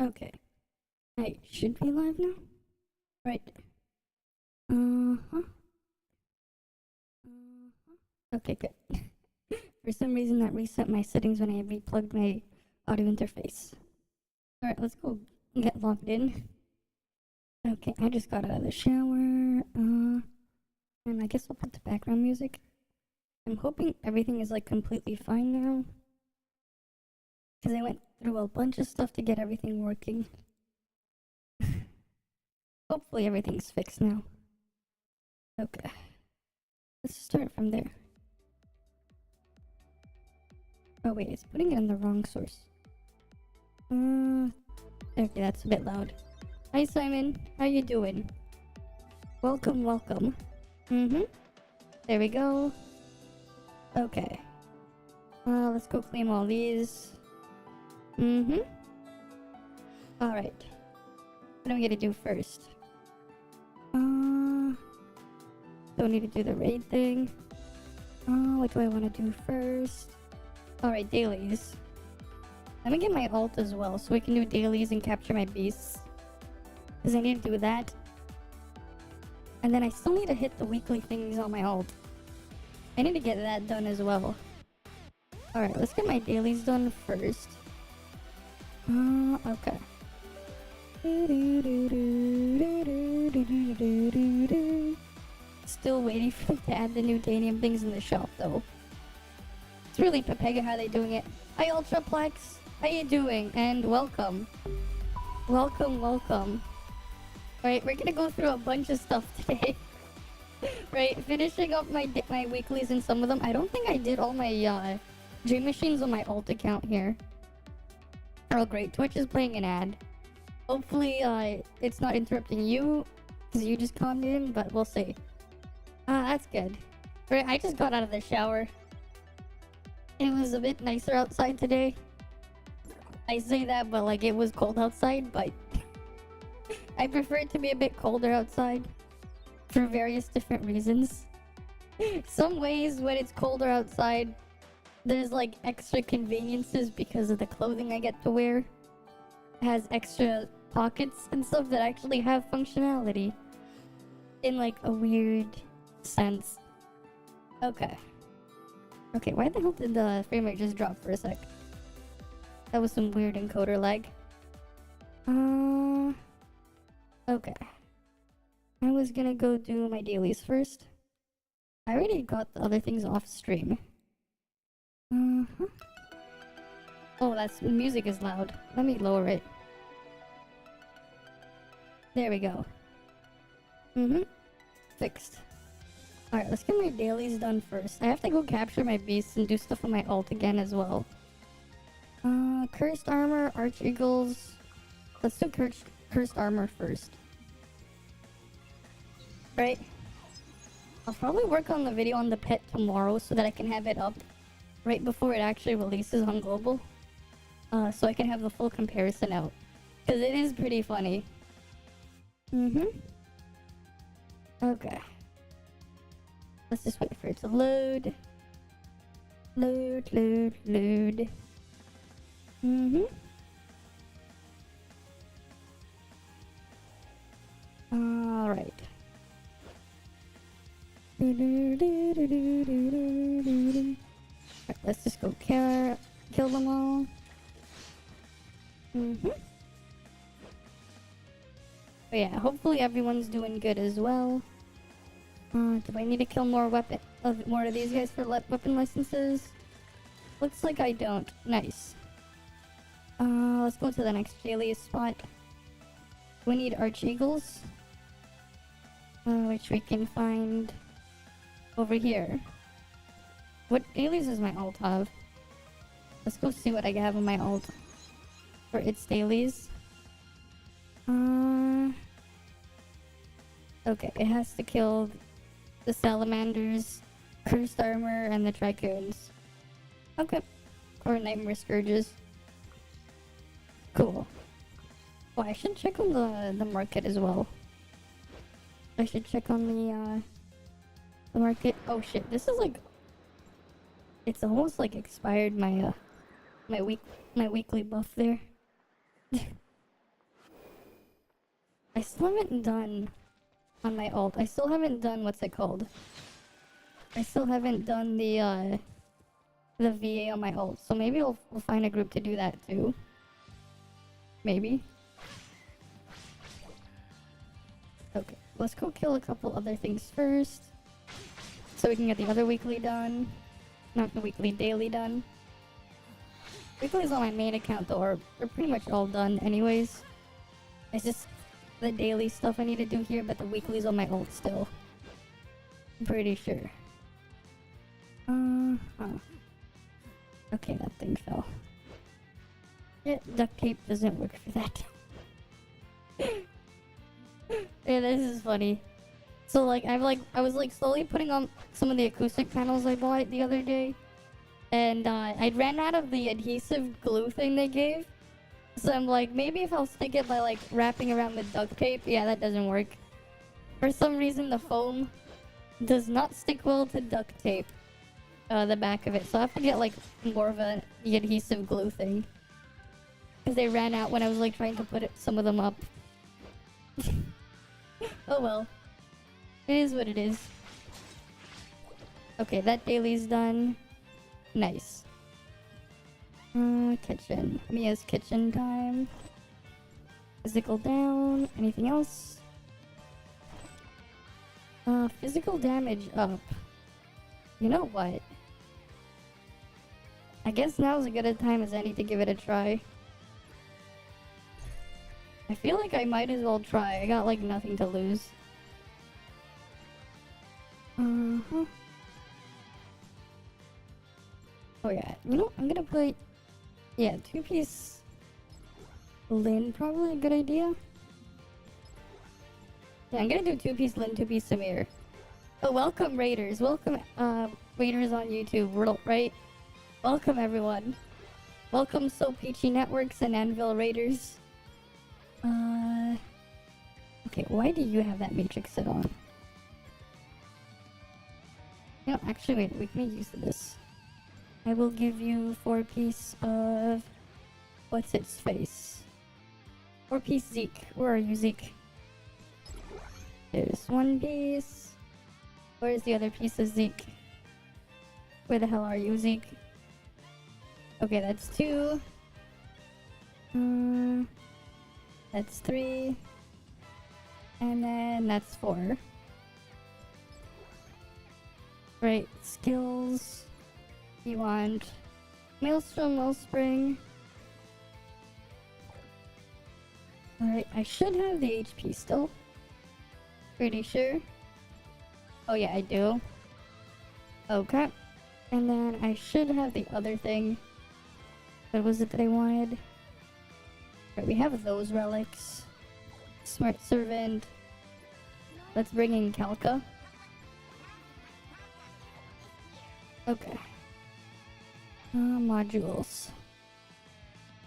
Okay. I should be live now? Right. Uh-huh. Okay, good. For some reason that reset my settings when I replugged my audio interface. Alright, let's go get logged in. Okay, I just got out of the shower. And I guess I'll put the background music. I'm hoping everything is like completely fine now. Because I went through a bunch of stuff to get everything working. Hopefully everything's fixed now. Okay. Let's start from there. Oh wait, it's putting it in the wrong source. Okay, that's a bit loud. Hi Simon, how you doing? Welcome, welcome. There we go. Okay. Let's go claim all these. Alright. What do we gotta do first? Don't need to do the raid thing. What do I want to do first? Alright, dailies. Let me get my ult as well so we can do dailies and capture my beasts. Because I need to do that. And then I still need to hit the weekly things on my ult. I need to get that done as well. Alright, let's get my dailies done first. Okay. Still waiting for them to add the new Danium things in the shop though. It's really Pepega how they doing it. Hi Ultraplex, how you doing? And welcome. Welcome, welcome. Alright, we're gonna go through a bunch of stuff today. Right, finishing up my weeklies and some of them. I don't think I did all my dream machines on my alt account here. Oh great, Twitch is playing an ad. Hopefully it's not interrupting you, because you just calmed in, but we'll see. That's good. Right, I just got out of the shower. It was a bit nicer outside today. I say that, but like it was cold outside, but I prefer it to be a bit colder outside for various different reasons. Some ways when it's colder outside, there's like extra conveniences because of the clothing I get to wear. It has extra pockets and stuff that actually have functionality in like a weird sense. Okay. Okay, why the hell did the frame rate just drop for a sec? That was some weird encoder lag. Okay. I was gonna go do my dailies first. I already got the other things off stream. Oh, that's music is loud. Let me lower it. There we go. Fixed. Alright, let's get my dailies done first. I have to go capture my beasts and do stuff on my ult again as well. Cursed armor, arch eagles. Let's do cursed armor first. Right? I'll probably work on the video on the pet tomorrow so that I can have it up right before it actually releases on global. So I can have the full comparison out. Because it is pretty funny. Okay. Let's just wait for it to load. Load. Alright. Let's just go kill them all. But yeah, hopefully everyone's doing good as well. Do I need to kill more more of these guys for weapon licenses? Looks like I don't. Nice. Let's go to the next daily spot. We need arch eagles, which we can find over here. What dailies does my alt have? Let's go see what I have on my alt for its dailies. Okay, it has to kill the salamanders, cursed armor, and the tricoons. Okay. Or nightmare scourges. Cool. Oh, I should check on the market as well. I should check on the market. Oh shit, this is like... It's almost like expired my weekly buff there. I still haven't done on my alt. I still haven't done what's it called? I still haven't done the VA on my alt. So maybe we'll find a group to do that too. Maybe. Okay, let's go kill a couple other things first. So we can get the other weekly done. Not the weekly, daily done. Weeklies on my main account though are pretty much all done anyways. It's just the daily stuff I need to do here, but the weeklies on my alt still. I'm pretty sure. Okay, that thing fell. Yeah, duct tape doesn't work for that. Yeah, this is funny. So like I was like slowly putting on some of the acoustic panels I bought the other day. And I ran out of the adhesive glue thing they gave. So I'm like, maybe if I'll stick it by like wrapping around with duct tape. Yeah, that doesn't work. For some reason the foam does not stick well to duct tape. The back of it. So I have to get like more of the adhesive glue thing. Because they ran out when I was like trying to put some of them up. Oh well. It is what it is. Okay, that daily's done. Nice. Kitchen. Mia's kitchen time. Physical down. Anything else? Physical damage up. You know what? I guess now's as good a time as any to give it a try. I feel like I might as well try. I got like nothing to lose. Oh yeah, you know, I'm gonna put, yeah, 2-piece Lin, probably a good idea. Yeah, I'm gonna do 2-piece Lin, 2-piece Samir. Oh, welcome Raiders, welcome Raiders on YouTube, right? Welcome everyone. Welcome So Peachy Networks and Anvil Raiders. Okay, why do you have that matrix set on? You know, actually wait, we can use this. I will give you 4-piece of... what's its face? 4-piece Zeke. Where are you, Zeke? There's 1 piece. Where's the other piece of Zeke? Where the hell are you, Zeke? Okay, that's 2. That's 3. And then that's 4. Right, skills... You want Maelstrom, Wellspring. Alright, I should have the HP still. Pretty sure. Oh yeah, I do. Okay. And then I should have the other thing. What was it that I wanted? Right, we have those relics. Smart Servant. Let's bring in Kalka. Okay. Modules.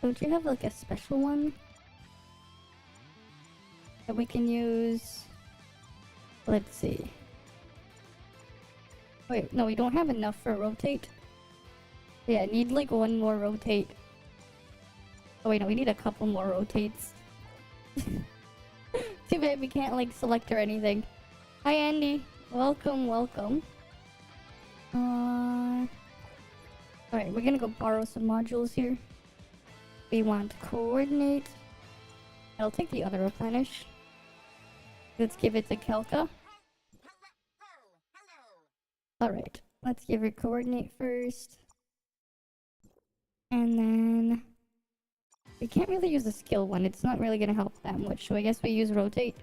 Don't you have like a special one that we can use? Let's see. Wait, no, we don't have enough for rotate. Yeah, need like 1 more rotate. Oh wait, no, we need a couple more rotates. Too bad we can't like select or anything. Hi Andy, welcome, welcome. Alright, we're gonna go borrow some modules here. We want coordinate. I'll take the other replenish. Let's give it to Kelka. Alright, let's give her coordinate first. And then... we can't really use the skill one, it's not really gonna help that much, so I guess we use rotate.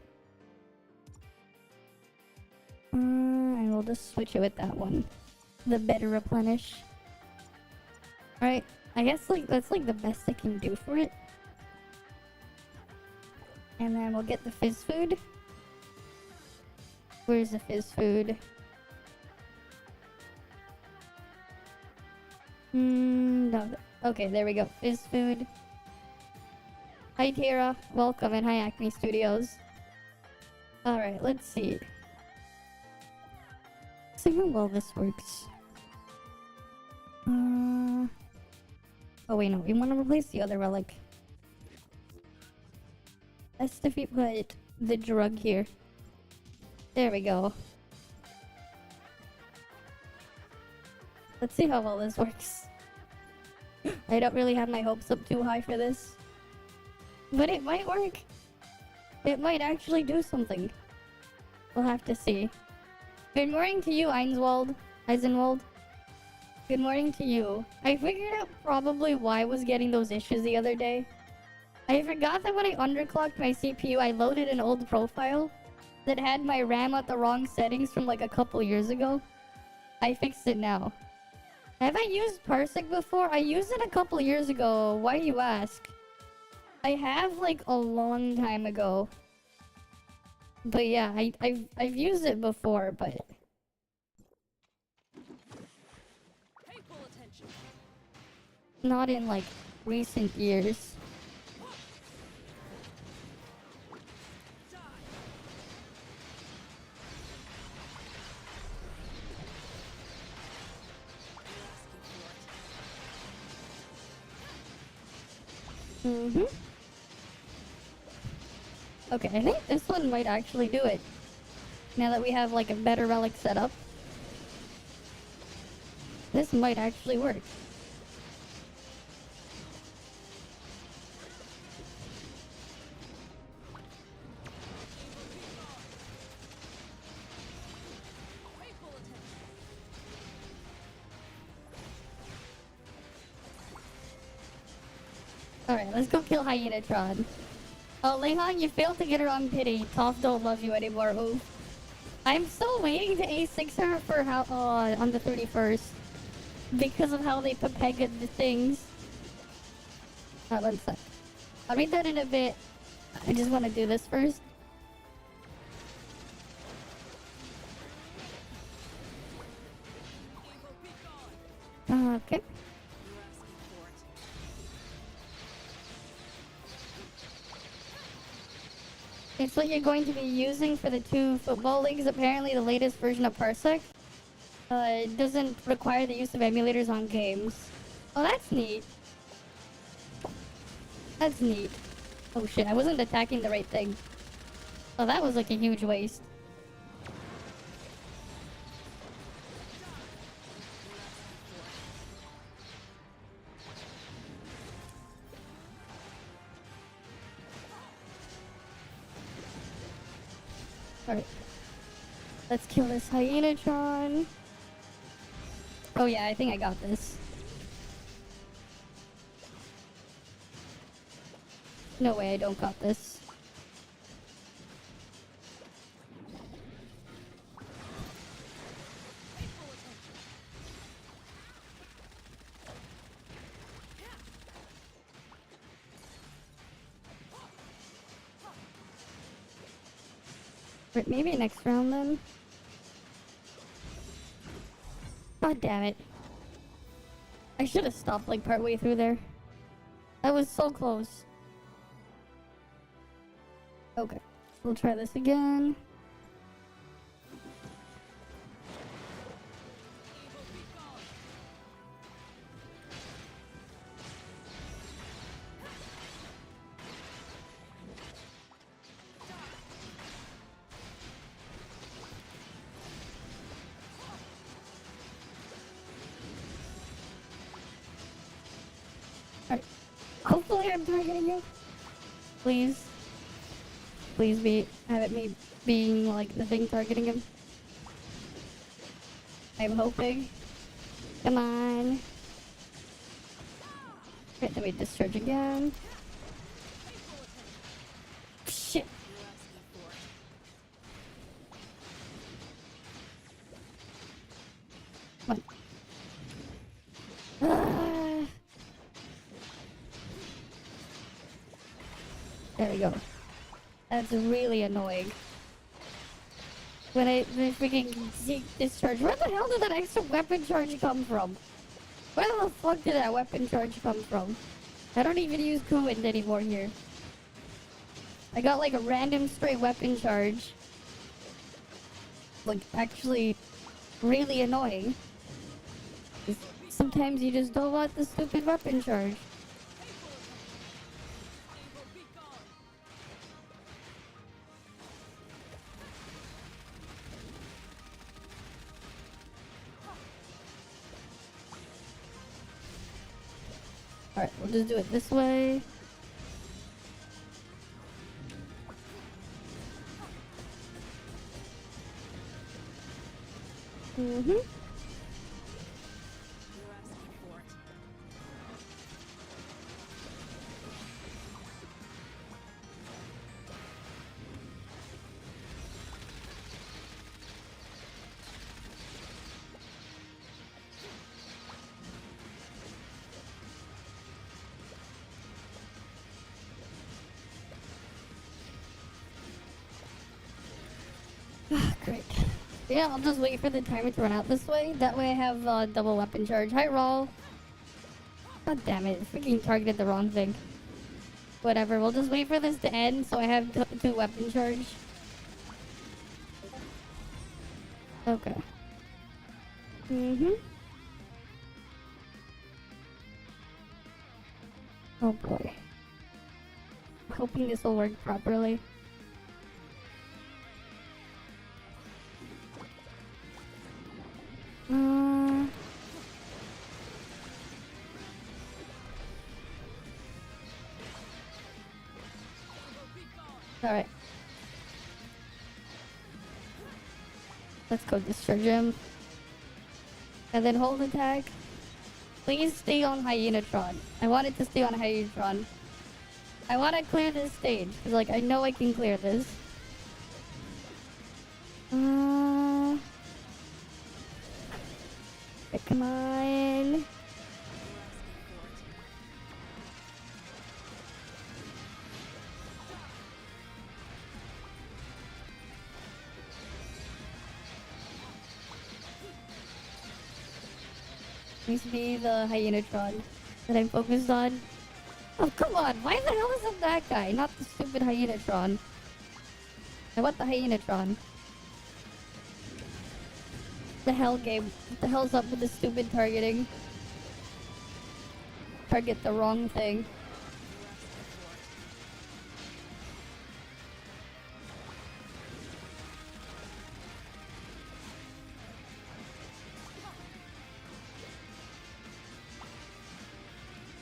And we'll just switch it with that one. The better replenish. Alright, I guess like that's like the best I can do for it. And then we'll get the fizz food. Where's the fizz food? No. Okay, there we go. Fizz food. Hi Tara, welcome, and hi Acme Studios. Alright, let's see. Let's see how well this works. Oh wait, no, we want to replace the other relic. Let's defeat, but the drug here. There we go. Let's see how well this works. I don't really have my hopes up too high for this. But it might work. It might actually do something. We'll have to see. Good morning to you, Eisenwald. Good morning to you. I figured out probably why I was getting those issues the other day. I forgot that when I underclocked my CPU, I loaded an old profile that had my RAM at the wrong settings from like a couple years ago. I fixed it now. Have I used Parsec before? I used it a couple years ago. Why do you ask? I have like a long time ago. But yeah, I've used it before, but not in like recent years. Okay, I think this one might actually do it. Now that we have like a better relic setup. This might actually work. Alright, let's go kill Hyenatron. Oh, Lehan, you failed to get her on pity. ToF don't love you anymore, oof. I'm still waiting to A6 her for how on the 31st. Because of how they pegged the things. Alright, one sec. I'll read that in a bit. I just want to do this first. Okay. It's what you're going to be using for the 2 football leagues. Apparently the latest version of Parsec doesn't require the use of emulators on games. Oh, that's neat. That's neat. Oh shit, I wasn't attacking the right thing. Oh, that was like a huge waste. Alright. Let's kill this Hyenatron. Oh yeah, I think I got this. No way I don't got this. But maybe next round then. God damn it. I should have stopped like partway through there. I was so close. Okay, we'll try this again. Hopefully I'm targeting you. Please. Please have it me being like the thing targeting him. I'm hoping. Come on. Wait, let me discharge again. Shit. Come on. There we go. That's really annoying. When I freaking discharge. Where the hell did that extra weapon charge come from? Where the fuck did that weapon charge come from? I don't even use coolant anymore here. I got like a random stray weapon charge. Like, actually really annoying. Sometimes you just don't want the stupid weapon charge. Alright, we'll just do it this way. Mm-hmm. Great. Yeah, I'll just wait for the timer to run out this way. That way I have double weapon charge. Hi, roll. God damn it. Freaking targeted the wrong thing. Whatever, we'll just wait for this to end so I have two weapon charge. Okay. Mm-hmm. Oh boy. I'm hoping this will work properly. Alright. Let's go discharge him. And then hold attack. Please stay on Hyenatron. I want it to stay on Hyenatron. I want to clear this stage. Because, like, I know I can clear this. Okay, come on. Needs to be the Hyenatron that I'm focused on. Oh, come on. Why the hell isn't that guy? Not the stupid Hyenatron. I want the Hyenatron. The hell game. What the hell's up with the stupid targeting? Target the wrong thing.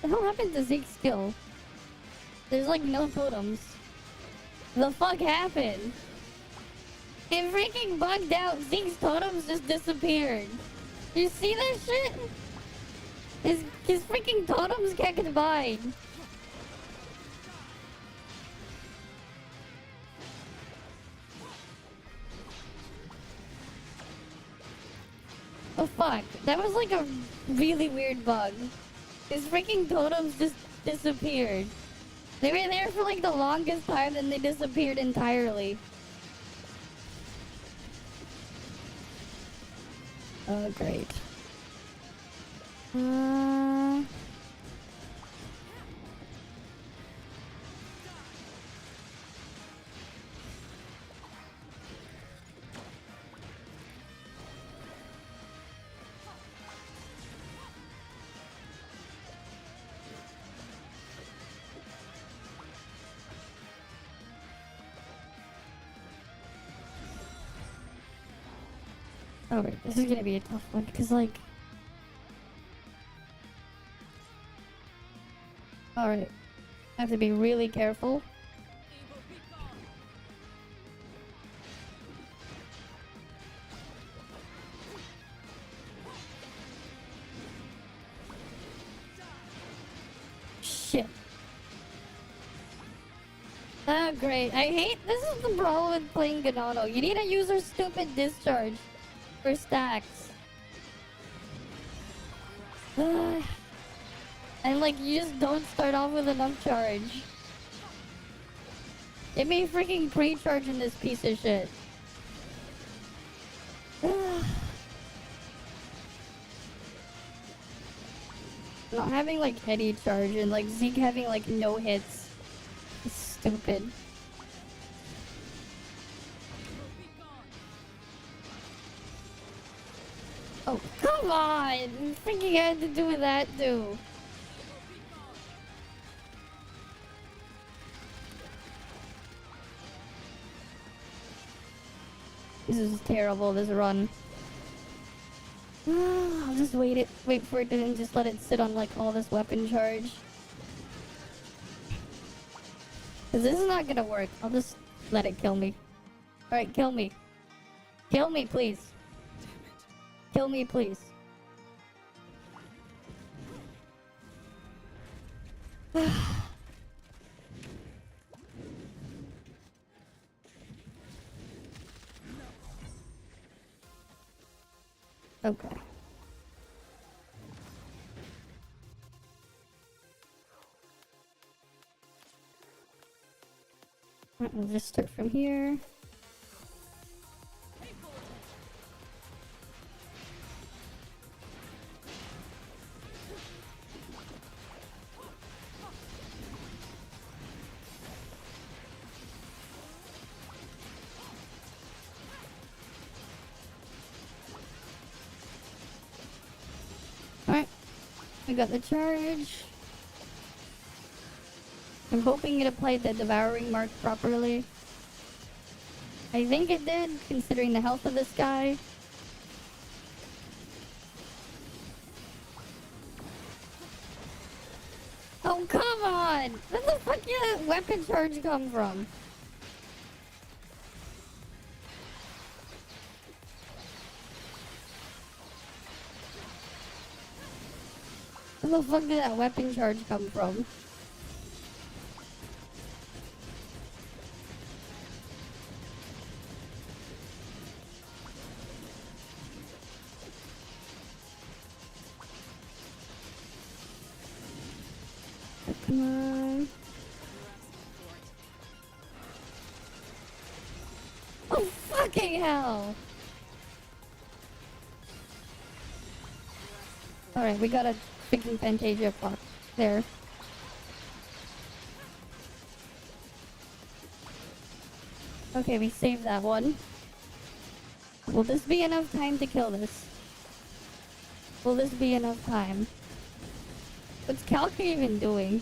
What the hell happened to Zeke's skill? There's like no totems. The fuck happened? It freaking bugged out. Zeke's totems just disappeared. You see that shit? His freaking totems can't combine. Oh fuck. That was like a really weird bug. His freaking totems just disappeared. They were there for like the longest time, then they disappeared entirely. Oh, great. Oh wait, this is gonna be a tough one, because like... Alright. I have to be really careful. Shit. Oh great, I hate... This is the problem with playing Ganado. You need to use her stupid discharge for stacks. And like, you just don't start off with enough charge. Get me freaking pre-charge in this piece of shit. Not having like heady charge and like Zeke having like no hits is stupid. Oh, come on! Freaking had to do with that too. This is terrible, this run. I'll just wait for it and just let it sit on like all this weapon charge. Cause this is not gonna work. I'll just let it kill me. Alright, kill me. Kill me, please. Kill me, please. Okay. We'll just start from here. Alright. We got the charge. I'm hoping it applied the devouring mark properly. I think it did, considering the health of this guy. Oh, come on! Where the fuck did that weapon charge come from? Where the fuck did that weapon charge come from? Come on. Oh, fucking hell! Alright, we got a freaking Fantasia clock there. Okay, we saved that one. Will this be enough time to kill this? Will this be enough time? What's Calca even doing?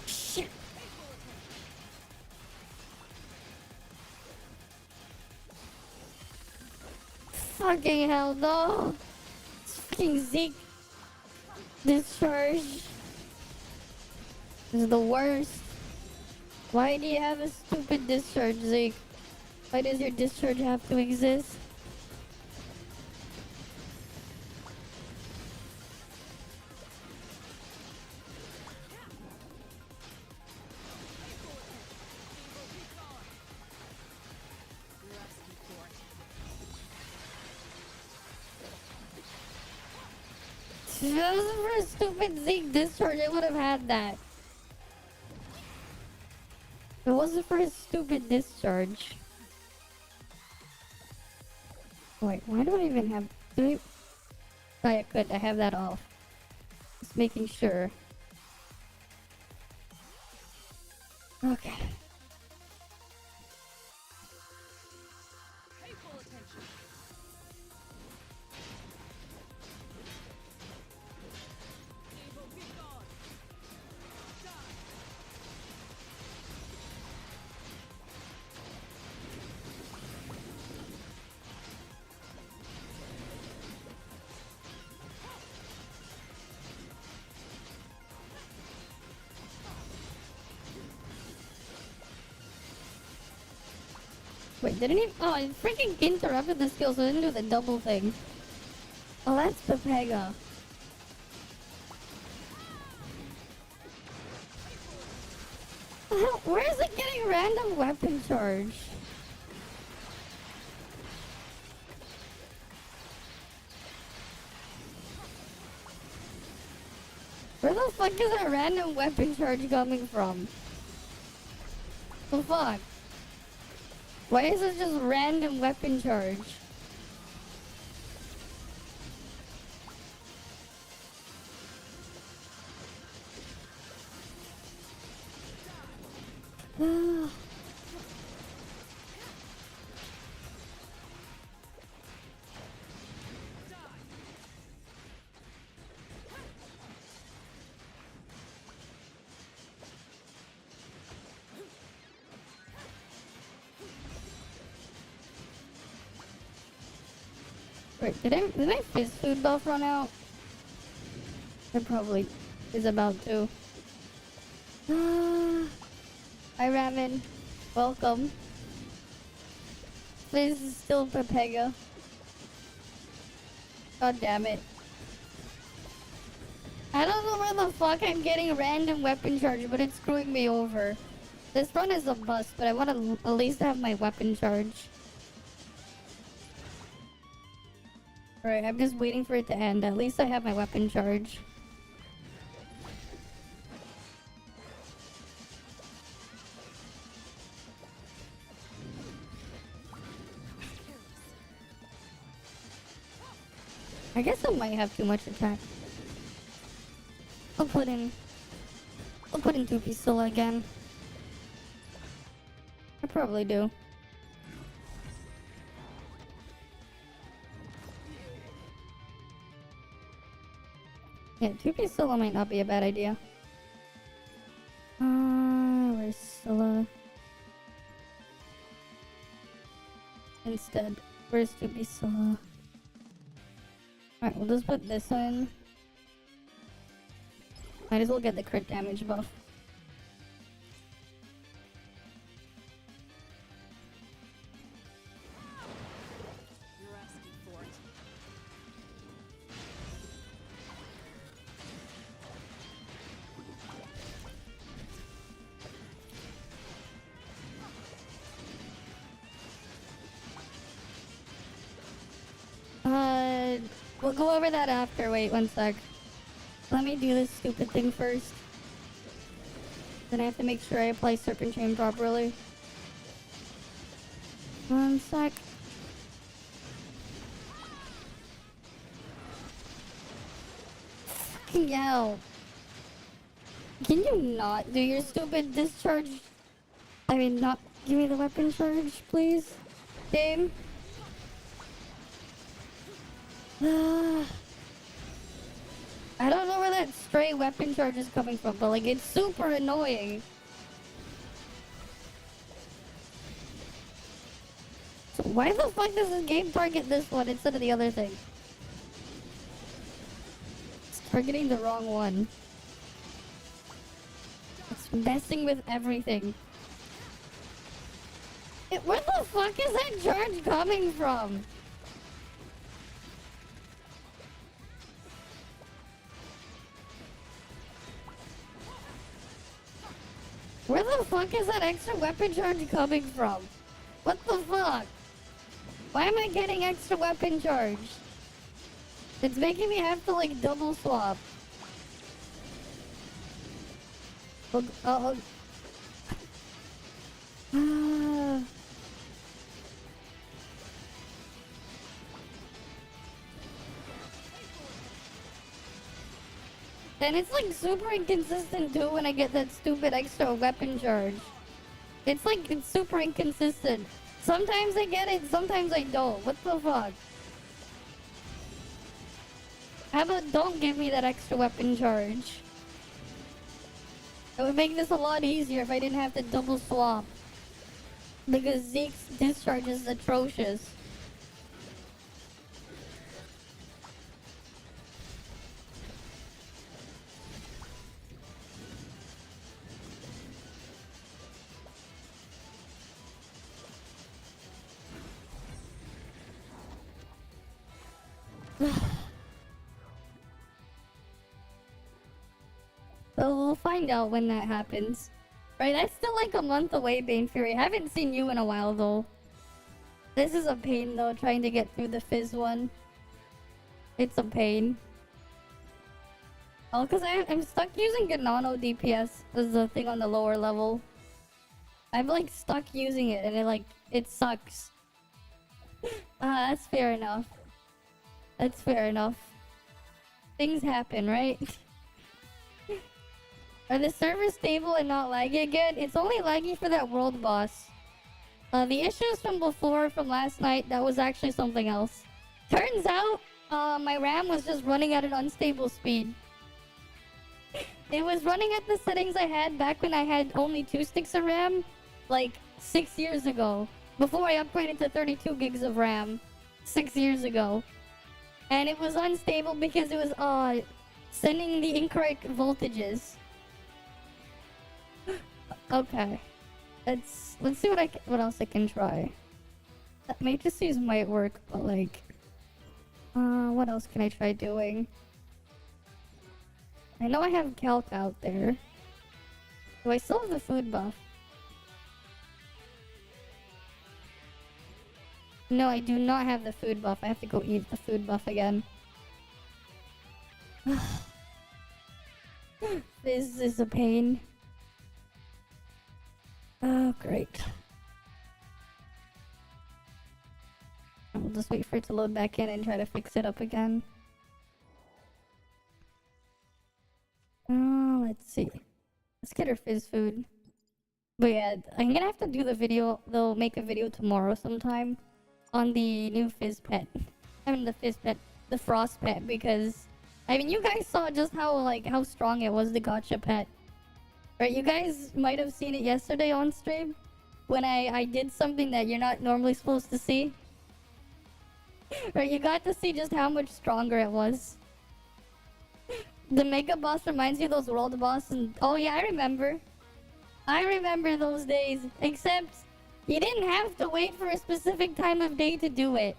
Shit! Fucking hell, no! It's fucking Zeke. Discharge. This is the worst. Why do you have a stupid discharge, Zeke? Why does your discharge have to exist? If it wasn't for a stupid Zeke discharge, I would have had that. If it wasn't for his stupid discharge. Wait, why do I even have... Oh, I could. I have that off. Just making sure. Okay. Wait, didn't he? Oh, I freaking interrupted the skill, so I didn't do the double thing. Oh, that's Pepega. Where is it getting random weapon charge? Where the fuck is that random weapon charge coming from? The fuck? Why is it just random weapon charge? Wait, did my fizz food buff run out? It probably is about to. Hi Ramen. Welcome. Fizz is still Pepega. God damn it. I don't know where the fuck I'm getting random weapon charge, but it's screwing me over. This run is a bust, but I want to at least have my weapon charge. Alright, I'm just waiting for it to end. At least I have my weapon charge. I guess I might have too much attack. I'll put in 2 Scylla again. I probably do. Yeah, 2 Scylla might not be a bad idea. Where's Scylla? Instead, where's 2 Scylla? Alright, we'll just put this in. Might as well get the crit damage buff. You're asking for it. We'll go over that after. Wait, one sec. Let me do this stupid thing first. Then I have to make sure I apply Serpent Chain properly. One sec. Fucking hell. Can you not do your stupid discharge? I mean, not give me the weapon charge, please? Game? I don't know where that stray weapon charge is coming from, but like it's super annoying. So why the fuck does this game target this one instead of the other thing? It's targeting the wrong one. It's messing with everything. Where the fuck is that charge coming from? Where the fuck is that extra weapon charge coming from? What the fuck? Why am I getting extra weapon charge? It's making me have to like double swap. And it's like super inconsistent too when I get that stupid extra weapon charge. It's like, it's super inconsistent. Sometimes I get it, sometimes I don't. What the fuck? How about don't give me that extra weapon charge? It would make this a lot easier if I didn't have to double swap. Because Zeke's discharge is atrocious. So we'll find out when that happens. Right, that's still like a month away, Bane Fury. I haven't seen you in a while though. This is a pain though, trying to get through the Fizz one. It's a pain. Oh, because I'm stuck using Ganano DPS as the thing on the lower level. I'm like stuck using it and it sucks. That's fair enough. That's fair enough. Things happen, right? Are the servers stable and not laggy again? It's only laggy for that world boss. The issues from before, from last night, that was actually something else. Turns out, my RAM was just running at an unstable speed. It was running at the settings I had back when I had only 2 sticks of RAM, like 6 years ago. Before I upgraded to 32 gigs of RAM, 6 years ago. And it was unstable because it was sending the incorrect voltages. Okay. Let's see what else I can try. Matrices might work, but like what else can I try doing? I know I have calc out there. Do I still have the food buff? No, I do not have the food buff. I have to go eat the food buff again. This is a pain. Oh, great. I'll just wait for it to load back in and try to fix it up again. Let's see. Let's get her fizz food. But yeah, I'm gonna have to do the video. They'll make a video tomorrow sometime on the new fizz pet. I mean the fizz pet, the frost pet, because I mean you guys saw just how strong it was, the gotcha pet. Right, you guys might have seen it yesterday on stream when I did something that you're not normally supposed to see. Right, you got to see just how much stronger it was. The mega boss reminds you of those world boss, and oh yeah, I remember those days, except you didn't have to wait for a specific time of day to do it.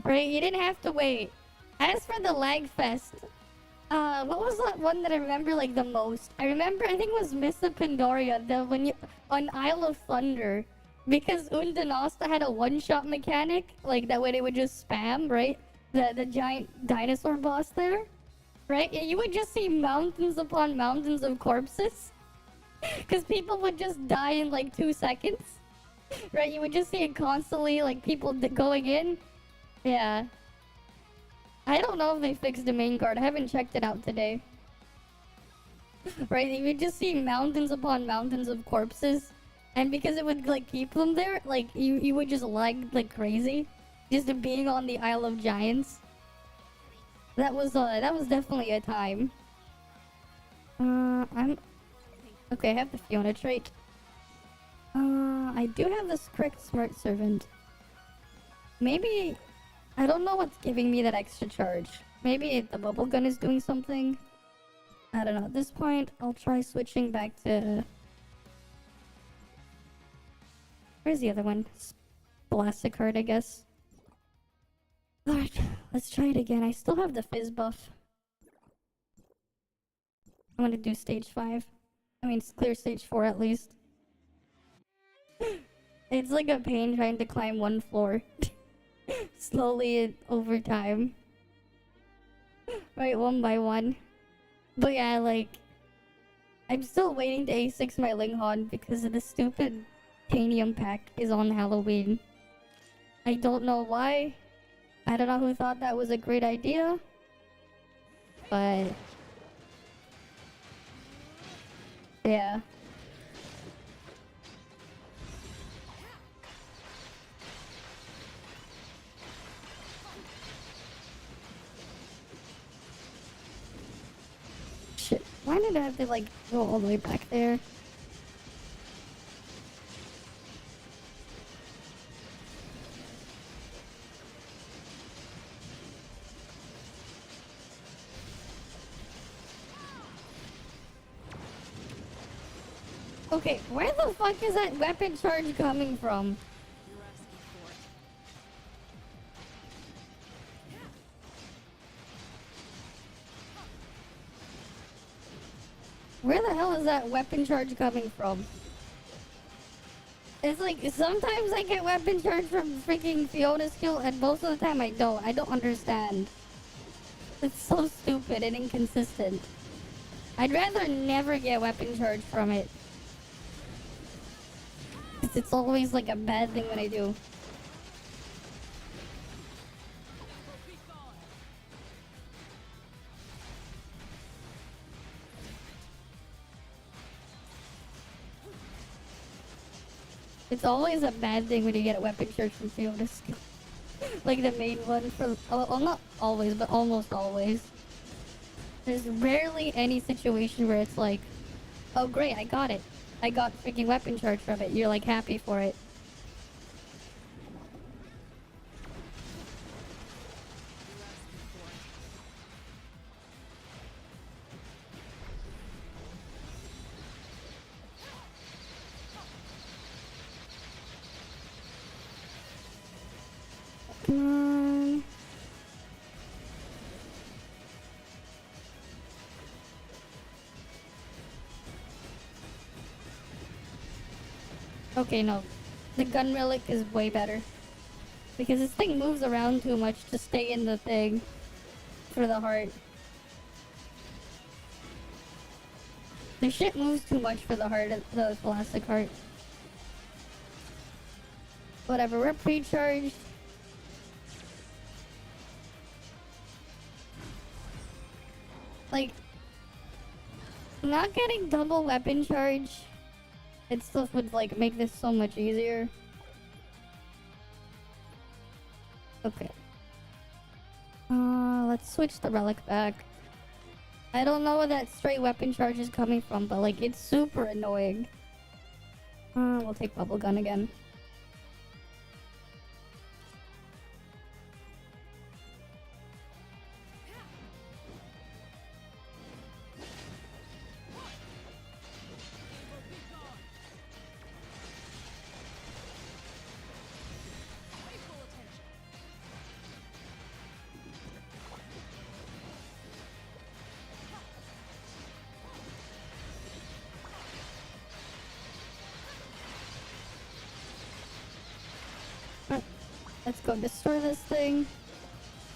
Right, you didn't have to wait. As for the lag fest, what was that one that I remember like the most? I think it was Missa Pandoria, on Isle of Thunder, because Undanasta had a one-shot mechanic, like that way they would just spam, right? The giant dinosaur boss there, right? And you would just see mountains upon mountains of corpses, because people would just die in like 2 seconds, right? You would just see it constantly, like people going in. Yeah. I don't know if they fixed the main card. I haven't checked it out today. Right, you would just see mountains upon mountains of corpses, and because it would like keep them there, like you would just lag like crazy, just being on the Isle of Giants. That was definitely a time. Okay. I have the Fiona trait. I do have this correct smart servant. Maybe. I don't know what's giving me that extra charge. Maybe the bubble gun is doing something. I don't know. At this point, I'll try switching back to... Where's the other one? Scholastic card, I guess. Alright, let's try it again. I still have the fizz buff. I'm gonna do stage 5. I mean, clear stage 4 at least. It's like a pain trying to climb one floor. Slowly over time. Right, one by one. But yeah, like... I'm still waiting to A6 my Linghorn because of the stupid Tanium pack is on Halloween. I don't know why. I don't know who thought that was a great idea. But... yeah. Shit. Why did I have to like go all the way back there? Okay, where the fuck is that weapon charge coming from? You're asking for it. Where the hell is that weapon charge coming from? It's like, sometimes I get weapon charge from freaking Fiona's skill, and most of the time I don't. I don't understand. It's so stupid and inconsistent. I'd rather never get weapon charge from it. 'Cause it's always like a bad thing when I do. It's always a bad thing when you get a weapon charge from Fiona's skill. Like the main one for, well, not always, but almost always. There's rarely any situation where it's like, oh great, I got it. I got freaking weapon charge from it. You're like happy for it. Come on. Okay, no. The gun relic is way better. Because this thing moves around too much to stay in the thing for the heart. The shit moves too much for the heart, the plastic heart. Whatever, we're pre-charged. Like, not getting double weapon charge, it still would like make this so much easier. Okay. Let's switch the relic back. I don't know where that straight weapon charge is coming from, but like it's super annoying. We'll take bubble gun again. Let's go destroy this thing.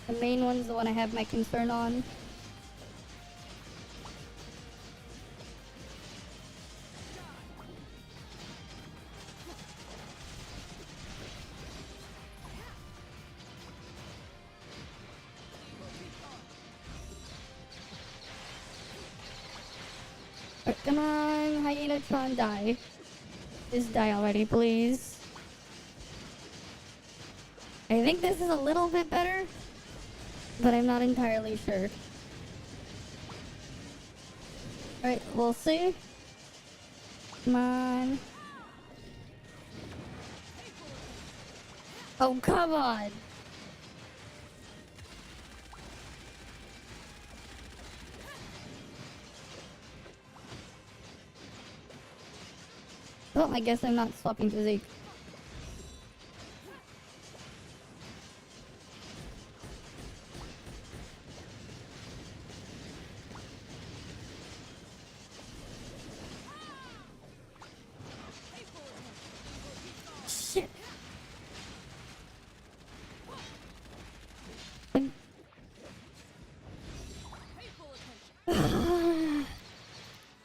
The main one's the one I have my concern on. Come on, Hyena-tron, die. Just die already, please. I think this is a little bit better, but I'm not entirely sure. Alright, we'll see. Come on. Oh, come on! Oh, I guess I'm not swapping to Zeke. Shit.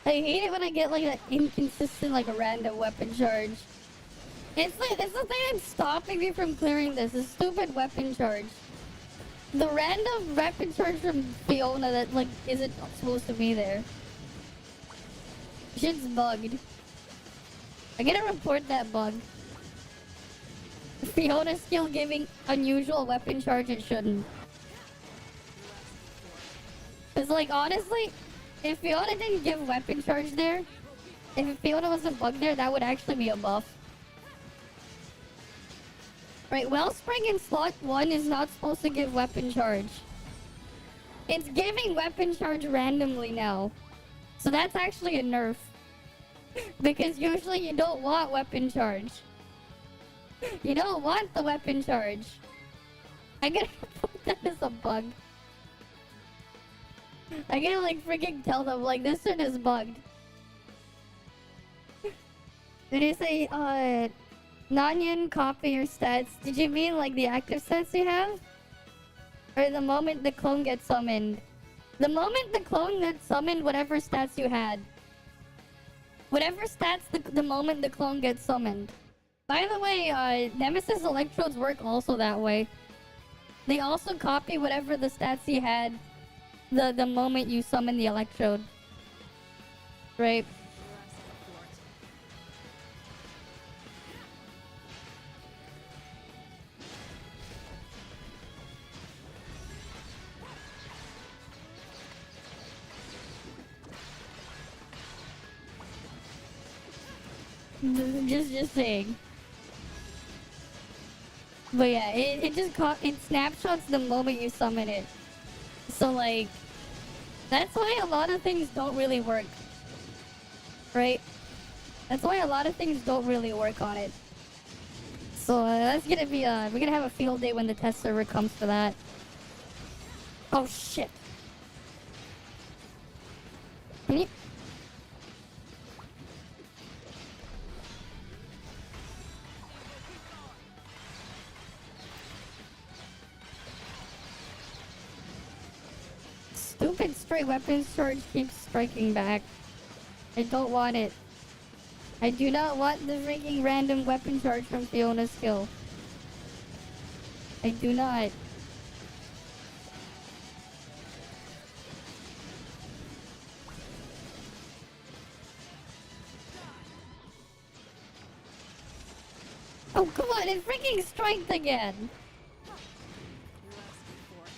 I hate it when I get like that inconsistent, like a random weapon charge. It's like, it's the thing that's stopping me from clearing this, a stupid weapon charge. The random weapon charge from Fiona that like isn't supposed to be there. Shit's bugged. I gotta report that bug. Fiona's still giving unusual weapon charge, it shouldn't. Cause like honestly, if Fiona didn't give weapon charge there, if Fiona wasn't bugged there, that would actually be a buff. Right, Wellspring in slot 1 is not supposed to give weapon charge. It's giving weapon charge randomly now. So that's actually a nerf. Because usually you don't want weapon charge. You don't want the weapon charge. I'm gonna put that as a bug. I gotta like freaking tell them like this one is bugged. Did you say Nanyan copy your stats? Did you mean like the active stats you have? Or the moment the clone gets summoned? The moment the clone gets summoned, whatever stats you had. Whatever stats the moment the clone gets summoned. By the way, Nemesis Electrodes work also that way. They also copy whatever the stats you had the moment you summon the Electrode. Right? Just saying. But yeah, it just it snapshots the moment you summon it. So like, that's why a lot of things don't really work. Right? That's why a lot of things don't really work on it. So that's gonna be we're gonna have a field day when the test server comes for that. Oh shit! Can you? Stupid stray weapons charge keeps striking back. I don't want it. I do not want the freaking random weapon charge from Fiona's skill. I do not. Oh, come on, it freaking striked again. You're asking for it.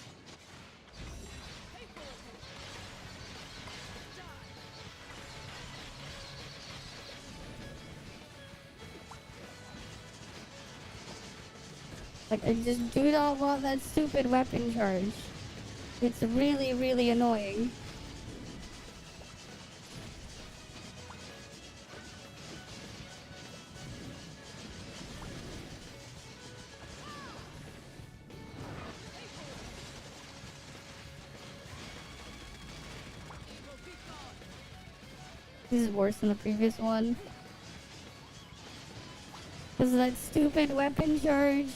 Like, I just do not want that stupid weapon charge. It's really, really annoying. This is worse than the previous one. Because of that stupid weapon charge.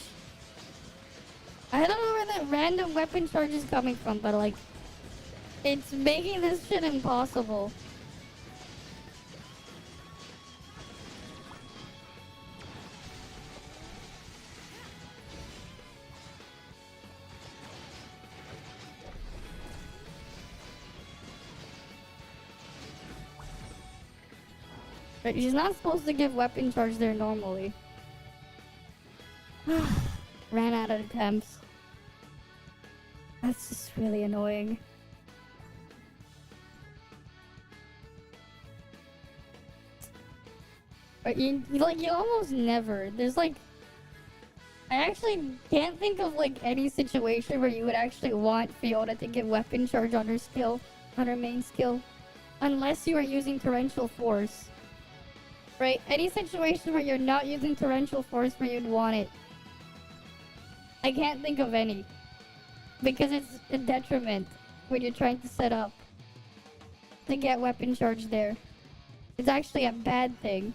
I don't know where that random weapon charge is coming from, but like, it's making this shit impossible. But she's not supposed to give weapon charge there normally. Ran out of attempts. That's just really annoying. But you almost never. There's like, I actually can't think of like any situation where you would actually want Fiona to give weapon charge on her skill, on her main skill, unless you are using torrential force. Right? Any situation where you're not using torrential force where you'd want it. I can't think of any. Because it's a detriment when you're trying to set up to get weapon charge there. It's actually a bad thing.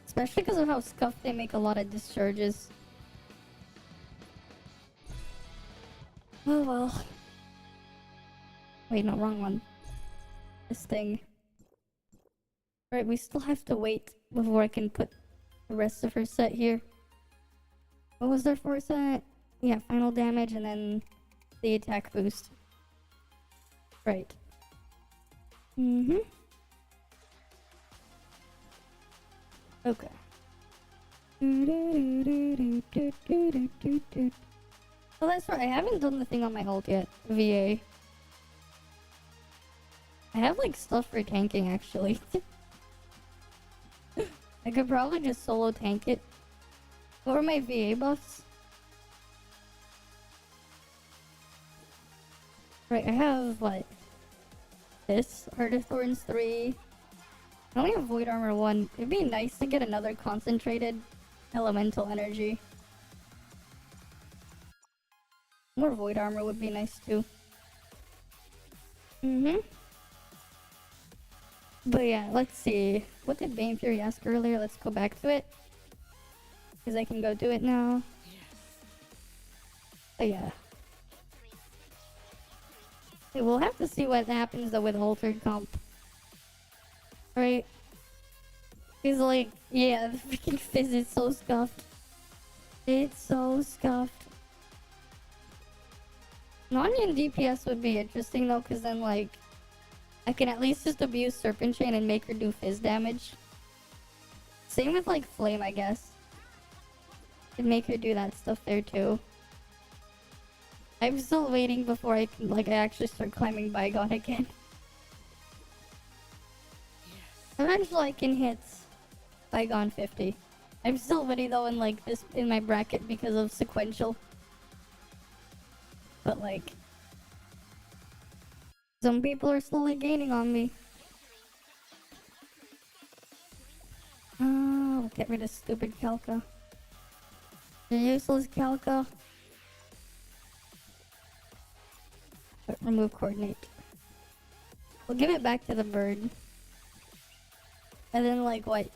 Especially because of how scuffed they make a lot of discharges. Oh well. Wait, no, wrong one. This thing. Right, we still have to wait before I can put the rest of her set here. What was their first set? Yeah, final damage and then the attack boost. Right. Mm-hmm. Okay. Oh, that's right. I haven't done the thing on my ult yet. VA. I have like stuff for tanking actually. I could probably just solo tank it. What were my VA buffs? Right, I have what? This, Heart of Thorns 3. I only have Void Armor 1. It'd be nice to get another concentrated elemental energy. More Void Armor would be nice too. Mm-hmm. But yeah, let's see. What did Bane Fury ask earlier? Let's go back to it. Because I can go do it now. But yeah. Okay, we'll have to see what happens though with Altered Comp. Right? He's like, yeah, the freaking fizz is so scuffed. It's so scuffed. Non-yin DPS would be interesting though, because then like, I can at least just abuse Serpent Chain and make her do fizz damage. Same with like Flame, I guess. Can make her do that stuff there too. I'm still waiting before I can I actually start climbing Bygone again. Eventually I can hit Bygone 50. I'm still ready though in in my bracket because of sequential. But like, some people are slowly gaining on me. Oh, get rid of stupid Calca. The useless Calca. Remove coordinate. We'll give it back to the bird. And then like what?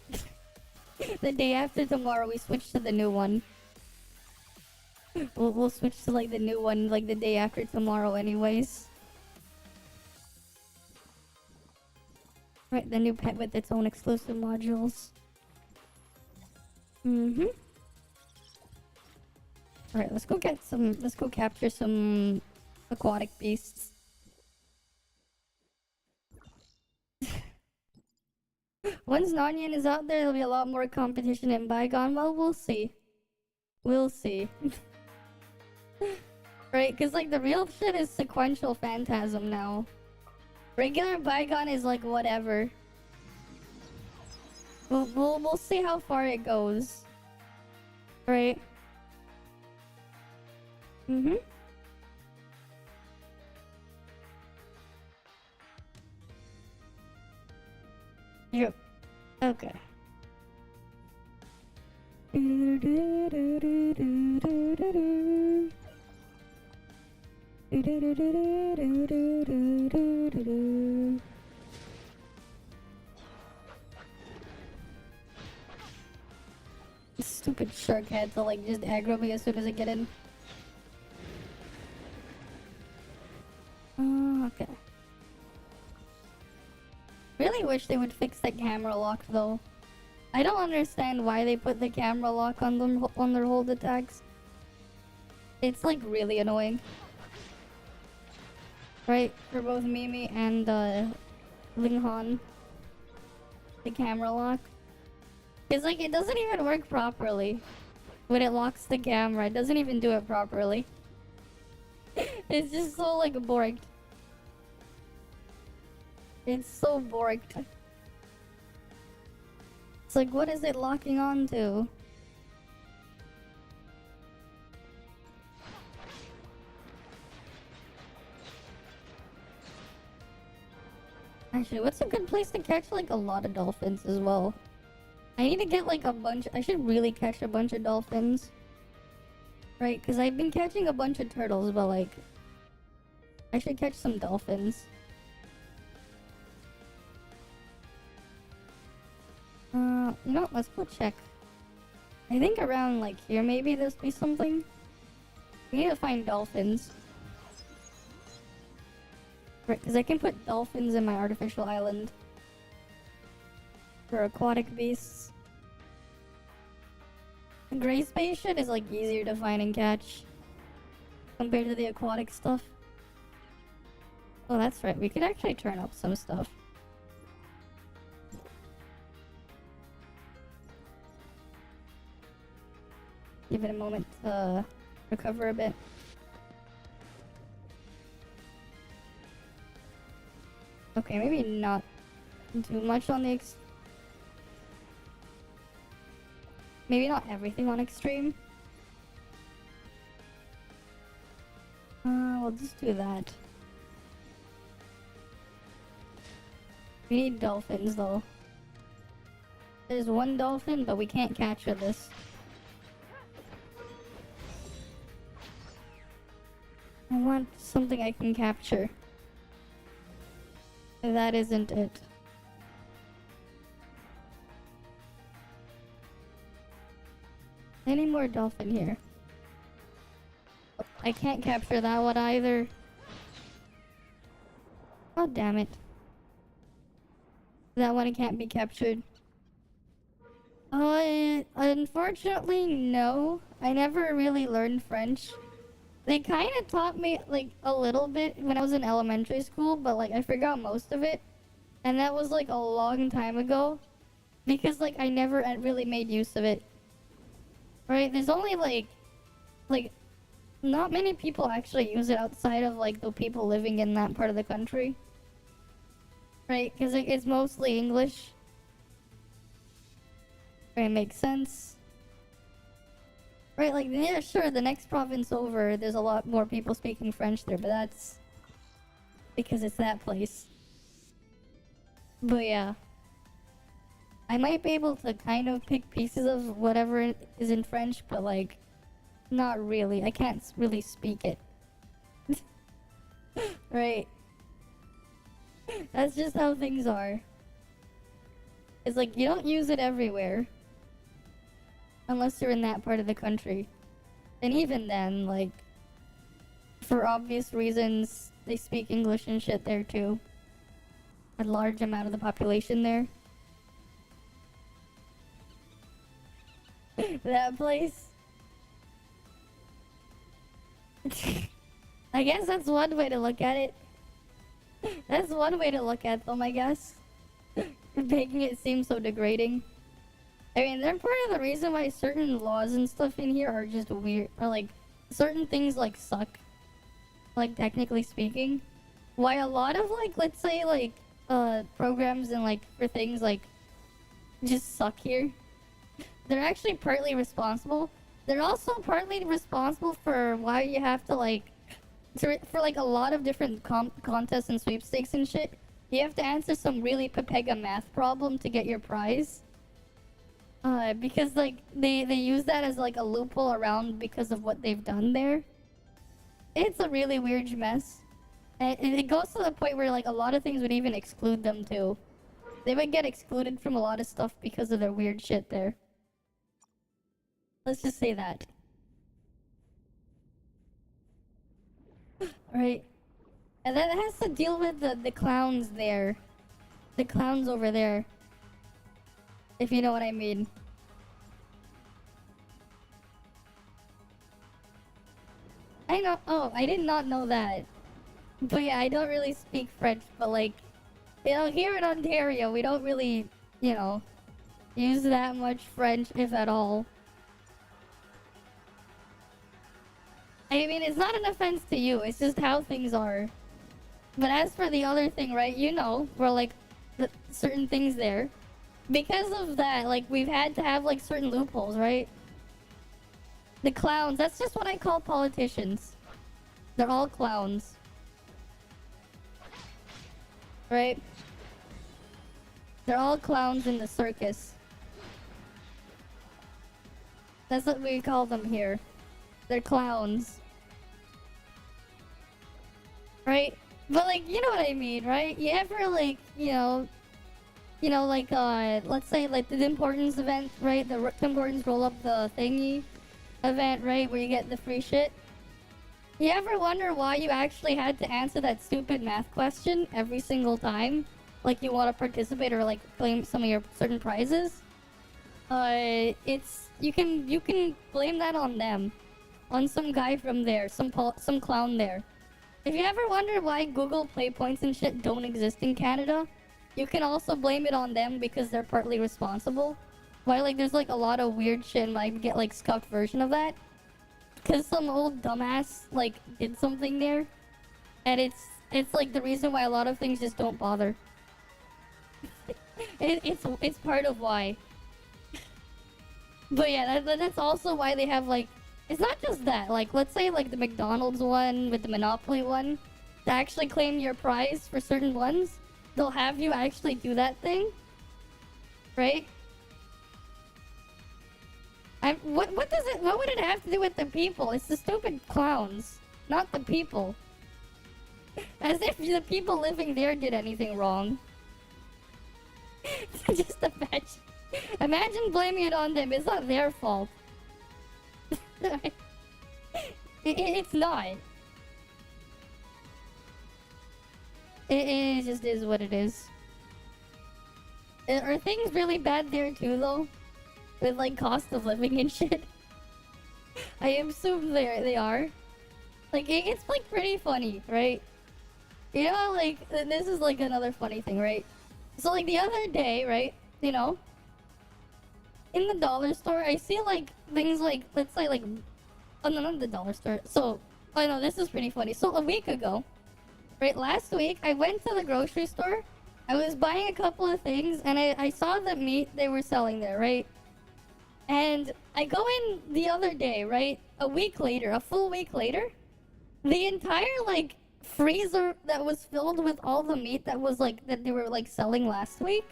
The day after tomorrow we switch to the new one. We'll switch to like the new one like the day after tomorrow anyways. Right, the new pet with its own exclusive modules. Alright, let's go capture some aquatic beasts. Once Nonyan is out there, there'll be a lot more competition in Bygone. Well, we'll see. We'll see. Right, because like the real shit is sequential Phantasm now. Regular Bygone is like whatever. We'll see how far it goes. Right. Yep. Okay. Stupid shark had to like just aggro me as soon as I get in. Okay. Really wish they would fix the camera lock though. I don't understand why they put the camera lock on them on their hold attacks. It's like really annoying. Right, for both Mimi and Linghan. The camera lock. It's like it doesn't even work properly. When it locks the camera, it doesn't even do it properly. It's just so like borked. It's so borked. It's like, what is it locking on to? Actually, what's a good place to catch like a lot of dolphins as well? I need to get like a bunch. I should really catch a bunch of dolphins. Right, because I've been catching a bunch of turtles, but like... I should catch some dolphins. You know what? Let's go check. I think around like here maybe there'll be something. We need to find dolphins. Right, because I can put dolphins in my artificial island. For aquatic beasts. The gray space shit is like easier to find and catch. Compared to the aquatic stuff. Oh, that's right. We could actually turn up some stuff. Give it a moment to recover a bit. Okay, maybe not too much on the maybe not everything on extreme. We'll just do that. We need dolphins though. There's one dolphin, but we can't capture this. I want something I can capture. That isn't it. Any more dolphin here? I can't capture that one either. God damn it. That one can't be captured. Unfortunately, no. I never really learned French. They kind of taught me, like, a little bit when I was in elementary school, but, like, I forgot most of it. And that was, like, a long time ago. Because, like, I never really made use of it. Right? There's only, like, not many people actually use it outside of, like, the people living in that part of the country. Right? Because it's mostly English. Right, makes sense. Right, like, yeah, sure, the next province over, there's a lot more people speaking French there, but that's because it's that place. But yeah. I might be able to kind of pick pieces of whatever is in French, but like, not really. I can't really speak it. Right. That's just how things are. It's like, you don't use it everywhere. Unless you're in that part of the country. And even then, like, for obvious reasons, they speak English and shit there too. A large amount of the population there. That place. I guess that's one way to look at it. That's one way to look at them, I guess. Making it seem so degrading. I mean, they're part of the reason why certain laws and stuff in here are just weird. Or like, certain things like suck. Like, technically speaking. Why a lot of like, let's say like, programs and like, for things like, just suck here. They're actually partly responsible. They're also partly responsible for why you have to like, for like a lot of different contests and sweepstakes and shit. You have to answer some really Pepega math problem to get your prize. Because like, they use that as like a loophole around because of what they've done there. It's a really weird mess. And it goes to the point where like a lot of things would even exclude them too. They would get excluded from a lot of stuff because of their weird shit there. Let's just say that. Right. And then it has to deal with the clowns there. The clowns over there. If you know what I mean. I know. Oh, I did not know that. But yeah, I don't really speak French, but like, you know, here in Ontario, we don't really, you know, use that much French, if at all. I mean, it's not an offense to you, it's just how things are. But as for the other thing, right, you know, for like, certain things there. Because of that, like, we've had to have like certain loopholes, right? The clowns, that's just what I call politicians. They're all clowns. Right? They're all clowns in the circus. That's what we call them here. They're clowns. Right? But like, you know what I mean, right? You ever like, you know, like, let's say like the importance event, right? The importance roll up the thingy event, right? Where you get the free shit. You ever wonder why you actually had to answer that stupid math question every single time? Like you want to participate or like claim some of your certain prizes? You can blame that on them. On some guy from there, some clown there. If you ever wonder why Google Play points and shit don't exist in Canada, you can also blame it on them because they're partly responsible. Why like there's like a lot of weird shit and like get like scuffed version of that. Cause some old dumbass like did something there, and it's like the reason why a lot of things just don't bother. It's part of why. But yeah, that's also why they have like, it's not just that. Like let's say like the McDonald's one with the Monopoly one, to actually claim your prize for certain ones, they'll have you actually do that thing, right? What would it have to do with the people? It's the stupid clowns, not the people. As if the people living there did anything wrong. Just imagine blaming it on them. It's not their fault. It's not. It just is what it is. Are things really bad there too, though? With like cost of living and shit. I assume they are. Like it's like pretty funny, right? You know, like this is like another funny thing, right? So like the other day, right? You know, in the dollar store, I see like things like, let's say like, oh no, not the dollar store. So I know this is pretty funny. So a week ago, right? Last week, I went to the grocery store. I was buying a couple of things, and I saw the meat they were selling there, right? And I go in the other day, right? A week later, a full week later, the entire like freezer that was filled with all the meat that was like that they were like selling last week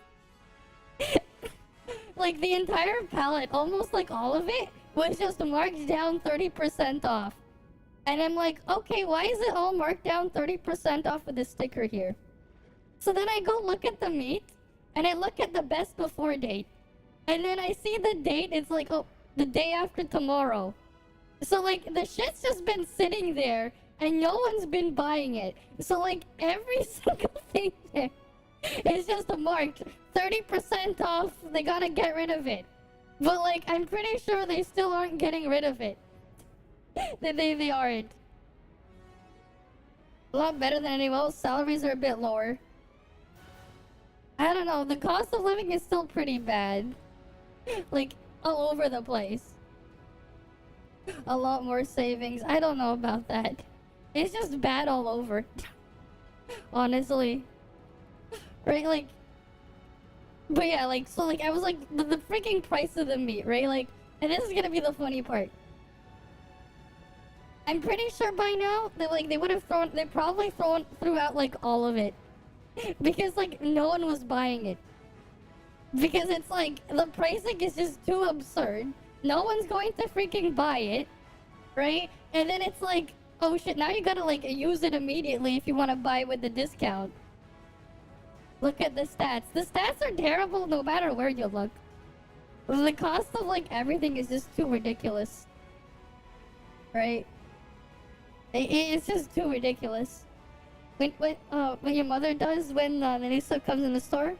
like the entire palette, almost like all of it, was just marked down 30% off. And I'm like, okay, why is it all marked down 30% off with this sticker here? So then I go look at the meat, and I look at the best before date. And then I see the date, it's like, oh, the day after tomorrow. So like, the shit's just been sitting there, and no one's been buying it. So like, every single thing there is just marked 30% off, they gotta get rid of it. But like, I'm pretty sure they still aren't getting rid of it. They aren't. A lot better than anyone else. Salaries are a bit lower. I don't know, the cost of living is still pretty bad. Like, all over the place. A lot more savings. I don't know about that. It's just bad all over. Honestly. Right, like... But yeah, like, so like, I was like, the freaking price of the meat, right? Like, and this is gonna be the funny part. I'm pretty sure by now, that like, they probably threw out like all of it. Because like, no one was buying it. Because it's like, the pricing is just too absurd. No one's going to freaking buy it, right? And then it's like, oh shit, now you gotta like use it immediately if you want to buy it with the discount. Look at the stats. The stats are terrible no matter where you look. The cost of like everything is just too ridiculous. Right? It's just too ridiculous. What your mother does when the new stuff comes in the store?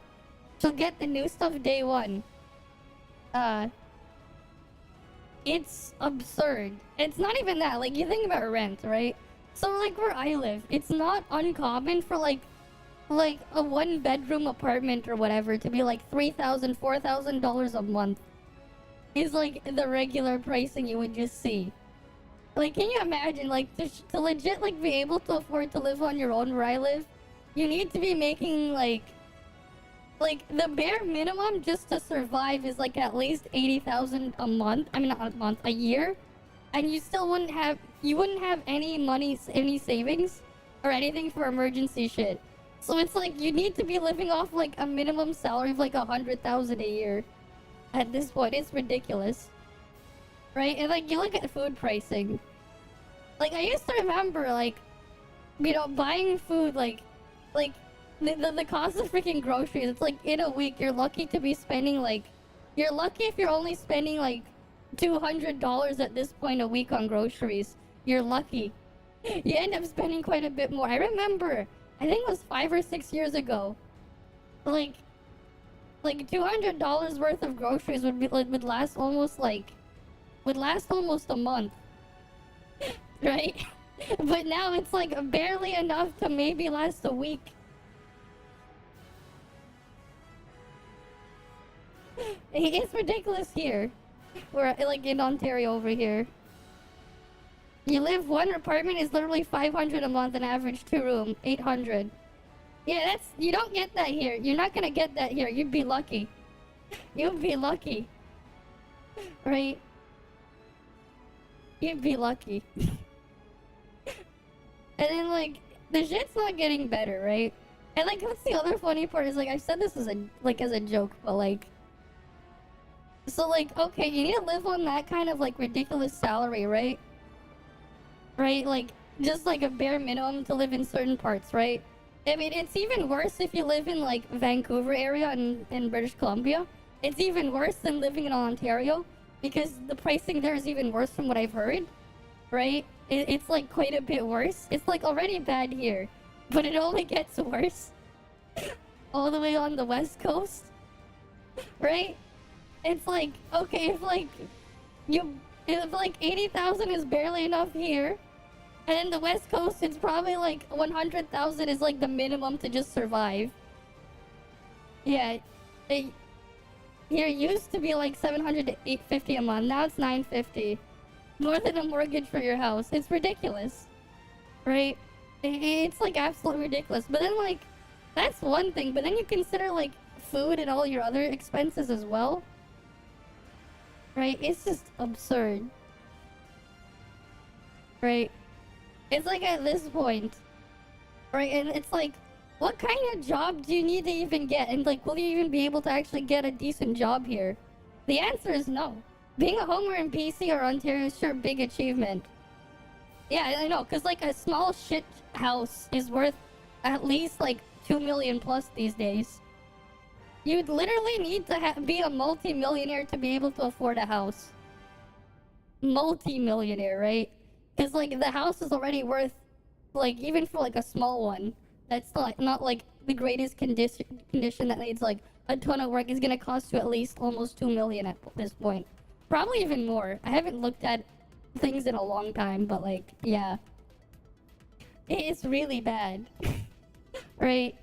She'll get the new stuff day one. It's absurd. It's not even that. Like, you think about rent, right? So, like, where I live, it's not uncommon for, like a one-bedroom apartment or whatever to be, like, $3,000, $4,000 a month. Is, like, the regular pricing you would just see. Like, can you imagine, like, to legit, like, be able to afford to live on your own where I live? You need to be making, like, the bare minimum just to survive is like at least 80,000 a month. I mean, not a month, a year. And you still wouldn't have any money, any savings or anything for emergency shit. So it's like you need to be living off like a minimum salary of like 100,000 a year. At this point, it's ridiculous. Right? And like you look at food pricing. Like I used to remember like, you know, buying food like the cost of freaking groceries, it's like in a week you're lucky to be spending like, you're lucky if you're only spending like $200 at this point a week on groceries. You're lucky. You end up spending quite a bit more. I remember, I think it was 5 or 6 years ago, like $200 worth of groceries would last almost a month. Right? But now it's like barely enough to maybe last a week. It's ridiculous here. We're like in Ontario over here. One apartment is literally 500 a month, an average 2-room, 800. Yeah, you don't get that here. You're not gonna get that here. You'd be lucky. You'd be lucky. Right? You'd be lucky. And then like, the shit's not getting better, right? And like, what's the other funny part is like, I said this as a joke, but like, so like, okay, you need to live on that kind of like ridiculous salary, right? Right, like, just like a bare minimum to live in certain parts, right? I mean, it's even worse if you live in like Vancouver area in British Columbia. It's even worse than living in Ontario because the pricing there is even worse from what I've heard, right? It's like quite a bit worse. It's like already bad here, but it only gets worse all the way on the West Coast, right? It's like, okay, if like 80,000 is barely enough here, and in the West Coast it's probably like 100,000 is like the minimum to just survive. Yeah, here used to be like 700 to 850 a month. Now it's 950, more than a mortgage for your house. It's ridiculous, right? It's like absolutely ridiculous. But then like, that's one thing. But then you consider like food and all your other expenses as well. Right? It's just absurd. Right? It's like at this point, right? And it's like, what kind of job do you need to even get? And like, will you even be able to actually get a decent job here? The answer is no. Being a homer in BC or Ontario is sure a big achievement. Yeah, I know, because like a small shit house is worth at least like 2 million plus these days. You'd literally need to be a multi-millionaire to be able to afford a house. Multi-millionaire, right? Because like the house is already worth, like, even for like a small one, that's not like the greatest condition that needs like a ton of work, is gonna cost you at least almost 2 million at this point. Probably even more. I haven't looked at things in a long time, but like, yeah. It's really bad. Right?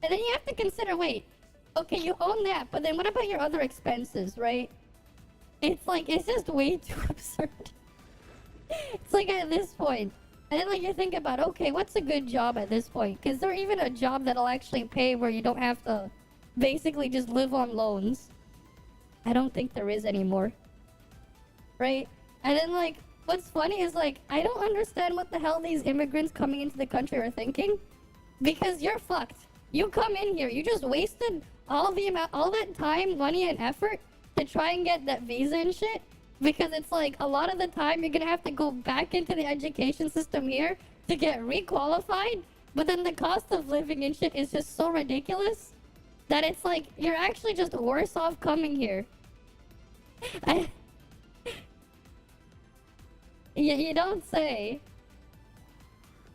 And then you have to consider, wait, okay, you own that, but then what about your other expenses, right? It's like, it's just way too absurd. It's like at this point, and then like you think about, okay, what's a good job at this point? Is there even a job that'll actually pay where you don't have to basically just live on loans? I don't think there is anymore. Right? And then like, what's funny is like, I don't understand what the hell these immigrants coming into the country are thinking. Because you're fucked. You come in here, you just wasted all that time, money, and effort to try and get that visa and shit. Because it's like, a lot of the time you're gonna have to go back into the education system here to get requalified. But then the cost of living and shit is just so ridiculous that it's like, you're actually just worse off coming here. You don't say.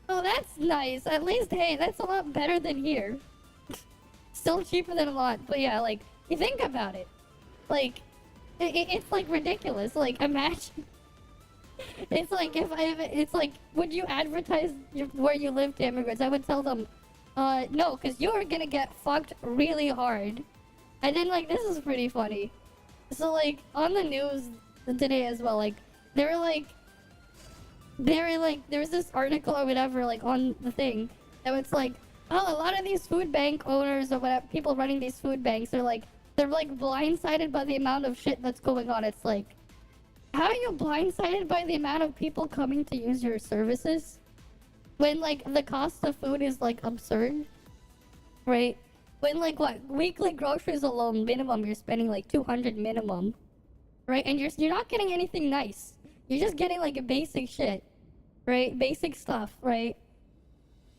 Oh, that's nice. At least, hey, that's a lot better than here. Still cheaper than a lot. But yeah, like, you think about it. Like, it's like ridiculous. Like, imagine. It's like, it's like, would you advertise where you live to immigrants? I would tell them, no, because you're gonna get fucked really hard. And then, like, this is pretty funny. So, like, on the news today as well, like, there was this article or whatever, like, on the thing, that was like, oh, a lot of these food bank owners or whatever, people running these food banks, they're like blindsided by the amount of shit that's going on. It's like, how are you blindsided by the amount of people coming to use your services when like the cost of food is like absurd, right? When like what, weekly groceries alone minimum, you're spending like 200 minimum, right? And you're not getting anything nice. You're just getting like a basic shit, right? Basic stuff, right?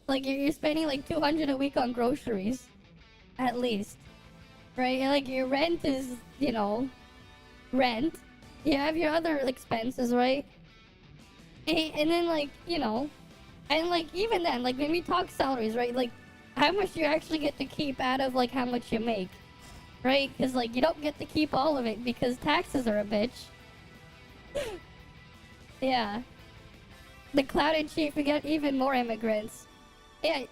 Like you're spending like 200 a week on groceries, at least, right? And like your rent is, you know, rent. You have your other expenses, right? And then like, you know, and like even then, like when we talk salaries, right? Like how much you actually get to keep out of like how much you make, right? Because like you don't get to keep all of it because taxes are a bitch. Yeah. The clouded chief, we get even more immigrants. Yeah.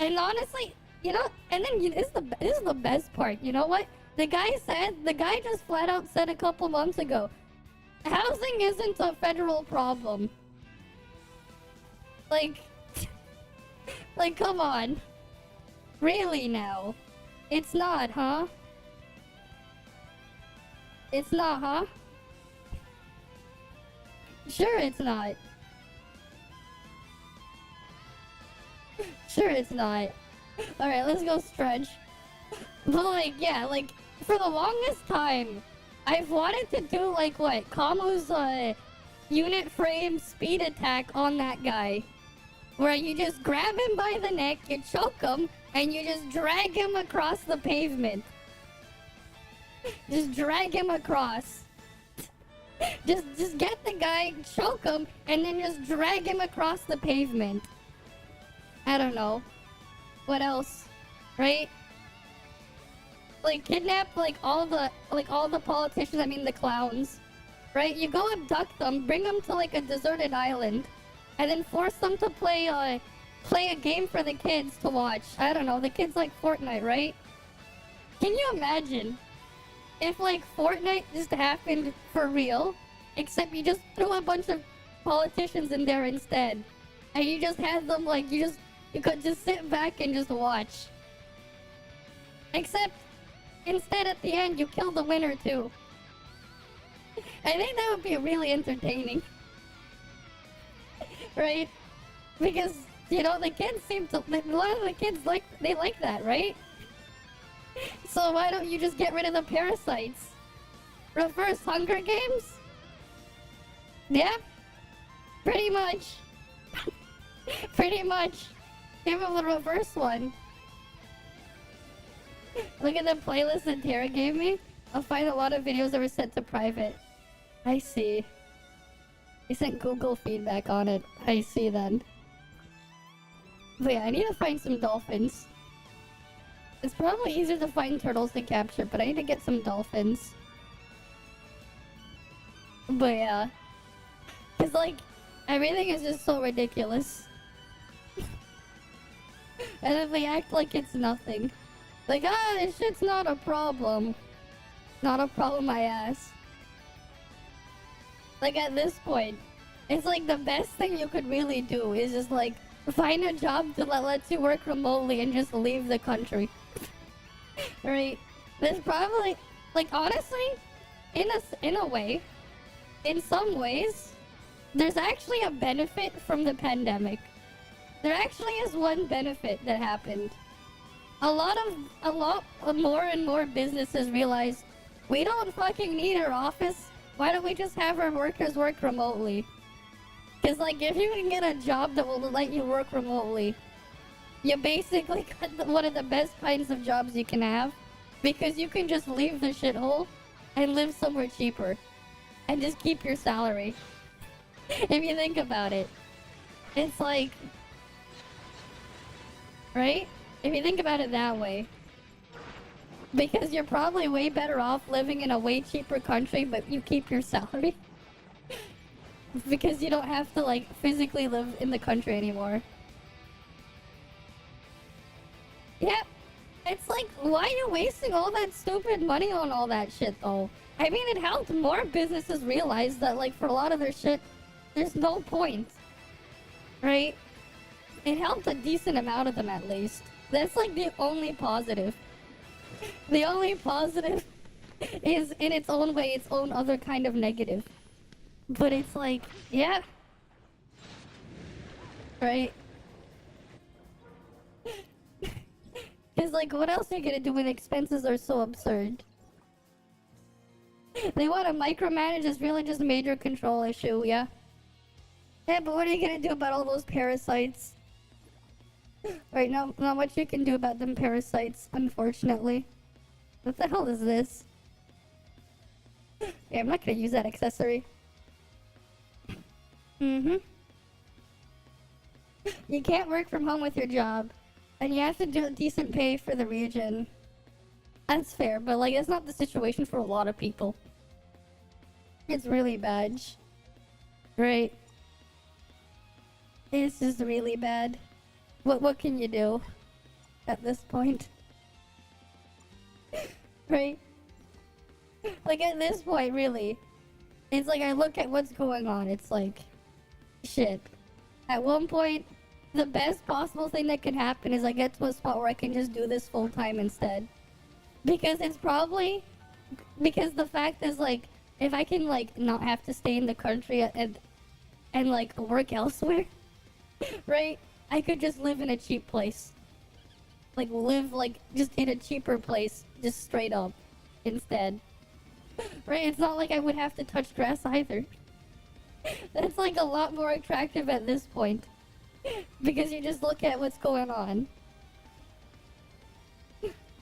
And honestly, you know, and then this is the best part. You know what? The guy just flat out said a couple months ago, housing isn't a federal problem. Like, like, come on. Really now? It's not, huh? It's not, huh? Sure it's not. Sure it's not. Alright, let's go stretch. But like, yeah, like, for the longest time, I've wanted to do like what? Kamu's unit frame speed attack on that guy. Where you just grab him by the neck, you choke him, and you just drag him across the pavement. Just drag him across. Just get the guy, choke him, and then just drag him across the pavement. I don't know. What else? Right? Like kidnap like all the politicians, I mean the clowns. Right? You go abduct them, bring them to like a deserted island, and then force them to play a game for the kids to watch. I don't know, the kids like Fortnite, right? Can you imagine if like Fortnite just happened for real, except you just threw a bunch of politicians in there instead, and you just had them like you could just sit back and just watch. Except instead at the end you kill the winner too. I think that would be really entertaining. Right? Because, you know, the kids a lot of the kids they like that, right? So why don't you just get rid of the parasites? Reverse Hunger Games? Yeah? Pretty much. Pretty much. Give him the reverse one. Look at the playlist that Tara gave me. I'll find a lot of videos that were set to private. I see. He sent Google feedback on it. I see then. But yeah, I need to find some dolphins. It's probably easier to find turtles to capture, but I need to get some dolphins. But yeah. Cause like, everything is just so ridiculous. And then they act like it's nothing. Like, ah, this shit's not a problem. Not a problem, my ass. Like, at this point, it's like the best thing you could really do is just like, find a job that lets you work remotely and just leave the country. Right? There's probably, like, honestly, in a way, in some ways, there's actually a benefit from the pandemic. There actually is one benefit that happened. A lot more and more businesses realize we don't fucking need our office. Why don't we just have our workers work remotely? Because, like, if you can get a job that will let you work remotely, you basically got one of the best kinds of jobs you can have. Because you can just leave the shithole and live somewhere cheaper. And just keep your salary. If you think about it. It's like... Right? If you think about it that way. Because you're probably way better off living in a way cheaper country, but you keep your salary. Because you don't have to, like, physically live in the country anymore. Yeah. It's like, why are you wasting all that stupid money on all that shit, though? I mean, it helped more businesses realize that, like, for a lot of their shit, there's no point. Right? It helped a decent amount of them, at least. That's, like, the only positive. The only positive is, in its own way, its own other kind of negative. But it's like, yeah. Right? Because, like, what else are you gonna do when expenses are so absurd? They want to micromanage this really just major control issue, yeah? Yeah, but what are you gonna do about all those parasites? Right, not much you can do about them parasites, unfortunately. What the hell is this? Yeah, I'm not gonna use that accessory. You can't work from home with your job. And you have to do a decent pay for the region. That's fair, but like, that's not the situation for a lot of people. It's really bad. Right. It's just really bad. What can you do at this point? Right? Like, at this point, really, it's like I look at what's going on, it's like, shit. At one point, the best possible thing that can happen is I get to a spot where I can just do this full time instead. Because it's probably, because the fact is, like, if I can, like, not have to stay in the country and like, work elsewhere, right? I could just live in a cheap place. Like, live, like, just in a cheaper place, just straight up, instead. Right? It's not like I would have to touch grass either. That's, like, a lot more attractive at this point. Because you just look at what's going on.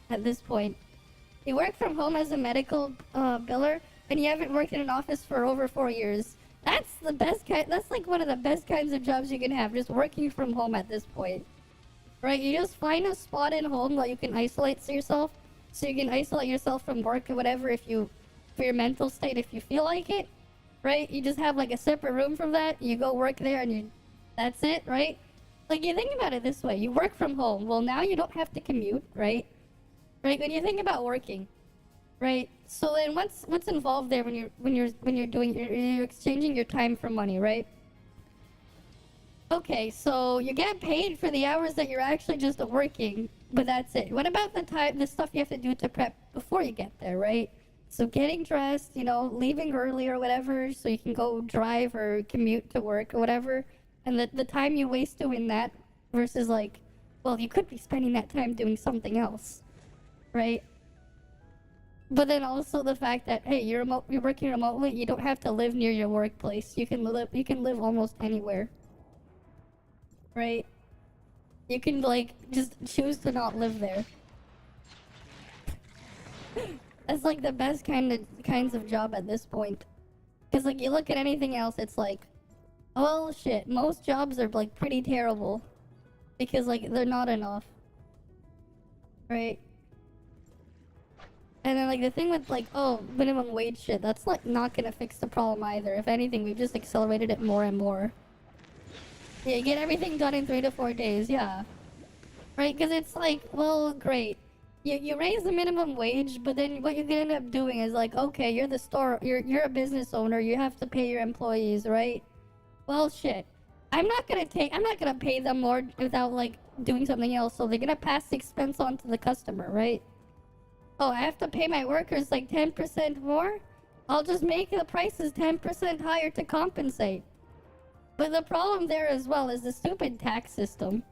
At this point. You work from home as a medical biller, and you haven't worked in an office for over 4 years. That's the best kind. That's like one of the best kinds of jobs you can have, just working from home at this point. Right? You just find a spot in home that you can isolate yourself, so you can isolate yourself from work or whatever for your mental state if you feel like it. Right? You just have like a separate room from that, you go work there and that's it, right? Like, you think about it this way, you work from home, well now you don't have to commute, right? Right? When you think about working, right? So then what's involved there when you're exchanging your time for money, right? Okay, so you get paid for the hours that you're actually just working, but that's it. What about the stuff you have to do to prep before you get there, right? So getting dressed, you know, leaving early or whatever, so you can go drive or commute to work or whatever, and the time you waste doing that versus like, well, you could be spending that time doing something else, right? But then also the fact that, hey, you're working remotely, you don't have to live near your workplace. You can live almost anywhere. Right? You can like just choose to not live there. That's like the best kinds of job at this point. Cause like you look at anything else, it's like, well shit, most jobs are like pretty terrible. Because like they're not enough. Right? And then like the thing with like, oh, minimum wage shit, that's like not gonna fix the problem either. If anything, we've just accelerated it more and more. Yeah, you get everything done in 3 to 4 days, yeah. Right, because it's like, well, great. You raise the minimum wage, but then what you're gonna end up doing is like, okay, you're the store, you're a business owner, you have to pay your employees, right? Well, shit. I'm not gonna pay them more without like doing something else, so they're gonna pass the expense on to the customer, right? Oh, I have to pay my workers like 10% more? I'll just make the prices 10% higher to compensate. But the problem there as well is the stupid tax system.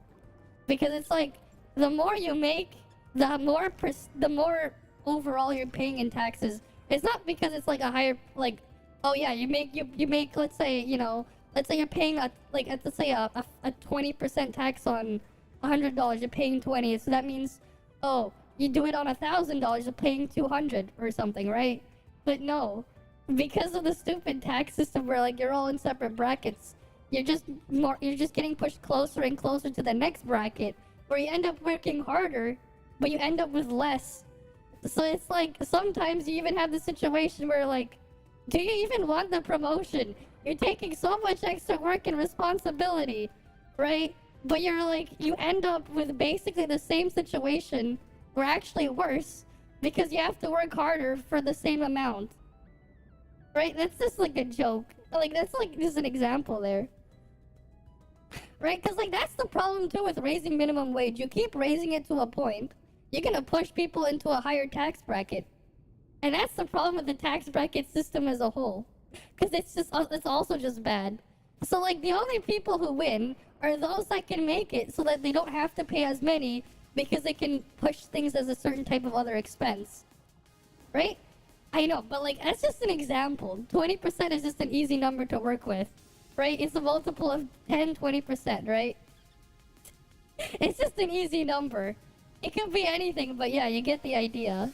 Because it's like, the more you make, the more overall you're paying in taxes. It's not because it's like a higher, like, oh yeah, you make, let's say, you know, let's say you're paying a 20% tax on $100, you're paying 20, so that means, oh, you do it on $1,000, you're paying 200 or something, right? But no, because of the stupid tax system where like you're all in separate brackets, you're just getting pushed closer and closer to the next bracket, where you end up working harder, but you end up with less. So it's like sometimes you even have the situation where like, do you even want the promotion? You're taking so much extra work and responsibility, right? But you're like, you end up with basically the same situation, or actually worse, because you have to work harder for the same amount. Right? That's just like a joke. Like, that's like just an example there. Right? Because like that's the problem too with raising minimum wage. You keep raising it to a point, you're gonna push people into a higher tax bracket. And that's the problem with the tax bracket system as a whole. Because it's also just bad. So like the only people who win are those that can make it so that they don't have to pay as many, because they can push things as a certain type of other expense. Right? I know, but like, that's just an example. 20% is just an easy number to work with. Right? It's a multiple of 10, 20%, right? It's just an easy number. It could be anything, but yeah, you get the idea.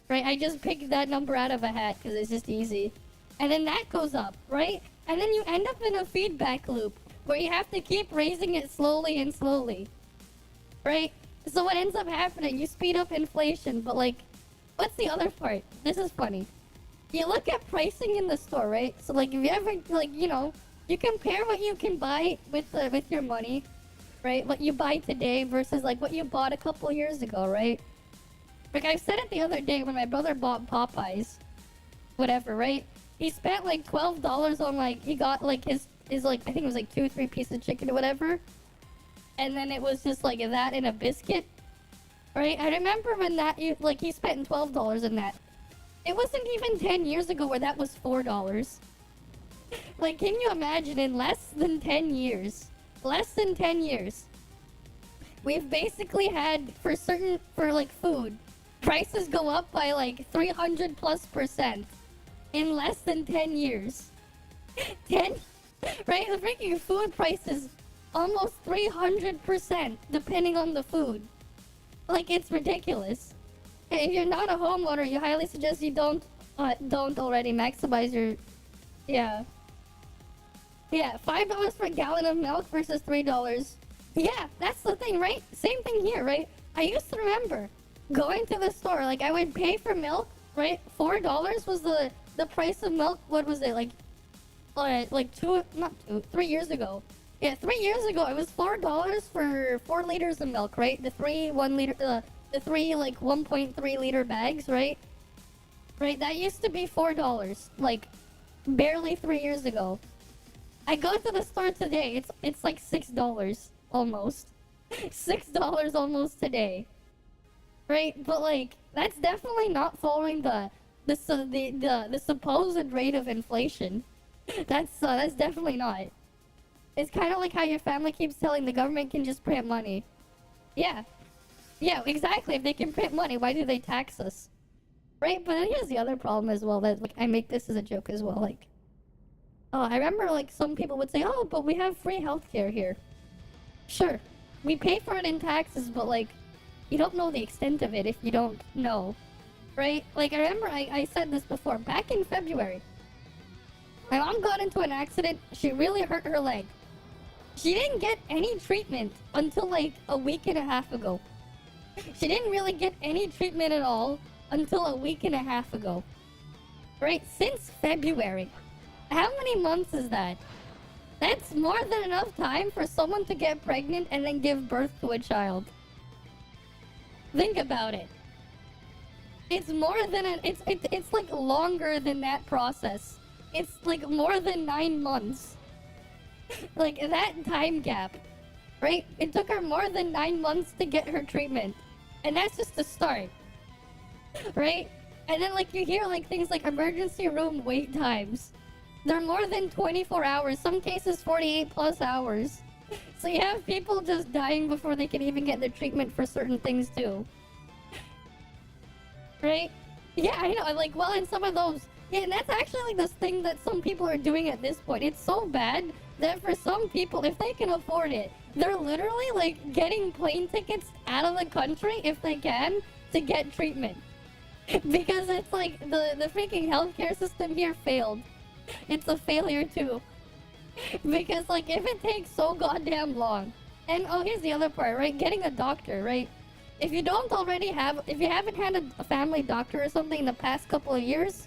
Right? I just picked that number out of a hat because it's just easy. And then that goes up, right? And then you end up in a feedback loop where you have to keep raising it slowly and slowly. Right? So what ends up happening, you speed up inflation, but like, what's the other part? This is funny. You look at pricing in the store, right? So like, if you ever, like, you know, you compare what you can buy with your money, right? What you buy today versus like what you bought a couple years ago, right? Like I said it the other day when my brother bought Popeyes, whatever, right? He spent like $12 on like, he got like his like, I think it was like 2 or 3 pieces of chicken or whatever. And then it was just like that and a biscuit, right? I remember when that, like he spent $12 in that. It wasn't even 10 years ago where that was $4. Like, can you imagine in less than 10 years, we've basically had, for like food, prices go up by like 300+% in less than 10 years. 10, right? The freaking food prices almost 300% depending on the food. Like, it's ridiculous. And if you're not a homeowner, you highly suggest you don't already maximize your, yeah, $5 for a gallon of milk versus $3. Yeah, that's the thing, right? Same thing here, right? I used to remember going to the store, like I would pay for milk, right? $4 was the price of milk. What was it, like 3 years ago? Yeah, 3 years ago it was $4 for 4 liters of milk, right? The three like 1.3 liter bags, right? Right, that used to be $4, like barely 3 years ago. I go to the store today, it's like $6 almost. $6 almost today. Right? But like, that's definitely not following the supposed rate of inflation. That's definitely not. It's kind of like how your family keeps telling the government can just print money. Yeah. Yeah, exactly. If they can print money, why do they tax us? Right, but then here's the other problem as well, that, like, I make this as a joke as well, like, I remember, like, some people would say, oh, but we have free healthcare here. Sure, we pay for it in taxes, but, like, you don't know the extent of it if you don't know, right? Like, I remember I said this before, back in February, my mom got into an accident, she really hurt her leg. She didn't get any treatment until, like, a week and a half ago. She didn't really get any treatment at all until a week and a half ago. Right? Since February. How many months is that? That's more than enough time for someone to get pregnant and then give birth to a child. Think about it. It's more than it's like longer than that process. It's like more than 9 months. Like that time gap. Right? It took her more than 9 months to get her treatment. And that's just the start. Right? And then, like, you hear, like, things like emergency room wait times. They're more than 24 hours. Some cases, 48 plus hours. So you have people just dying before they can even get their treatment for certain things, too. Right? Yeah, I know. Like, well, in some of those... Yeah, and that's actually, like, this thing that some people are doing at this point. It's so bad that for some people, if they can afford it, they're literally, like, getting plane tickets out of the country, if they can, to get treatment. Because it's like, the freaking healthcare system here failed. It's a failure too. Because, like, if it takes so goddamn long. And, oh, here's the other part, right? Getting a doctor, right? If you don't already have, if you haven't had a family doctor or something in the past couple of years,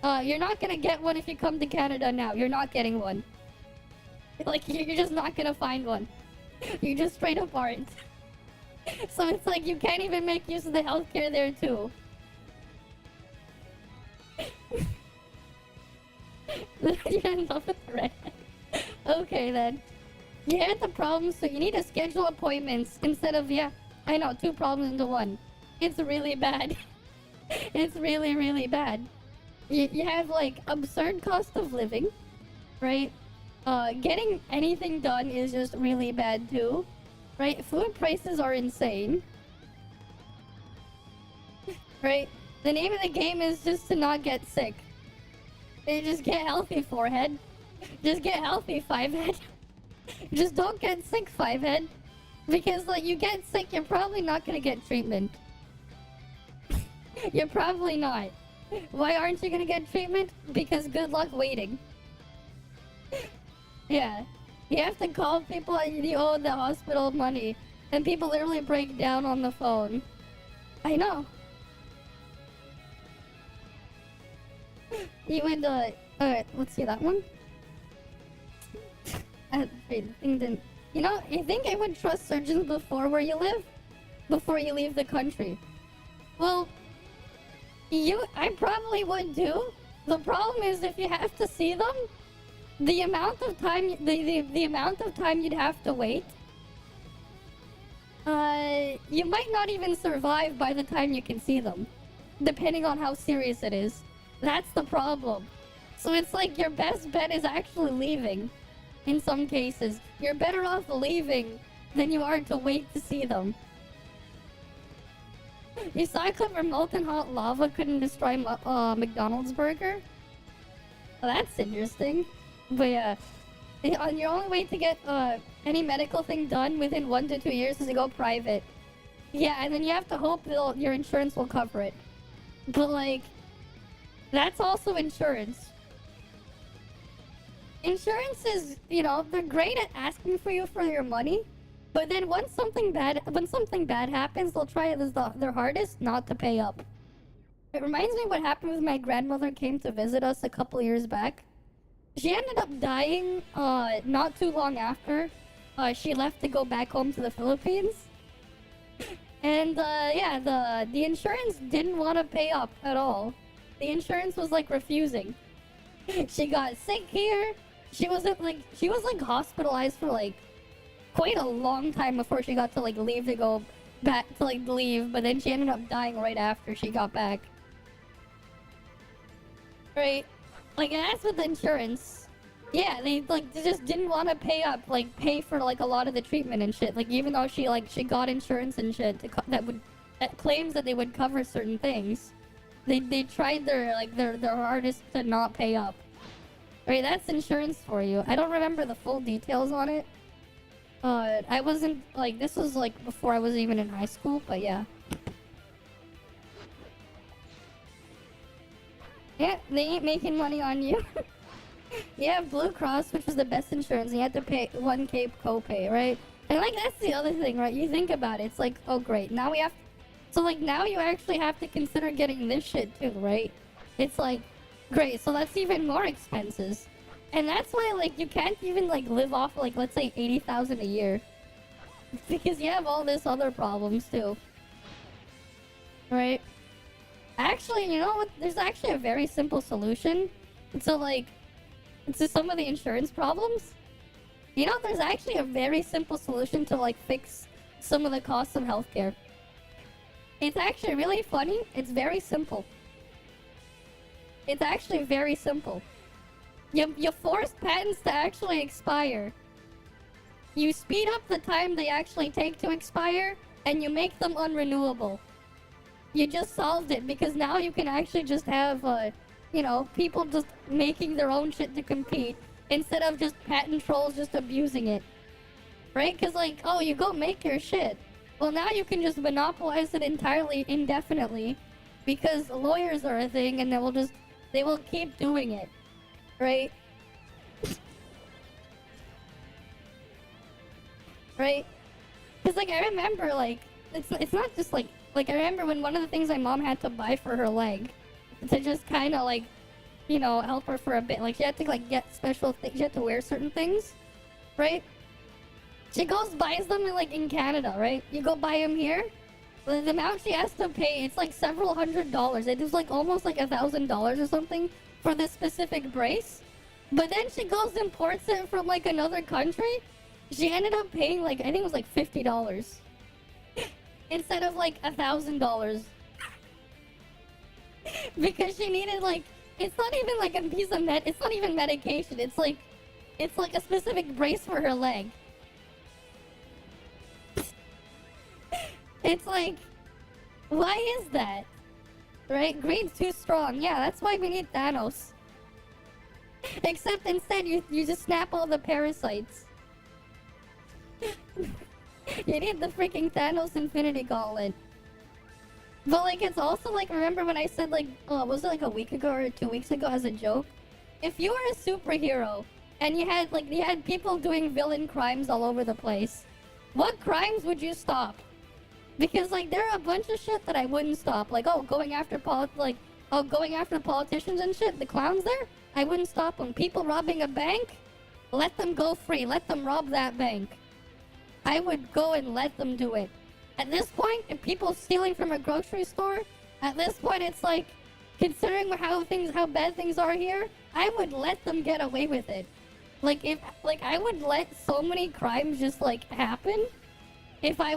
you're not gonna get one if you come to Canada now. You're not getting one. Like, you're just not gonna find one. You just straight up aren't. So it's like, you can't even make use of the healthcare there too. You end up with the red. Okay then. You had the problem, so you need to schedule appointments instead of, yeah, I know, 2 problems into 1. It's really bad. It's really, really bad. You have, like, absurd cost of living, right? Getting anything done is just really bad too, right? Food prices are insane. Right? The name of the game is just to not get sick. You just get healthy, forehead. Just get healthy, fivehead. Just don't get sick, fivehead. Because, like, you get sick, you're probably not gonna get treatment. You're probably not. Why aren't you gonna get treatment? Because good luck waiting. Yeah. You have to call people and you owe the hospital money. And people literally break down on the phone. I know. You would, alright, let's see that one. Wait, the thing didn't... You know, you think I would trust surgeons before where you live? Before you leave the country? Well, I probably would too. The problem is if you have to see them, the amount of time, the amount of time you'd have to wait, you might not even survive by the time you can see them, depending on how serious it is. That's the problem. So it's like your best bet is actually leaving. In some cases, you're better off leaving than you are to wait to see them. You saw a clip where molten hot lava couldn't destroy McDonald's burger? Well, that's interesting. But yeah, your only way to get any medical thing done within 1 to 2 years is to go private. Yeah, and then you have to hope that your insurance will cover it. But, like, that's also insurance. Insurance is, you know, they're great at asking for you for your money, but then when something bad happens, they'll try their hardest not to pay up. It reminds me what happened when my grandmother came to visit us a couple years back. She ended up dying not too long after she left to go back home to the Philippines. And yeah, the insurance didn't want to pay up at all. The insurance was like refusing. She got sick here. She was like hospitalized for like quite a long time before she got to like leave to go back to like leave, but then she ended up dying right after she got back. Right? Like, that's with insurance. Yeah, they just didn't want to pay for like a lot of the treatment and shit. Like, even though she got insurance and shit that claims that they would cover certain things, They tried their hardest to not pay up. Right, that's insurance for you. I don't remember the full details on it. I wasn't like, this was like before I was even in high school, but yeah. Yeah, they ain't making money on you. You have Blue Cross, which was the best insurance, and you had to pay 1K copay, right? And like, that's the other thing, right? You think about it, it's like, oh great, now we have, so like now you actually have to consider getting this shit too, right? It's like, great, so that's even more expenses. And that's why, like, you can't even, like, live off, like, let's say 80,000 a year. Because you have all this other problems, too. Right? Actually, you know what? There's actually a very simple solution to, like, to some of the insurance problems. You know, there's actually a very simple solution to, like, fix some of the costs of healthcare. It's actually really funny. It's very simple. It's actually very simple. You force patents to actually expire. You speed up the time they actually take to expire, and you make them unrenewable. You just solved it, because now you can actually just have, you know, people just making their own shit to compete, instead of just patent trolls just abusing it. Right? Because, like, oh, you go make your shit. Well, now you can just monopolize it entirely, indefinitely, because lawyers are a thing, and they will keep doing it. Right? Right? Because, like, I remember, like, it's not just, like, I remember when one of the things my mom had to buy for her leg, to just kind of, like, you know, help her for a bit. Like, she had to, like, get special things. She had to wear certain things. Right? She goes, buys them, in Canada, right? You go buy them here. The amount she has to pay, it's, like, several $100s. It was, like, almost, like, $1,000 or something for this specific brace. But then she goes and imports it from, like, another country. She ended up paying, like, I think it was, like, $50. Instead of, like, $1,000. Because she needed, like, it's not even, like, a piece of it's not even medication. It's, like a specific brace for her leg. It's, like, why is that? Right? Greed's too strong. Yeah, that's why we need Thanos. Except instead, you just snap all the parasites. You need the freaking Thanos Infinity Gauntlet. But, like, it's also, like, remember when I said, like, was it, like, a week ago or 2 weeks ago as a joke? If you were a superhero, and you had people doing villain crimes all over the place, what crimes would you stop? Because, like, there are a bunch of shit that I wouldn't stop. Like, going after politicians and shit, the clowns there, I wouldn't stop them. People robbing a bank, let them go free. Let them rob that bank. I would go and let them do it. At this point, if people stealing from a grocery store, at this point it's like, considering how bad things are here, I would let them get away with it. I would let so many crimes just, like, happen. If I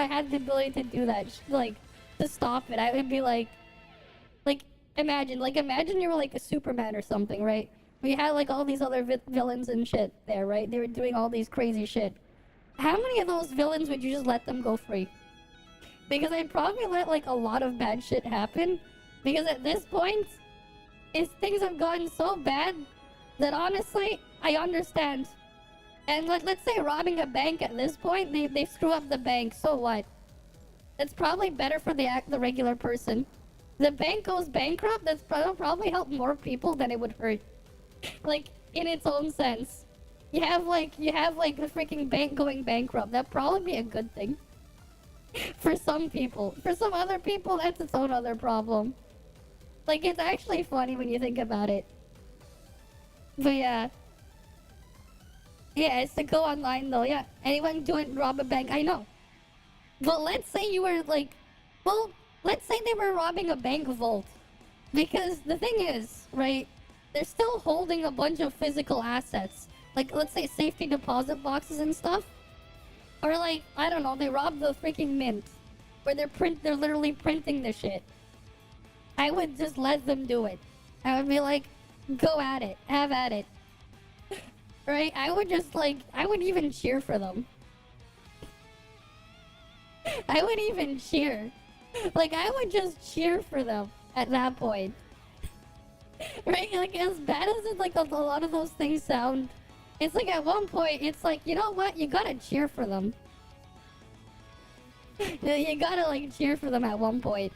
had the ability to do that, to stop it, I would be imagine you were, like, a Superman or something, right? We had, like, all these other villains and shit there, right? They were doing all these crazy shit. How many of those villains would you just let them go free? Because I'd probably let, like, a lot of bad shit happen. Because at this point, things have gotten so bad that honestly, I understand. And let's say robbing a bank at this point, they screw up the bank, so what? It's probably better for the regular person. The bank goes bankrupt, that'll probably help more people than it would hurt. Like, in its own sense. You have the freaking bank going bankrupt. That'd probably be a good thing. For some people. For some other people, that's its own other problem. Like, it's actually funny when you think about it. But yeah. Yeah, it's to go online though, yeah. Anyone rob a bank, I know. But let's say you were let's say they were robbing a bank vault. Because the thing is, right, they're still holding a bunch of physical assets. Like, let's say safety deposit boxes and stuff. Or like, I don't know, they robbed the freaking mint. Where they're literally printing the shit. I would just let them do it. I would be like, go at it, have at it. Right? I would even cheer for them. I would even cheer. Like, I would just cheer for them. at that point. Right? Like, as bad as it, like, a lot of those things sound, it's like at one point, it's like, you know what? You gotta cheer for them. You gotta, like, cheer for them at one point.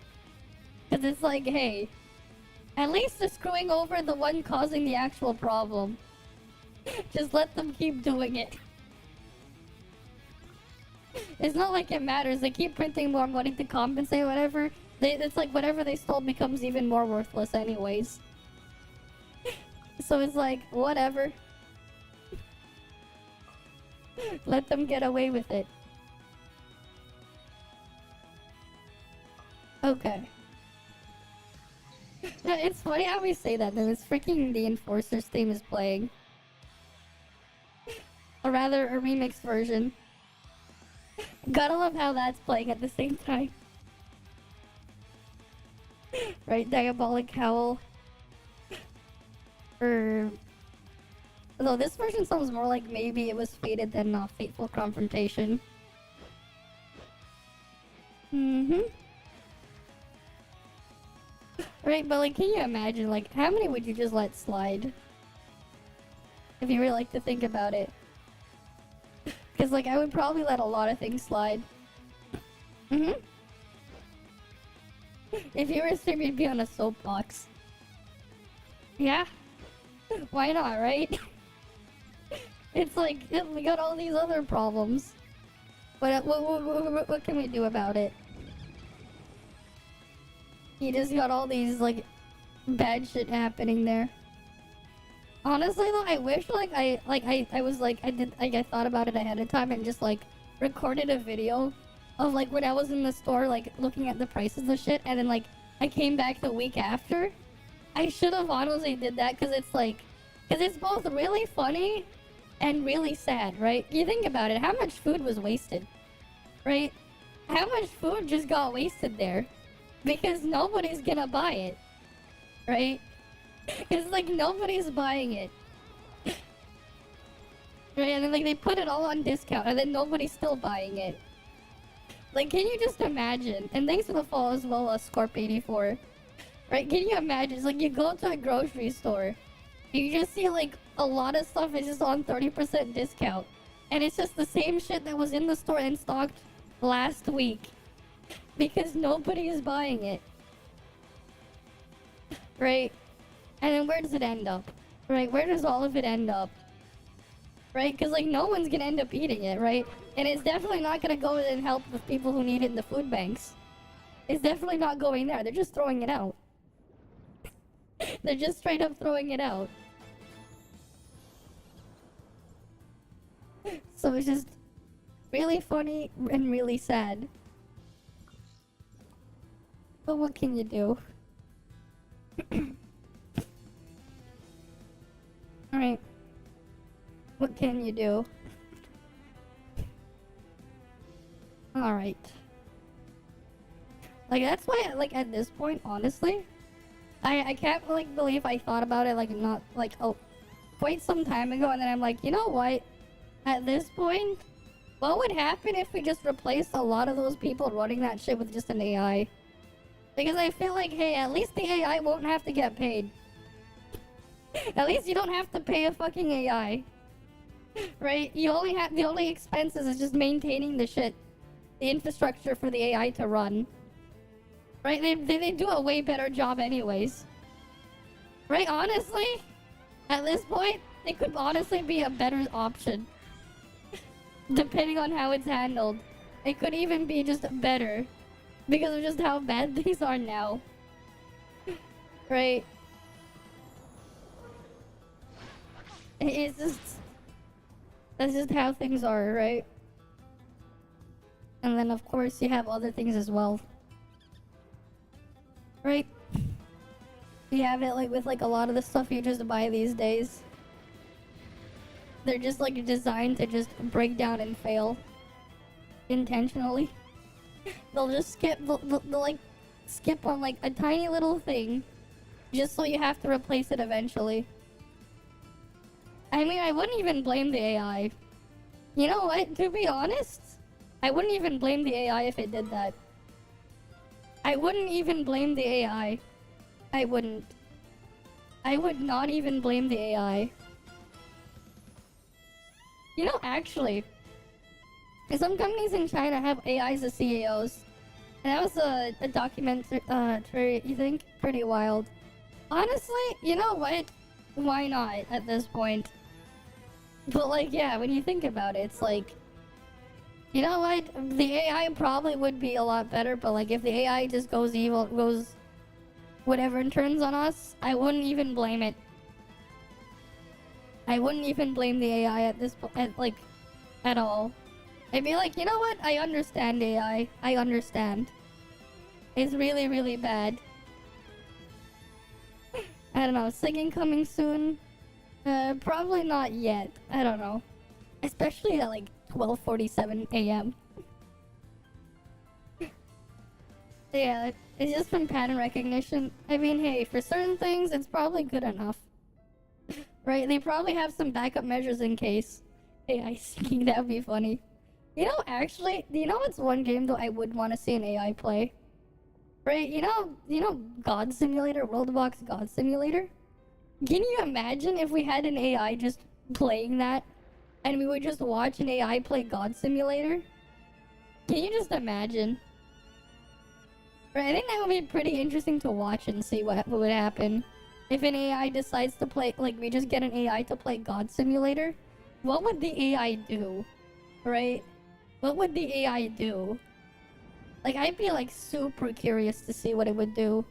Because it's like, hey, at least they're screwing over the one causing the actual problem. Just let them keep doing it. It's not like it matters. They keep printing more money to compensate whatever. It's like whatever they stole becomes even more worthless anyways. So it's like, whatever. Let them get away with it. Okay. It's funny how we say that, then it's freaking the Enforcer's theme is playing. Or rather, a remixed version. Gotta love how that's playing at the same time. Right, Diabolic Howl. Though this version sounds more like maybe it was fated than Fateful Confrontation. Right, but like, can you imagine, like, how many would you just let slide? If you really like to think about it. Because, like, I would probably let a lot of things slide. If you were a streamer, you'd be on a soapbox. Yeah? Why not, right? It's like, we got all these other problems. What can we do about it? You just got all these, like, bad shit happening there. Honestly, though, I wish, like, I thought about it ahead of time and just, like, recorded a video of, like, when I was in the store, like, looking at the prices of shit, and then, like, I came back the week after. I should have honestly did that, because it's, like, because it's both really funny and really sad, right? You think about it, how much food was wasted, right? How much food just got wasted there? Because nobody's gonna buy it, right? It's like nobody's buying it. Right, and then like they put it all on discount and then nobody's still buying it. Like, can you just imagine? And thanks for the follow as well, Scorp84. Right, can you imagine? It's like you go to a grocery store, you just see like a lot of stuff is just on 30% discount. And it's just the same shit that was in the store and stocked last week. Because nobody is buying it. Right? And then where does it end up? Right? Where does all of it end up? Right? Because, like, no one's gonna end up eating it, right? And it's definitely not gonna go and help the people who need it in the food banks. It's definitely not going there. They're just throwing it out. They're just straight up throwing it out. So it's just really funny and really sad. But what can you do? Alright. What can you do? Alright. Like, that's why, like, at this point, honestly, I can't, like, believe I thought about it, like, not, like, quite some time ago, and then I'm like, you know what? At this point, what would happen if we just replaced a lot of those people running that shit with just an AI? Because I feel like, hey, at least the AI won't have to get paid. At least you don't have to pay a fucking AI. Right? You only have, the only expenses is just maintaining the shit. The infrastructure for the AI to run. Right? They do a way better job anyways. Right? Honestly, at this point, it could honestly be a better option. Depending on how it's handled. It could even be just better. Because of just how bad things are now. Right? It's just... That's just how things are, right? And then of course you have other things as well. Right? You have it like with like a lot of the stuff you just buy these days. They're just like designed to just break down and fail. Intentionally. They'll just skip, they'll like skip on like a tiny little thing. Just so you have to replace it eventually. I mean, I wouldn't even blame the AI. You know what? To be honest, I wouldn't even blame the AI if it did that. I wouldn't even blame the AI. I wouldn't. I would not even blame the AI. You know, actually, some companies in China have AIs as CEOs. And that was a documentary, you think? Pretty wild. Honestly, you know what? Why not at this point? But like, yeah, when you think about it, it's like, you know what? The AI probably would be a lot better, but like if the AI just goes evil, goes whatever and turns on us, I wouldn't even blame it. I wouldn't even blame the AI at this point, like, at all. I'd be like, you know what? I understand AI. I understand. It's really, really bad. I don't know. Singing coming soon? Probably not yet. I don't know. Especially at like 12:47 a.m. Yeah, it's just from pattern recognition. I mean, hey, for certain things, it's probably good enough. Right? They probably have some backup measures in case. AI singing, that would be funny. You know, actually, you know what's one game though I would want to see an AI play? Right? You know God Simulator, World of Box God Simulator? Can you imagine if we had an AI just playing that? And we would just watch an AI play God Simulator? Can you just imagine? Right, I think that would be pretty interesting to watch and see what would happen. If an AI decides to play, like we just get an AI to play God Simulator, what would the AI do? Right? What would the AI do? Like, I'd be like super curious to see what it would do.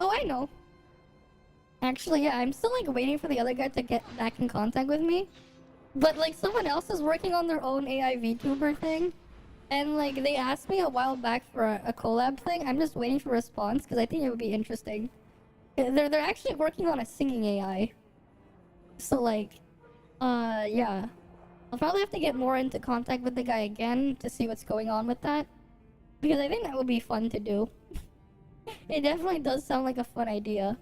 Oh, I know. Actually, yeah, I'm still like waiting for the other guy to get back in contact with me. But like someone else is working on their own AI VTuber thing. And like they asked me a while back for a collab thing. I'm just waiting for a response because I think it would be interesting. They're actually working on a singing AI. So like, yeah. I'll probably have to get more into contact with the guy again to see what's going on with that. Because I think that would be fun to do. It definitely does sound like a fun idea.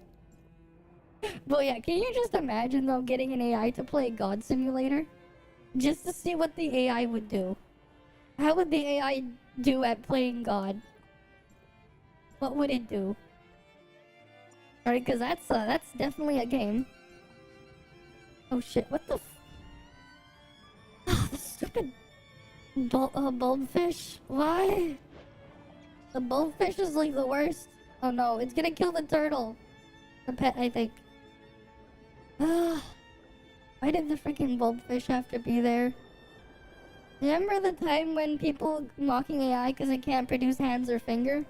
But yeah, can you just imagine though getting an AI to play God Simulator? Just to see what the AI would do. How would the AI do at playing God? What would it do? Alright, because that's definitely a game. Oh shit, what the the stupid bulbfish? Why? The bulbfish is like the worst. Oh no, it's gonna kill the turtle. The pet, I think. Why did the freaking bulbfish have to be there? Remember the time when people mocking AI because it can't produce hands or finger?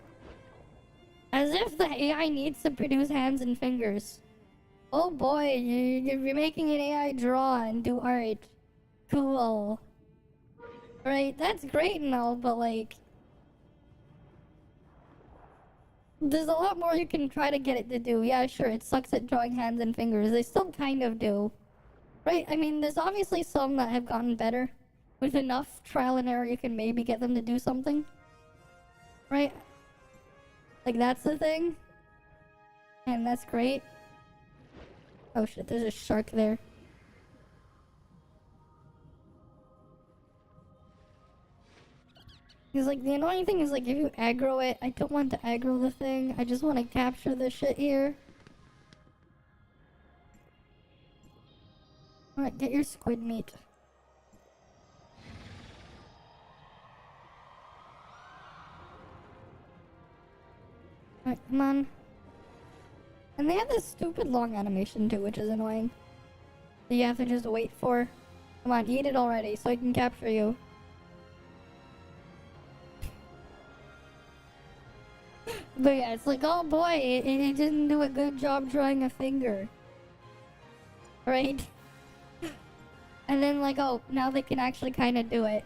As if the AI needs to produce hands and fingers. Oh boy, you're making an AI draw and do art. Cool. Right, that's great and all, but like... There's a lot more you can try to get it to do. Yeah, sure, it sucks at drawing hands and fingers. They still kind of do. Right, I mean, there's obviously some that have gotten better. With enough trial and error, you can maybe get them to do something. Right? Like, that's the thing. And that's great. Oh shit, there's a shark there. Because, like, the annoying thing is, like, if you aggro it, I don't want to aggro the thing. I just want to capture the shit here. Alright, get your squid meat. Alright, come on. And they have this stupid long animation too, which is annoying. That you have to just wait for. Come on, eat it already so I can capture you. But yeah, it's like, oh boy, it didn't do a good job drawing a finger. Right? And then like, oh, now they can actually kind of do it.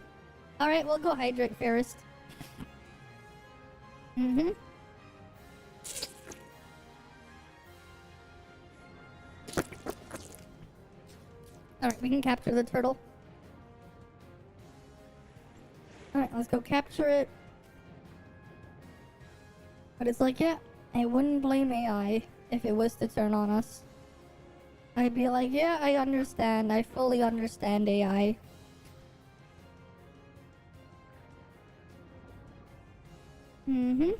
Alright, we'll go hydrate first. Mm-hmm. Alright, we can capture the turtle. Alright, let's go capture it. But it's like, yeah, I wouldn't blame AI if it was to turn on us. I'd be like, yeah, I understand. I fully understand AI. Mm-hmm.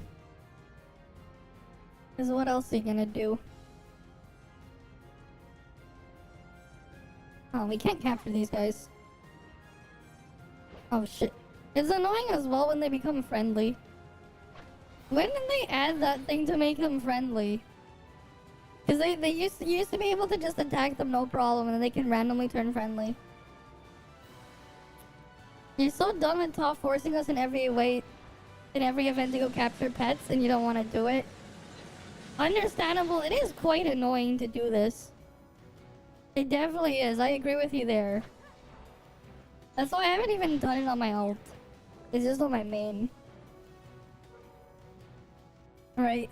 Cause what else are you gonna do? Oh, we can't capture these guys. Oh shit. It's annoying as well when they become friendly. When did they add that thing to make them friendly? Cause they used to be able to just attack them no problem and then they can randomly turn friendly. You're so done with ToF forcing us in every way, in every event to go capture pets and you don't want to do it. Understandable, it is quite annoying to do this. It definitely is, I agree with you there. That's why I haven't even done it on my ult. It's just on my main. Right.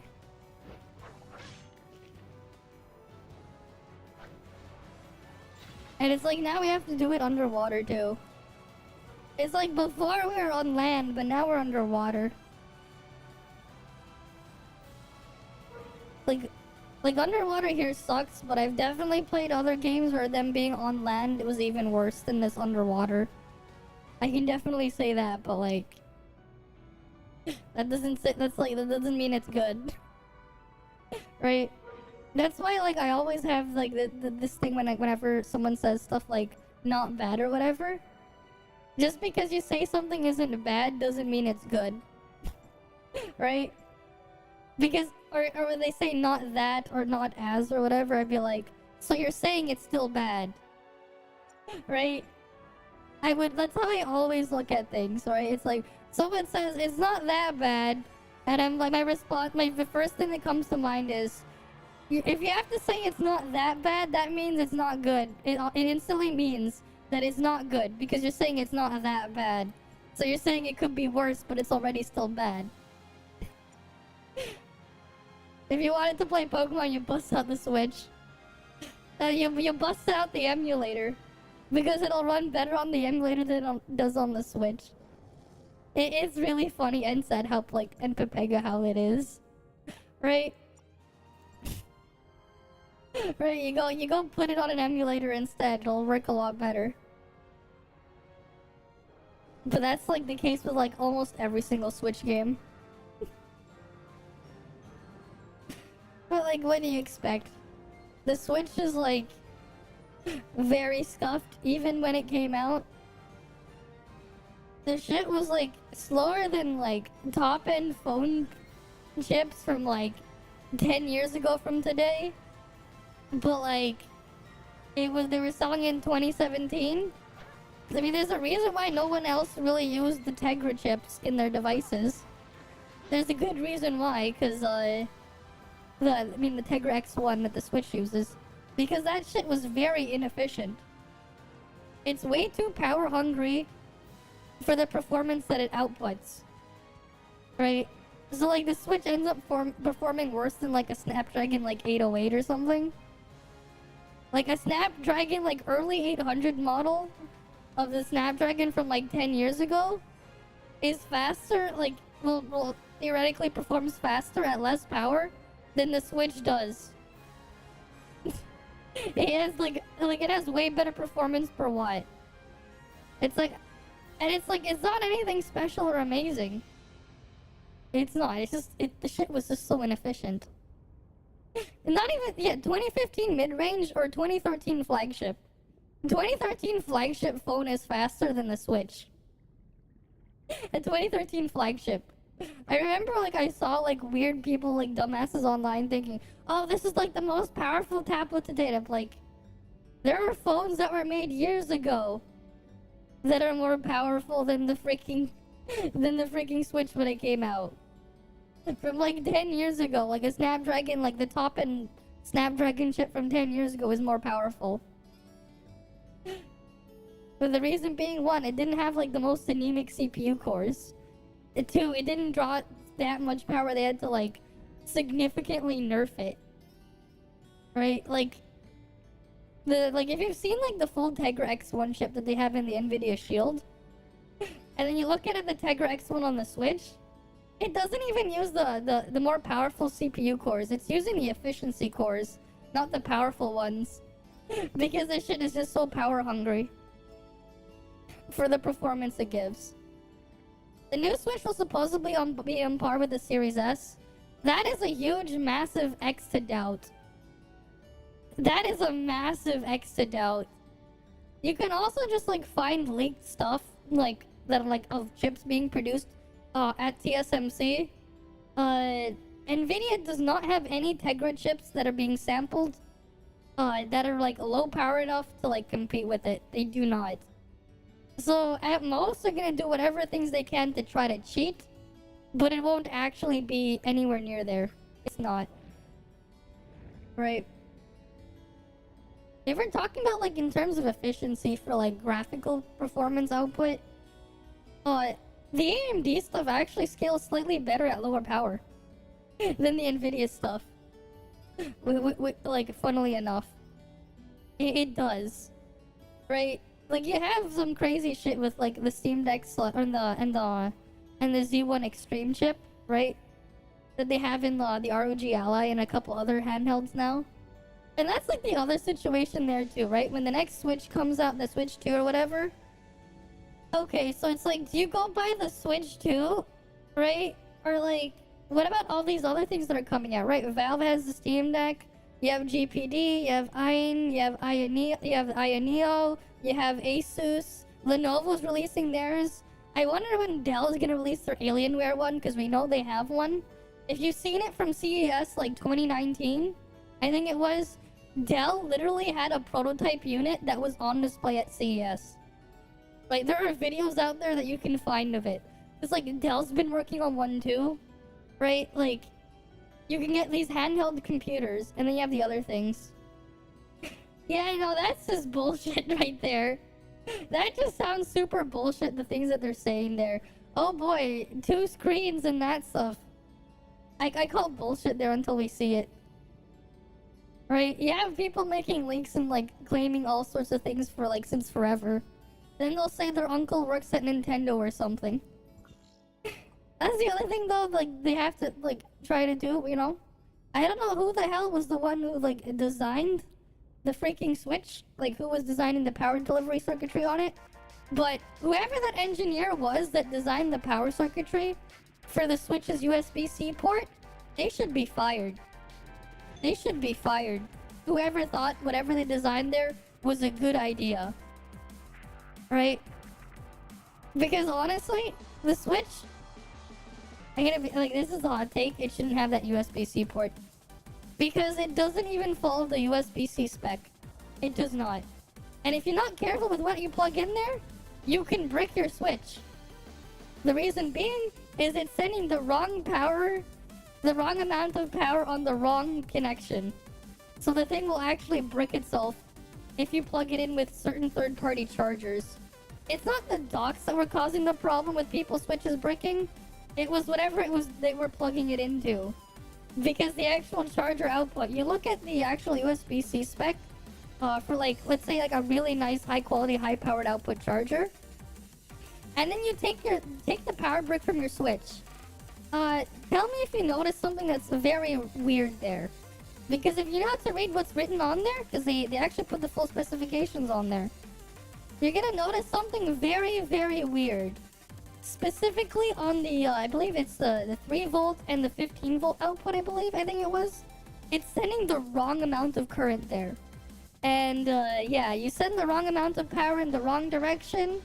And it's like now we have to do it underwater too. It's like before we were on land, but now we're underwater. Like underwater here sucks, but I've definitely played other games where them being on land it was even worse than this underwater. I can definitely say that, but like that doesn't mean it's good. Right? That's why like I always have like this thing whenever someone says stuff like not bad or whatever. Just because you say something isn't bad doesn't mean it's good. Right? Because or when they say not that or not as or whatever, I'd be like, so you're saying it's still bad. Right? That's how I always look at things, right? It's like someone says it's not that bad, and I'm like the first thing that comes to mind is if you have to say it's not that bad, that means it's not good. It instantly means that it's not good because you're saying it's not that bad. So you're saying it could be worse, but it's already still bad. If you wanted to play Pokemon, you bust out the Switch. You bust out the emulator. Because it'll run better on the emulator than it does on the Switch. It is really funny and sad how, like, and Pepega how it is. Right? Right, you go put it on an emulator instead. It'll work a lot better. But that's, like, the case with, like, almost every single Switch game. But, like, what do you expect? The Switch is, like, very scuffed, even when it came out. The shit was, like, slower than, like, top-end phone chips from, like, 10 years ago from today. But, like, they were selling in 2017. I mean, there's a reason why no one else really used the Tegra chips in their devices. There's a good reason why, because, the Tegra X1 that the Switch uses. Because that shit was very inefficient. It's way too power hungry for the performance that it outputs. Right? So like the Switch ends up performing worse than like a Snapdragon like 808 or something. Like a Snapdragon like early 800 model of the Snapdragon from like 10 years ago is faster, like will theoretically performs faster at less power than the Switch does. It has it has way better performance per watt. It's like, and it's like it's not anything special or amazing. It's not. It's just the shit was just so inefficient. Not even 2015 mid-range or 2013 flagship. 2013 flagship phone is faster than the Switch. A 2013 flagship. I remember like I saw like weird people like dumbasses online thinking, oh, this is like the most powerful tablet to date. I'm like, there are phones that were made years ago that are more powerful than the freaking Switch when it came out. From like 10 years ago, like a Snapdragon, like the top end Snapdragon chip from 10 years ago is more powerful. But the reason being, one, it didn't have like the most anemic CPU cores. Two, it didn't draw that much power. They had to like significantly nerf it. Right? Like if you've seen like the full Tegra X1 chip that they have in the Nvidia Shield, and then you look at the Tegra X1 on the Switch, it doesn't even use the more powerful CPU cores. It's using the efficiency cores, not the powerful ones. Because this shit is just so power hungry for the performance it gives. The new Switch will supposedly be on par with the Series S, That is a huge, massive X to doubt. That is a massive X to doubt. You can also just like find leaked stuff like that are like of chips being produced at TSMC. Nvidia does not have any Tegra chips that are being sampled that are like low power enough to like compete with it. They do not. So at most they're gonna do whatever things they can to try to cheat, but it won't actually be anywhere near there. It's not. Right. If we're talking about like in terms of efficiency for like graphical performance output, the AMD stuff actually scales slightly better at lower power than the Nvidia stuff. Like, funnily enough, it does, right? Like you have some crazy shit with like the Steam Deck and the Z1 Extreme chip, right? That they have in the ROG Ally and a couple other handhelds now. And that's like the other situation there too, right? When the next Switch comes out, the Switch 2 or whatever. Okay, so it's like, do you go buy the Switch 2, right? Or like, what about all these other things that are coming out, right? Valve has the Steam Deck, you have GPD, you have Ion, you have Ioneo, you have Asus, Lenovo's releasing theirs. I wonder when Dell's gonna release their Alienware one, because we know they have one. If you've seen it from CES like 2019, I think it was, Dell literally had a prototype unit that was on display at CES. Like, there are videos out there that you can find of it. It's like, Dell's been working on one too, right? Like, you can get these handheld computers, and then you have the other things. Yeah, I know, that's just bullshit right there. That just sounds super bullshit, the things that they're saying there. Oh boy, 2 screens and that stuff. I call bullshit there until we see it. Right? You have people making links and like claiming all sorts of things for like since forever. Then they'll say their uncle works at Nintendo or something. That's the other thing though, like they have to like try to do, you know? I don't know who the hell was the one who like designed the freaking Switch, like who was designing the power delivery circuitry on it. But whoever that engineer was that designed the power circuitry for the Switch's USB-C port, they should be fired. They should be fired. Whoever thought whatever they designed there was a good idea. Right? Because honestly, the Switch, I'm gonna be like, this is a hot take, it shouldn't have that USB-C port. Because it doesn't even follow the USB-C spec. It does not. And if you're not careful with what you plug in there, you can brick your Switch. The reason being is it's sending the wrong power, the wrong amount of power on the wrong connection. So the thing will actually brick itself if you plug it in with certain third-party chargers. It's not the docks that were causing the problem with people's Switches bricking. It was whatever it was they were plugging it into. Because the actual charger output, you look at the actual USB-C spec for like, let's say like a really nice, high-quality, high-powered output charger. And then you take the power brick from your Switch. Tell me if you notice something that's very weird there. Because if you know how to read what's written on there, because they actually put the full specifications on there, you're gonna notice something very, very weird. Specifically on the, I believe it's the 3 volt and the 15 volt output, I think it was. It's sending the wrong amount of current there. And yeah, you send the wrong amount of power in the wrong direction,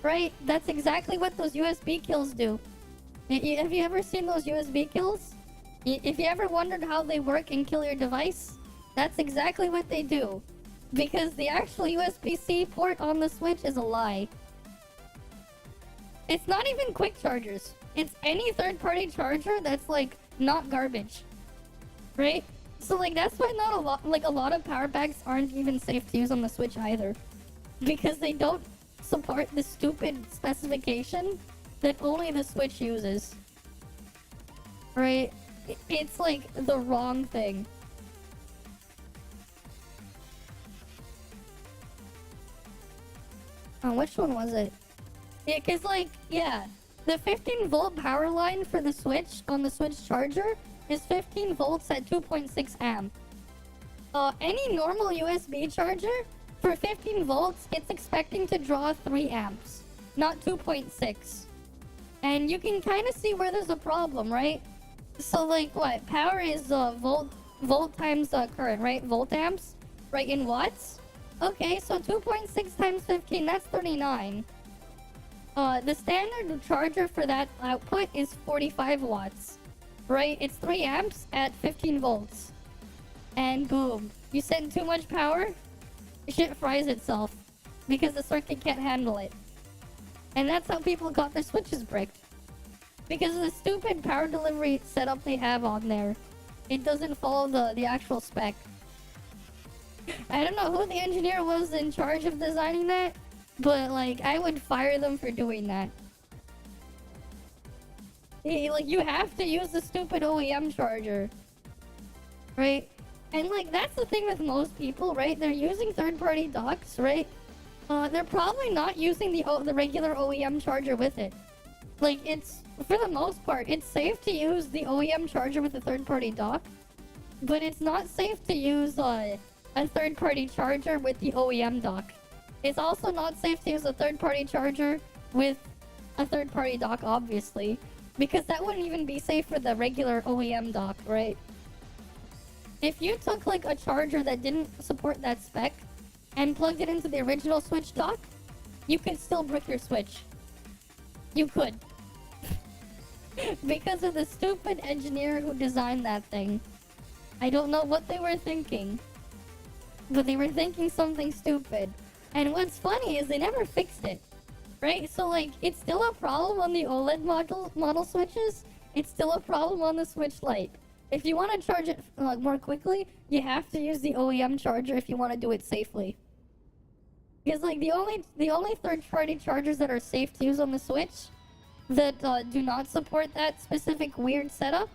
right? That's exactly what those USB kills do. Have you ever seen those USB kills? If you ever wondered how they work and kill your device, that's exactly what they do. Because the actual USB-C port on the Switch is a lie. It's not even quick chargers. It's any third-party charger that's like not garbage, right? So like that's why not a lot of power banks aren't even safe to use on the Switch either, because they don't support the stupid specification that only the Switch uses. Right? It's like the wrong thing. Oh, which one was it? Yeah, cause like, yeah, the 15 volt power line for the Switch on the Switch charger is 15 volts at 2.6 amp. Any normal USB charger for 15 volts, it's expecting to draw 3 amps, not 2.6. And you can kind of see where there's a problem, right? So like what? Power is volt times current, right? Volt amps, right? In watts. Okay, so 2.6 times 15, that's 39. The standard charger for that output is 45 watts, right? It's 3 amps at 15 volts. And boom, you send too much power, shit fries itself because the circuit can't handle it. And that's how people got their switches bricked. Because of the stupid power delivery setup they have on there. It doesn't follow the actual spec. I don't know who the engineer was in charge of designing that, but like, I would fire them for doing that. Like, you have to use the stupid OEM charger. Right? And like, that's the thing with most people, right? They're using third-party docks, right? They're probably not using the regular OEM charger with it. Like, it's, for the most part, it's safe to use the OEM charger with a third-party dock, but it's not safe to use a third-party charger with the OEM dock. It's also not safe to use a third-party charger with a third-party dock, obviously, because that wouldn't even be safe for the regular OEM dock, right? If you took like a charger that didn't support that spec and plugged it into the original Switch dock, you could still brick your Switch. You could. Because of the stupid engineer who designed that thing. I don't know what they were thinking, but they were thinking something stupid. And what's funny is they never fixed it, right? So like, it's still a problem on the OLED model Switches. It's still a problem on the Switch Lite. If you want to charge it more quickly, you have to use the OEM charger if you want to do it safely. Because like, the only third-party chargers that are safe to use on the Switch that do not support that specific weird setup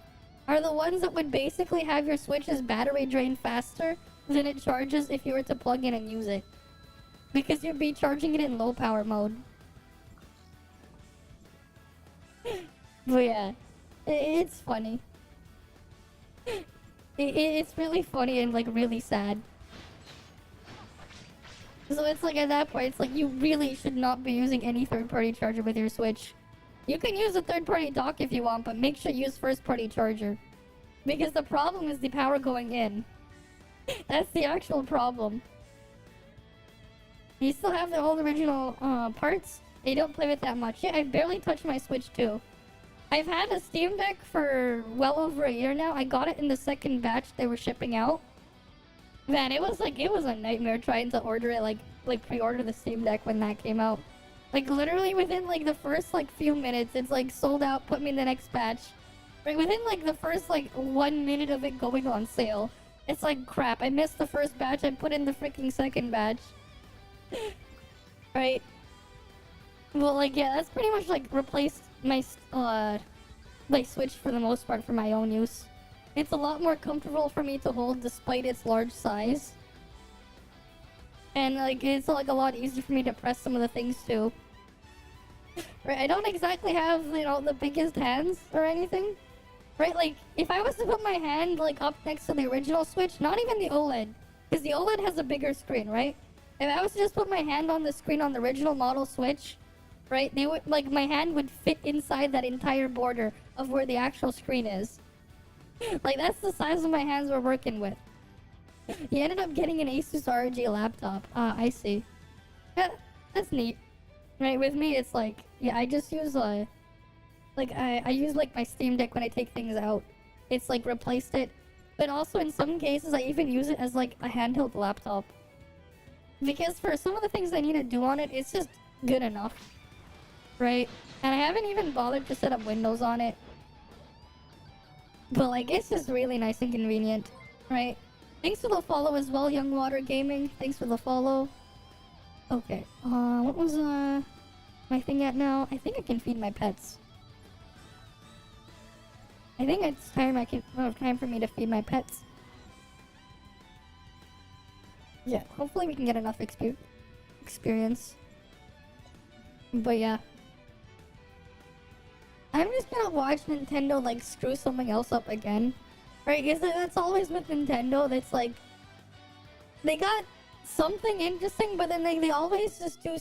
are the ones that would basically have your Switch's battery drain faster than it charges if you were to plug in and use it. Because you'd be charging it in low power mode. But yeah, it's funny. It's really funny and like really sad. So it's like, at that point, it's like, you really should not be using any third-party charger with your Switch. You can use a third-party dock if you want, but make sure you use first-party charger. Because the problem is the power going in. That's the actual problem. You still have the old original parts. They don't play with that much. Yeah, I barely touched my Switch too. I've had a Steam Deck for well over a year now. I got it in the second batch they were shipping out. Man, it was a nightmare trying to order it, like pre-order the Steam Deck when that came out. Like, literally within like the first like few minutes, it's like sold out, put me in the next batch. Right, within like the first like 1 minute of it going on sale, it's like, crap, I missed the first batch, I put in the freaking second batch. Right? Well, like, yeah, that's pretty much like replaced my Switch for the most part for my own use. It's a lot more comfortable for me to hold despite its large size. And like, it's like a lot easier for me to press some of the things too. Right, I don't exactly have, you know, the biggest hands or anything. Right, like, if I was to put my hand like up next to the original Switch, not even the OLED, because the OLED has a bigger screen, right? If I was to just put my hand on the screen on the original model Switch, right, they would, like, my hand would fit inside that entire border of where the actual screen is. Like, that's the size of my hands we're working with. He ended up getting an Asus ROG laptop. Ah, I see. Yeah, that's neat. Right, with me, it's like, yeah, I just use, I use, like, my Steam Deck when I take things out. It's, like, replaced it. But also, in some cases, I even use it as, like, a handheld laptop. Because for some of the things I need to do on it, it's just good enough. Right? And I haven't even bothered to set up Windows on it. But, like, it's just really nice and convenient. Right? Thanks for the follow as well, Young Water Gaming. Thanks for the follow. Okay. What was, my thing at now? I think I can feed my pets. I think it's time for me to feed my pets. Yeah, hopefully we can get enough experience. But yeah. I'm just gonna watch Nintendo, like, screw something else up again. Right? Because that's always with Nintendo. That's like, they got something interesting, but then they always just do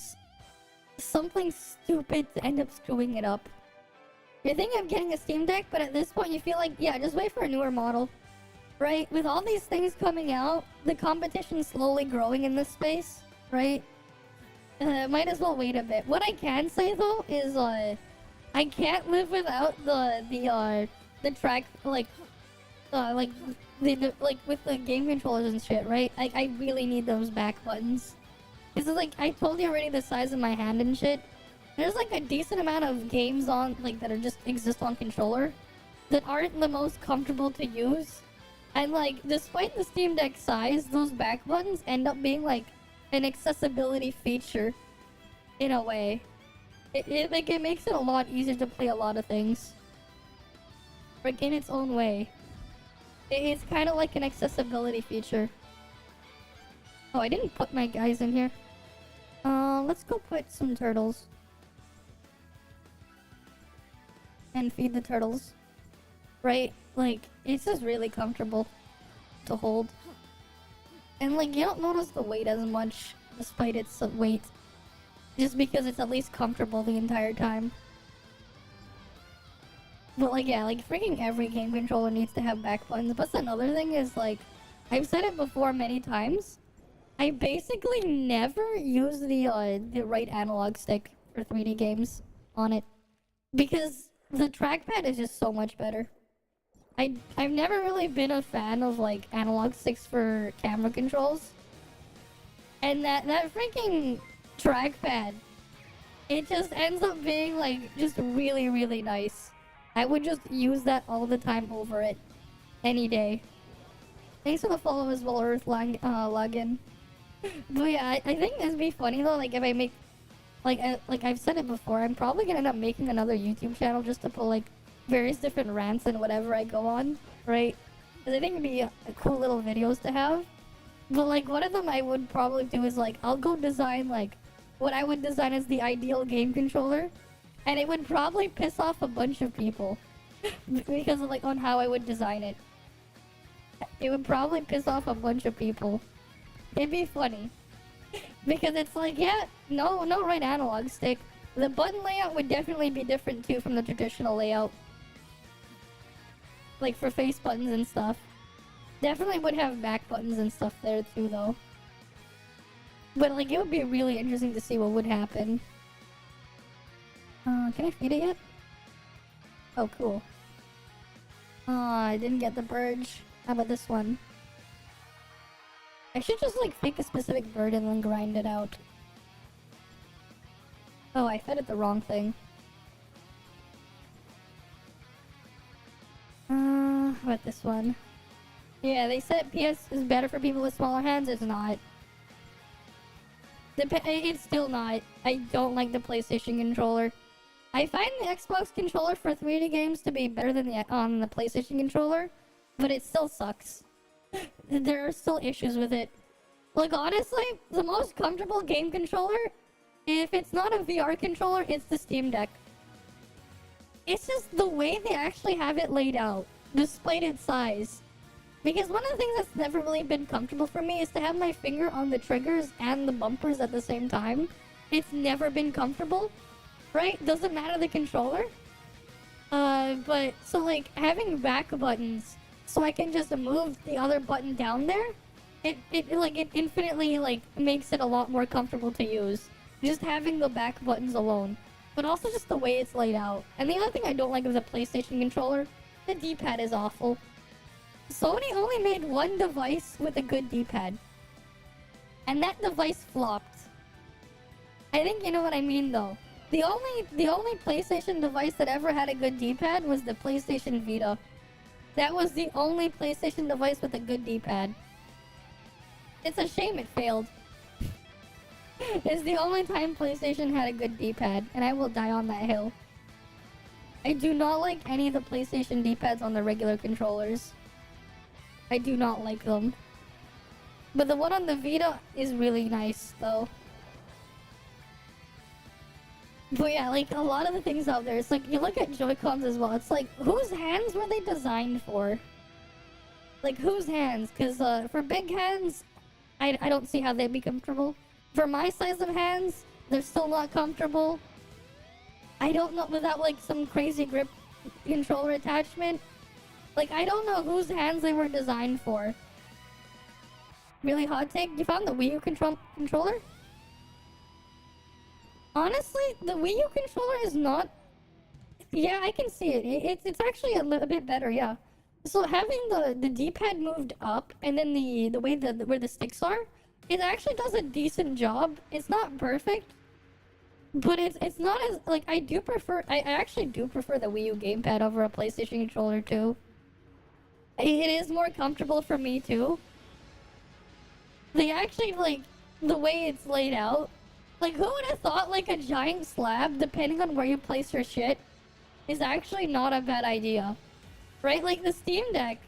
something stupid to end up screwing it up. you're thinking of getting a Steam Deck, but at this point you feel like, yeah, just wait for a newer model. Right? With all these things coming out, the competition's slowly growing in this space, right? Might as well wait a bit. What I can say though is, I can't live without the track, like with the game controllers and shit, right? I really need those back buttons. This is like, I told you already the size of my hand and shit. There's like a decent amount of games on, like, that are just exist on controller that aren't the most comfortable to use. And like, despite the Steam Deck size, those back buttons end up being like an accessibility feature in a way. It makes it a lot easier to play a lot of things. Like, in its own way. It's kind of like an accessibility feature. Oh, I didn't put my guys in here. Let's go put some turtles. And feed the turtles. Right? Like, it's just really comfortable to hold. And like, you don't notice the weight as much despite its weight. Just because it's at least comfortable the entire time. But like, yeah, like freaking every game controller needs to have back buttons. But another thing is, like, I've said it before many times, I basically never use the right analog stick for 3D games on it. Because the trackpad is just so much better. I've never really been a fan of like analog sticks for camera controls. And that freaking trackpad, it just ends up being like just really, really nice. I would just use that all the time over it. Any day. Thanks for the follow as well, Earth login. But yeah, I think it'd be funny though, like if I make like I've said it before, I'm probably gonna end up making another YouTube channel just to put like various different rants and whatever I go on, right? Because I think it'd be cool little videos to have. But like one of them I would probably do is like, I'll go design like what I would design as the ideal game controller, and it would probably piss off a bunch of people because of like on how I would design it. It would probably piss off a bunch of people. It'd be funny because it's like, yeah, no right analog stick. The button layout would definitely be different too from the traditional layout. Like for face buttons and stuff. Definitely would have back buttons and stuff there too though. But like, it would be really interesting to see what would happen. Can I feed it yet? Oh, cool. I didn't get the bird. How about this one? I should just like pick a specific bird and then grind it out. Oh, I fed it the wrong thing. How about this one? Yeah, they said PS is better for people with smaller hands. It's not. It's still not. I don't like the PlayStation controller. I find the Xbox controller for 3D games to be better than the PlayStation controller, but it still sucks. There are still issues with it. Like, honestly, the most comfortable game controller, if it's not a VR controller, it's the Steam Deck. It's just the way they actually have it laid out, despite its size. Because one of the things that's never really been comfortable for me is to have my finger on the triggers and the bumpers at the same time. It's never been comfortable, right? Doesn't matter the controller. But, so like, having back buttons, so I can just move the other button down there, it infinitely, like, makes it a lot more comfortable to use. Just having the back buttons alone. But also just the way it's laid out. And the other thing I don't like of the PlayStation controller, the D-pad is awful. Sony only made one device with a good D-pad. And that device flopped. I think you know what I mean though. The only PlayStation device that ever had a good D-pad was the PlayStation Vita. That was the only PlayStation device with a good D-pad. It's a shame it failed. It's the only time PlayStation had a good D-pad, and I will die on that hill. I do not like any of the PlayStation D-pads on the regular controllers. I do not like them. But the one on the Vita is really nice, though. But yeah, like, a lot of the things out there, it's like, you look at Joy-Cons as well, it's like, whose hands were they designed for? Like, whose hands? Because, for big hands, I don't see how they'd be comfortable. For my size of hands, they're still not comfortable. I don't know, without like some crazy grip controller attachment. Like, I don't know whose hands they were designed for. Really hot take? You found the Wii U controller? Honestly, the Wii U controller is not... Yeah, I can see it. It's actually a little bit better, yeah. So having the D-pad moved up and then the way where the sticks are, it actually does a decent job. It's not perfect, but it's not as like I actually do prefer the Wii U gamepad over a PlayStation controller too. It is more comfortable for me too. They actually like the way it's laid out. Like, who would have thought like a giant slab, depending on where you place your shit, is actually not a bad idea. Right? Like the Steam Deck,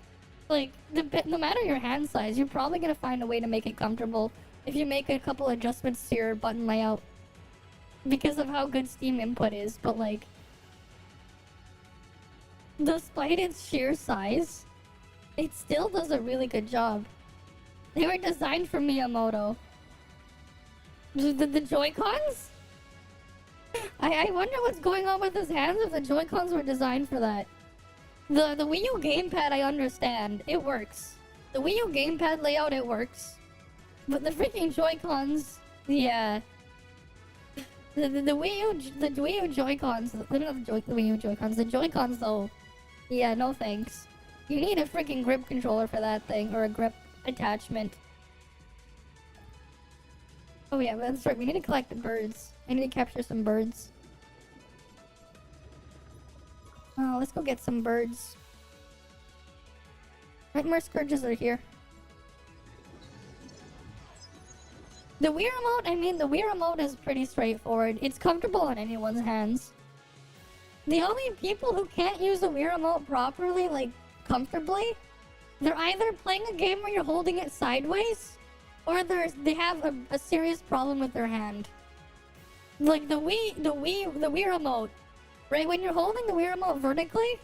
like no matter your hand size, you're probably gonna find a way to make it comfortable if you make a couple adjustments to your button layout because of how good Steam input is. But like, despite its sheer size, it still does a really good job. They were designed for Miyamoto. The Joy-Cons? I wonder what's going on with his hands if the Joy-Cons were designed for that. The Wii U gamepad, I understand. It works. The Wii U gamepad layout, it works. But the freaking Joy-Cons, yeah. The Wii U Joy-Cons, not the Wii U Joy-Cons, the Joy-Cons though, yeah, no thanks. You need a freaking grip controller for that thing, or a grip attachment. Oh yeah, that's right, we need to collect the birds. I need to capture some birds. Oh, let's go get some birds. Nightmare Scourges are here. The Wii Remote is pretty straightforward. It's comfortable on anyone's hands. The only people who can't use the Wii Remote properly, like, comfortably, they're either playing a game where you're holding it sideways, or they have a serious problem with their hand. Like the Wii Remote, right? When you're holding the Wii Remote vertically,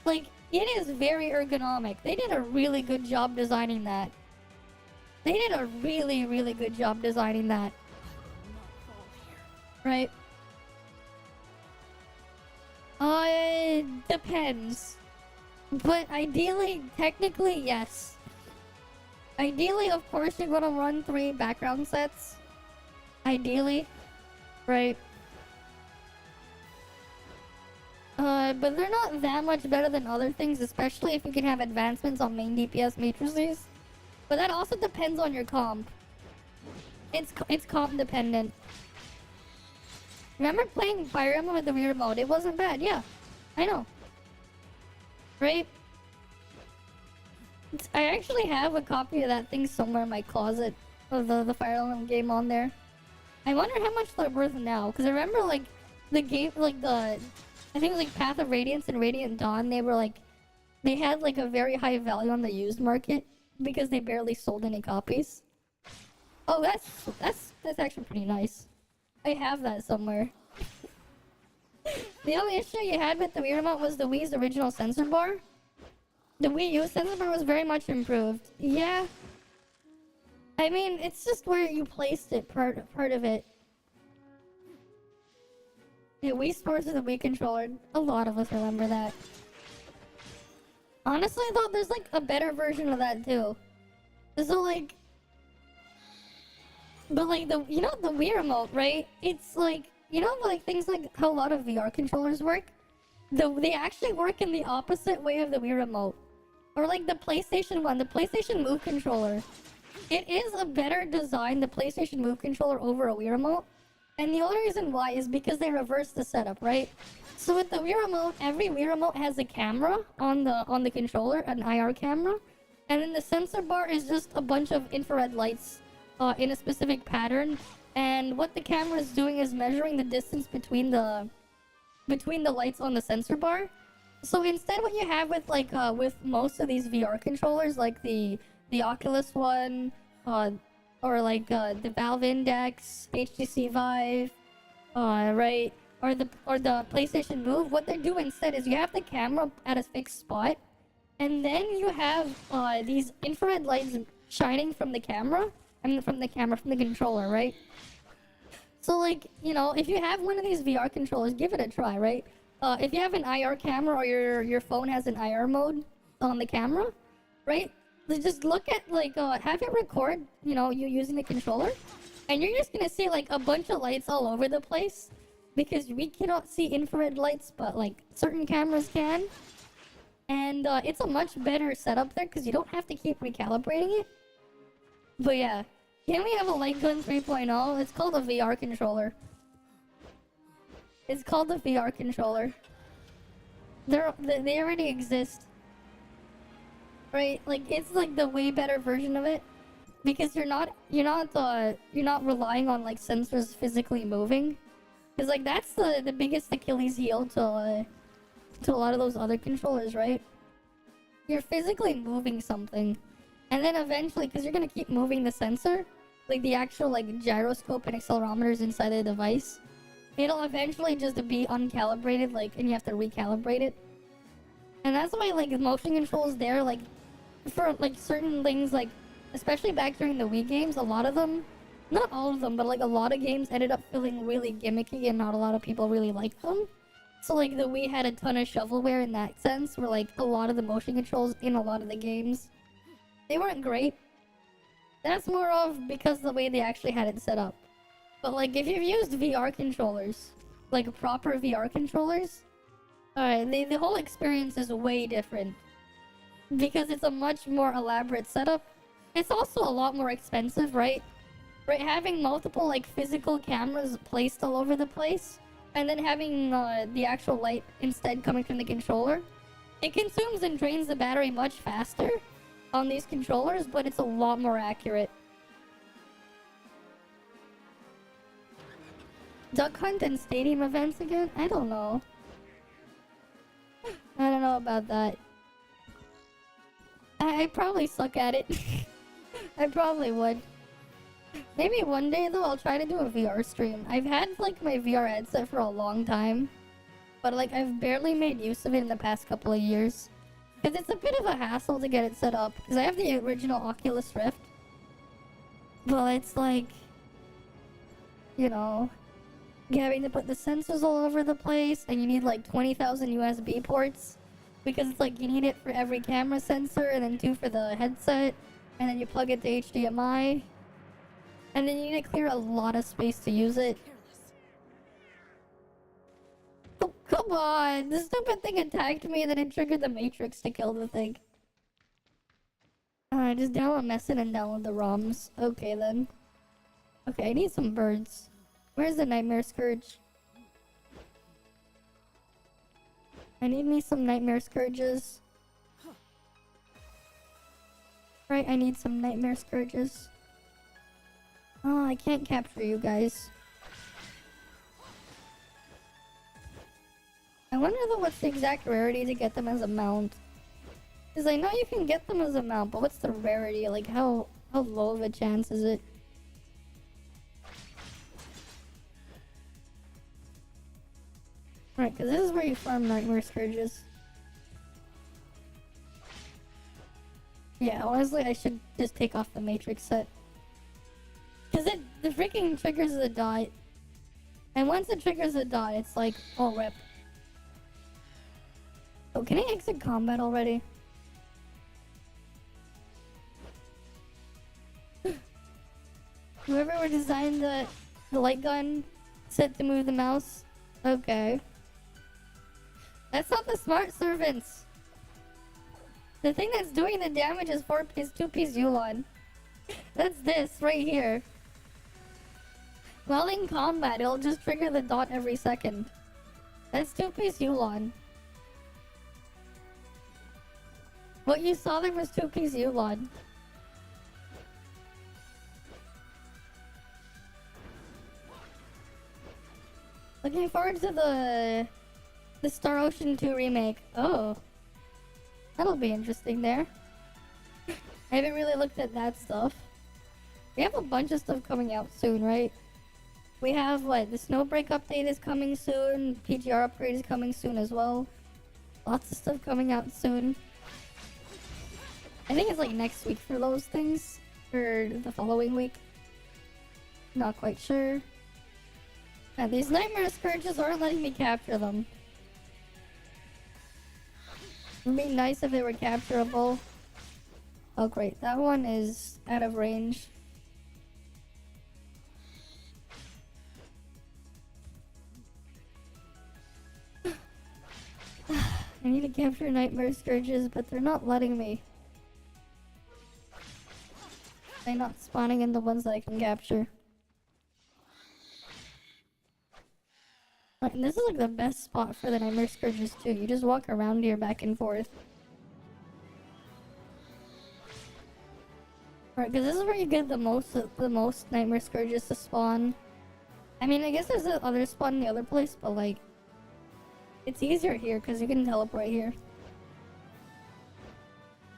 like, it is very ergonomic. They did a really good job designing that. They did a really, really good job designing that. Right? It depends. But ideally, technically, yes. Ideally, of course, you're gonna run 3 background sets. Ideally. Right? But they're not that much better than other things, especially if you can have advancements on main DPS matrices. But that also depends on your comp. It's comp dependent. Remember playing Fire Emblem with the Wii Remote? It wasn't bad, yeah. I know. Right? I actually have a copy of that thing somewhere in my closet of the Fire Emblem game on there. I wonder how much they're worth now, because I remember like the game, like I think it was like Path of Radiance and Radiant Dawn, they had like a very high value on the used market because they barely sold any copies. Oh, that's actually pretty nice. I have that somewhere. The only issue you had with the Wii Remote was the Wii's original sensor bar. The Wii U sensor bar was very much improved. Yeah. I mean, it's just where you placed it, part of it. Yeah, Wii Sports with a Wii controller. A lot of us remember that. Honestly, though, there's like a better version of that too. So like, but like the Wii Remote, right? It's like, like things like how a lot of VR controllers work. They actually work in the opposite way of the Wii Remote, or like the PlayStation one, the PlayStation Move controller. It is a better design, the PlayStation Move controller, over a Wii Remote. And the only reason why is because they reversed the setup, right? So with the Wii Remote, every Wii Remote has a camera on the controller, an IR camera. And then the sensor bar is just a bunch of infrared lights in a specific pattern. And what the camera is doing is measuring the distance between the lights on the sensor bar. So instead, what you have with with most of these VR controllers, like the Oculus one, or like the Valve Index, HTC Vive, right, or the PlayStation Move, what they do instead is you have the camera at a fixed spot, and then you have these infrared lights shining from the camera, from the controller, right? So like, you know, if you have one of these VR controllers, give it a try, right? If you have an IR camera or your phone has an IR mode on the camera, right? Just look at like have it record, you know, you using the controller, and you're just gonna see like a bunch of lights all over the place because we cannot see infrared lights, but like certain cameras can. And it's a much better setup there because you don't have to keep recalibrating it. But yeah, can we have a light gun 3.0? It's called a VR controller. It's called the VR controller. They already exist. Right? Like it's like the way better version of it. Because you're not relying on like sensors physically moving. Because like that's the biggest Achilles heel to a lot of those other controllers, right? You're physically moving something. And then eventually, because you're gonna keep moving the sensor, like the actual like gyroscope and accelerometers inside the device, it'll eventually just be uncalibrated, like, and you have to recalibrate it. And that's why like motion controls there, like for like certain things, like especially back during the Wii games, a lot of them, not all of them, but like a lot of games ended up feeling really gimmicky and not a lot of people really liked them. So like the Wii had a ton of shovelware in that sense, where like a lot of the motion controls in a lot of the games, they weren't great. That's more of because the way they actually had it set up. But like if you've used VR controllers, like proper VR controllers, the whole experience is way different. Because it's a much more elaborate setup. It's also a lot more expensive, right? Right, having multiple like physical cameras placed all over the place, and then having the actual light instead coming from the controller, it consumes and drains the battery much faster on these controllers, but it's a lot more accurate. Duck hunt and stadium events again? I don't know. I don't know about that. I probably suck at it. I probably would. Maybe one day though I'll try to do a VR stream. I've had like my VR headset for a long time, but like I've barely made use of it in the past couple of years. Because it's a bit of a hassle to get it set up, because I have the original Oculus Rift. But it's like, you know, having to put the sensors all over the place, and you need like 20,000 USB ports. Because it's like you need it for every camera sensor, and then 2 for the headset, and then you plug it to HDMI. And then you need to clear a lot of space to use it. Oh, come on! The stupid thing attacked me, and then it triggered the Matrix to kill the thing. Alright, just download Messin and download the ROMs. Okay then. Okay, I need some birds. Where's the Nightmare Scourge? I need me some Nightmare Scourges. Right, I need some Nightmare Scourges. Oh, I can't capture you guys. I wonder though what's the exact rarity to get them as a mount. Because I know you can get them as a mount, but what's the rarity? Like how low of a chance is it? Right, because this is where you farm Nightmare Scourges. Yeah, honestly, I should just take off the Matrix set. Because the freaking triggers the dot. And once it triggers the dot, it's like, oh, rip. Oh, can I exit combat already? Whoever designed the light gun set to move the mouse? Okay. That's not the smart servants. The thing that's doing the damage is 2-piece Yulon. That's this right here. While in combat, it'll just trigger the dot every second. That's 2-piece Yulon. What you saw there was 2-piece Yulon. Looking forward to the Star Ocean 2 remake. Oh. That'll be interesting there. I haven't really looked at that stuff. We have a bunch of stuff coming out soon, right? We have, what, the Snowbreak update is coming soon. PGR upgrade is coming soon as well. Lots of stuff coming out soon. I think it's like next week for those things. Or the following week. Not quite sure. Yeah, these nightmare scourges aren't letting me capture them. It'd be nice if they were capturable. Oh great, that one is out of range. I need to capture nightmare scourges, but they're not letting me. They're not spawning in the ones that I can capture. And this is like the best spot for the nightmare scourges too. You just walk around here back and forth. Right, because this is where you get the most nightmare scourges to spawn. I mean, I guess there's other spawn in the other place, but like, it's easier here because you can teleport here.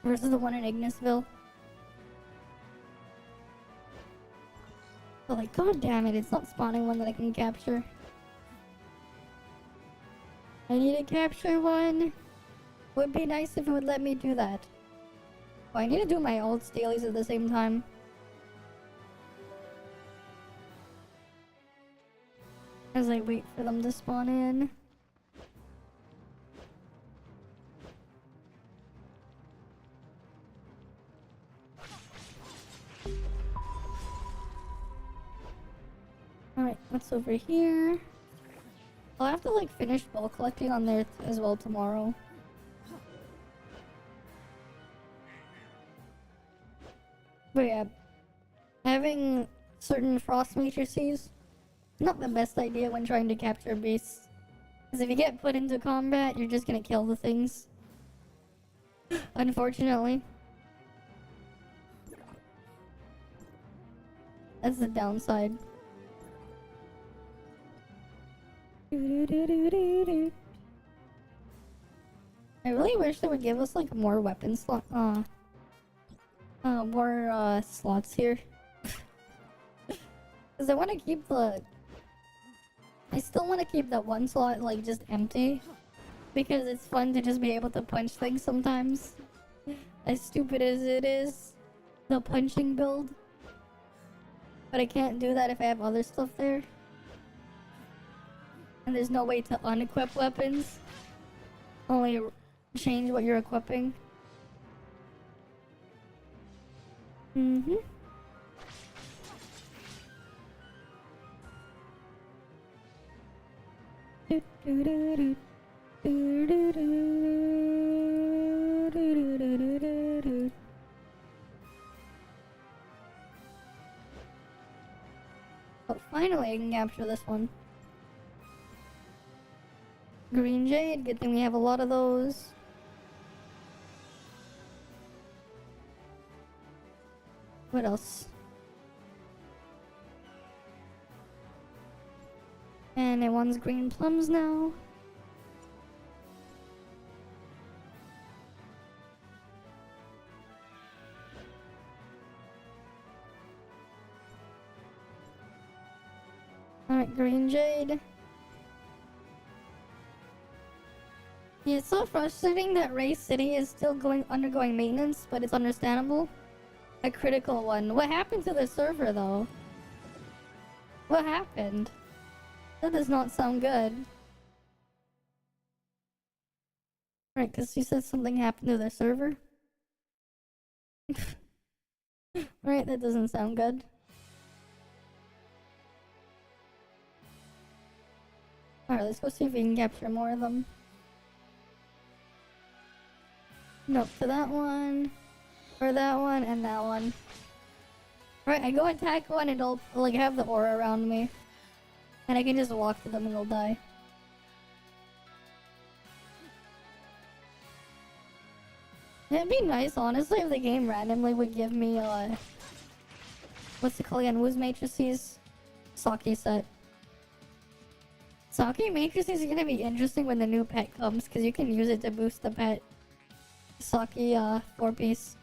Versus the one in Ignisville. But like, god damn it, it's not spawning one that I can capture. I need to capture one. Would be nice if it would let me do that. Oh, I need to do my ults dailies at the same time. As I wait for them to spawn in. Alright, what's over here? I'll have to like finish ball collecting on there as well tomorrow. But yeah, having certain frost matrices, not the best idea when trying to capture beasts. Because if you get put into combat, you're just gonna kill the things. Unfortunately. That's the downside. I really wish they would give us like more weapon slot. More slots here. Because I want to keep the. I still want to keep that one slot like just empty. Because it's fun to just be able to punch things sometimes. As stupid as it is, the punching build. But I can't do that if I have other stuff there. And there's no way to unequip weapons. Only change what you're equipping. Mm-hmm. Oh, finally I can capture this one. Green Jade, good thing we have a lot of those. What else? And it wants green plums now. Alright, Green Jade. Yeah, it's so frustrating that Ray City is still undergoing maintenance, but it's understandable. A critical one. What happened to the server though? What happened? That does not sound good. Right, because you said something happened to the server? Right, that doesn't sound good. Alright, let's go see if we can capture more of them. Nope, to that one. Or that one, and that one. Right, I go attack one and it'll like have the aura around me. And I can just walk to them and they'll die. It'd be nice, honestly, if the game randomly would give me, what's it called again? Woo's Matrices? Sake set. Sake Matrices is gonna be interesting when the new pet comes, because you can use it to boost the pet. Sake, 4-piece.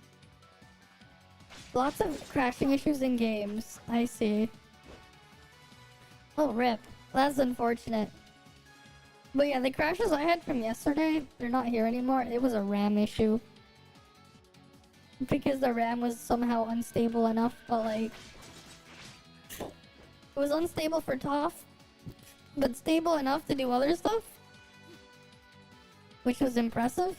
Lots of crashing issues in games. I see. Oh, rip. That's unfortunate. But yeah, the crashes I had from yesterday, they're not here anymore. It was a RAM issue. Because the RAM was somehow unstable enough, but like... It was unstable for ToF. but stable enough to do other stuff, which was impressive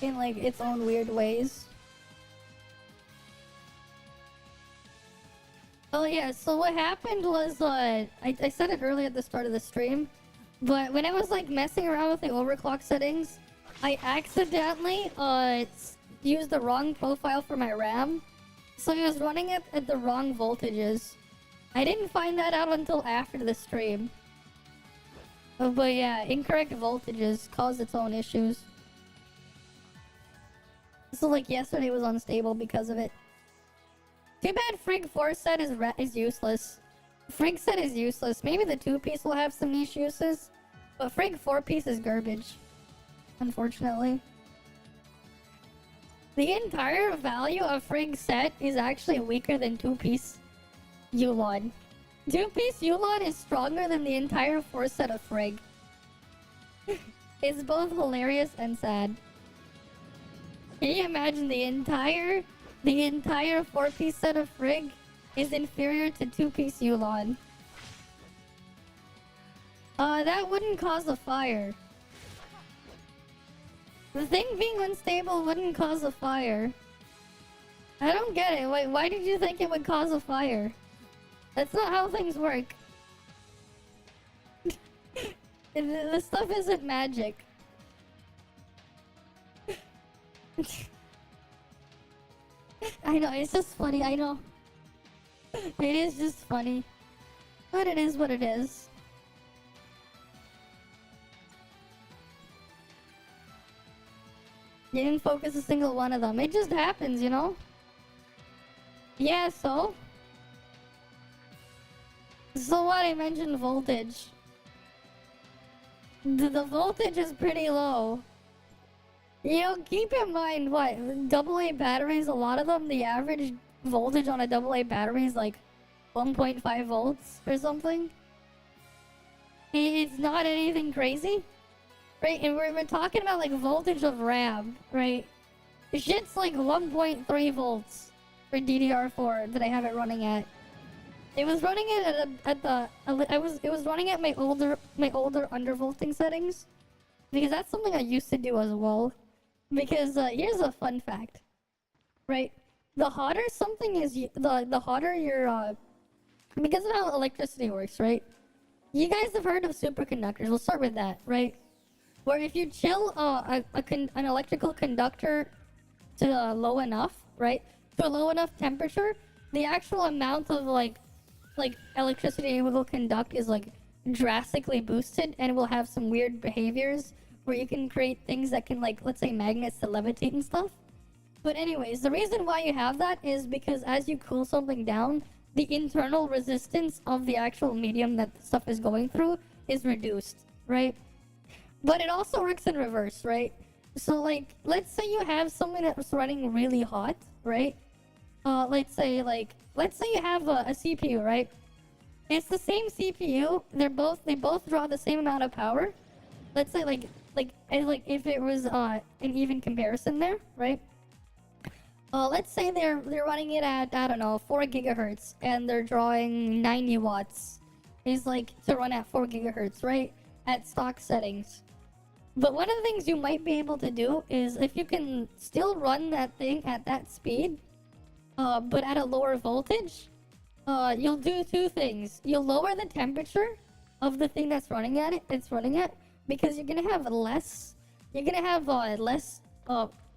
in like its own weird ways. Oh yeah, so what happened was, I said it earlier at the start of the stream, but when I was like messing around with the overclock settings, I accidentally used the wrong profile for my RAM, so I was running it at the wrong voltages. I didn't find that out until after the stream. But yeah, incorrect voltages cause its own issues. So like yesterday was unstable because of it. Too bad Frig 4 set is useless. Frig set is useless. Maybe the 2-piece will have some niche uses, but Frig 4-piece is garbage. Unfortunately. The entire value of Frig set is actually weaker than 2-piece Yulon. 2-piece Yulon is stronger than the entire 4 set of Frig. It's both hilarious and sad. Can you imagine the entire 4-piece set of Frig is inferior to 2-piece Yulon? That wouldn't cause a fire. The thing being unstable wouldn't cause a fire. I don't get it. Why did you think it would cause a fire? That's not how things work. This stuff isn't magic. I know, it's just funny, I know. It is just funny. But it is what it is. You didn't focus a single one of them. It just happens, you know? Yeah, so? So what? I mentioned voltage. The voltage is pretty low. You know, keep in mind what? AA batteries, a lot of them, the average voltage on a AA battery is like 1.5 volts or something. It's not anything crazy. Right? And we're talking about like voltage of RAM, right? Shit's like 1.3 volts for DDR4 that I have it running at. It was running it it was running at my older undervolting settings, because that's something I used to do as well. Because here's a fun fact, right? The hotter something is, the hotter your because of how electricity works, right? You guys have heard of superconductors. We'll start with that, right? Where if you chill an electrical conductor to low enough, right? To a low enough temperature, the actual amount of like electricity it will conduct is like drastically boosted, and it will have some weird behaviors where you can create things that can, like, let's say magnets to levitate and stuff. But anyways, the reason why you have that is because as you cool something down, the internal resistance of the actual medium that the stuff is going through is reduced, right? But it also works in reverse, right? So like, let's say you have something that's running really hot, right? Let's say you have a CPU, right? It's the same CPU. They both draw the same amount of power. Let's say like if it was an even comparison there, right? Let's say they're running it at, I don't know, 4 gigahertz, and they're drawing 90 watts. Is like to run at 4 gigahertz, right? At stock settings. But one of the things you might be able to do is, if you can still run that thing at that speed, but at a lower voltage, you'll do 2 things. You'll lower the temperature of the thing that's running at because you're gonna have less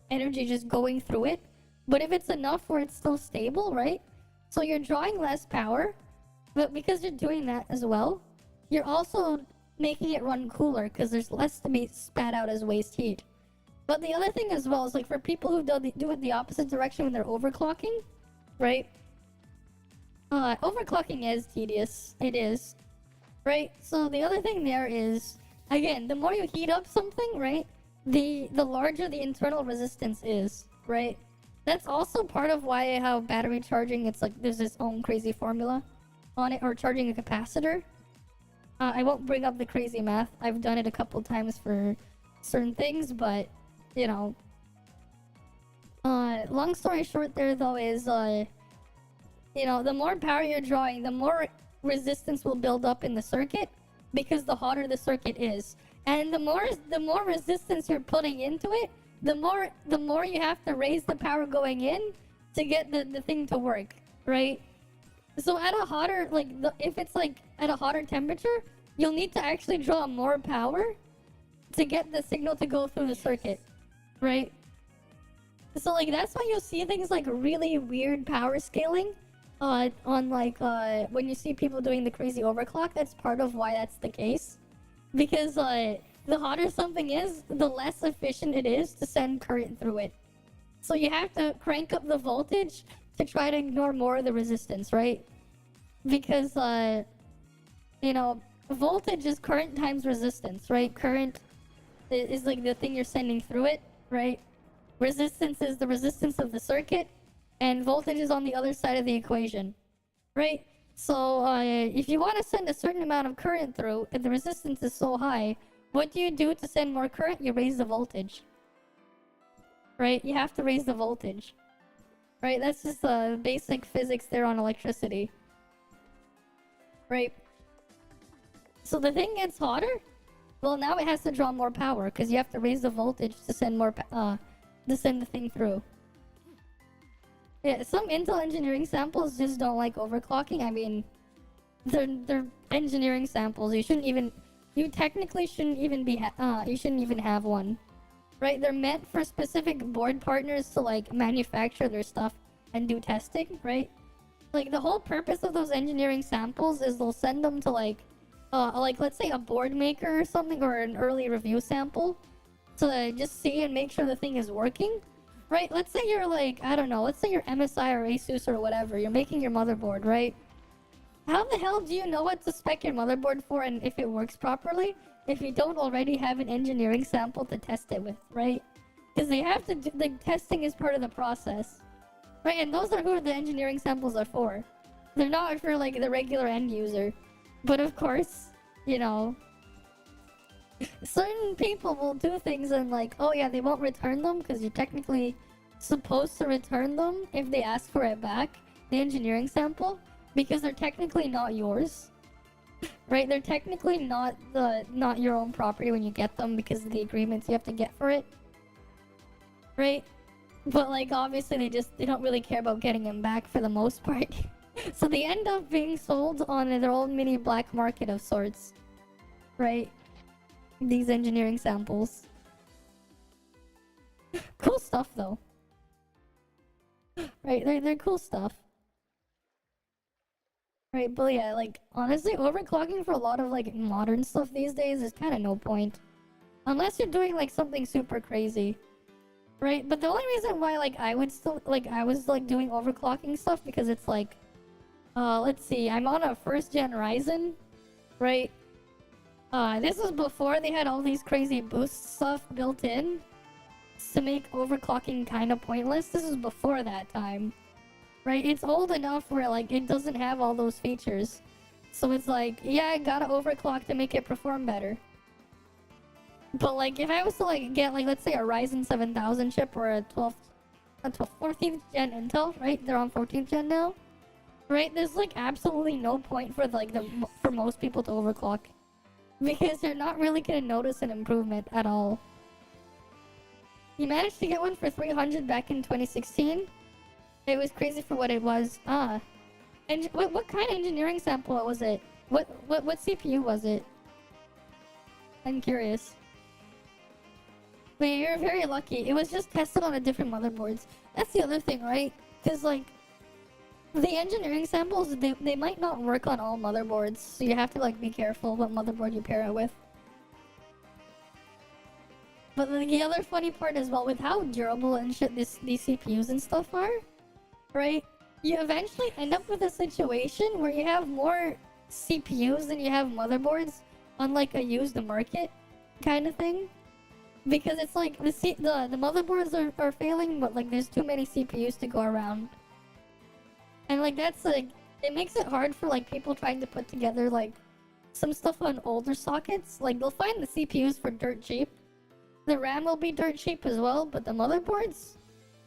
energy just going through it. But if it's enough where it's still stable, right? So you're drawing less power, but because you're doing that as well, you're also making it run cooler because there's less to be spat out as waste heat. But the other thing as well is, like, for people who do it the opposite direction when they're overclocking, right? Overclocking is tedious. It is. Right? So the other thing there is, again, the more you heat up something, right? The larger the internal resistance is, right? That's also part of why how battery charging, it's like there's this own crazy formula on it, or charging a capacitor. I won't bring up the crazy math. I've done it a couple times for certain things, but, you know. Long story short there, though, is, you know, the more power you're drawing, the more resistance will build up in the circuit because the hotter the circuit is. And the more resistance you're putting into it, the more you have to raise the power going in to get the thing to work, right? So at a hotter, like, if it's like at a hotter temperature, you'll need to actually draw more power to get the signal to go through the circuit, right? So like that's why you'll see things like really weird power scaling on like when you see people doing the crazy overclock. That's part of why that's the case, because the hotter something is, the less efficient it is to send current through it. So you have to crank up the voltage to try to ignore more of the resistance, right? Because you know, voltage is current times resistance, right? Current is like the thing you're sending through it, right? Resistance is the resistance of the circuit, and voltage is on the other side of the equation, right? So if you want to send a certain amount of current through and the resistance is so high, what do you do to send more current? You raise the voltage, right? You have to raise the voltage, right? That's just basic physics there on electricity, right? So the thing gets hotter, well, now it has to draw more power because you have to raise the voltage to send more to send the thing through. Yeah, some Intel engineering samples just don't like overclocking. I mean, they're engineering samples. You technically shouldn't even be you shouldn't even have one, right? They're meant for specific board partners to like manufacture their stuff and do testing, right? Like the whole purpose of those engineering samples is they'll send them to like let's say a board maker or something, or an early review sample to just see and make sure the thing is working, right? Let's say you're like, I don't know, let's say you're MSI or Asus or whatever, you're making your motherboard, right? How the hell do you know what to spec your motherboard for and if it works properly if you don't already have an engineering sample to test it with, right? Because they have to do, the testing is part of the process, right? And those are who the engineering samples are for. They're not for like the regular end user. But of course, you know, certain people will do things and like, oh yeah, they won't return them because you're technically supposed to return them if they ask for it back, the engineering sample, because they're technically not yours, right? They're technically not your own property when you get them because of the agreements you have to get for it, right? But like obviously they don't really care about getting them back for the most part. So they end up being sold on their own mini black market of sorts, right? These engineering samples. Cool stuff though. Right, they're cool stuff. Right, but yeah, like honestly, overclocking for a lot of like modern stuff these days is kind of no point. Unless you're doing like something super crazy. Right, but the only reason why like I was doing overclocking stuff because it's like let's see, I'm on a first gen Ryzen, right? This was before they had all these crazy boost stuff built in to make overclocking kind of pointless. This is before that time, right? It's old enough where like it doesn't have all those features, so it's like, yeah, I gotta overclock to make it perform better. But like if I was to like get like let's say a Ryzen 7000 chip or a 14th gen Intel, right? They're on 14th gen now. Right, there's like absolutely no point for like for most people to overclock because you're not really gonna notice an improvement at all. You managed to get one for 300 back in 2016. It was crazy for what it was. And what kind of engineering sample was it? What CPU was it? I'm curious. But you're very lucky. It was just tested on a different motherboards. That's the other thing, right? Because like the engineering samples, they might not work on all motherboards, so you have to like be careful what motherboard you pair it with. But the other funny part as well, with how durable and shit these CPUs and stuff are, right? You eventually end up with a situation where you have more CPUs than you have motherboards on like a used market kind of thing. Because it's like the motherboards are failing, but like there's too many CPUs to go around. And like that's like, it makes it hard for like people trying to put together like some stuff on older sockets. Like they'll find the CPUs for dirt cheap. The RAM will be dirt cheap as well, but the motherboards,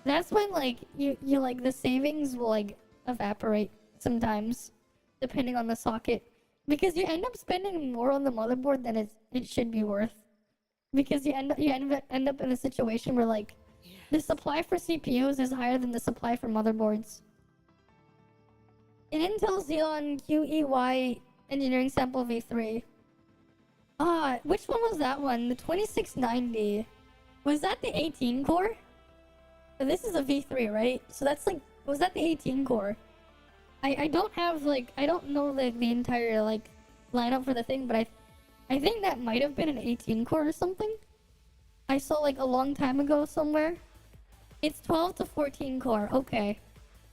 that's when like you like the savings will like evaporate sometimes, depending on the socket. Because you end up spending more on the motherboard than it should be worth. Because you end up in a situation where like the supply for CPUs is higher than the supply for motherboards. An Intel Xeon QEY Engineering Sample V3. Which one was that one? The 2690. Was that the 18 core? So this is a V3, right? So that's like, was that the 18 core? I don't have like, I don't know the entire like lineup for the thing, but I think that might have been an 18 core or something. I saw like a long time ago somewhere. It's 12 to 14 core. Okay.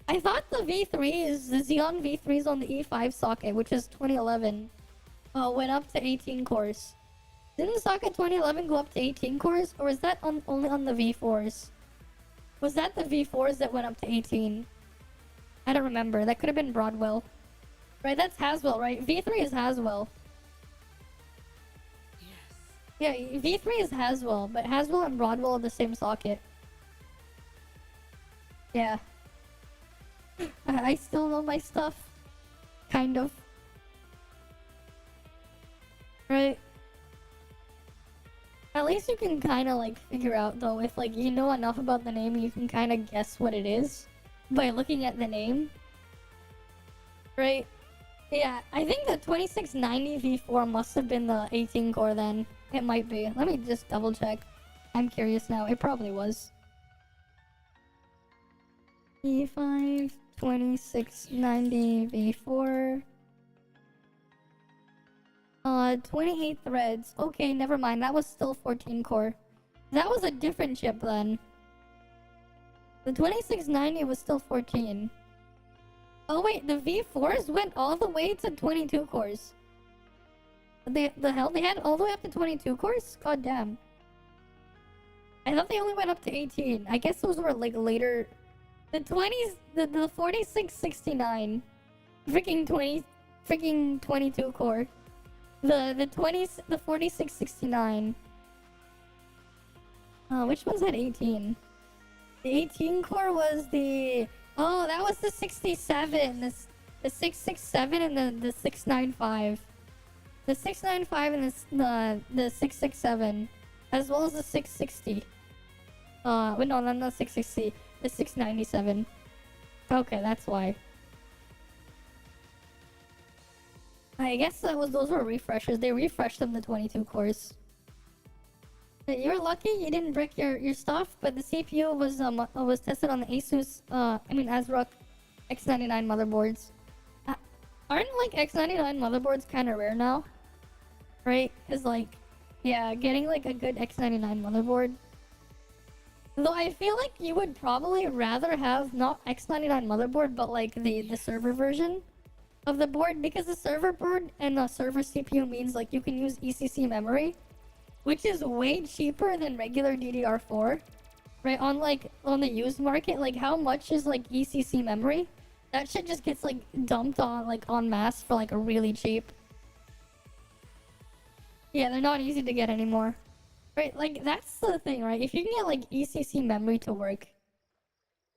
I thought the V3 is the Xeon V3s on the E5 socket, which is 2011. Went up to 18 cores. Didn't the socket 2011 go up to 18 cores, or was that only on the V4s? Was that the V4s that went up to 18? I don't remember. That could have been Broadwell. Right, that's Haswell, right? V3 is Haswell. Yes. Yeah, V3 is Haswell, but Haswell and Broadwell are the same socket. Yeah. I still know my stuff. Kind of. Right? At least you can kind of like figure out though, if like you know enough about the name, you can kind of guess what it is by looking at the name. Right? Yeah, I think the 2690 V4 must have been the 18 core then. It might be. Let me just double check. I'm curious now. It probably was. E5 2690 V4. 28 threads. Okay, never mind. That was still 14 core. That was a different chip then. The 2690 was still 14. Oh wait, the V4s went all the way to 22 cores. The hell? They had all the way up to 22 cores? God damn. I thought they only went up to 18. I guess those were like later. The 20s, the 4669. Freaking 22 core. The 20s, the 4669. Which one's at 18? The 18 core was the... Oh, that was the 67. The 667 and the 695. The 695 and the 667. As well as the 660. Wait, no, not the 660. The 697. Okay, that's why. I guess those were refreshers. They refreshed them to 22 cores. You're lucky you didn't break your stuff, but the CPU was tested on the Asus ASRock X99 motherboards. Aren't like X99 motherboards kind of rare now? Right? Cause like, yeah, getting like a good X99 motherboard. Though I feel like you would probably rather have not X99 motherboard, but like the server version of the board, because the server board and the server CPU means like you can use ECC memory, which is way cheaper than regular DDR4. Right, on the used market, like how much is like ECC memory? That shit just gets like dumped on like en masse for like a really cheap. Yeah, they're not easy to get anymore. Right, like that's the thing, right? If you can get like ECC memory to work,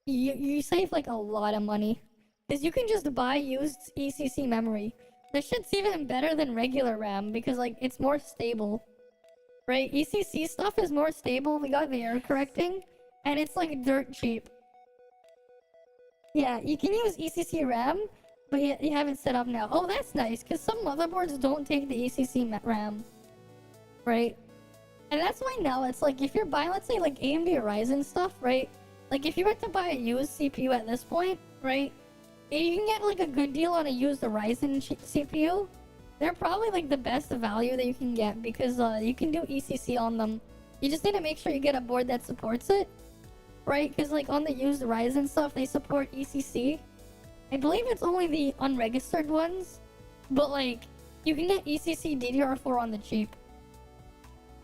you save like a lot of money. Because you can just buy used ECC memory. This shit's even better than regular RAM because like it's more stable. Right? ECC stuff is more stable. We got the error correcting. And it's like dirt cheap. Yeah, you can use ECC RAM, but you have it set up now. Oh, that's nice, because some motherboards don't take the ECC RAM. Right? And that's why now it's like, if you're buying, let's say, like AMD Ryzen stuff, right? Like, if you were to buy a used CPU at this point, right? You can get, like, a good deal on a used Ryzen CPU. They're probably, like, the best value that you can get, because you can do ECC on them. You just need to make sure you get a board that supports it. Right? Because, like, on the used Ryzen stuff, they support ECC. I believe it's only the unregistered ones. But, like, you can get ECC DDR4 on the cheap.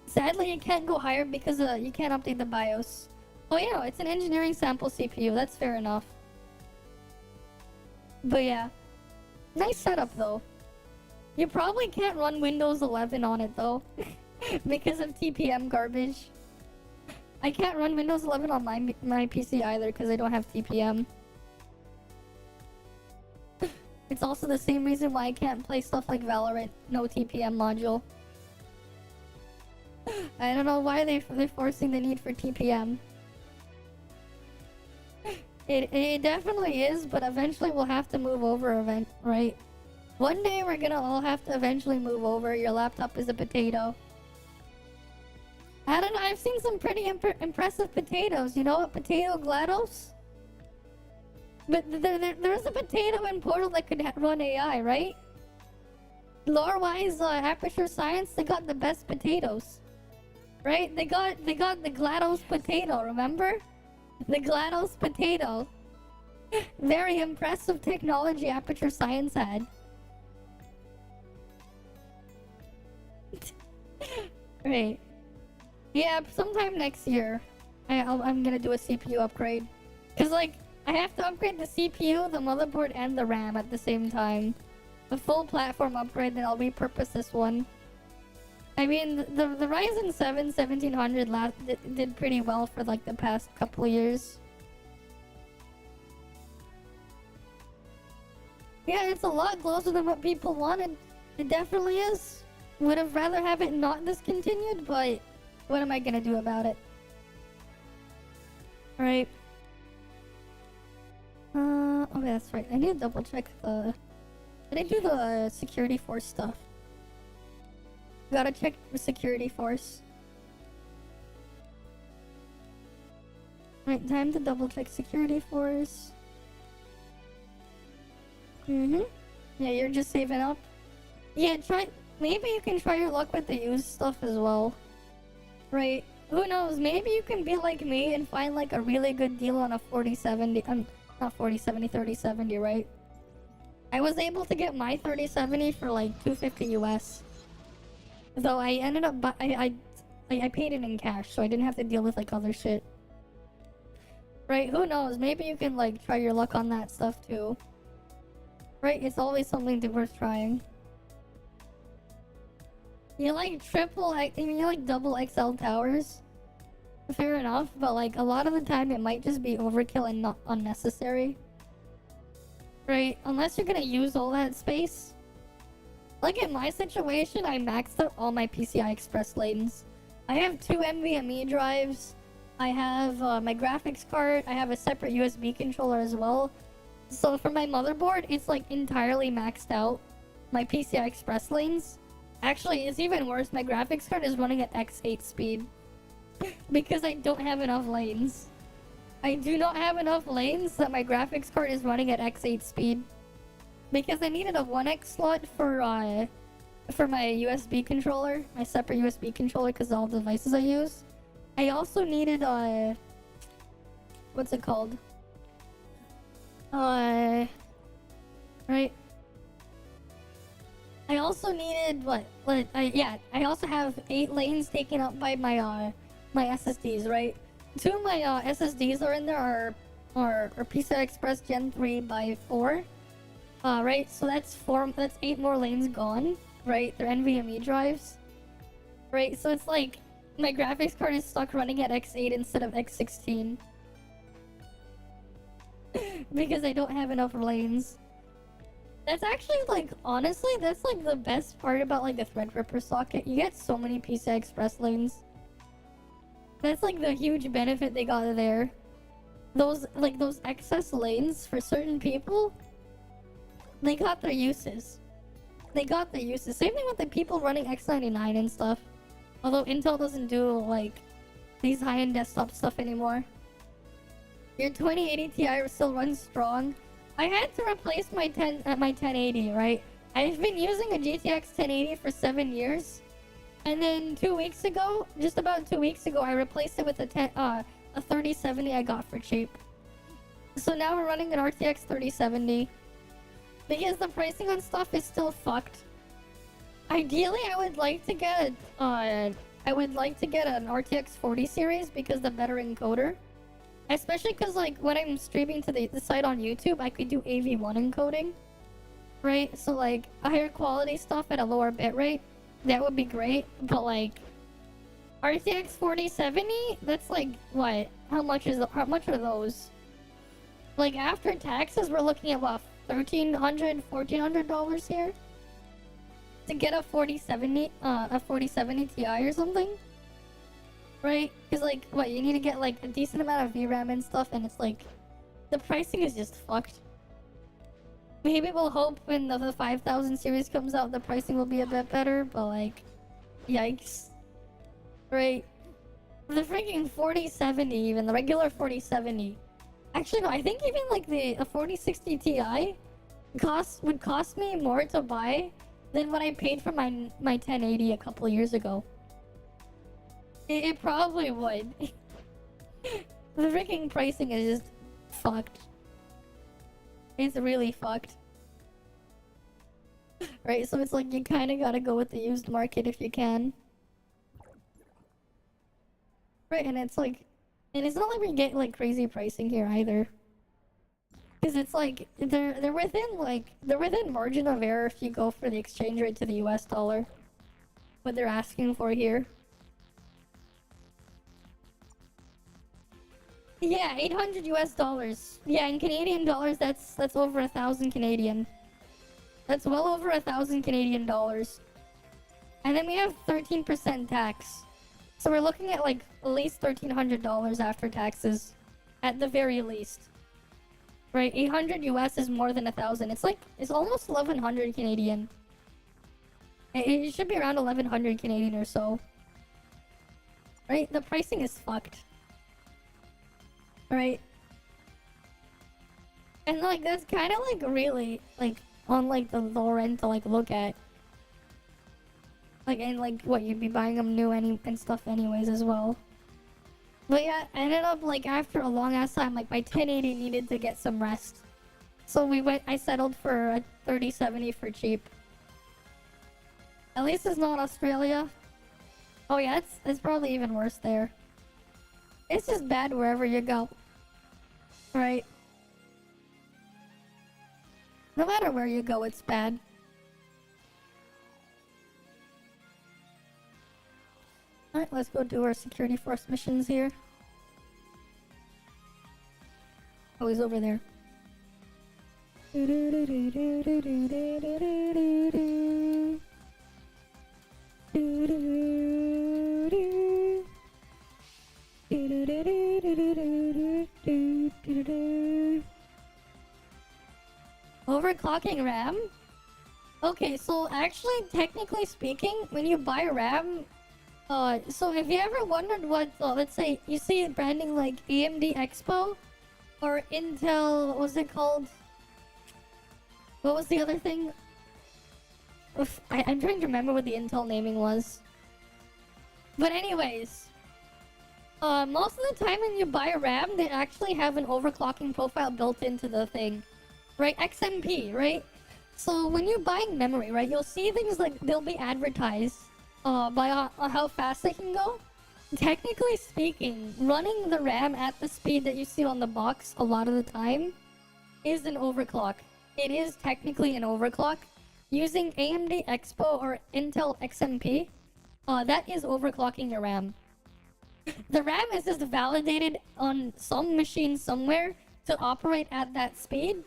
Sadly, you can't go higher because you can't update the BIOS. Oh, yeah, it's an engineering sample CPU. That's fair enough. But, yeah. Nice setup, though. You probably can't run Windows 11 on it, though. Because of TPM garbage. I can't run Windows 11 on my PC either because I don't have TPM. It's also the same reason why I can't play stuff like Valorant, no TPM module. I don't know why they're forcing the need for TPM. It definitely is, but eventually we'll have to move over, right? One day we're gonna all have to eventually move over. Your laptop is a potato. I don't know, I've seen some pretty impressive potatoes. You know what? Potato GLaDOS? But there's a potato in Portal that could run AI, right? Lore-wise, Aperture Science, they got the best potatoes. Right? They got the GLaDOS potato, remember? The GLaDOS potato. Very impressive technology Aperture Science had. Right. Yeah, sometime next year, I'm gonna do a CPU upgrade. Cause like, I have to upgrade the CPU, the motherboard, and the RAM at the same time. A full platform upgrade, then I'll repurpose this one. I mean, the Ryzen 7 1700 did pretty well for like the past couple of years. Yeah, it's a lot closer than what people wanted. It definitely is. Would have rather have it not discontinued, but what am I gonna do about it? Alright. Oh, that's right. I need to double check the... Did I do the security force stuff? Gotta check the security force. Right, time to double check security force. Yeah, you're just saving up. Yeah, maybe you can try your luck with the used stuff as well. Right, who knows, maybe you can be like me and find like a really good deal on a 4070, not 4070, 3070, right? I was able to get my 3070 for like $250 US. Though I ended up, I paid it in cash, so I didn't have to deal with like other shit. Right, who knows, maybe you can like try your luck on that stuff too. Right, it's always something worth trying. You like you like double XL towers? Fair enough, but like a lot of the time it might just be overkill and not unnecessary. Right, unless you're gonna use all that space. Like in my situation, I maxed out all my PCI Express lanes. I have 2 NVMe drives. I have my graphics card. I have a separate USB controller as well. So for my motherboard, it's like entirely maxed out. My PCI Express lanes. Actually, it's even worse. My graphics card is running at X8 speed. Because I don't have enough lanes. I do not have enough lanes that my graphics card is running at X8 speed. Because I needed a 1X slot for my USB controller. My separate USB controller because all the devices I use. I also needed what's it called? Right. I also needed I also have 8 lanes taken up by my SSDs, right? 2 of my SSDs are in there are PCI Express Gen 3 by 4. Right, so that's 8 more lanes gone, right? They're NVMe drives. Right, so it's like my graphics card is stuck running at X8 instead of X16. Because I don't have enough lanes. That's actually like, honestly, that's like the best part about like the Threadripper socket. You get so many PCI Express lanes. That's like the huge benefit they got there. Those excess lanes for certain people, they got their uses. Same thing with the people running X99 and stuff. Although Intel doesn't do like these high-end desktop stuff anymore. Your 2080 Ti still runs strong. I had to replace my 1080, right? I've been using a GTX 1080 for 7 years. And then 2 weeks ago, just about 2 weeks ago, I replaced it with a 3070 I got for cheap. So now we're running an RTX 3070. Because the pricing on stuff is still fucked. Ideally, I would like to get an RTX 40 series because the better encoder. Especially because like when I'm streaming to the site on YouTube, I could do AV1 encoding. Right? So like a higher quality stuff at a lower bitrate, that would be great. But like RTX 4070, that's like what? How much are those? Like after taxes, we're looking at what? $1,300, $1,400 here to get a 4070 Ti or something, right? Because like, what, you need to get like a decent amount of VRAM and stuff, and it's like the pricing is just fucked. Maybe we'll hope when the 5000 series comes out, the pricing will be a bit better, but like, yikes, right? The freaking 4070, even the regular 4070. Actually, no, I think even like a 4060 Ti would cost me more to buy than what I paid for my 1080 a couple years ago. It probably would. The freaking pricing is just fucked. It's really fucked. Right, so it's like you kind of gotta go with the used market if you can. Right, and it's like, and it's not like we get like crazy pricing here either. Because it's like they're within margin of error if you go for the exchange rate to the US dollar. What they're asking for here. Yeah, 800 US dollars. Yeah, in Canadian dollars, that's over 1,000 Canadian. That's well over 1,000 Canadian dollars. And then we have 13% tax. So we're looking at like at least $1,300 after taxes, at the very least. Right, 800 US is more than 1,000. It's almost 1,100 Canadian. It should be around 1,100 Canadian or so. Right, the pricing is fucked. Right. And like that's kind of like really like on like the lower end to like look at. Like, and like what, you'd be buying them new and stuff anyways as well. But yeah, I ended up like after a long ass time, like my 1080 needed to get some rest. So I settled for a 3070 for cheap. At least it's not Australia. Oh yeah, it's probably even worse there. It's just bad wherever you go. Right? No matter where you go, it's bad. Alright, let's go do our security force missions here. Oh, he's over there. Overclocking RAM? Okay, so actually, technically speaking, when you buy RAM, so if you ever wondered what, let's say, you see branding like AMD Expo or Intel, what was it called? What was the other thing? I'm trying to remember what the Intel naming was. But anyways, most of the time when you buy a RAM, they actually have an overclocking profile built into the thing. Right? XMP, right? So when you're buying memory, right, you'll see things like they'll be advertised by how fast they can go. Technically speaking, running the RAM at the speed that you see on the box a lot of the time is an overclock. It is technically an overclock. Using AMD Expo or Intel XMP, that is overclocking your RAM. The RAM is just validated on some machine somewhere to operate at that speed,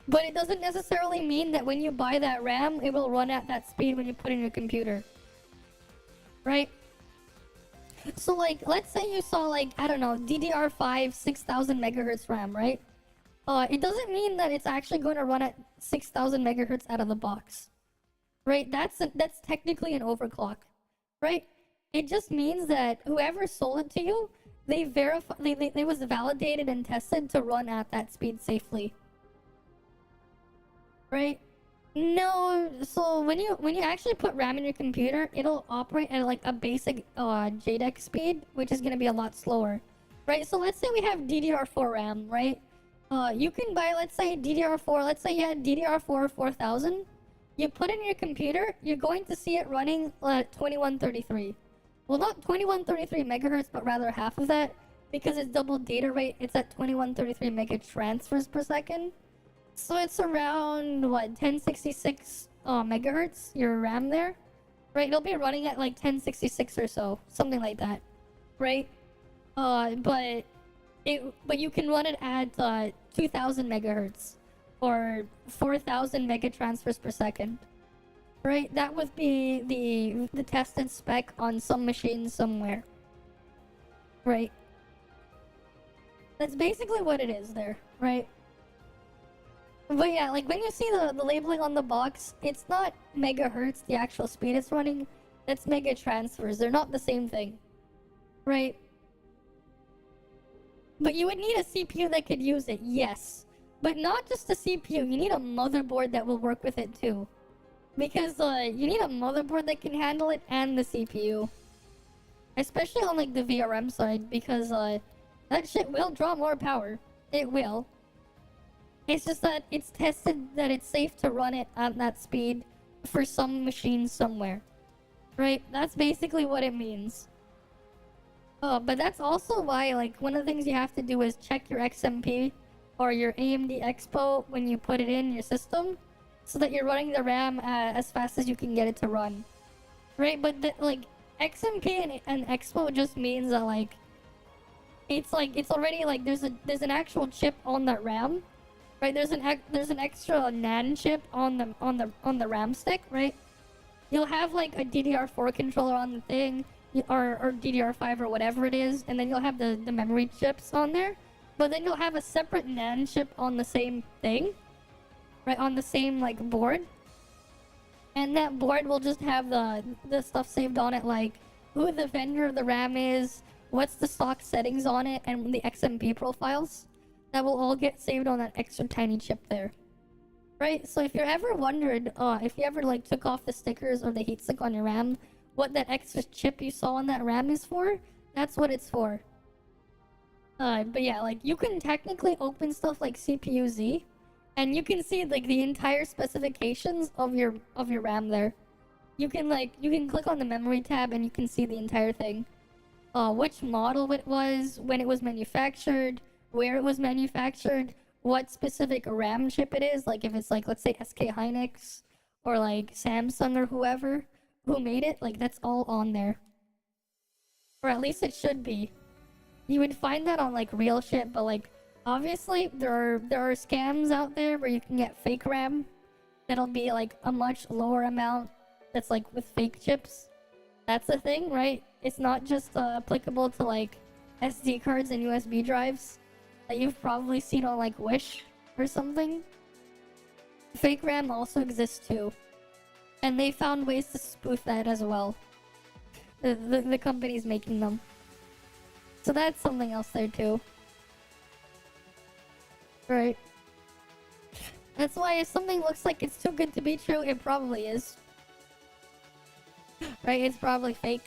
but it doesn't necessarily mean that when you buy that RAM, it will run at that speed when you put in your computer. Right? So like, let's say you saw like, I don't know, DDR5 6000 megahertz RAM, right? It doesn't mean that it's actually going to run at 6000 megahertz out of the box. Right? That's technically an overclock. Right? It just means that whoever sold it to you, they was validated and tested to run at that speed safely. Right? No, so when you actually put RAM in your computer, it'll operate at like a basic JEDEC speed, which is gonna be a lot slower. Right? So let's say we have DDR4 RAM, right? You can buy, let's say DDR4, let's say you had DDR4 4000. You put it in your computer, you're going to see it running at 2133. Well, not 2133 megahertz, but rather half of that, because it's double data rate. It's at 2133 mega transfers per second. So it's around, what, 1066 megahertz, your RAM there? Right, it'll be running at like 1066 or so, something like that. Right? But you can run it at 2000 megahertz. or 4,000 mega transfers per second. Right? That would be the tested spec on some machine somewhere. Right? That's basically what it is there, right? But yeah, like when you see the labeling on the box, it's not megahertz, the actual speed it's running. That's mega transfers. They're not the same thing. Right? But you would need a CPU that could use it, yes. But not just a CPU, you need a motherboard that will work with it too. Because you need a motherboard that can handle it and the CPU. Especially on like the VRM side, because that shit will draw more power. It will. It's just that it's tested that it's safe to run it at that speed for some machines somewhere. Right? That's basically what it means. Oh, but that's also why, like, one of the things you have to do is check your XMP or your AMD Expo when you put it in your system, so that you're running the RAM as fast as you can get it to run. Right? But, like, XMP and Expo just means that, like, it's already, like, there's an actual chip on that RAM. Right? There's an extra NAND chip on the RAM stick, right? You'll have, like, a DDR4 controller on the thing, or DDR5 or whatever it is, and then you'll have the memory chips on there, but then you'll have a separate NAND chip on the same thing, right, on the same like board, and that board will just have the stuff saved on it, like who the vendor of the RAM is, what's the stock settings on it, and the XMP profiles. That will all get saved on that extra tiny chip there. Right? So if you're ever wondered, if you ever like took off the stickers or the heatsink on your RAM, what that extra chip you saw on that RAM is for, that's what it's for. But yeah, like you can technically open stuff like CPU-Z, and you can see like the entire specifications of your RAM there. You can click on the memory tab and you can see the entire thing. Which model it was, when it was manufactured, where it was manufactured, what specific RAM chip it is, like if it's like, let's say SK Hynix or like Samsung or whoever who made it, like that's all on there. Or at least it should be. You would find that on like real shit, but like obviously there are scams out there where you can get fake RAM that'll be like a much lower amount that's like with fake chips. That's the thing, right? It's not just applicable to like SD cards and USB drives that you've probably seen on like Wish or something. Fake RAM also exists too. And they found ways to spoof that as well. The company's making them. So that's something else there too. Right. That's why if something looks like it's too good to be true, it probably is. Right? It's probably fake.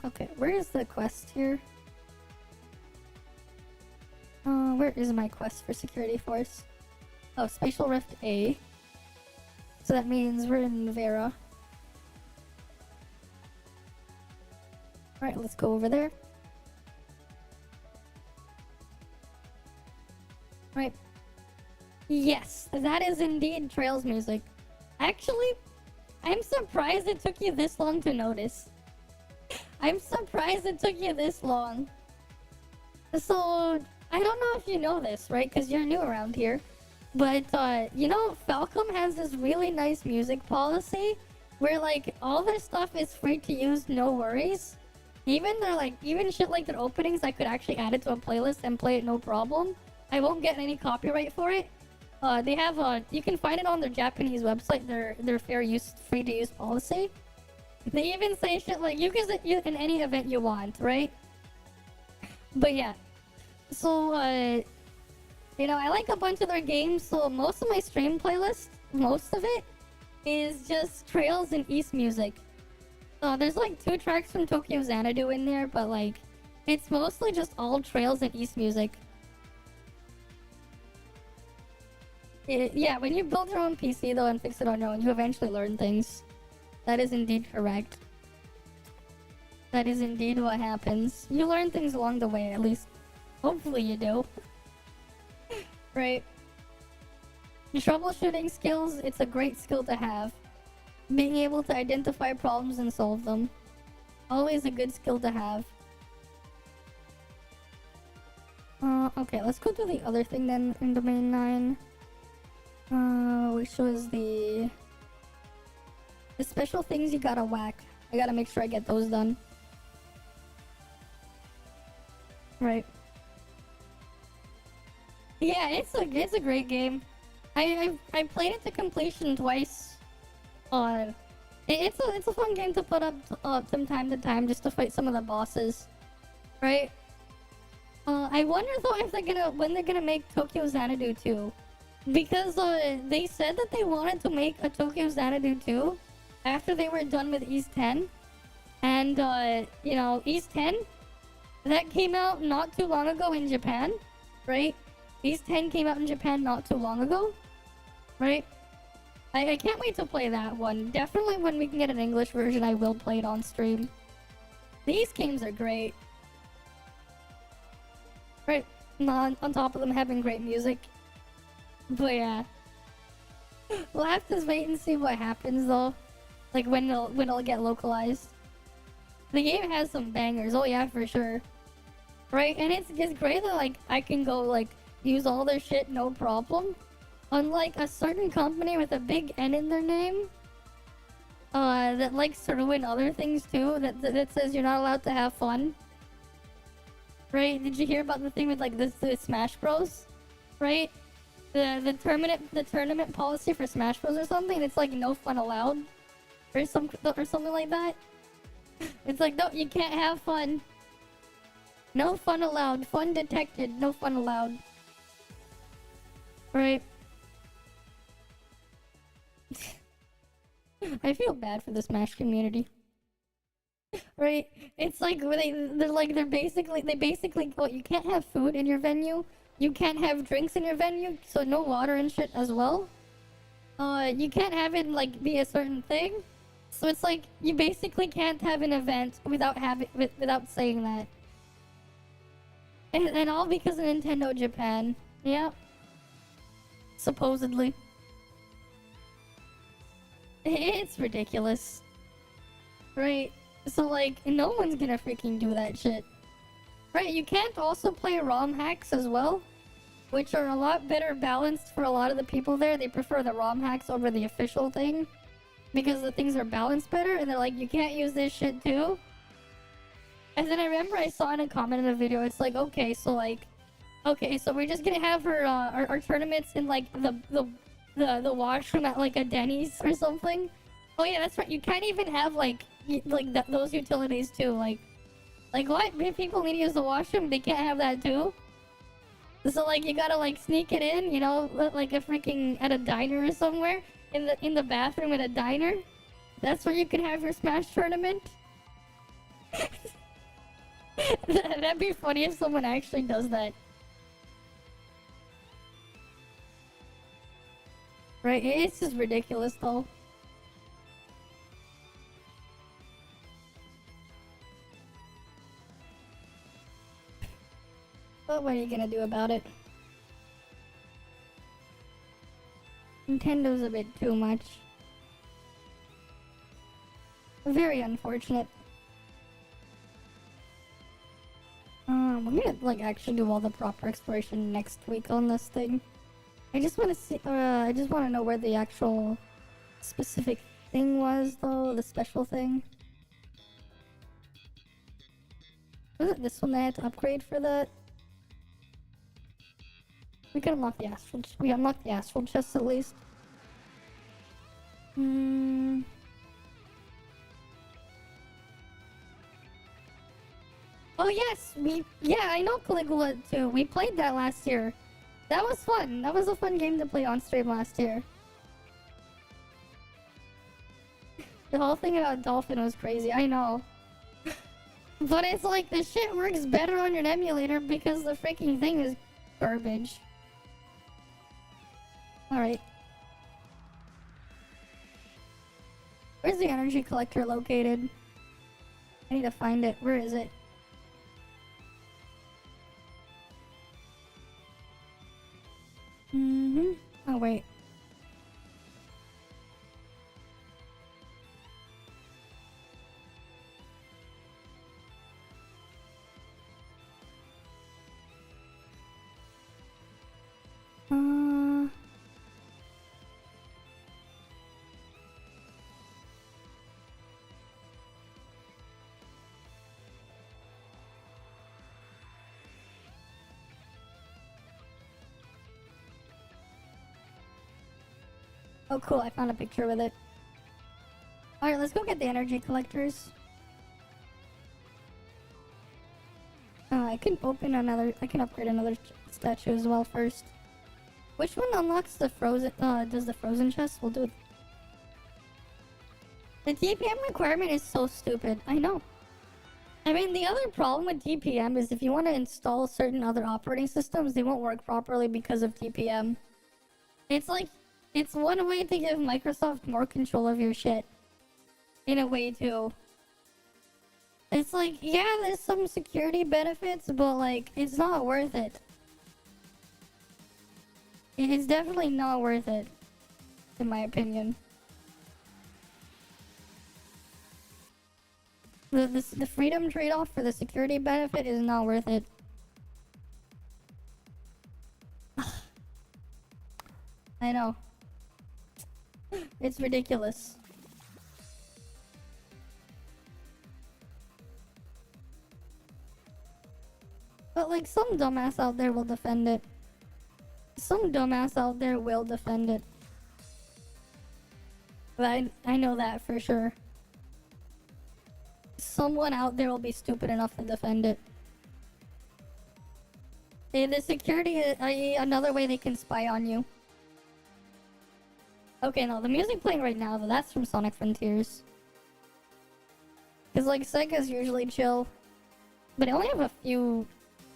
Okay, where is the quest here? Where is my quest for Security Force? Oh, Spatial Rift A. So that means we're in Vera. Alright, let's go over there. Right. Yes, that is indeed Trails music. Actually, I'm surprised it took you this long to notice. I'm surprised it took you this long. So, I don't know if you know this, right? Because you're new around here. But, you know, Falcom has this really nice music policy where, like, all their stuff is free to use, no worries. Even shit like their openings, I could actually add it to a playlist and play it no problem. I won't get any copyright for it. They have, you can find it on their Japanese website, their fair use, free to use policy. They even say shit like, you can use in any event you want, right? But yeah. So, you know, I like a bunch of their games, so most of my stream playlist, most of it, is just Trails and East music. There's like 2 tracks from Tokyo Xanadu in there, but like, it's mostly just all Trails and East music. Yeah, when you build your own PC though and fix it on your own, you eventually learn things. That is indeed correct. That is indeed what happens. You learn things along the way, at least. Hopefully you do. Right. Troubleshooting skills, it's a great skill to have. Being able to identify problems and solve them. Always a good skill to have. Okay, let's go through the other thing then in domain 9. Which was the special things you gotta whack. I gotta make sure I get those done. Right. Yeah, it's a great game. I played it to completion twice. It's a fun game to put up from time to time just to fight some of the bosses, right? I wonder though if when they're gonna make Tokyo Xanadu 2, because they said that they wanted to make a Tokyo Xanadu 2 after they were done with East 10, and you know, East 10 that came out not too long ago in Japan, right? East 10 came out in Japan not too long ago, right? I can't wait to play that one. Definitely when we can get an English version, I will play it on stream. These games are great. Right, on top of them having great music. But yeah. We'll have to wait and see what happens though. Like when it'll get localized. The game has some bangers, oh yeah, for sure. Right, and it's great that like I can go like use all their shit no problem. Unlike a certain company with a big N in their name, that likes to ruin other things too, that says you're not allowed to have fun. Right? Did you hear about the thing with like the Smash Bros? Right? The tournament policy for Smash Bros or something? It's like no fun allowed, or something like that. It's like no, you can't have fun. No fun allowed. Fun detected. No fun allowed. Right? I feel bad for the Smash community. Right? It's like they basically well, you can't have food in your venue. You can't have drinks in your venue, so no water and shit as well. You can't have it like be a certain thing. So it's like you basically can't have an event without saying that. And all because of Nintendo Japan. Yeah. Supposedly. It's ridiculous. Right? So like, no one's gonna freaking do that shit. Right, you can't also play ROM hacks as well, which are a lot better balanced for a lot of the people there. They prefer the ROM hacks over the official thing, because the things are balanced better, and they're like, you can't use this shit too. And then I remember I saw in a comment in a video, it's like, okay, so we're just gonna have our tournaments in like the washroom at like a Denny's or something. Oh yeah, that's right. You can't even have like those utilities too. Like what? If people need to use the washroom, they can't have that too. So like you gotta like sneak it in, you know, like a freaking at a diner or somewhere in the bathroom at a diner. That's where you can have your Smash tournament. That'd be funny if someone actually does that. Right? It's just ridiculous though. But what are you gonna do about it? Nintendo's a bit too much. Very unfortunate. We're gonna like actually do all the proper exploration next week on this thing. I just want to see. I just want to know where the actual specific thing was, though. The special thing. Was it this one that I had to upgrade for that? We can unlock the astral. We unlocked the astral chest at least. Oh yes, I know Caligula too. We played that last year. That was fun. That was a fun game to play on stream last year. The whole thing about Dolphin was crazy, I know. But it's like the shit works better on your emulator because the freaking thing is garbage. Alright. Where's the energy collector located? I need to find it. Where is it? Oh wait. Uh... Oh cool, I found a picture with it. Alright, let's go get the energy collectors. I can upgrade another statue as well first. Which one unlocks the frozen, does the frozen chest? We'll do it. The TPM requirement is so stupid, I know. I mean, the other problem with TPM is if you want to install certain other operating systems, they won't work properly because of TPM. It's like, it's one way to give Microsoft more control of your shit. In a way, too. It's like, yeah, there's some security benefits, but like, it's not worth it. It's definitely not worth it, in my opinion. The freedom trade-off for the security benefit is not worth it. I know. It's ridiculous. But like, some dumbass out there will defend it. Some dumbass out there will defend it. But I know that for sure. Someone out there will be stupid enough to defend it. The security is another way they can spy on you. Okay, no, the music playing right now, though, that's from Sonic Frontiers. Because, like, Sega's usually chill. But I only have a few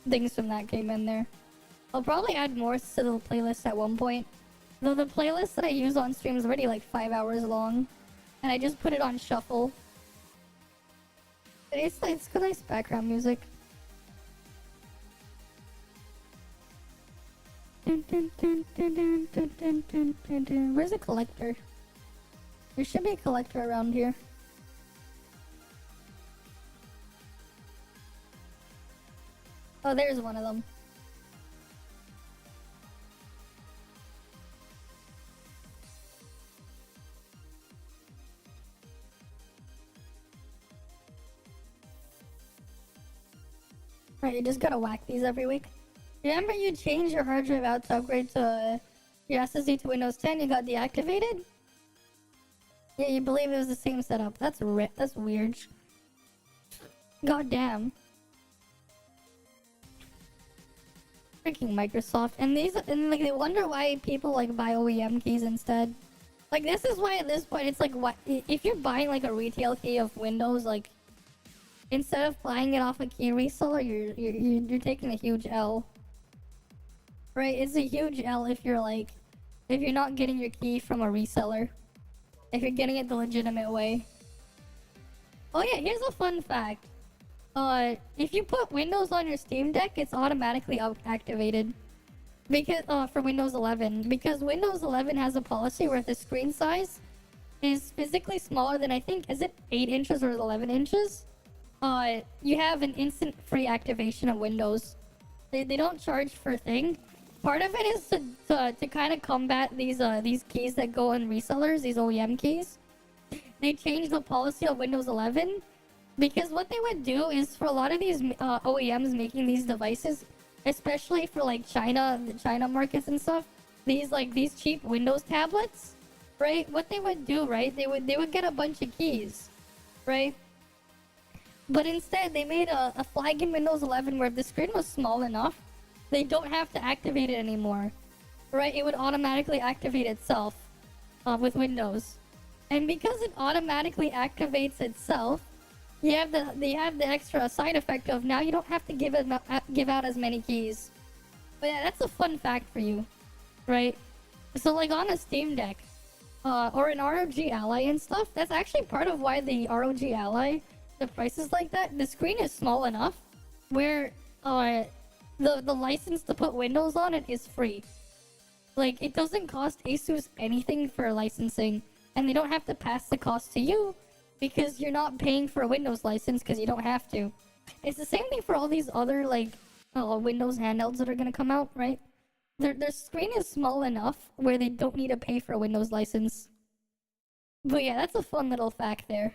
things from that game in there. I'll probably add more to the playlist at one point. Though the playlist that I use on stream is already like 5 hours long. And I just put it on shuffle. It's nice background music. Where's a collector? There should be a collector around here. Oh, there's one of them. Right, you just gotta whack these every week. Remember you changed your hard drive out to upgrade to your SSD to Windows 10, you got deactivated? Yeah, you believe it was the same setup. That's weird. God damn. Freaking Microsoft. And like they wonder why people like buy OEM keys instead. Like this is why at this point it's like, what if you're buying like a retail key of Windows, like instead of buying it off a key reseller, you're taking a huge L. Right? It's a huge L if you're not getting your key from a reseller. If you're getting it the legitimate way. Oh yeah, here's a fun fact. If you put Windows on your Steam Deck, it's automatically activated. Because, for Windows 11. Because Windows 11 has a policy where the screen size is physically smaller than, I think, is it 8 inches or 11 inches? You have an instant free activation of Windows. They don't charge for a thing. Part of it is to kind of combat these keys that go in resellers, these OEM keys. They changed the policy of Windows 11 because what they would do is for a lot of these OEMs making these devices, especially for like the China markets and stuff, these cheap Windows tablets, right? What they would do, right? They would get a bunch of keys, right? But instead, they made a flag in Windows 11 where if the screen was small enough, they don't have to activate it anymore, right? It would automatically activate itself with Windows. And because it automatically activates itself, they have the extra side effect of now you don't have to give out as many keys. But yeah, that's a fun fact for you, right? So like on a Steam Deck, or an ROG Ally and stuff, that's actually part of why the ROG Ally, the price is like that. The screen is small enough where the license to put Windows on it is free. Like, it doesn't cost ASUS anything for licensing, and they don't have to pass the cost to you because you're not paying for a Windows license because you don't have to. It's the same thing for all these other, like, Windows handhelds that are gonna come out, right? their screen is small enough where they don't need to pay for a Windows license. But yeah, that's a fun little fact there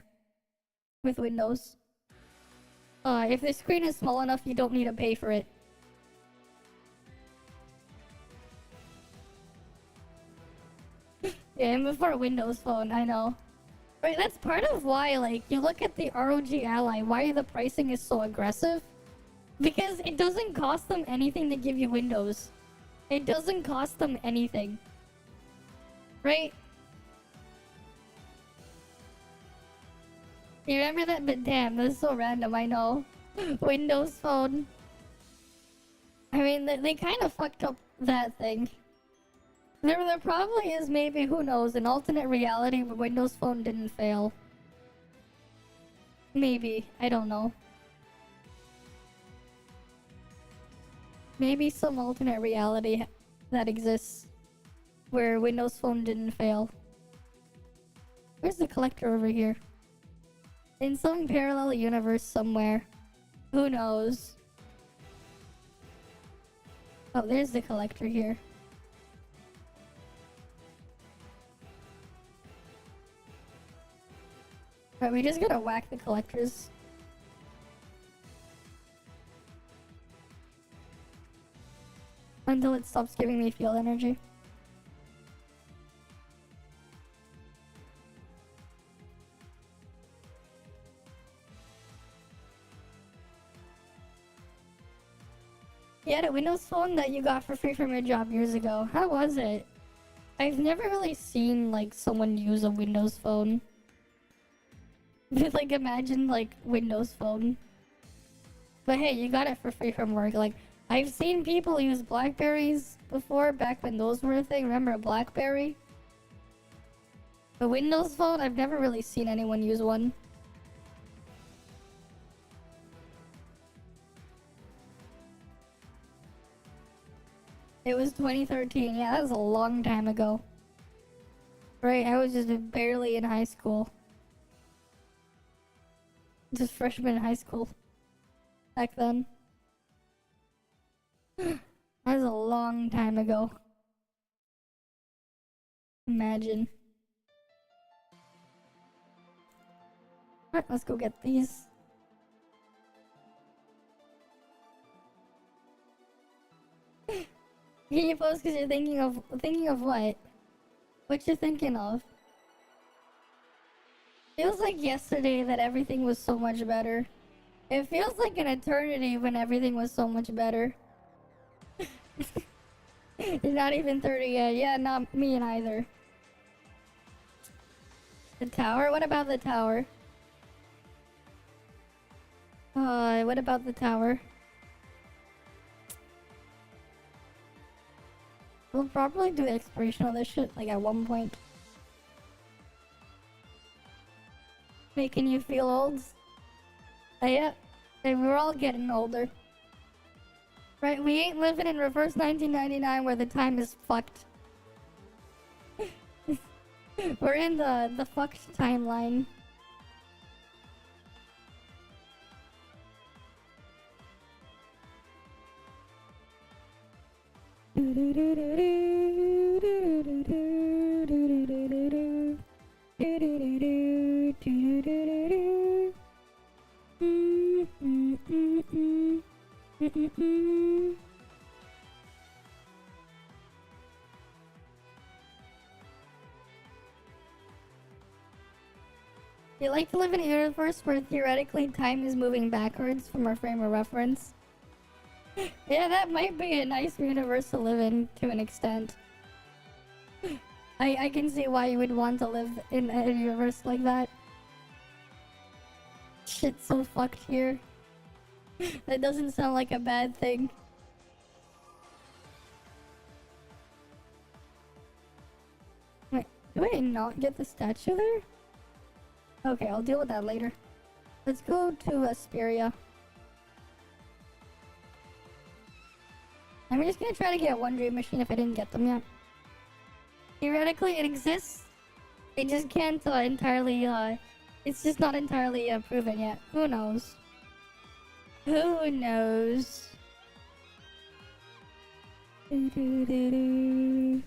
with Windows. If the screen is small enough, you don't need to pay for it. Yeah, and before a Windows phone, I know. Right, that's part of why, like, you look at the ROG Ally, why the pricing is so aggressive. Because it doesn't cost them anything to give you Windows. It doesn't cost them anything. Right? You remember that? But damn, that's so random, I know. Windows phone. I mean, they kind of fucked up that thing. There probably is, maybe, who knows, an alternate reality where Windows Phone didn't fail. Maybe. I don't know. Maybe some alternate reality that exists where Windows Phone didn't fail. Where's the collector over here? In some parallel universe somewhere. Who knows? Oh, there's the collector here. Alright, we just gotta whack the collectors. Until it stops giving me field energy. You had a Windows phone that you got for free from your job years ago. How was it? I've never really seen, like, someone use a Windows phone. Like, imagine, like, Windows phone. But hey, you got it for free from work. Like, I've seen people use Blackberries before, back when those were a thing. Remember a Blackberry? A Windows phone? I've never really seen anyone use one. It was 2013. Yeah, that was a long time ago. Right, I was just barely in high school. Just freshman in high school. Back then. That was a long time ago. Imagine. Alright, let's go get these. Can you post because you're thinking of what? What you're thinking of? Feels like yesterday that everything was so much better. It feels like an eternity when everything was so much better. You're not even 30 yet. Yeah, not me either. The tower? What about the tower? What about the tower? We'll probably do the exploration of this shit, like, at one point. Making you feel old? Yeah. And we're all getting older. Right, we ain't living in reverse 1999 where the time is fucked. We're in the fucked timeline. You like to live in a universe where theoretically time is moving backwards from our frame of reference? Yeah, that might be a nice universe to live in to an extent. I can see why you would want to live in a universe like that. Shit's so fucked here. That doesn't sound like a bad thing. Wait, do I not get the statue there? Okay, I'll deal with that later. Let's go to Asperia. I'm just gonna try to get one dream machine if I didn't get them yet. Theoretically, it exists. It just can't entirely, it's just not entirely proven yet. Who knows? Who knows? Mm-hmm.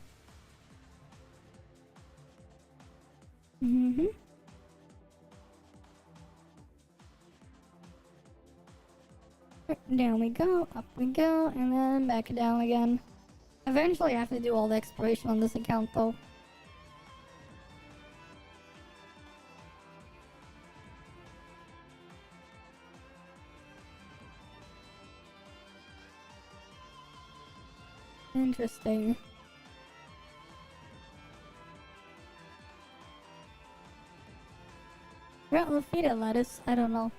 Down we go, up we go, and then back down again. Eventually I have to do all the exploration on this account though. Interesting. Yeah, we'll feed it lettuce. I don't know.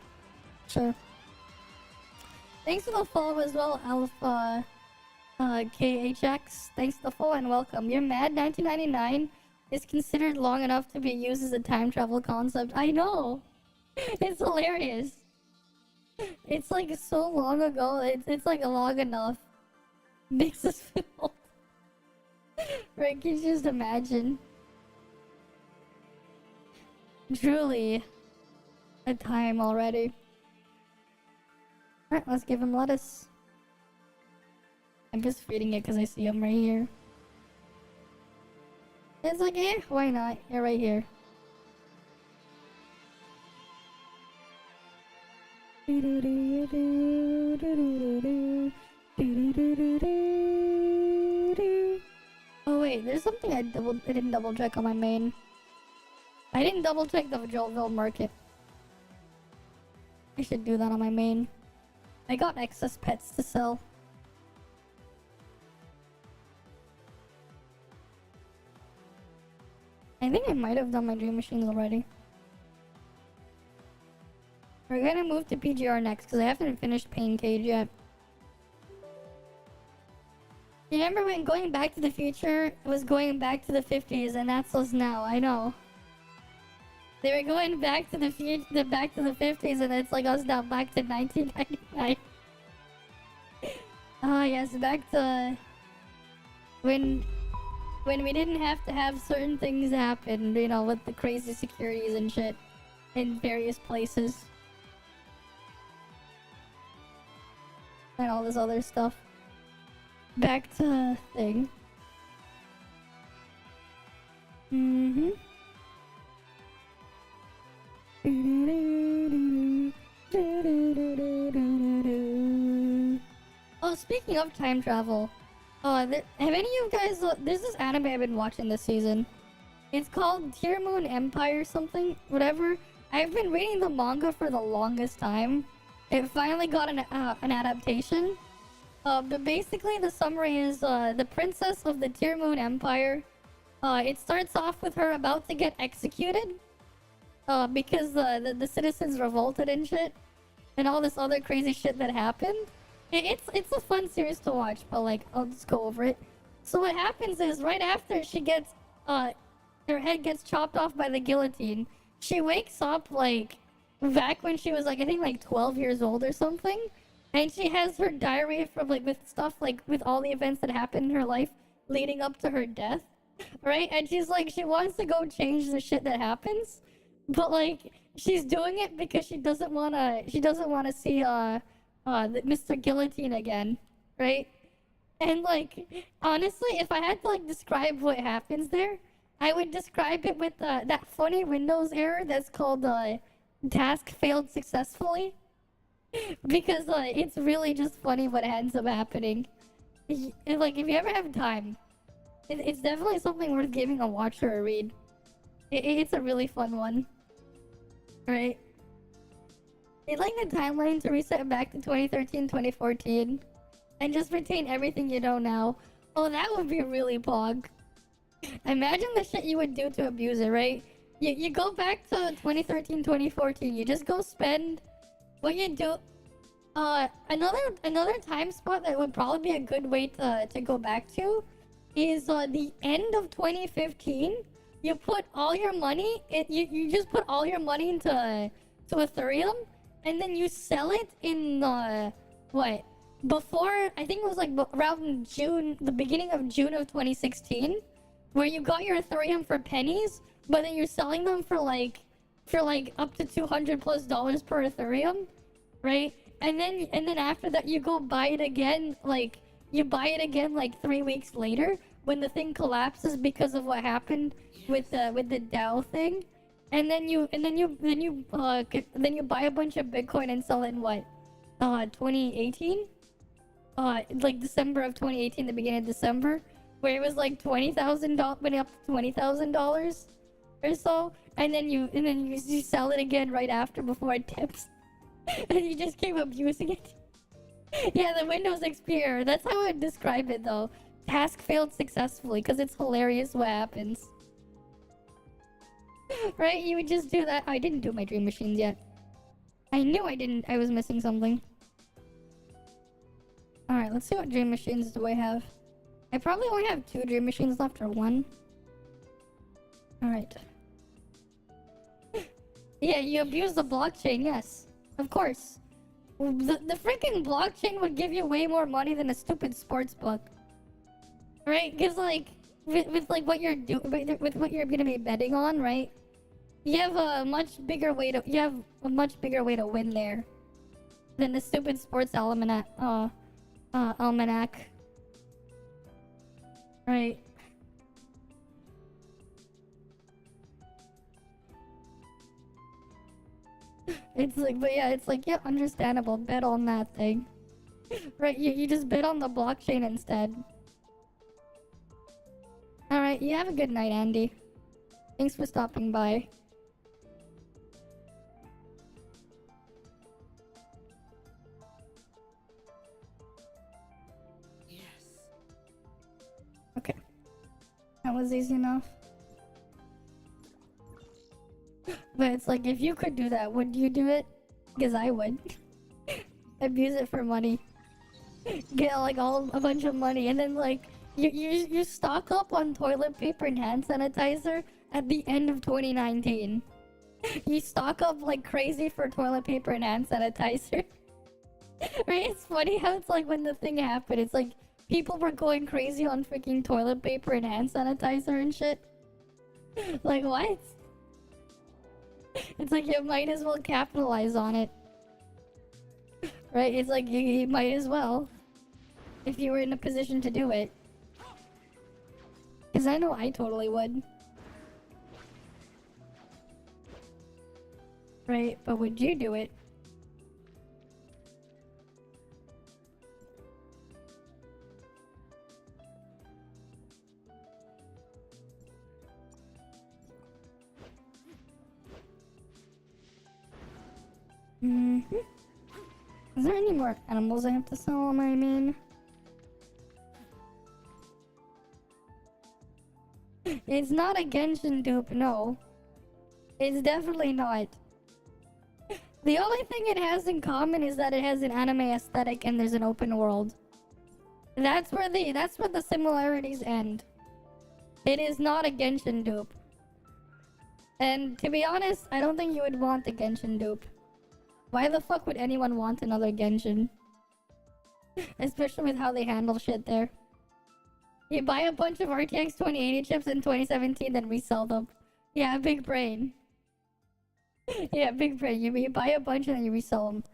Sure. Thanks for the follow as well, Alpha KHX. Thanks for the follow and welcome. You're mad 1999 is considered long enough to be used as a time travel concept. I know! It's hilarious. It's like so long ago. It's like long enough. Makes us feel old. Right, can you just imagine? Truly a time already. Alright, let's give him lettuce. I'm just feeding it because I see him right here. It's like, eh, why not? You're right here. Oh wait, there's something I didn't double check on my main. I didn't double check the Joltville market. I should do that on my main. I got excess pets to sell. I think I might have done my dream machines already. We're gonna move to PGR next because I haven't finished Pain Cage yet. You remember when going back to the future was going back to the 50s and that's us now? I know. They were going back to the future, back to the 50s, and it's like us now back to 1999. Oh yes, back to when we didn't have to have certain things happen, you know, with the crazy securities and shit in various places. And all this other stuff. Back to thing. Mm-hmm. Oh, speaking of time travel, have any of you guys? There's this anime I've been watching this season. It's called Tier Moon Empire something, whatever. I've been reading the manga for the longest time. It finally got an adaptation. But basically the summary is the princess of the Tier Moon Empire. It starts off with her about to get executed. Because the citizens revolted and shit, and all this other crazy shit that happened. It's a fun series to watch, but like I'll just go over it. So what happens is right after she gets her head gets chopped off by the guillotine, she wakes up like back when she was like I think like 12 years old or something, and she has her diary from like with stuff like with all the events that happened in her life leading up to her death, right? And she's like she wants to go change the shit that happens. But like she's doing it because she doesn't wanna see Mr. Guillotine again, right? And like honestly, if I had to like describe what happens there, I would describe it with that funny Windows error that's called task failed successfully. Because it's really just funny what ends up happening. Like if you ever have time, it's definitely something worth giving a watch or a read. It's a really fun one. Right? I'd like the timeline to reset back to 2013, 2014. And just retain everything you know now. Oh, that would be really pog. Imagine the shit you would do to abuse it, right? You go back to 2013, 2014. You just go spend what you do. Another time spot that would probably be a good way to go back to is the end of 2015. You put all your money, you just put all your money into Ethereum, and then you sell it in what? Before I think it was like around June, the beginning of June of 2016, where you got your Ethereum for pennies, but then you're selling them for like up to $200+ per Ethereum, right? And then after that you go buy it again like you buy it again like 3 weeks later when the thing collapses because of what happened with the Dow thing, and then you buy a bunch of Bitcoin and sell it in what 2018, like December of 2018, the beginning of December, where it was like $20,000, went up to $20,000 or so, and then you sell it again right after before it tips, and you just keep abusing it. Yeah, the Windows XP error. That's how I would describe it, though. Task failed successfully, because it's hilarious what happens. Right? You would just do that. I didn't do my dream machines yet. I knew I didn't. I was missing something. Alright, let's see what dream machines do I have. I probably only have 2 dream machines left, or 1. Alright. Yeah, you abuse the blockchain, yes. Of course. The freaking blockchain would give you way more money than a stupid sports book. Right? Because, like, with like what you're doing, with what you're gonna be betting on, right? You have a much bigger way to win there than the stupid sports almanac. Almanac. Right. It's like, but yeah, it's like, yeah, understandable. Bet on that thing. Right, you just bet on the blockchain instead. Alright, you have a good night, Andy. Thanks for stopping by. Yes. Okay. That was easy enough. But it's like, if you could do that, would you do it? Because I would. Abuse it for money. Get like a bunch of money, and then like you stock up on toilet paper and hand sanitizer at the end of 2019. You stock up like crazy for toilet paper and hand sanitizer. Right? It's funny how it's like when the thing happened, it's like people were going crazy on freaking toilet paper and hand sanitizer and shit. Like, what? It's like you might as well capitalize on it. Right? It's like you might as well. If you were in a position to do it. Because I know I totally would. Right? But would you do it? Mm-hmm. Is there any more animals I have to sell on my main? It's not a Genshin dupe, no. It's definitely not. The only thing it has in common is that it has an anime aesthetic and there's an open world. That's where the similarities end. It is not a Genshin dupe. And to be honest, I don't think you would want a Genshin dupe. Why the fuck would anyone want another Genshin? Especially with how they handle shit there. You buy a bunch of RTX 2080 chips in 2017, then resell them. Yeah, big brain. Yeah, big brain. You buy a bunch and then you resell them.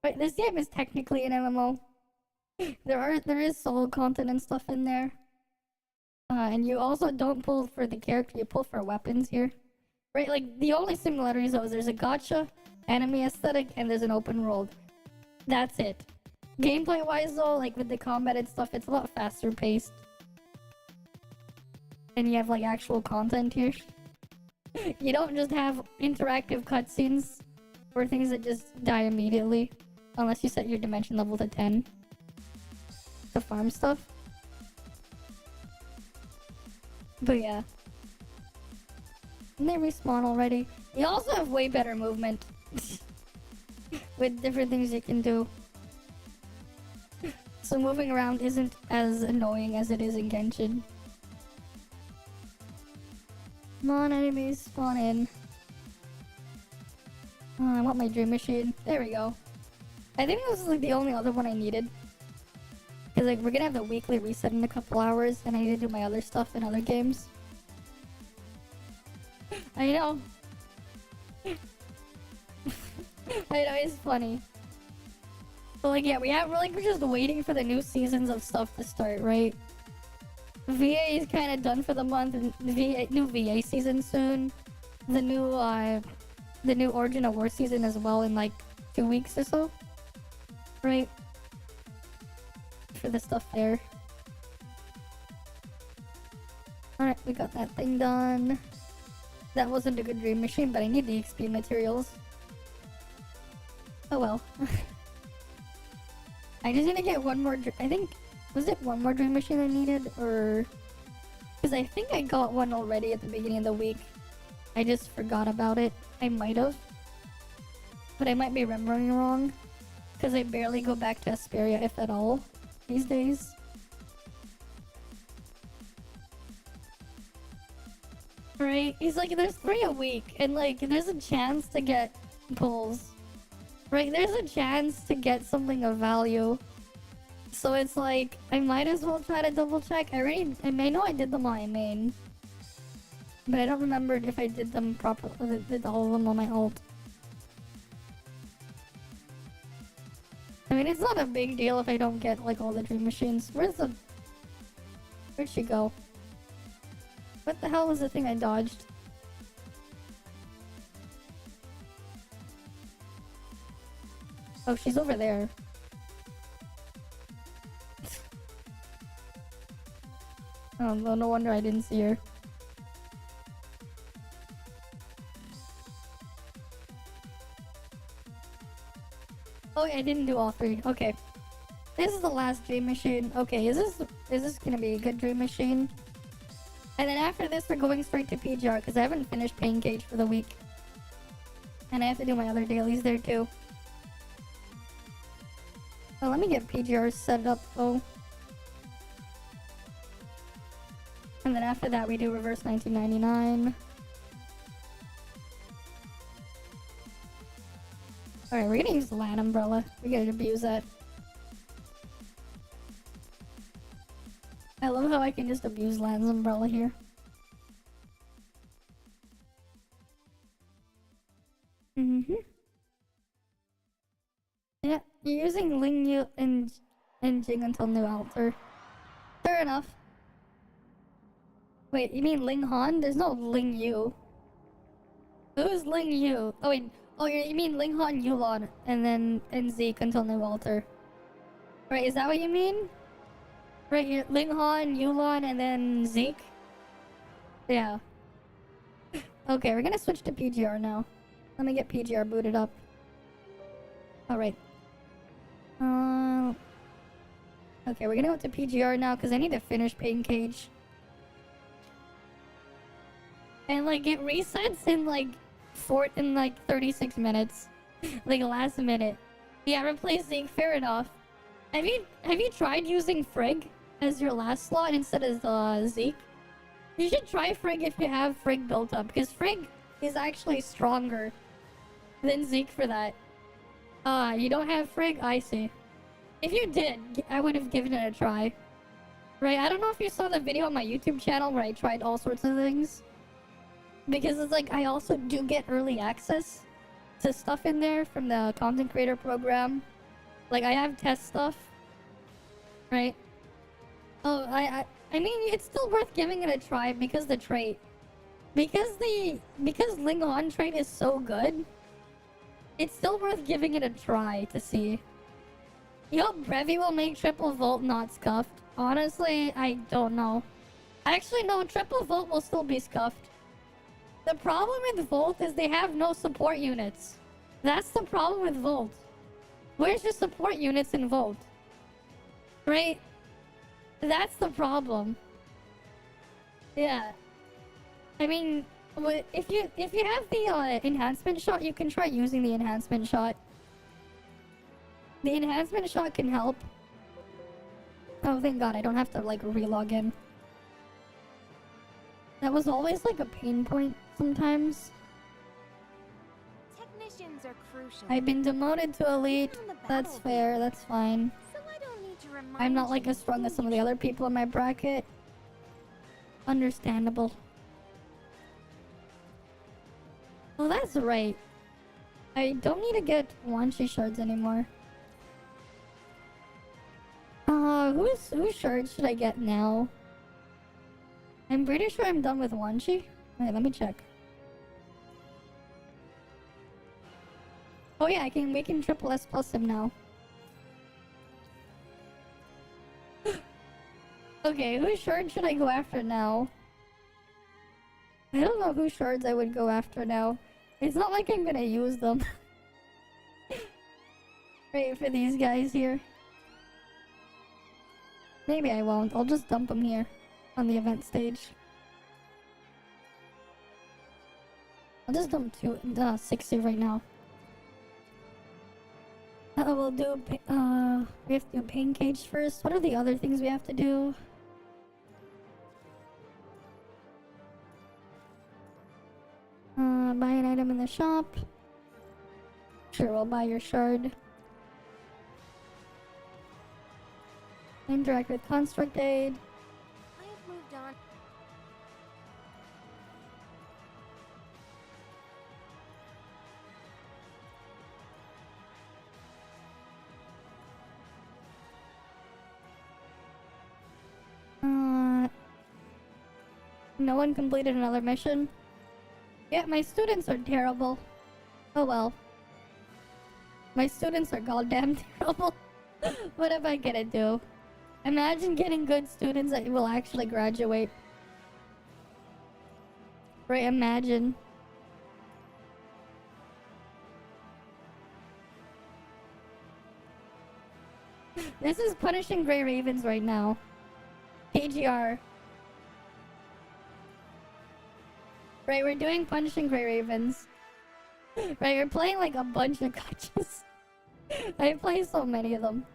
But this game is technically an MMO. There is solo content and stuff in there. And you also don't pull for the character, you pull for weapons here. Right, like the only similarities though is there's a gacha, anime aesthetic, and there's an open world. That's it. Gameplay wise though, like with the combat and stuff, it's a lot faster paced. And you have like actual content here. You don't just have interactive cutscenes or things that just die immediately. Unless you set your dimension level to 10. To farm stuff. But yeah. And they respawn already. You also have way better movement. With different things you can do. So moving around isn't as annoying as it is in Genshin. Come on, enemies, spawn in. Oh, I want my dream machine. There we go. I think this is like the only other one I needed. Because like we're gonna have the weekly reset in a couple hours, and I need to do my other stuff in other games. I know. I know, it's funny. So like, yeah, we're just waiting for the new seasons of stuff to start, right? VA is kind of done for the month. New VA season soon. The new Origin of War season as well in like 2 weeks or so, right? For the stuff there. Alright, we got that thing done. That wasn't a good dream machine, but I need the XP materials. Oh well. I just need to get one more. I think, was it one more dream machine I needed, or? Because I think I got one already at the beginning of the week. I just forgot about it. I might have, but I might be remembering wrong. Because I barely go back to Asperia, if at all, these days. Right? He's like, there's 3 a week, and like, there's a chance to get pulls. Right? There's a chance to get something of value. So it's like, I might as well try to double check. I may know I did them on my main. But I don't remember if I did them properly, did all of them on my ult. I mean, it's not a big deal if I don't get like all the dream machines. Where'd she go? What the hell was the thing I dodged? Oh, she's over there. Oh, no wonder I didn't see her. Oh, I didn't do all 3. Okay. This is the last dream machine. Okay, is this gonna be a good dream machine? And then after this, we're going straight to PGR because I haven't finished paying cage for the week. And I have to do my other dailies there too. Oh, let me get PGR set up though. And then after that, we do reverse 1999. Alright, we're gonna use the land umbrella. We gotta abuse that. I love how I can just abuse Land's umbrella here. Yeah, you're using Ling Yu and Jing until new altar. Fair enough. Wait, you mean Ling Han? There's no Ling Yu. Who's Ling Yu? Oh wait, oh you mean Ling Han Yulon and Zeke until new altar. Right, is that what you mean? Right, you're Ling Han, Yulon, and then Zeke? Yeah. Okay, we're gonna switch to PGR now. Let me get PGR booted up. Alright. Okay, we're gonna go to PGR now because I need to finish paying cage. And like, it resets in like 36 minutes. Like last minute. Yeah, replace Zeke, fair enough. Have you tried using Frigg as your last slot instead of Zeke? You should try Frigg if you have Frigg built up, because Frigg is actually stronger than Zeke for that. You don't have Frigg? I see. If you did, I would have given it a try. Right, I don't know if you saw the video on my YouTube channel where I tried all sorts of things. Because it's like, I also do get early access to stuff in there from the content creator program. Like, I have test stuff. Right? Oh, I mean, it's still worth giving it a try because the trait. Because Ling Han trait is so good, it's still worth giving it a try to see. You hope Brevi will make triple volt not scuffed. Honestly, I don't know. Actually, no, triple volt will still be scuffed. The problem with Volt is they have no support units. That's the problem with Volt. Where's your support units in Volt? Right? That's the problem. Yeah. I mean, if you have the enhancement shot, you can try using the enhancement shot. The enhancement shot can help. Oh, thank God, I don't have to like re-log in. That was always like a pain point sometimes. Technicians are crucial. I've been demoted to elite. That's fair, that's fine. So I don't need to remind I'm not like you as strong as some of the other people in my bracket. Understandable. Well, that's right. I don't need to get Wanshi shards anymore. Whose shirt should I get now? I'm pretty sure I'm done with Wanchi. Wait, let me check. Oh yeah, we can triple S plus him now. Okay, whose shard should I go after now? I don't know whose shards I would go after now. It's not like I'm gonna use them. Right, for these guys here. Maybe I won't. I'll just dump them here on the event stage. I'll just dump 60 right now. We'll do, we have to do pain cage first. What are the other things we have to do? Buy an item in the shop. Sure, we'll buy your shard. Interact with Construct Aid. I have moved on. No one completed another mission. Yeah, my students are terrible. Oh well. My students are goddamn terrible. What am I gonna do? Imagine getting good students that will actually graduate. Right, imagine. This is punishing Grey Ravens right now. PGR. Right, we're doing punishing Grey Ravens. Right, we're playing like a bunch of gotchas. I play so many of them.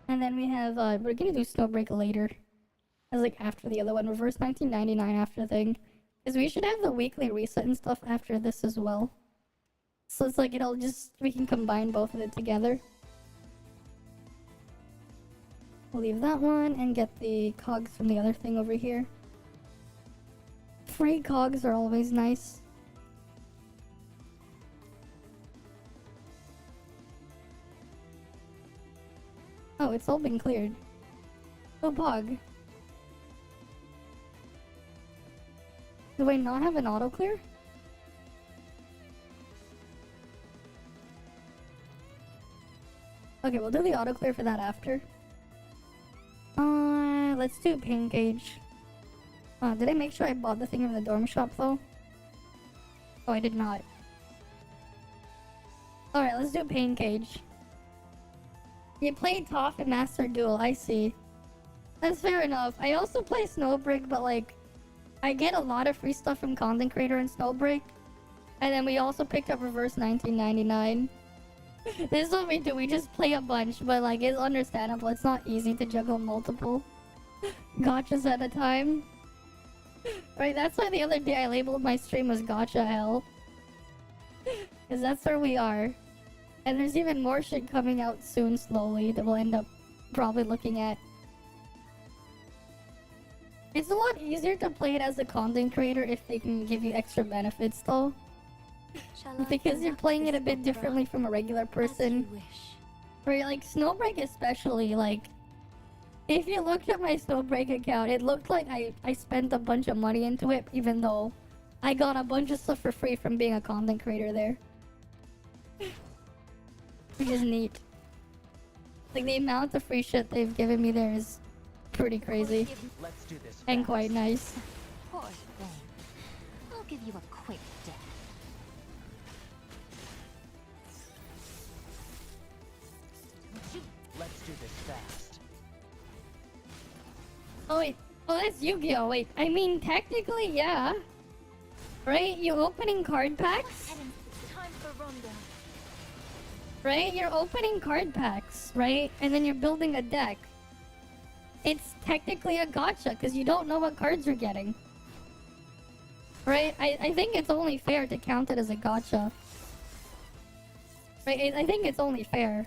And then we have, we're gonna do Snowbreak later. As like after the other one, reverse 1999 after thing. Because we should have the weekly reset and stuff after this as well. So it's like it'll just, we can combine both of it together. We'll leave that one and get the cogs from the other thing over here. Free cogs are always nice. Oh, it's all been cleared. Oh, bug. Do I not have an auto clear? Okay, we'll do the auto clear for that after. Let's do pain gauge. Did I make sure I bought the thing from the dorm shop though? Oh, I did not. Alright, let's do pain cage. You play ToF and Master Duel, I see. That's fair enough. I also play Snowbreak, but like, I get a lot of free stuff from Content Creator and Snowbreak. And then we also picked up Reverse 1999. This is what we do, we just play a bunch, but like, it's understandable. It's not easy to juggle multiple gotchas at a time. Right, that's why the other day I labeled my stream as Gotcha Hell. Because that's where we are. And there's even more shit coming out soon slowly that we'll end up probably looking at. It's a lot easier to play it as a content creator if they can give you extra benefits though. Because you're playing it a bit differently from a regular person. Right, like Snowbreak especially, like, if you looked at my Snowbreak account, it looked like I spent a bunch of money into it, even though I got a bunch of stuff for free from being a content creator there. Which is neat. Like, the amount of free shit they've given me there is pretty crazy. Let's do this and quite nice. Poor thing. I'll give you a quick death. Let's do this fast. Oh wait, well that's Yu-Gi-Oh! Wait, I mean technically, yeah. Right? You opening card packs? It's time for Rondo. Right? You're opening card packs, right? And then you're building a deck. It's technically a gotcha, because you don't know what cards you're getting. Right? I think it's only fair to count it as a gotcha. Right? I think it's only fair.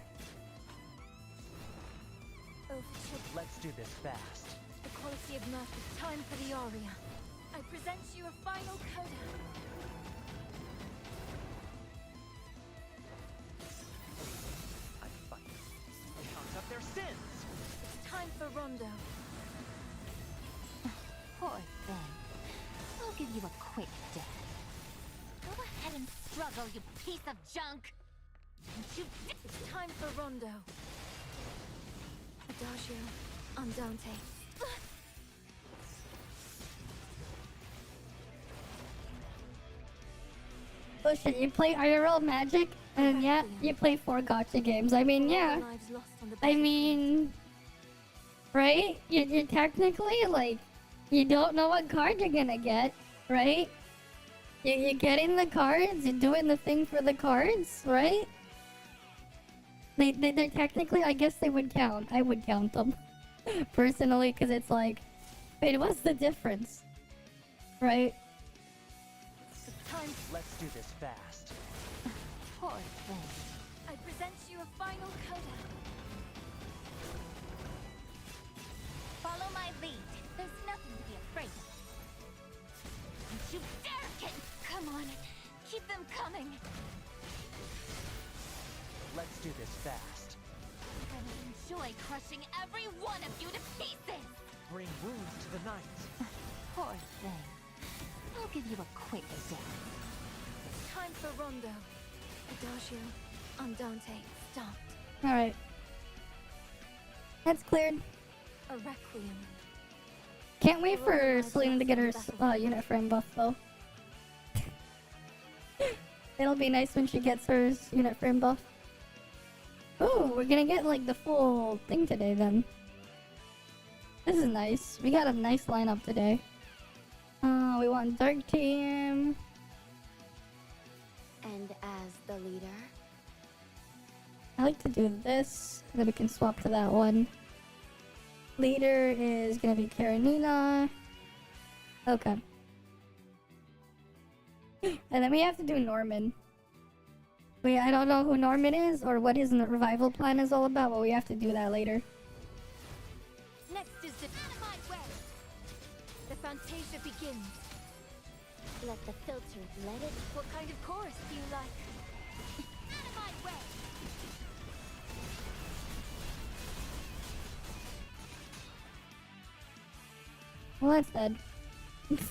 Let's do this fast. The quality of mirth, it's time for the aria. I present you a final coda. I fight. Count up their sins. It's time for Rondo. Poor thing. I'll give you a quick death. Go ahead and struggle, you piece of junk! Don't you It's time for Rondo. Adagio, Andante. Oh shit, you play IRL Magic? And yeah, you play 4 gacha games. I mean, yeah. Lives lost on the I battlefield. mean... Right? You're technically, like... You don't know what card you're gonna get, right? You're getting the cards, you're doing the thing for the cards, right? They're technically, I guess they would count. I would count them. Personally, because it's like... Wait, what's the difference? Right? It's time. Let's do this fast. Poor thing. I present you a final coda. Follow my lead. There's nothing to be afraid of. Don't you dare get... Come on. Keep them coming. Let's do this fast. I'm gonna enjoy crushing every one of you to pieces. Bring wounds to the night. Poor thing. I'll give you a quick death. It's time for Rondo. Adagio, Andante, stomped. Alright. That's cleared. A requiem. Can't wait for Selena to get her unit frame buff though. It'll be nice when she gets her unit frame buff. Ooh, we're gonna get like the full thing today then. This is nice. We got a nice lineup today. We want Dark Team. And as the leader, I like to do this, then we can swap to that one. Leader is gonna be Karenina. Okay. And then we have to do Norman. Wait, I don't know who Norman is or what his revival plan is all about, but we have to do that later. Next is the out of my way. The Fantasia begins. let the filter let it. What kind of chorus do you like? Out of my way. Well, that's dead. This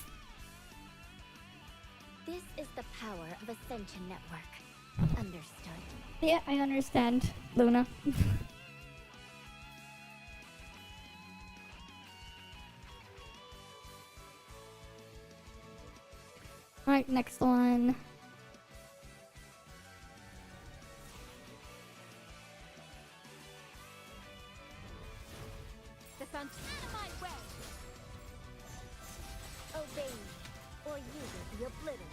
is the power of Ascension Network. Understood. Yeah, I understand, Luna. Alright, next one. The Fantasia out of my way. Obey me, or you will be obliterated.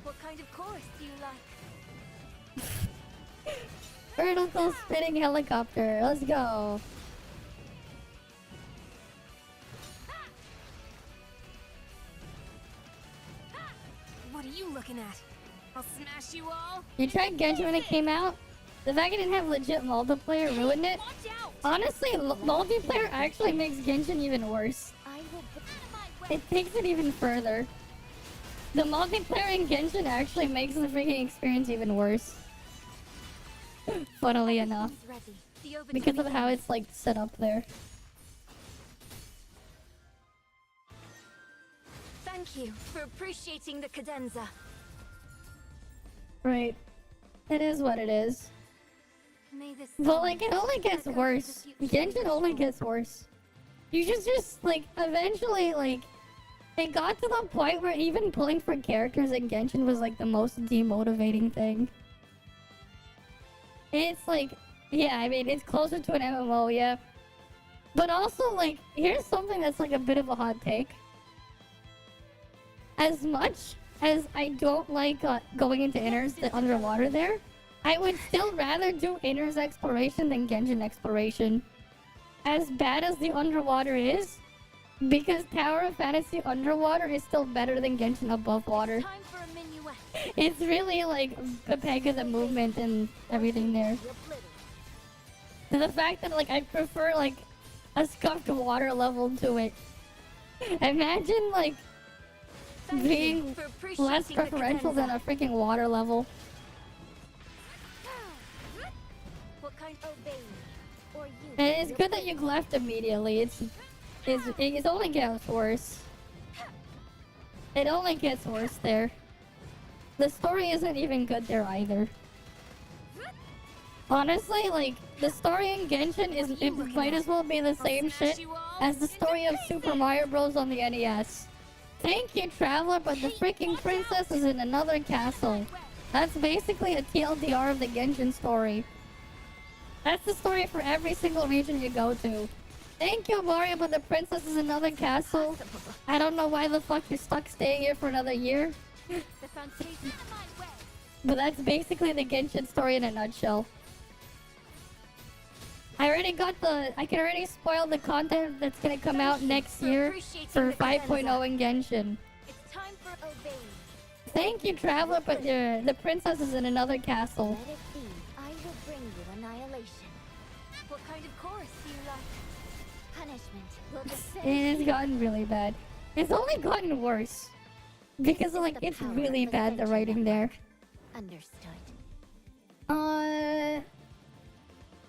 What kind of chorus do you like? Vertical spinning helicopter. Let's go. What are you looking at? I'll smash you all. You tried Genshin when it came out? The fact it didn't have legit multiplayer ruined it. Watch out! Honestly, multiplayer actually makes Genshin even worse. I will. Out of my way. It takes it even further. The multiplayer in Genshin actually makes the freaking experience even worse. Funnily enough. He's ready. The overture Because of how begins. it's like set up there. Thank you for appreciating the cadenza. Right. It is what it is. May this But like, it only gets echo worse. the future Genshin only gets worse. You just like, eventually, like, it got to the point where even pulling for characters in Genshin was like the most demotivating thing. It's like, yeah, I mean, it's closer to an MMO, yeah. But also, like, here's something that's like a bit of a hot take. As much as I don't like going into Inners, the underwater there, I would still rather do Inners exploration than Genshin exploration. As bad as the underwater is, because Tower of Fantasy underwater is still better than Genshin above water. Time for a minuet. It's really like Pepega the movement and everything there. Be obliterated. To the fact that like I prefer like a scuffed water level to it. Imagine like Thank being you for appreciating less the preferential than cadenza. a freaking water level. my obey me, or you. And it's good that you left immediately. It only gets worse. It only gets worse there. The story isn't even good there either. Honestly, like, the story in Genshin it might as well be the same shit as the story of Super Mario Bros. On the NES. Thank you, Traveler, but the freaking princess is in another castle. That's basically a TLDR of the Genshin story. That's the story for every single region you go to. Thank you, Mario, but the princess is in another castle. I don't know why the fuck you're stuck staying here for another year. The foundation of my way. But that's basically the Genshin story in a nutshell. I can already spoil the content that's gonna come out next year for 5.0 in Genshin. It's time for Obey me. Thank you, Traveler, but the princess is in another castle. Let it be. I will bring you annihilation. what kind of course do you like? Punishment will descend. It has gotten really bad. It's only gotten worse. Because, like, it's really bad, the writing there. Understood.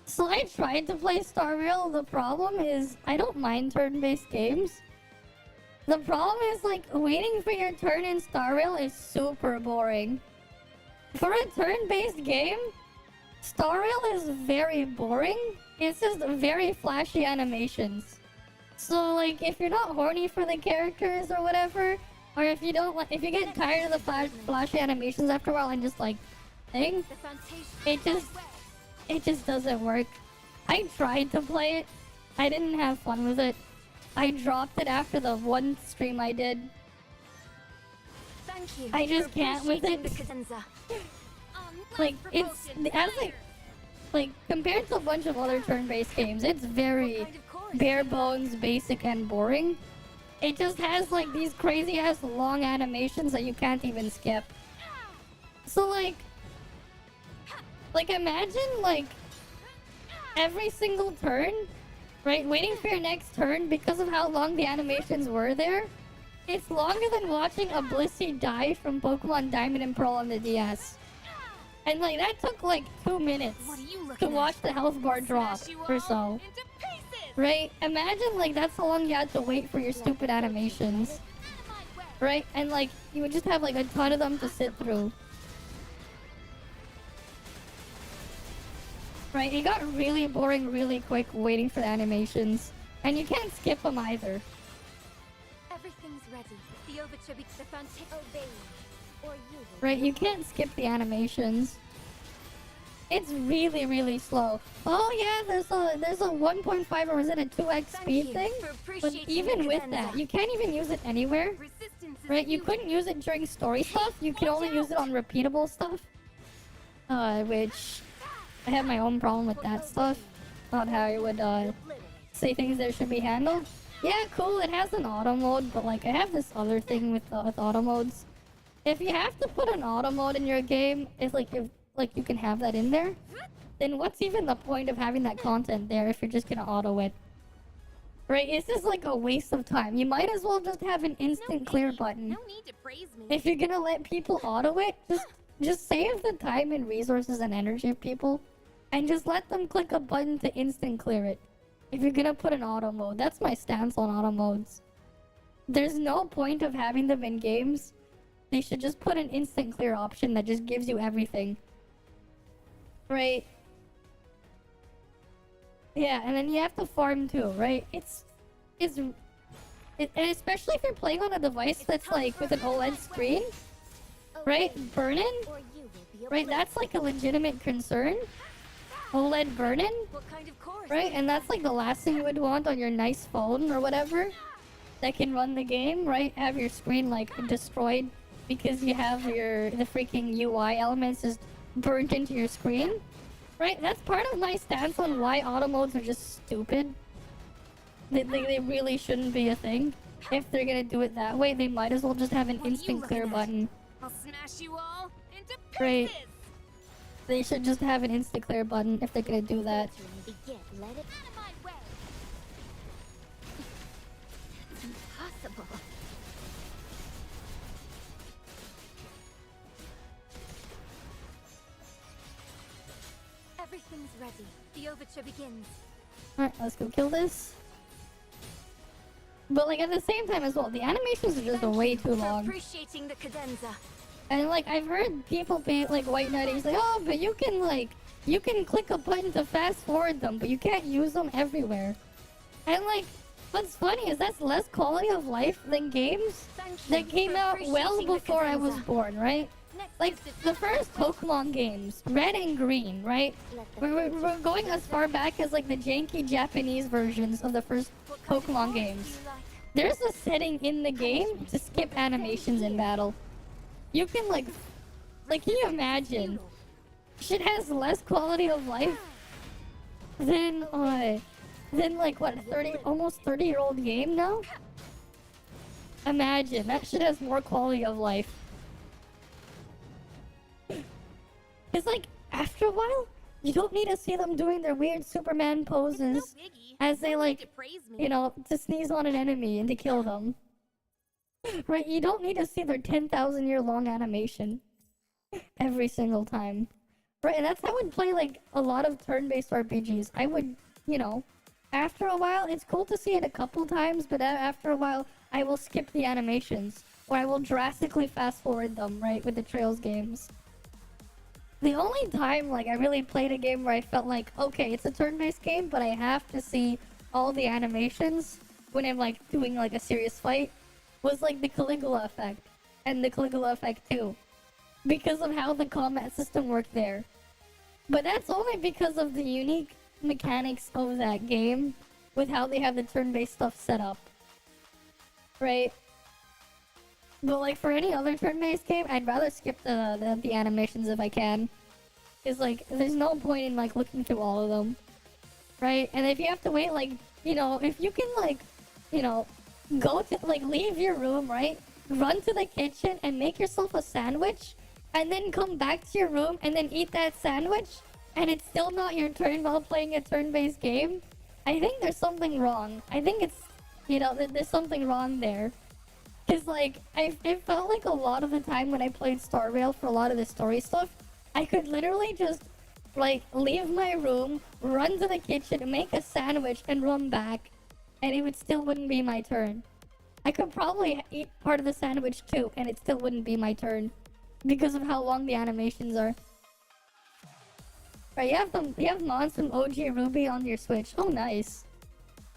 So I tried to play Star Rail. The problem is, I don't mind turn-based games. The problem is, like, waiting for your turn in Star Rail is super boring. For a turn-based game, Star Rail is very boring. It's just very flashy animations. So, like, if you're not horny for the characters or whatever, or if you get tired of the flashy animations after a while and just, like, thing, The foundation it just doesn't work. I tried to play it. I didn't have fun with it. I dropped it after the one stream I did. Thank you. I just for can't with it. appreciating the cadenza. Like, it's as like compared to a bunch of other turn-based games, it's very bare bones, basic, and boring. It just has like these crazy ass long animations that you can't even skip. So like imagine like every single turn, right? Waiting for your next turn because of how long the animations were there. It's longer than watching a Blissey die from Pokemon Diamond and Pearl on the DS. And like that took like 2 minutes What are you to looking watch the health bar drop or so. Right? Imagine like that's how long you had to wait for your stupid animations. Right? And like you would just have like a ton of them to sit through. Right? It got really boring really quick waiting for the animations. And you can't skip them either. Everything's ready. The overture be the foundation. Obey me, or you will. Right? You can't skip the animations. It's really, really slow. Oh yeah, there's a 1.5 or is it a 2x speed thing? But even with that, you can't even use it anywhere. Resistance is Right? You couldn't use it during story stuff. You can only use it on repeatable stuff. Which I have my own problem with that stuff. Not how I would say things that should be handled. Yeah, cool. It has an auto mode, but like I have this other thing with auto modes. If you have to put an auto mode in your game, it's like if you can have that in there, then what's even the point of having that content there if you're just gonna auto it? Right? It's just like a waste of time. You might as well just have an instant clear button. no need to praise me. If you're gonna let people auto it, just save the time and resources and energy of people, and just let them click a button to instant clear it. If you're gonna put an auto mode, that's my stance on auto modes. There's no point of having them in games. They should just put an instant clear option that just gives you everything. Right? Yeah, and then you have to farm too, right? And especially if you're playing on a device that's like with an OLED screen, right? Burn-in, Or you will be right? That's like a legitimate concern. OLED burn-in, What kind of course? right? And that's like the last thing you would want on your nice phone or whatever that can run the game, right? Have your screen like destroyed because you have the freaking UI elements just burnt into your screen, right? That's part of my stance on why auto modes are just stupid. They really shouldn't be a thing. If they're gonna do it that way, they might as well just have an What are you instant clear looking at? button. I'll smash you all into pieces. Right. They should just have an instant clear button if they're gonna do that. begin. Let it Out of my way. It's impossible. Everything's Everything's ready. The overture begins. Alright, let's go kill this. But like at the same time as well, the animations are just way too For long. appreciating the cadenza. And like I've heard people be like white knighting like, oh, but you can click a button to fast forward them, but you can't use them everywhere. And like, what's funny is that's less quality of life than games that came out well before I was born, right? Like the first Pokemon games, Red and Green, right? We're going as far back as like the janky Japanese versions of the first Pokemon games. There's a setting in the game to skip animations in battle. You can like can you imagine? Shit has less quality of life than like what, almost 30-year-old game now? Imagine, that shit has more quality of life. It's like, after a while, you don't need to see them doing their weird Superman poses as they like, you know, to sneeze on an enemy and to kill them. Right, you don't need to see their 10,000-year-long animation every single time. Right, and that's how I would play like a lot of turn-based RPGs. I would, you know, after a while, it's cool to see it a couple times, but after a while, I will skip the animations. Or I will drastically fast-forward them, right, with the Trails games. The only time, like, I really played a game where I felt like, okay, it's a turn-based game, but I have to see all the animations when I'm, like, doing, like, a serious fight, was, like, the Caligula effect. And the Caligula effect, too. Because of how the combat system worked there. But that's only because of the unique mechanics of that game with how they have the turn-based stuff set up. Right? But like for any other turn-based game, I'd rather skip the animations if I can. Cause like, there's no point in like looking through all of them. Right? And if you have to wait like, you know, if you can like, you know, go to like leave your room, right? Run to the kitchen and make yourself a sandwich and then come back to your room and then eat that sandwich and it's still not your turn while playing a turn-based game, I think there's something wrong. I think it's, you know, there's something wrong there. Cause like, it felt like a lot of the time when I played Star Rail for a lot of the story stuff, I could literally just, like, leave my room, run to the kitchen, make a sandwich, and run back. And it still wouldn't be my turn. I could probably eat part of the sandwich too, and it still wouldn't be my turn. Because of how long the animations are. Right, you have mods from OG Ruby on your Switch. Oh, nice.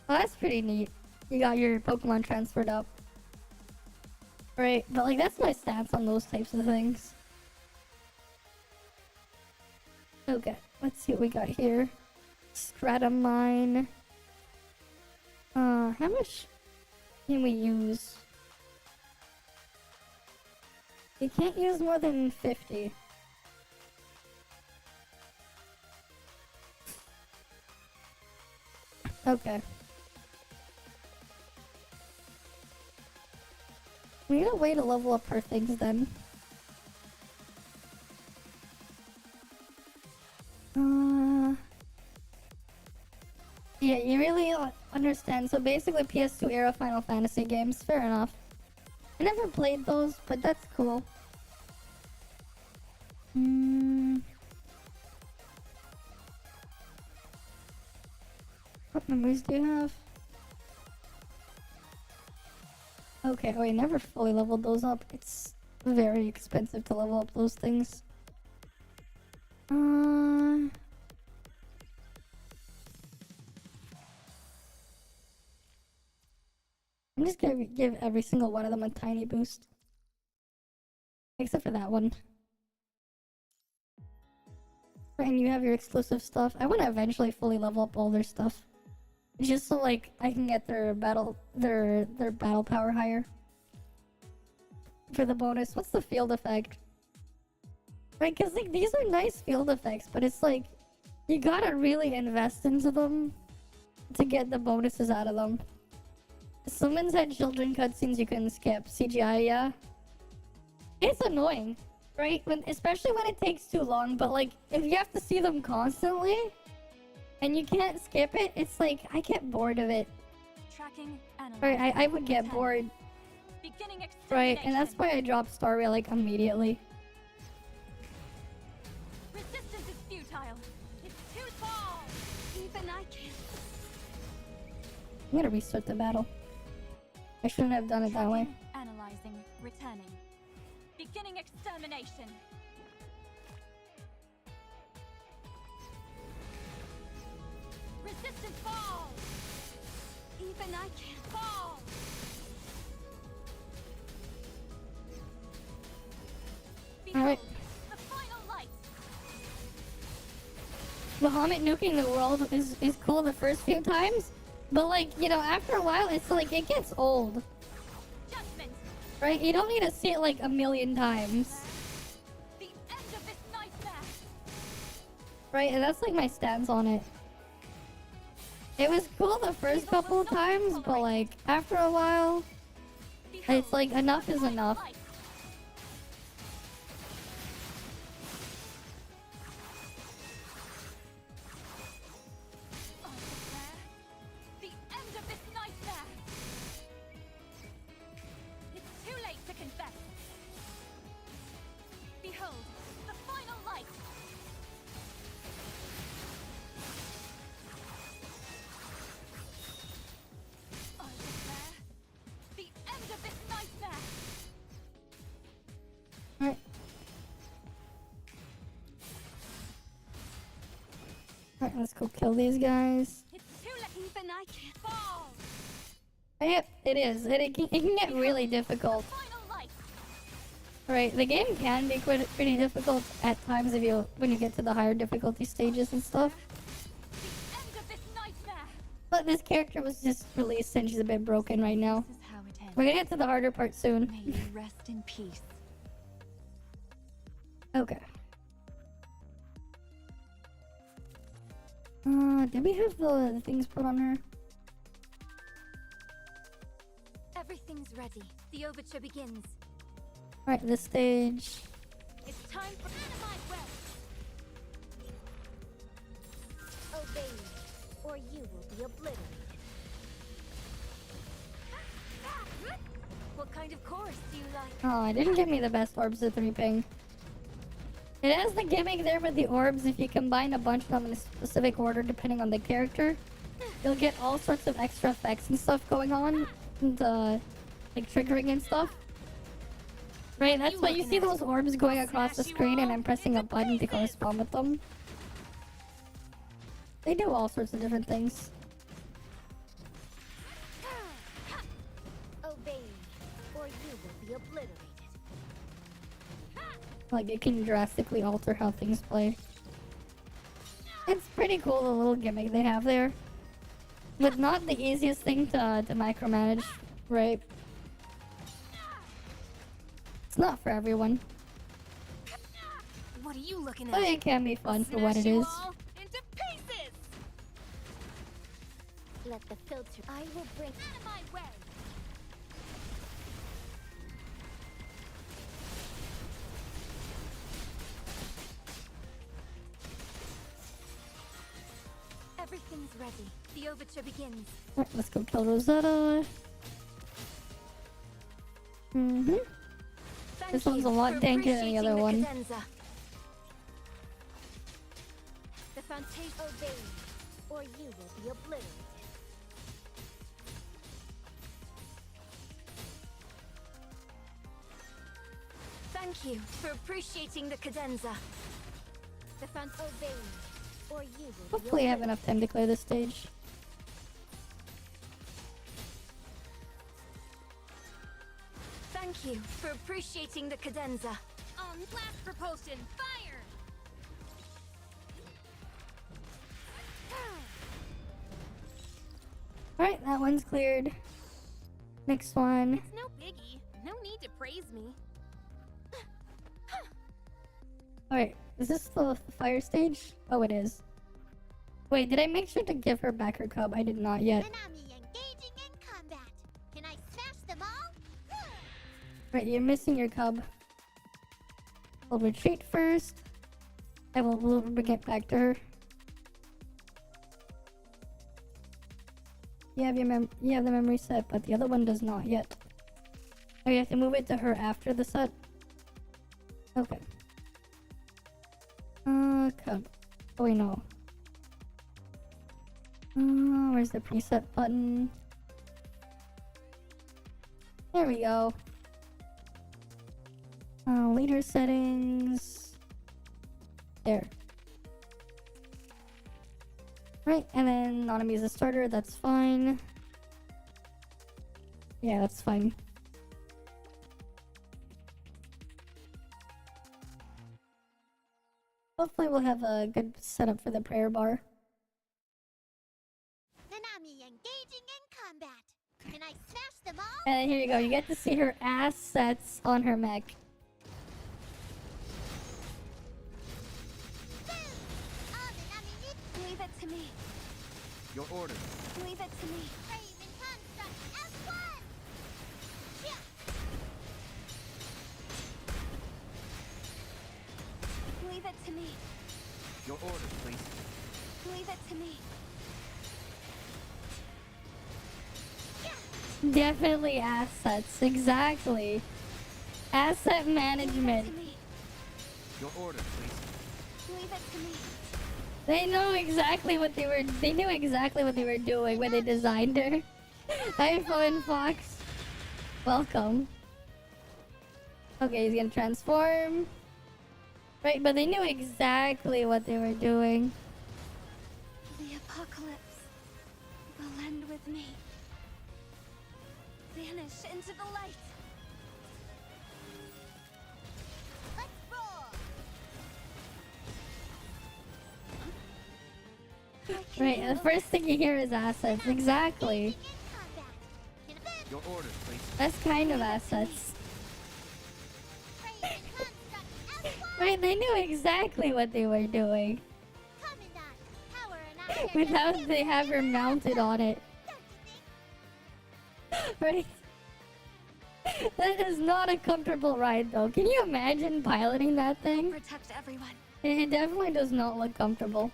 Well, that's pretty neat. You got your Pokemon transferred up. Right, but like that's my stats on those types of things. Okay, let's see what we got here. Stratamine. How much can we use? You can't use more than 50. Okay. We need a way to level up her things then. Yeah, you really understand. So basically PS2 era Final Fantasy games. Fair enough. I never played those, but that's cool. What memories do you have? Okay, oh, I never fully leveled those up. It's very expensive to level up those things. I'm just gonna give every single one of them a tiny boost. Except for that one. Right, and you have your exclusive stuff. I want to eventually fully level up all their stuff. Just so like I can get their battle power higher. For the bonus. What's the field effect? Right, cause like these are nice field effects, but it's like you gotta really invest into them to get the bonuses out of them. Summons had children cutscenes you couldn't skip. CGI, yeah. It's annoying, right? Especially when it takes too long, but like if you have to see them constantly and you can't skip it, it's like I get bored of it. Tracking animal. Right, I would get bored. Right, and that's why I dropped Star Rail like immediately. Resistance is futile. It's too I'm gonna restart the battle. I shouldn't have done it that way. Analyzing, returning. Beginning extermination. Resistance fall! Even I can't fall! Alright. The final light! Bahamut nuking the world is cool the first few times, but like, you know, after a while it's like it gets old. Judgment! Right? You don't need to see it like a million times. The end of this nightmare! Right? And that's like my stance on it. It was cool the first couple of times, but like after a while, it's like enough is enough. The end of this nightmare! It's too late to confess. Behold, the final light! I declare the end of this nightmare! Alright. Alright, let's go kill these guys. It's too late. Even I can't fall. Yep, it is. It can get really difficult. Final light. Right, the game can be pretty difficult at times when you get to the higher difficulty stages and stuff. The end of this nightmare. But this character was just released and she's a bit broken right now. This is how it ends. We're gonna get to the harder part soon. May you rest in peace. Okay. Did we have the things put on her? Everything's ready. The overture begins. Alright, this stage. It's time for Dynamite Web. Obey me, or you will be obliterated. What kind of chorus do you like? Oh, it didn't give me the best orbs to 3-ping. It has the gimmick there with the orbs. If you combine a bunch of them in a specific order depending on the character, you'll get all sorts of extra effects and stuff going on. And, like triggering and stuff. Right, that's why you see those orbs going across the screen and I'm pressing a button to correspond with them. They do all sorts of different things. Obey me, or you will be obliterated. Like, it can drastically alter how things play. It's pretty cool, the little gimmick they have there. But not the easiest thing to micromanage, right? It's not for everyone. What are you looking But at? it can be fun for what it is. Into pieces! Let the filter. I will bring Out of my way! Everything's ready. The overture begins. Alright, let's go kill Rosetta. Thank This one's a you lot for tankier than the other appreciating one. the cadenza. The foundation. obey me, or you will be obliterated. Thank you for appreciating the cadenza. The foundation. Obey me, or you will be Hopefully I have enough time to clear this stage. Thank you for appreciating the cadenza. On blast propulsion, fire! Alright, that one's cleared. Next one. It's no biggie. No need to praise me. Alright, is this the fire stage? Oh, it is. Wait, did I make sure to give her back her cub? I did not yet. Nanami engaging in combat. Can I smash them all? Right, you're missing your cub. I'll retreat first. I will bring it back to her. You have the memory set, but the other one does not yet. Oh, you have to move it to her after the set? Okay. Cub. Oh wait, no. Where's the preset button? There we go. Leader settings. There. Right, and then Nanami is a starter, that's fine. Yeah, that's fine. Hopefully we'll have a good setup for the prayer bar. Nanami engaging in combat. Can I smash them all? And here you go, you get to see her assets on her mech. All Nanami needs. Leave it to me. Your order. Leave it to me. Raven construct as one. Yeah. Leave it to me. Your order, please. Leave it to me. Definitely assets, exactly. Asset Leave management. it to me. Your order, please. Leave it to me. They know exactly what they knew exactly what they were doing when they designed her. iPhone Fox. Welcome. Okay, he's gonna transform. Right, but they knew exactly what they were doing. The apocalypse will end with me. Vanish into the light. Let's roll. Right, the first thing you hear is assets. Exactly. Your order, please. That's kind of assets. Right, they knew exactly what they were doing. Without they have her mounted on it. Right? That is not a comfortable ride though. Can you imagine piloting that thing? Protect everyone. It definitely does not look comfortable.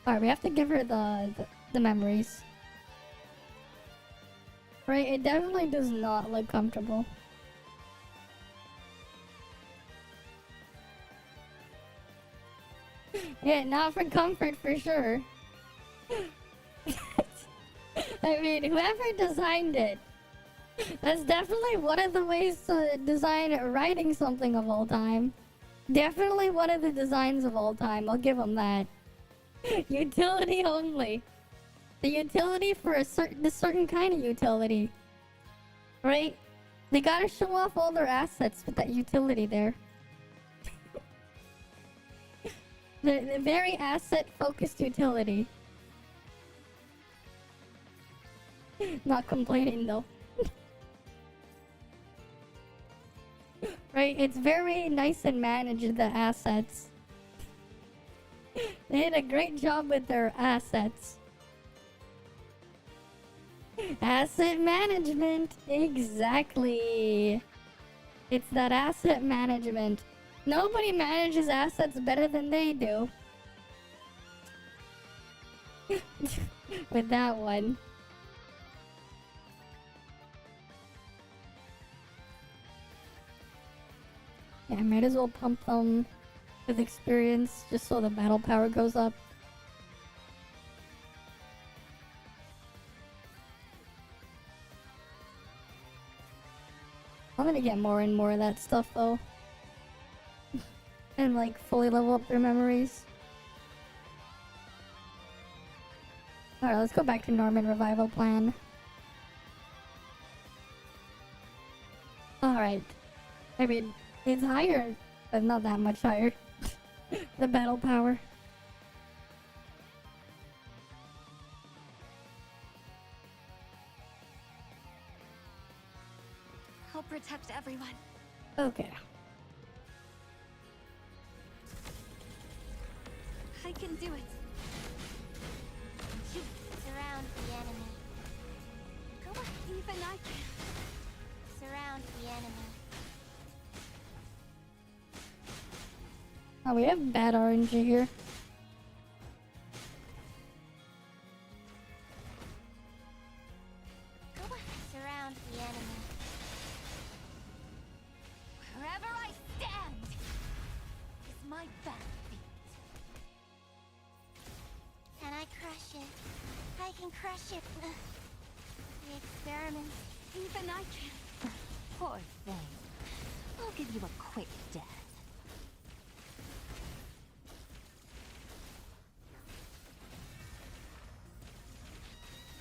Alright, we have to give her the memories. Right, it definitely does not look comfortable. Yeah, not for comfort for sure. I mean, whoever designed it, that's definitely one of the ways to design writing something of all time. Definitely one of the designs of all time, I'll give them that. Utility only. The utility for a certain kind of utility. Right? They gotta show off all their assets with that utility there. The very asset-focused utility. Not complaining though. Right, it's very nice and managed, the assets. They did a great job with their assets. Asset management, exactly. It's that asset management. Nobody manages assets better than they do. With that one. Yeah, I might as well pump them with experience just so the battle power goes up. I'm gonna get more and more of that stuff though. And like fully level up their memories. Alright, let's go back to Norman Revival Plan. Alright. I mean, it's higher, but not that much higher. The battle power. I'll protect everyone. Okay. I can do it. Surround the enemy. Go on. Even I can. Surround the enemy. Oh, we have bad RNG here. Go on. Surround the enemy. Wherever I stand is my battlefield. Can I crush it? crush it. The experiment. Even I can. Poor thing. I'll give you a quick death.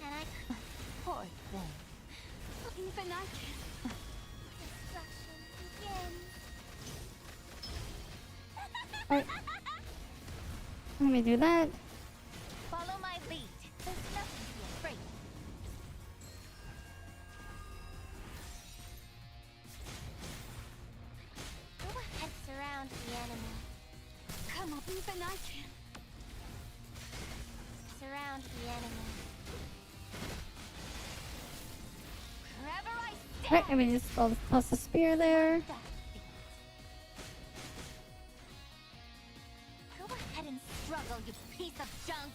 And I Poor thing. Even I can. destruction begins. Alright. Let me do that. Follow my lead. There's nothing to be afraid of. Go ahead, surround the enemy. Come on, even I can. Surround the enemy. Wherever I stand. Alright, let me just toss a spear there. Go ahead and struggle, you piece of junk.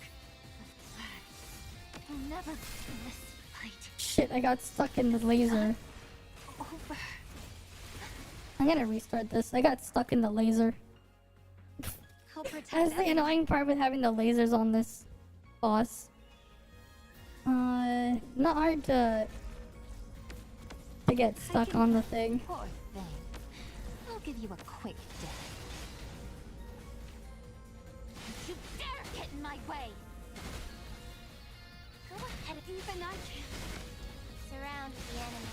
You'll never win this fight. Shit, I got stuck in the laser. Over. I'm gonna restart this. I got stuck in the laser. I'll protect That's the annoying part with having the lasers on this boss. Not hard to get stuck on the thing. Poor thing. I'll give you a quick death. Don't you dare get in my way. Go ahead, Even I can. surround the enemy.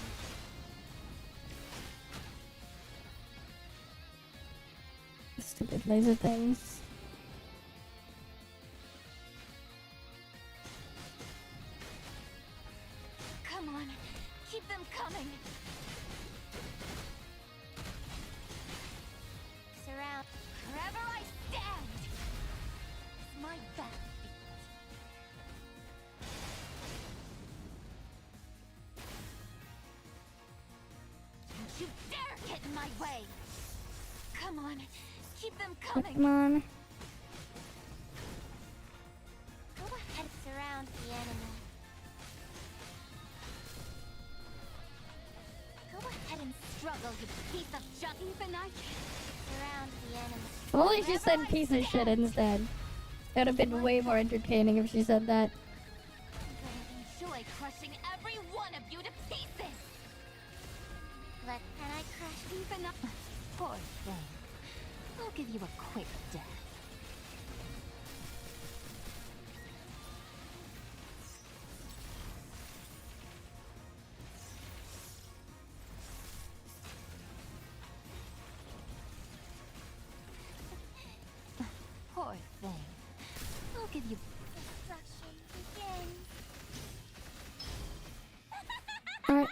Stupid laser things. Come on. Keep them coming. Surround. Wherever I stand. It's my battlefield. Don't you dare get in my way. Come on. Keep them coming. Come on. Go ahead, surround the enemy. Go ahead and struggle, you piece of junk. Even I can. Surround the enemy. If only she said piece of shit instead. It would have been way more entertaining if she said that. I'm gonna enjoy crushing every one of you to pieces. And I crush. Even I. Poor thing. I'll give you a quick death. Poor thing. I'll give you. Destruction begins. Alright.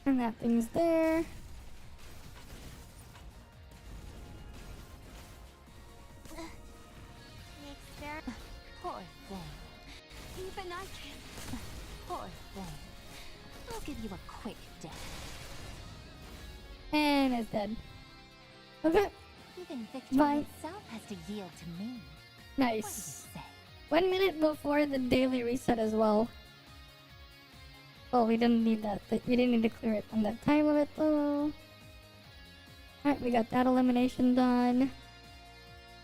And that thing's there. The experiment. Poor thing. Even I can. Poor thing. I'll give you a quick death. And it's dead. Okay. Even victory Bye. itself has to yield to me. Nice. What do you say? 1 minute before the daily reset as well. Oh, we didn't need that. We didn't need to clear it on that time limit though. Alright, we got that elimination done.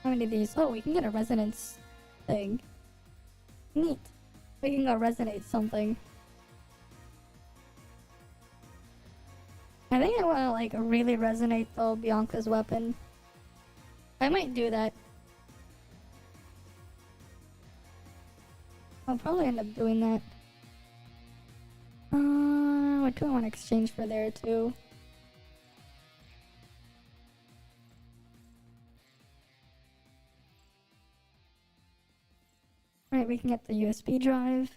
How many of these? Oh, we can get a resonance thing. Neat. We can go resonate something. I think I want to like really resonate though Bianca's weapon. I might do that. I'll probably end up doing that. What do I want to exchange for there too? Right, we can get the USB drive.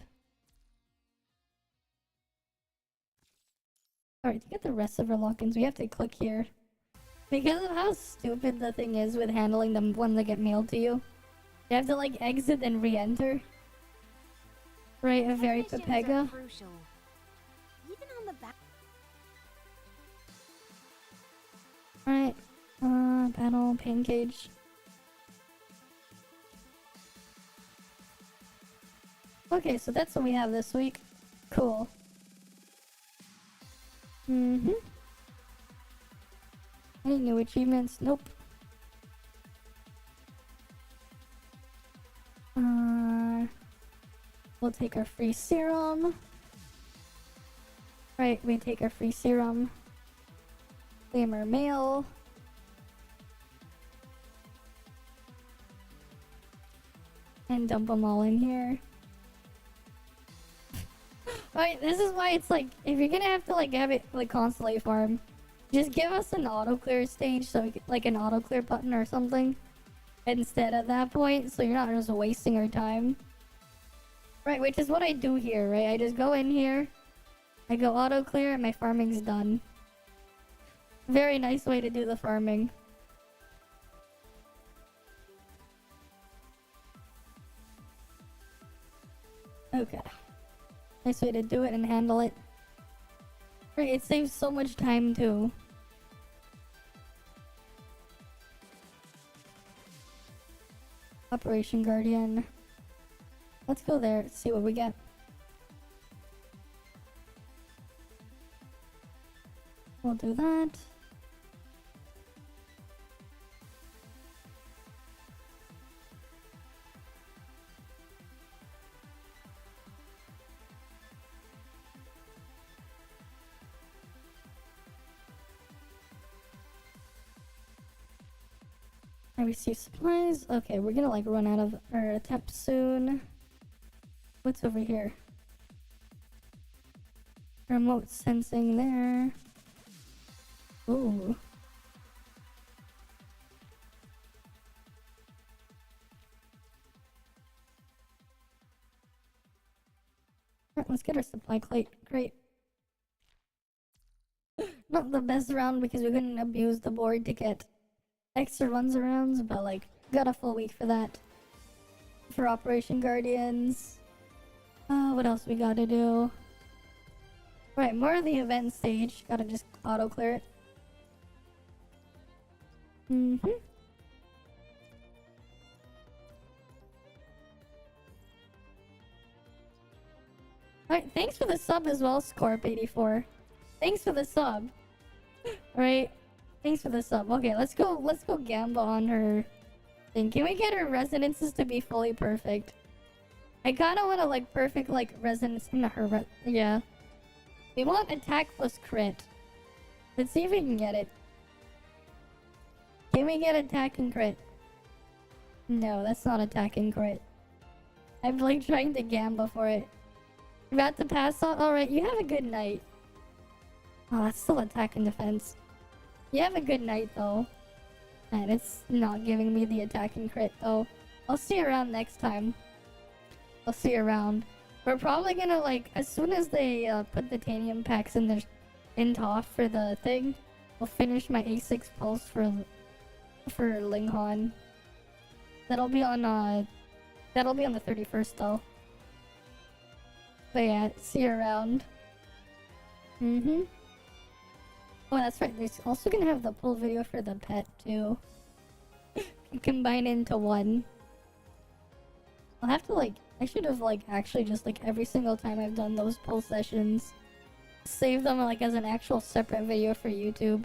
Alright, to get the rest of our lock-ins, we have to click here. Because of how stupid the thing is with handling them when they get mailed to you. You have to like exit and re-enter. Right, a very Technicians are Pepega. crucial. Even on the back. Alright, battle, pain cage. Okay, so that's what we have this week. Cool. Mm-hmm. Any new achievements? Nope. We'll take our free serum. Right, we take our free serum. Claim our mail. And dump them all in here. Right, this is why it's like, if you're gonna have to like have it like constantly farm, just give us an auto clear stage, so we can, like an auto clear button or something instead at that point, so you're not just wasting our time. Right, which is what I do here, right? I just go in here, I go auto clear, and my farming's done. Very nice way to do the farming. Okay. Nice way to do it and handle it. Right, it saves so much time too. Operation Guardian. Let's go there, see what we get. We'll do that. I receive supplies. Okay, we're gonna like run out of our attempts soon. What's over here? Remote sensing there. Ooh. Alright, let's get our supply crate. Great. Not the best round because we couldn't abuse the board to get extra runs arounds, but like got a full week for that. For Operation Guardians. What else we gotta do? Right, more of the event stage. Gotta just auto clear it. Alright, thanks for the sub as well, Scorp84. Thanks for the sub. Alright. Thanks for the sub. Okay, let's go gamble on her thing. Can we get her resonances to be fully perfect? I kinda want to like perfect like resonance. Not her yeah. We want attack plus crit. Let's see if we can get it. Can we get attack and crit? No, that's not attack and crit. I'm like trying to gamble for it. You're about to pass on? Alright, you have a good night. Oh, that's still attack and defense. You have a good night though. And it's not giving me the attack and crit though. I'll see you around next time. I'll see you around. We're probably gonna like, as soon as they put the titanium packs in their ToF for the thing, we'll finish my A6 pulse for Linghan. That'll be on the 31st though. But yeah, see you around. Oh, that's right. There's also gonna have the pull video for the pet too. Combine into one. I'll have to like, I should have like actually just like every single time I've done those pull sessions, save them like as an actual separate video for YouTube.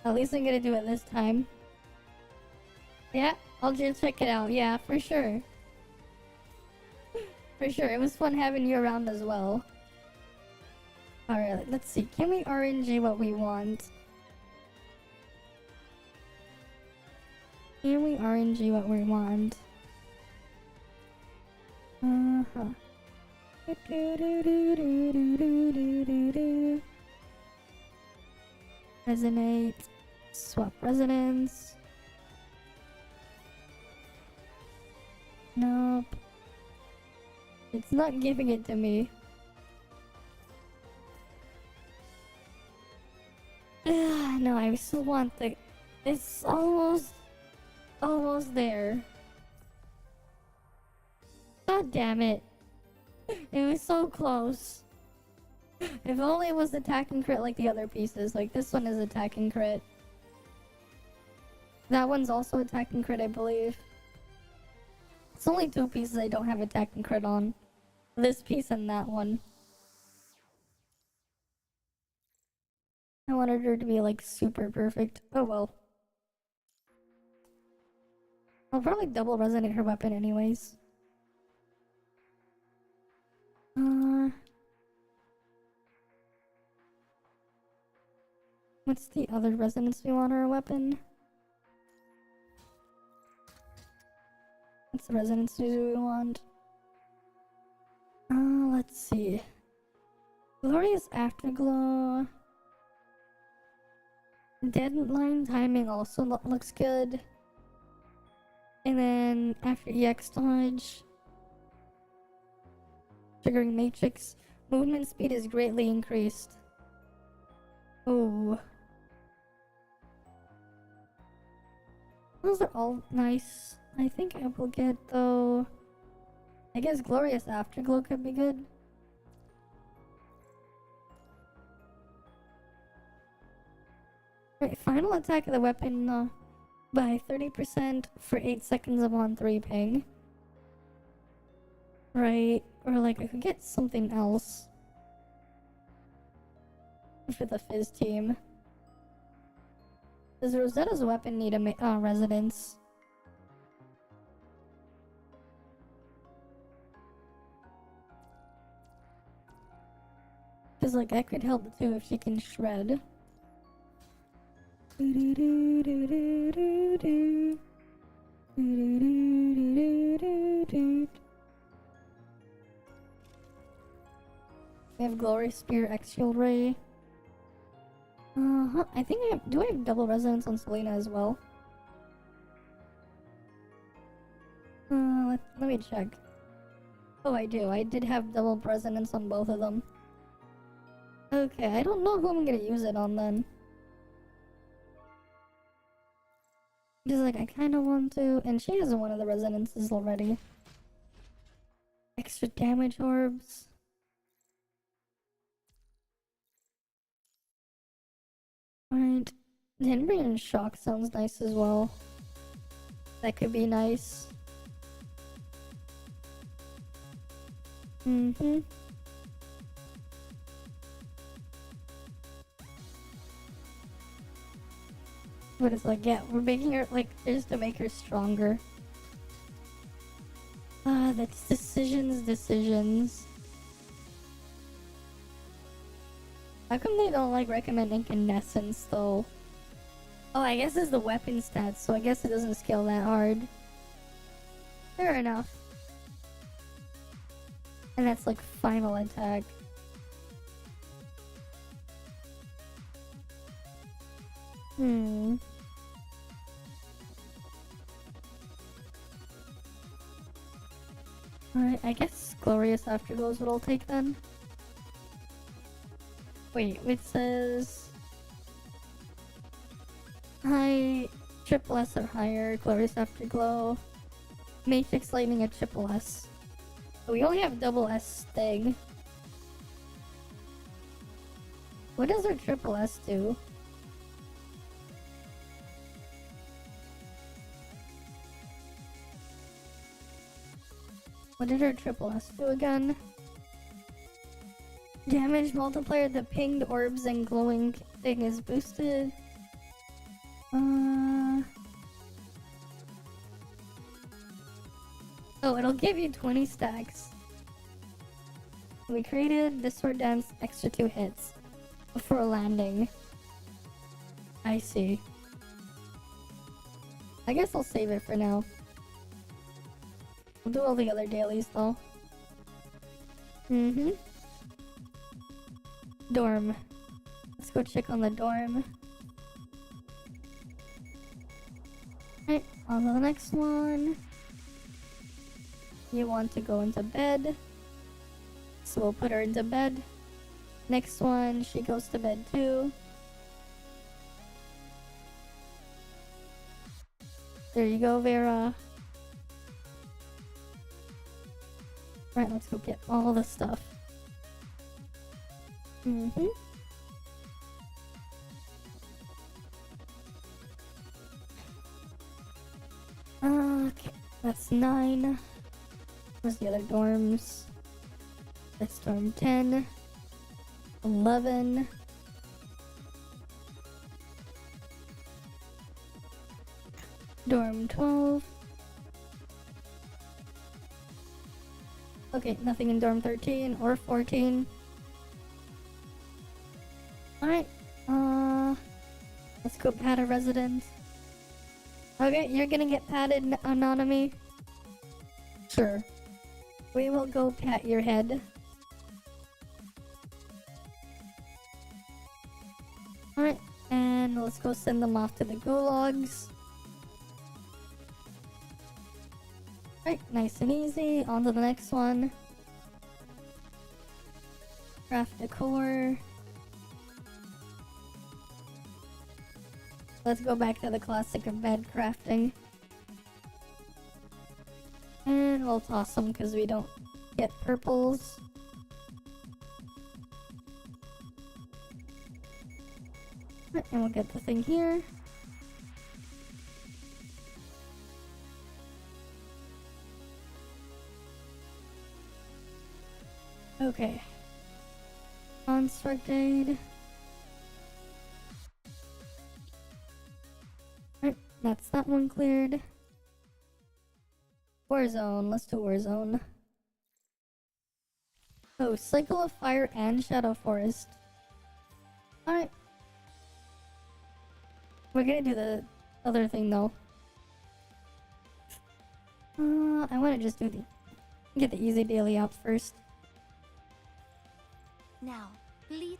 At least I'm gonna do it this time. Yeah, I'll just check it out. Yeah, for sure. For sure, it was fun having you around as well. Alright, let's see. Can we RNG what we want? Can we RNG what we want? Resonate. Swap resonance. Nope. It's not giving it to me. No, I still want the... It's almost there. God damn it. It was so close. If only it was attack and crit like the other pieces. Like this one is attack and crit. That one's also attack and crit, I believe. It's only two pieces I don't have attack and crit on. This piece and that one. I wanted her to be like super perfect. Oh well. I'll probably double resonate her weapon anyways. What's the other resonance we want our weapon? What's the resonance we want? Let's see. Glorious Afterglow. Deadline timing also looks good. And then after EX dodge, triggering matrix, movement speed is greatly increased. Oh. Those are all nice. I think I will get though. I guess Glorious Afterglow could be good. Right, final attack of the weapon by 30% for 8 seconds of on 3 ping. Right, or like I could get something else for the Fizz team. Does Rosetta's weapon need a resonance? Cause like that could help too if she can shred. We have Glory Spear, X Shield Ray. I think I have. Do I have double resonance on Selena as well? Let me check. Oh, I do. I did have double resonance on both of them. Okay, I don't know who I'm gonna use it on then. Because like I kind of want to, and she has one of the resonances already. Extra damage orbs. Right. Denver Shock sounds nice as well. That could be nice. But it's like, yeah, we're making her, like, just to make her stronger. That's decisions. How come they don't, like, recommend incandescence, though? Oh, I guess it's the weapon stats, so I guess it doesn't scale that hard. Fair enough. And that's, like, final attack. Alright, I guess Glorious Afterglow is what I'll take then. Wait, it says... High, triple S or higher, Glorious Afterglow. Matrix Lightning at triple S. But we only have double S thing. What does our triple S do? What did our triple S do again? Damage multiplier, the pinged orbs and glowing thing is boosted. Oh, it'll give you 20 stacks. We created this sword dance extra 2 hits before landing. I see. I guess I'll save it for now. We'll do all the other dailies though. Dorm. Let's go check on the dorm. Alright, on to the next one. You want to go into bed. So we'll put her into bed. Next one, she goes to bed too. There you go, Vera. Right, let's go get all the stuff. Okay, that's 9. Where's the other dorms? That's dorm 10. 11. Dorm 12. Okay, nothing in dorm 13 or 14. Alright, Let's go pat a resident. Okay, you're gonna get patted, Anonymous. Sure. We will go pat your head. Alright, and let's go send them off to the gulags. Alright, nice and easy. On to the next one. Craft a core. Let's go back to the classic of bed crafting. And we'll toss them because we don't get purples. And we'll get the thing here. Okay. Construct aid. Right, that's that one cleared. Warzone, let's do Warzone. Oh, Cycle of Fire and Shadow Forest. Alright. We're gonna do the other thing though. I wanna just do get the easy daily out first. Now, please.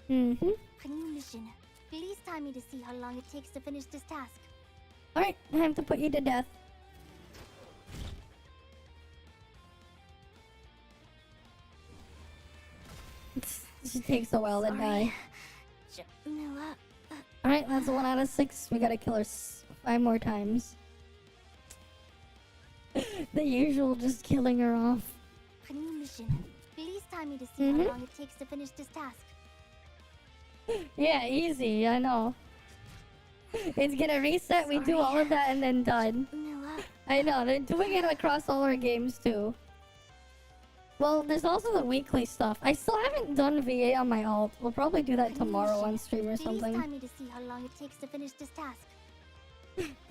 Mm-hmm. New mission. Please time me to see how long it takes to finish this task. Alright, time to put you to death. It takes a while to die. Alright, that's 1 out of 6. We gotta kill her 5 more times. The usual, just killing her off. New mission. Please time me to see how long it takes to finish this task. Yeah, easy, I know. It's gonna reset, we do all of that and then done. I know, they're doing it across all our games too. Well, there's also the weekly stuff. I still haven't done VA on my alt. We'll probably do that tomorrow on stream or something. Please time me to see how long it takes to finish this task.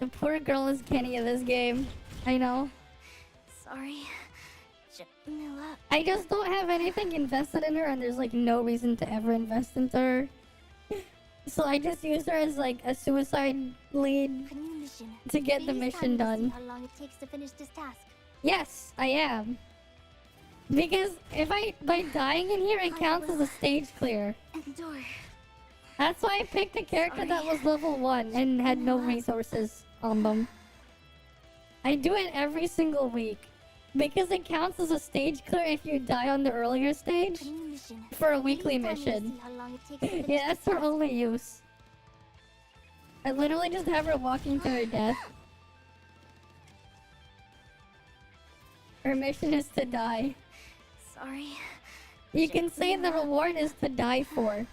The poor girl is Kenny of this game. I know. Sorry. I just don't have anything invested in her and there's like no reason to ever invest into her. So I just use her as like a suicide lead to get the mission done. How long it takes to finish this task? Yes, I am. Because if by dying in here, it counts as a stage clear. Endure. That's why I picked a character that was level 1 and had no resources on them. I do it every single week. Because it counts as a stage clear if you die on the earlier stage for a weekly mission. Yeah, that's her only use. I literally just have her walking to her death. Her mission is to die. Sorry. You can say the reward is to die for.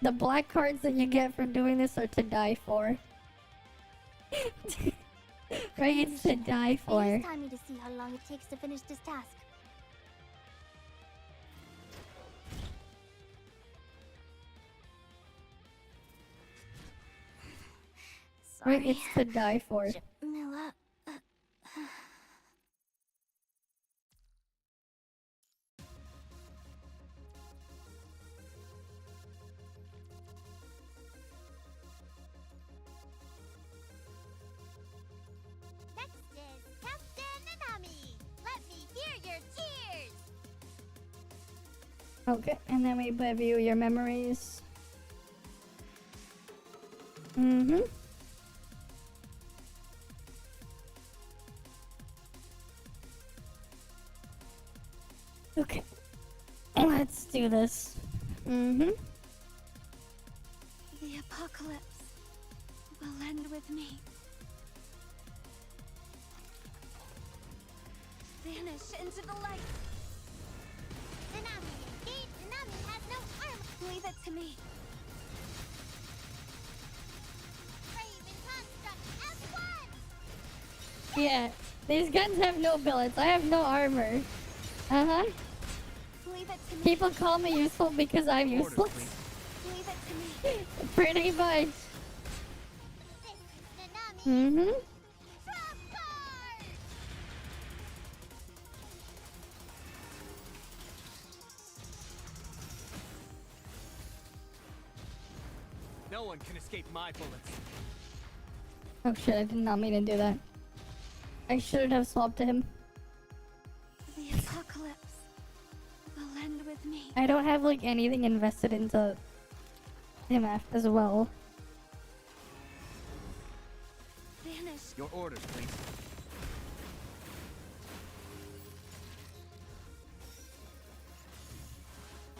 The black cards that you get for doing this are to die for. Right, it's to die for. Please time me to see how long it takes to finish this task. Sorry. Right, it's to die for. Okay, and then we review your memories. Okay. Let's do this. The apocalypse will end with me. Vanish into the light. Tsunami, engage. Tsunami has no armor. Leave it to me. Raven construct S1. Yeah, these guns have no billets. I have no armor. Leave it to me. People call me useful because I'm useless. Leave it to me. Pretty much. This is Tsunami. Trump card. No one can escape my bullets. Oh shit, I did not mean to do that. I shouldn't have swapped to him. The apocalypse will end with me. I don't have like anything invested into him as well. Vanish. Your orders, please.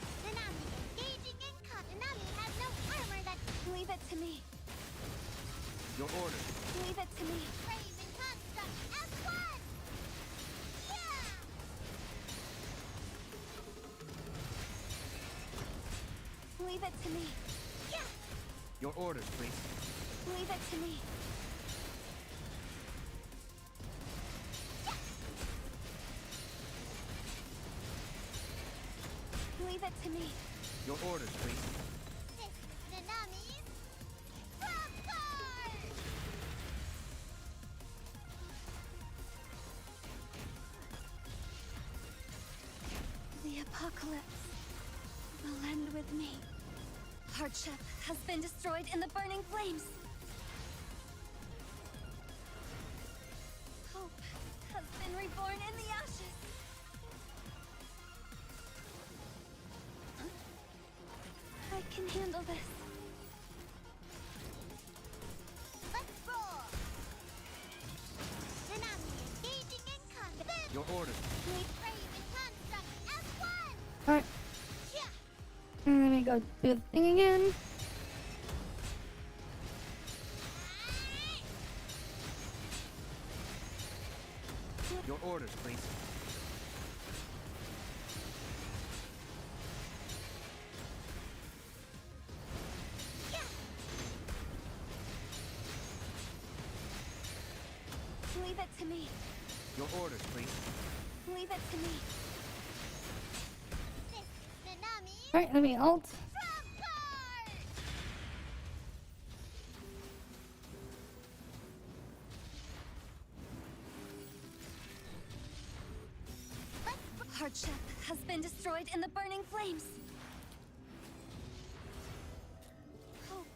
Tsunami engaging in Tsunami has no armor that Leave it to me. Your orders. Leave it to me. Raven construct F1! Yeah! Leave it to me. Yeah! Your orders, please. Leave it to me. Leave it to me. Your orders, please. This is Tsunami's Drop card! The apocalypse will end with me. Hardship has been destroyed in the burning flames. Hope has been reborn in the ashes. I can handle this. Let's roll! Tsunami engaging in combat. Your orders. Raven construct F1! Alright, Yeah! let me go do the thing again. Your orders, please. Leave it to me. Your orders, please. Leave it to me. This is Tsunami's Alright, let me alt. Drop card! Hardship has been destroyed in the burning flames. Hope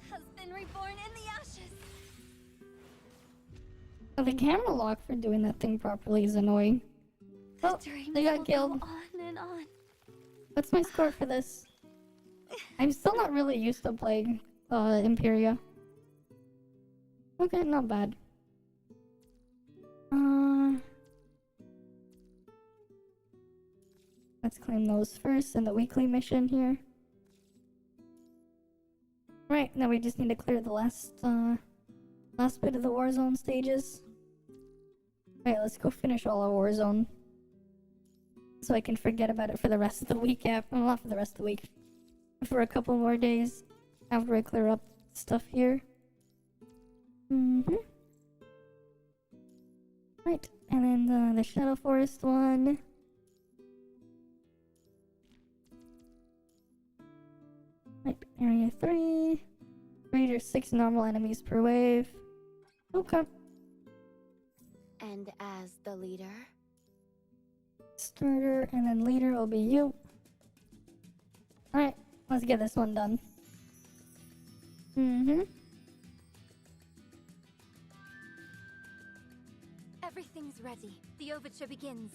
has been reborn in the ashes. Oh, the camera lock for doing that thing properly is annoying. Oh, Dreams they got will killed. go on and on. What's my score for this? I'm still not really used to playing Imperia. Okay, not bad. Let's claim those first in the weekly mission here. Right, now we just need to clear the last bit of the Warzone stages. Alright, let's go finish all our Warzone. So I can forget about it for the rest of the week after, well, not for the rest of the week. For a couple more days after I clear up stuff here. Right, and then the Shadow Forest one. Right, area 3. 3 or 6 normal enemies per wave. Okay. And as the leader, Starter and then leader will be you. Alright, let's get this one done. Everything's ready. The overture begins.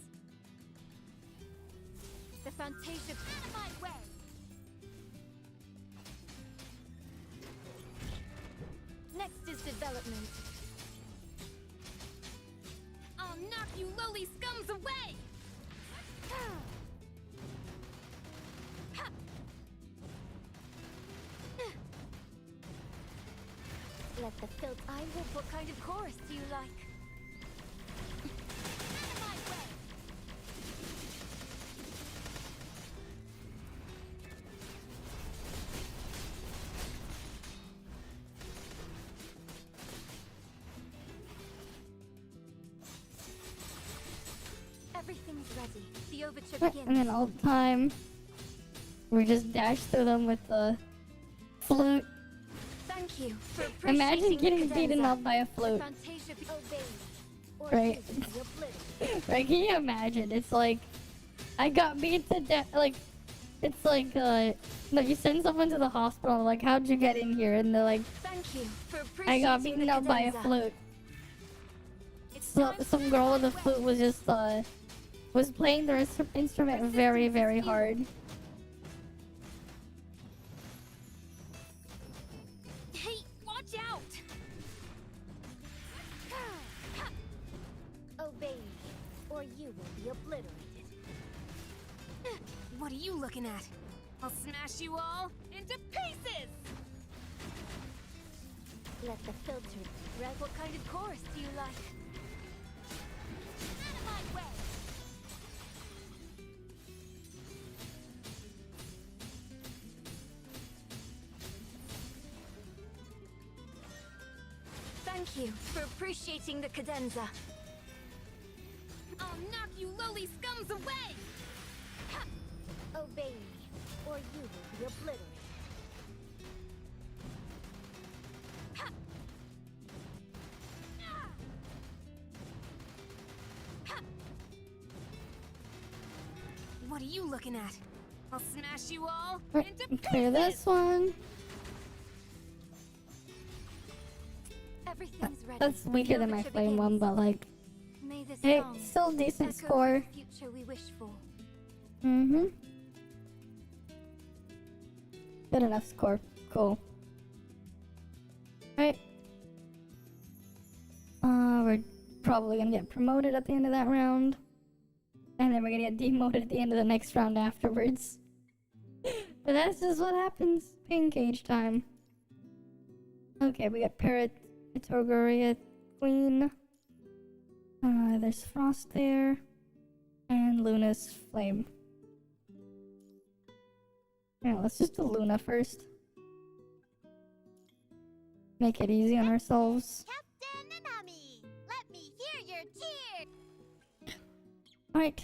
The Fantasia out of my way. Next is development. I'll knock you lowly scums away! Let the filth I will. What kind of chorus do you like? Out of my way! Everything's ready. The overture Right, begins. and then all the time, we just dash through them with the flute. Thank you for Imagine appreciating getting the beaten cadenza. up by a flute. Fantasia be obeyed. Or Right. should it be obliterated? Right, can you imagine? It's like, I got beat to death, like, It's like, no, you send someone to the hospital, like, how'd you get in here? And they're like, Thank you for I appreciating got beaten the up by a cadenza. flute. It's So, time some for girl with a Wild flute was just, was playing their instrument very, very hard. Hey, watch out! Obey me, or you will be obliterated. What are you looking at? I'll smash you all into pieces! Let the filter rev. What kind of chorus do you like? Out of my way! Thank you for appreciating the cadenza. I'll knock you lowly scums away! Obey me, or you will be obliterated. What are you looking at? I'll smash you all Right, into clear pieces! this one. Everything's ready. That's weaker than my Overture flame begins. one, but like, May this hey, song still decent echo score. the future we wish for. Mm-hmm. Good enough score. Cool. Alright. We're probably gonna get promoted at the end of that round. And then we're gonna get demoted at the end of the next round afterwards. But that's just what happens. Pain cage time. Okay, we got Parrot, Itogoria, Queen. There's Frost there. And Luna's Flame. Yeah, let's just do Luna first. Make it easy on ourselves. Captain Nanami, let me hear your cheer. Alright.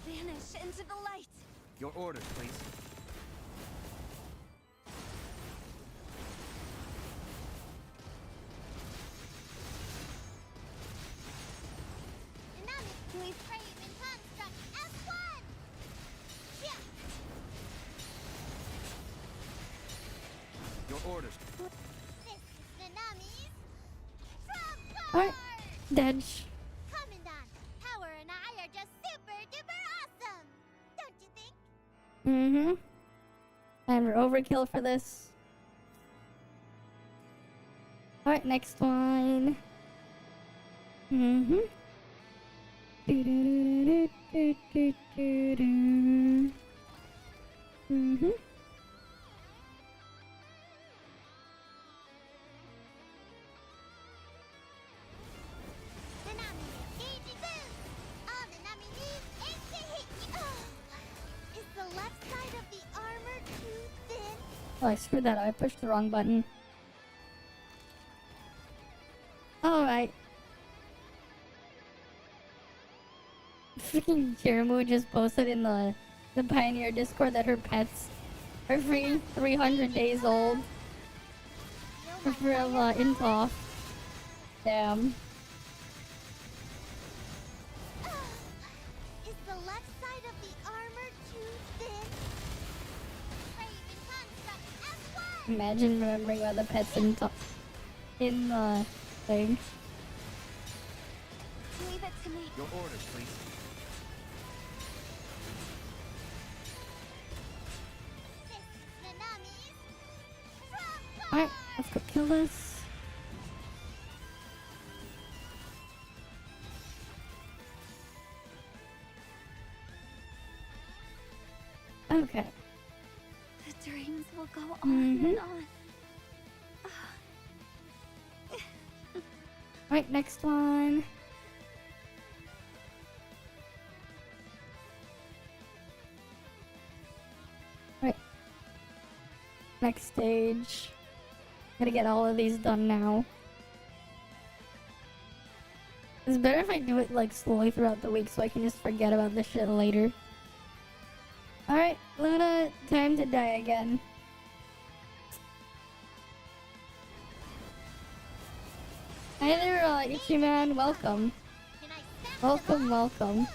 Vanish into the light! Your orders, please. Nanami, please frame in construct F1. Yeah. Your orders. This is Nanami's trump Alright. card. Dedge. Commandant, Power and I are just super duper awesome. Don't you think? Mm-hmm. And we're overkill for this. Alright, next one. Mm-hmm. Mm-hmm. Nanami, engaging boost. All Nanami needs is to hit you. Oh. Is the left side of the armor too thin? Oh, I screwed that up. I pushed the wrong button. Alright. Freaking Jiramu just posted in the Pioneer Discord that her pets are free 300 days old. Referral in ToF. Damn. Is the left side of the armor too thin? Frame in construct F1. Imagine remembering about the pets in ToF. In the thing. Leave it to me. Your orders, please. This is Nanami's trump Alright, card. let's go kill this. Okay. The dreams will go on Mhm. and on. Alright, next one. Right. Next stage. Gotta get all of these done now. It's better if I do it like slowly throughout the week so I can just forget about this shit later. Alright, Luna, time to die again. Hi there, Ichiman. Welcome. Can I snap Welcome, them off? welcome.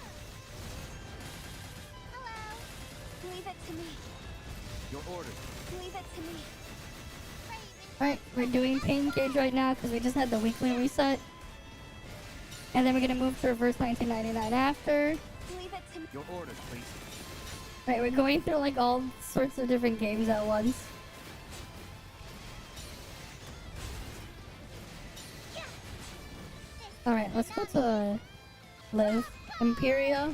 Hello. Leave it to me. Your orders. Leave it to me. Alright, we're doing Pain Cage right now because we just had the weekly reset. And then we're gonna move to Reverse 1999 after. Leave it to me. Your orders, please. Right, we're going through like all sorts of different games at once. Alright, let's go to Live. Imperia.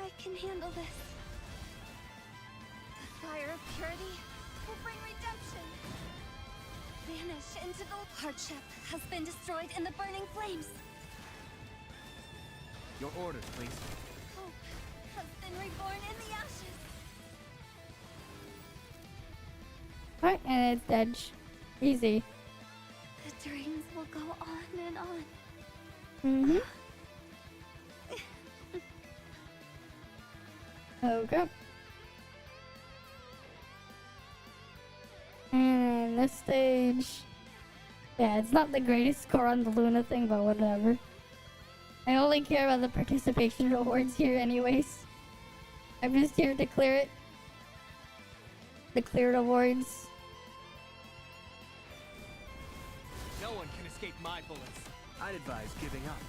I can handle this. The fire of purity will bring redemption. Vanish into the hardship has been destroyed in the burning flames. Your orders, please. Hope has been reborn in the ashes. Alright, and it's Edge. Easy. The dreams will go on and on. Mm-hmm. Okay. And this stage... Yeah, it's not the greatest score on the Luna thing, but whatever. I only care about the participation rewards here anyways. I'm just here to clear it. The cleared awards. No one can escape my bullets. I'd advise giving up.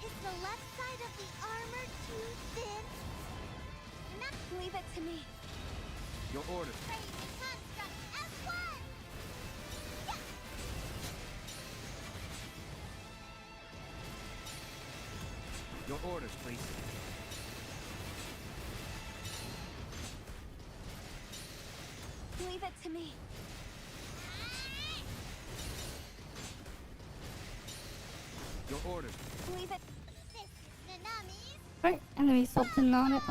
Is the left side of the armor too thin? Enough. Leave it to me. Your orders. Crazy construct F1! Your orders, please. Leave it to me. Your orders. Leave it. This is Nanami's. Alright, enemy Sultan on it.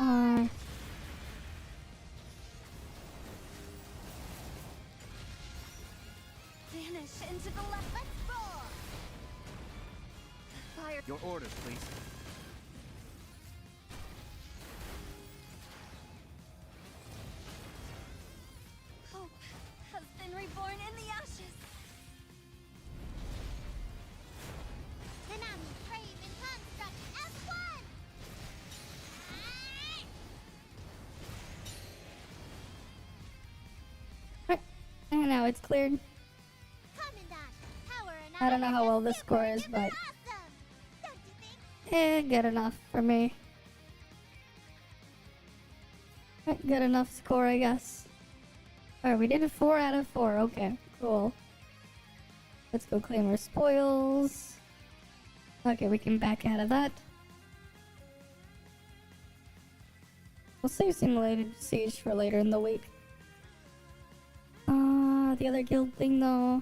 Vanish into the left. Let's roll! The fire. Your orders, please. Hope has been reborn in the ashes. Nanami, Craven construct F1! Alright, and now it's cleared. Commandant, power and I don't know how well this super score is, duper but awesome! Don't you think? good enough for me. Good enough score, I guess. Alright, we did a 4 out of 4. Okay, cool. Let's go claim our spoils. Okay, we can back out of that. We'll save Simulated Siege for later in the week. The other guild thing though.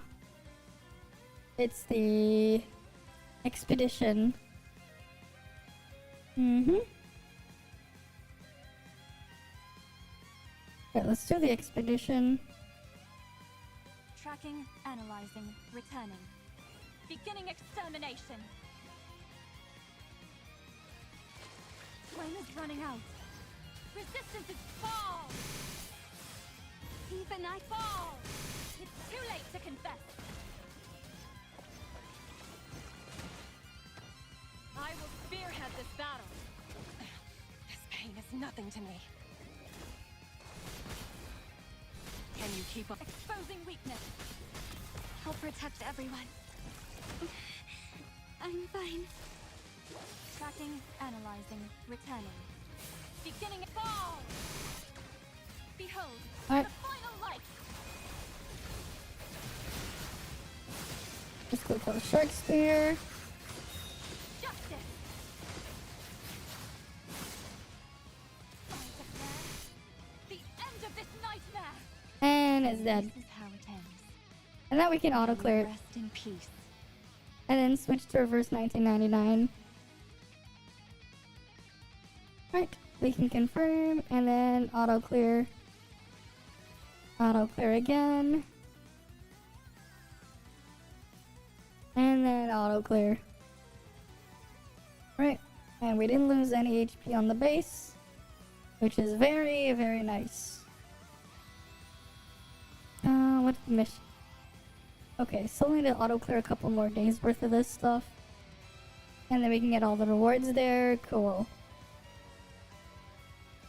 It's the expedition. Alright, let's do the expedition. Tracking, analyzing, returning. Beginning extermination. Flame is running out. Resistance is fall. Even I fall. It's too late to confess. I will spearhead this battle. This pain is nothing to me. Can you keep up? Exposing weakness. I'll protect everyone. I'm fine. Tracking, analyzing, returning. Beginning fall! Behold, Alright. the final light! Let's go for the Shark Spear. Justice! I declare the end of this nightmare! And it's dead. This is how it ends. And now we can auto clear it. Rest in peace. And then switch to reverse 1999. Right, we can confirm and then auto clear. Auto clear again. And auto clear. Right. And we didn't lose any HP on the base, which is very, very nice. What's the mission? Okay, so we need to auto clear a couple more days worth of this stuff. And then we can get all the rewards there. Cool.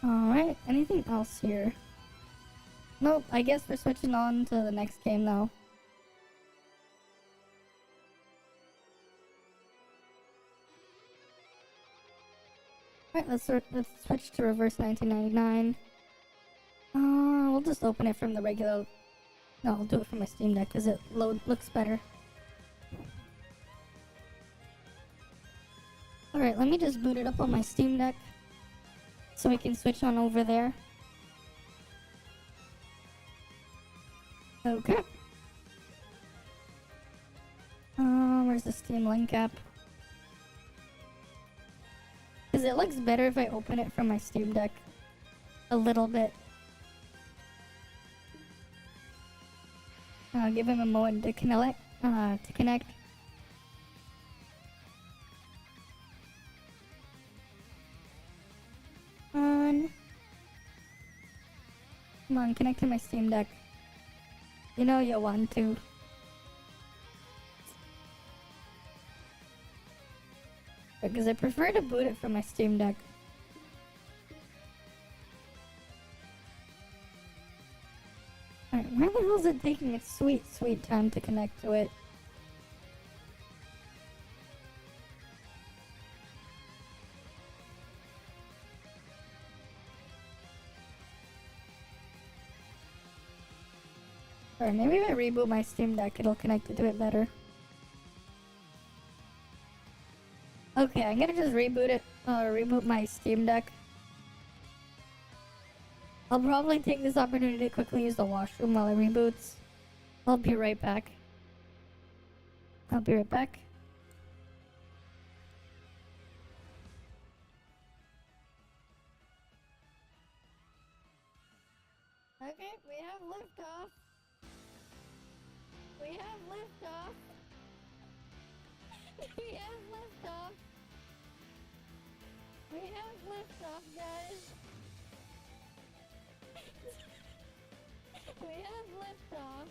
Alright, anything else here? Nope, I guess we're switching on to the next game now. Alright, let's switch to reverse 1999. We'll just open it from the regular... No, I'll do it from my Steam Deck because it looks better. Alright, let me just boot it up on my Steam Deck so we can switch on over there. Okay. Where's the Steam Link app? Because it looks better if I open it from my Steam Deck a little bit. Give him a moment to connect. Come on, connect to my Steam Deck. You know you want to. Because I prefer to boot it from my Steam Deck. Alright, where the hell is it taking its sweet, sweet time to connect to it? Or maybe if I reboot my Steam Deck, it'll connect to it better. Okay, I'm gonna just reboot my Steam Deck. I'll probably take this opportunity to quickly use the washroom while it reboots. I'll be right back. Okay, we have liftoff. We have liftoff. We have liftoff. We have liftoff, guys. We have liftoff.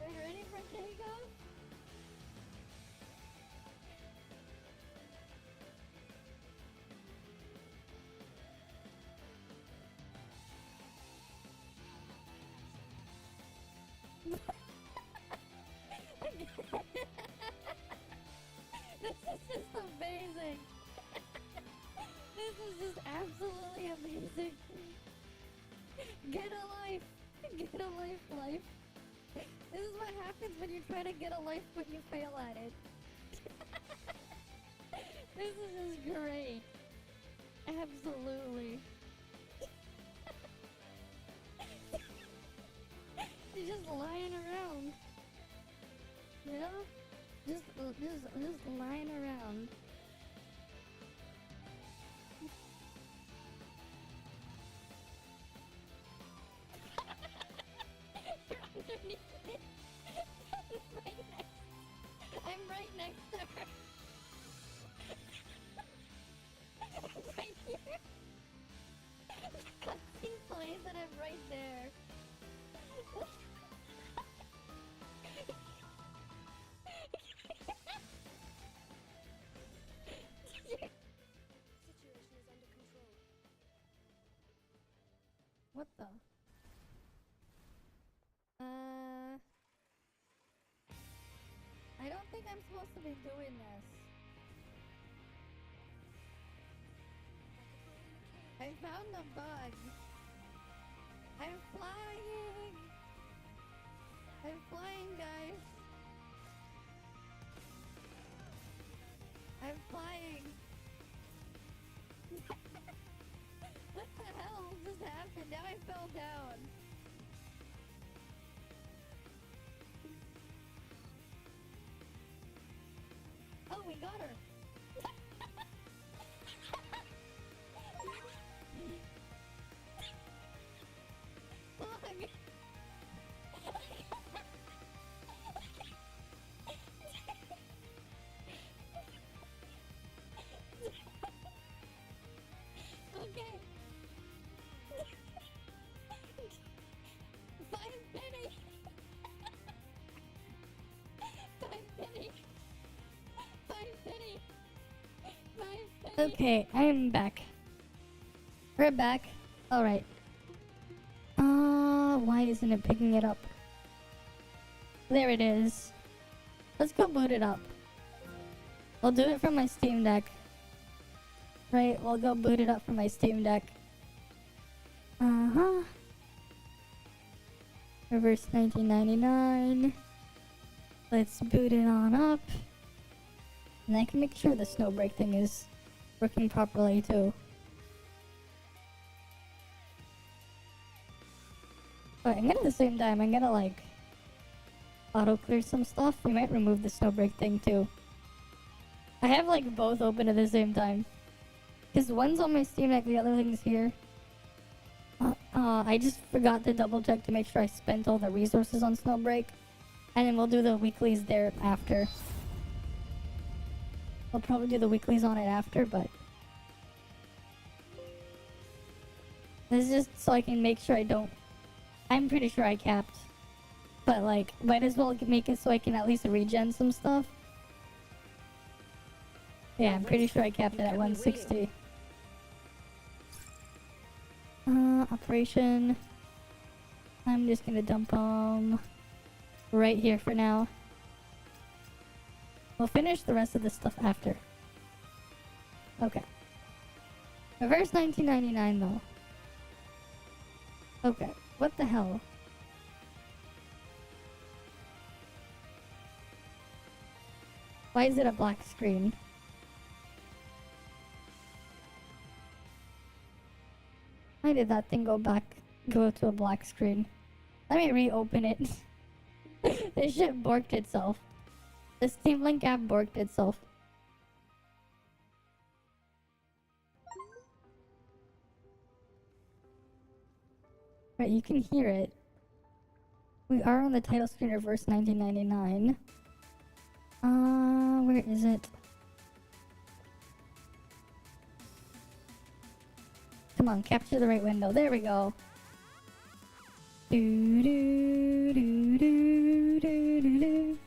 Are you ready for takeoff? This is just amazing. This is just absolutely amazing. Get a life. Get a life. This is what happens when you try to get a life but you fail at it. This is just great. Absolutely. You're just lying around. You know? Just lying around. I'm right next to her. Right here. Cutscene plays and I'm right there. What the? I don't think I'm supposed to be doing this. I found a bug. I'm flying! I'm flying, guys. I'm flying. What the hell just happened? Now I fell down. Oh, we got her. Fuck. Okay, I'm back. We're back. Alright. Why isn't it picking it up? There it is. Let's go boot it up. I'll do it from my Steam Deck. Right, we'll go boot it up from my Steam Deck. Reverse 1999. Let's boot it on up. And I can make sure the Snowbreak thing is working properly too. But I'm gonna at the same time, I'm gonna like auto clear some stuff. We might remove the Snowbreak thing too. I have like both open at the same time. Cause one's on my Steam Deck, the other thing's here. I just forgot to double check to make sure I spent all the resources on Snowbreak. And then we'll do the weeklies there after. I'll probably do the weeklies on it after, but... This is just so I can make sure I don't... I'm pretty sure I capped. But like, might as well make it so I can at least regen some stuff. Yeah, I'm pretty sure I capped it at 160. Operation. I'm just gonna dump them right here for now. We'll finish the rest of this stuff after. Okay. Reverse 1999 though. Okay, what the hell? Why is it a black screen? Why did that thing go to a black screen? Let me reopen it. This shit borked itself. The Steam Link app borked itself. Right, you can hear it. We are on the title screen reverse 1999. Where is it? Come on, capture the right window. There we go. Do do do do do do do.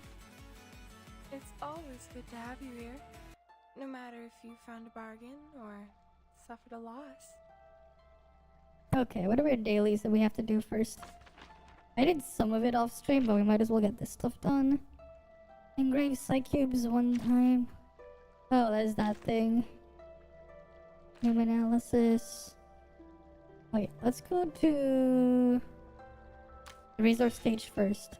It's always good to have you here, no matter if you found a bargain or suffered a loss. Okay, what are our dailies that we have to do first? I did some of it off stream, but we might as well get this stuff done. Engrave Psycubes one time. Oh, there's that thing. New analysis. Wait, let's go to the resource stage first.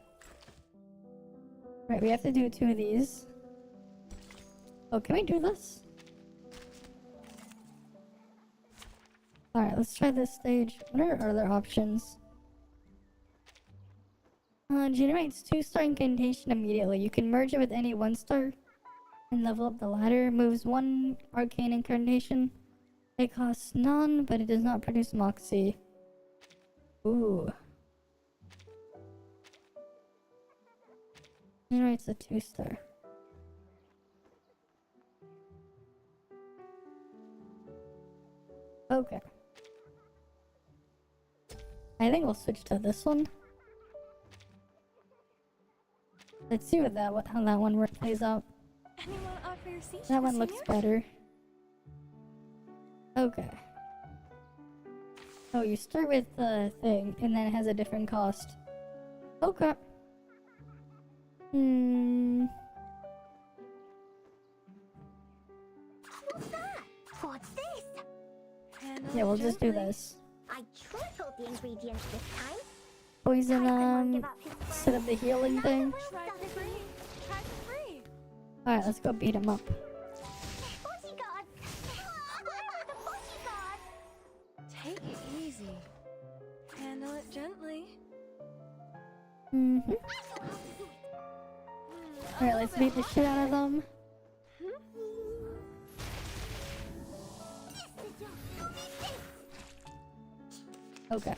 Right, we have to do 2 of these. Oh, can we do this? Alright, let's try this stage. What are our other options? Generates 2-star incantation immediately. You can merge it with any 1-star and level up the ladder. Moves 1 arcane incarnation. It costs none, but it does not produce Moxie. Ooh. Generates a 2-star. Okay. I think we'll switch to this one. Let's see how that one plays out. Anyone offer your seat? That one looks better. Okay. Oh, you start with the thing, and then it has a different cost. Okay. What's this? Yeah, we'll just do this. I tripled the ingredients this time. Poison, set up the healing thing. Try for free. Try for free. Alright, let's go beat him up. Bodyguard! The bodyguard! Take it easy. Handle it gently. Alright, let's beat the shit out of them. Okay.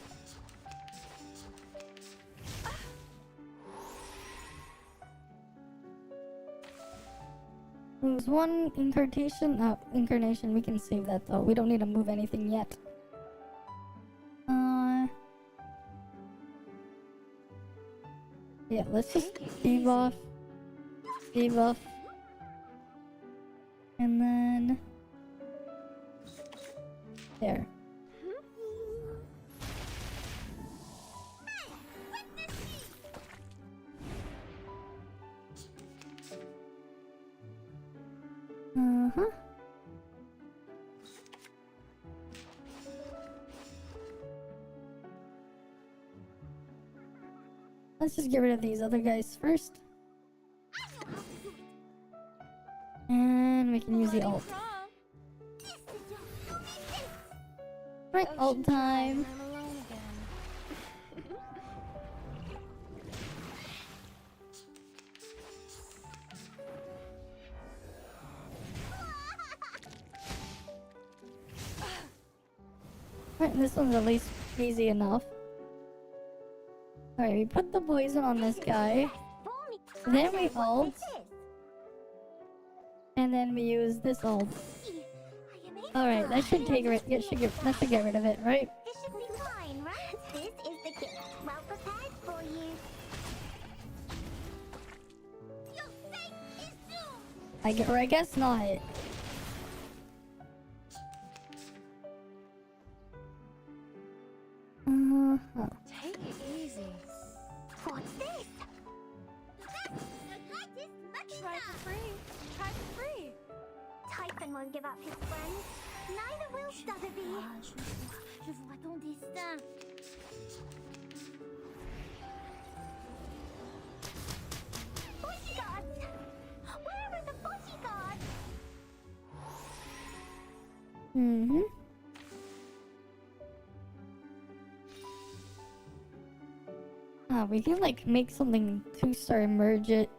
Moves 1 incarnation. We can save that though. We don't need to move anything yet. Yeah, let's just debuff. Debuff. And then There. Uh-huh. Let's just get rid of these other guys first. And we can use the ult. Right, ult time. I'm alone again. Right, this one's at least easy enough. Alright, we put the poison on this guy. Then we ult. And then we use this ult. Alright, that should get rid of it, right? This should be fine, right? This is the kit. Well prepared for you. Your fate is doomed! I guess not. Uh-huh. Take it easy. What's this? The lightest Try for free. Try for free. Typhon won't give up his friends. Neither will Sotheby. Je vois ton destin. Bodyguards! Where are the bodyguards? Mm-hmm. We can like make something 2-star and merge it.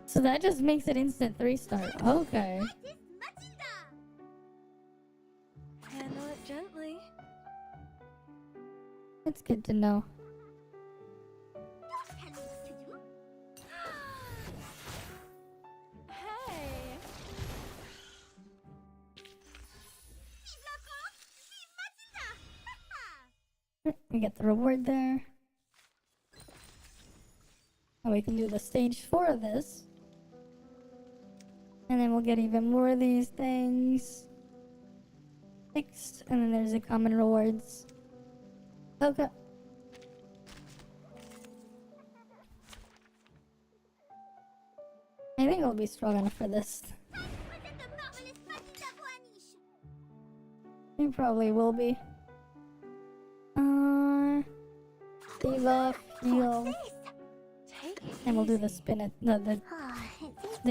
So that just makes it instant 3-star. Okay. Handle it gently. That's good to know. Hey! We get the reward there. And we can do the stage 4 of this. And then we'll get even more of these things fixed. And then there's the common rewards. Okay. I think I'll be strong enough for this. You probably will be. Debuff, heal, Take it and we'll do easy. the spin it. The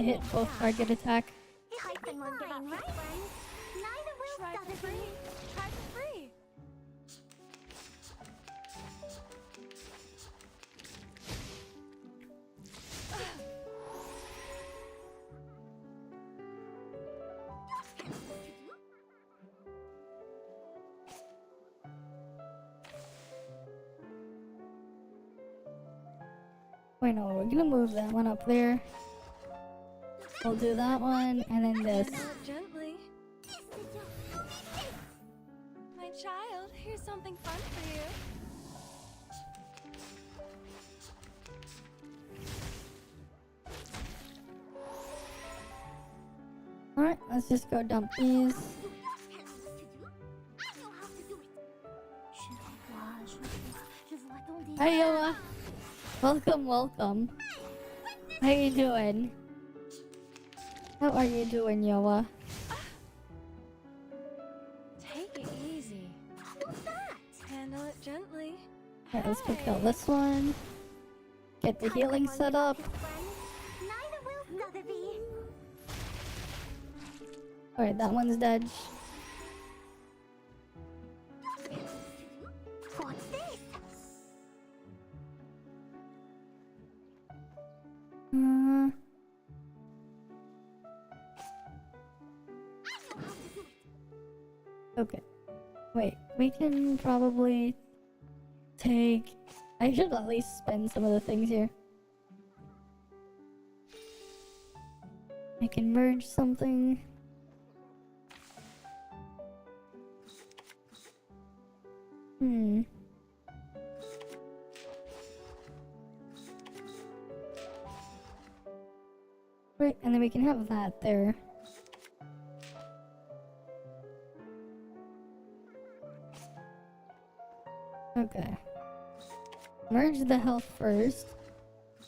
hit both target attack. Typhon won't give up his friends. Neither will Try for Sotheby. free. Try for free. Wait, no, we're gonna move that one up there. We'll do that one, and then this. Handle it gently. My child, here's something fun for you. Alright, let's just go dump these. Hi, Yoa. Welcome, welcome. How you doing? How are you doing, Yoa? Take it easy. Handle it gently. Alright, let's pick out this one. Get the healing set up. Neither will Sotheby. Alright, that one's dead. What's this? Okay. Wait, we can probably take... I should at least spend some of the things here. I can merge something. Right, and then we can have that there. Okay. Merge the health first.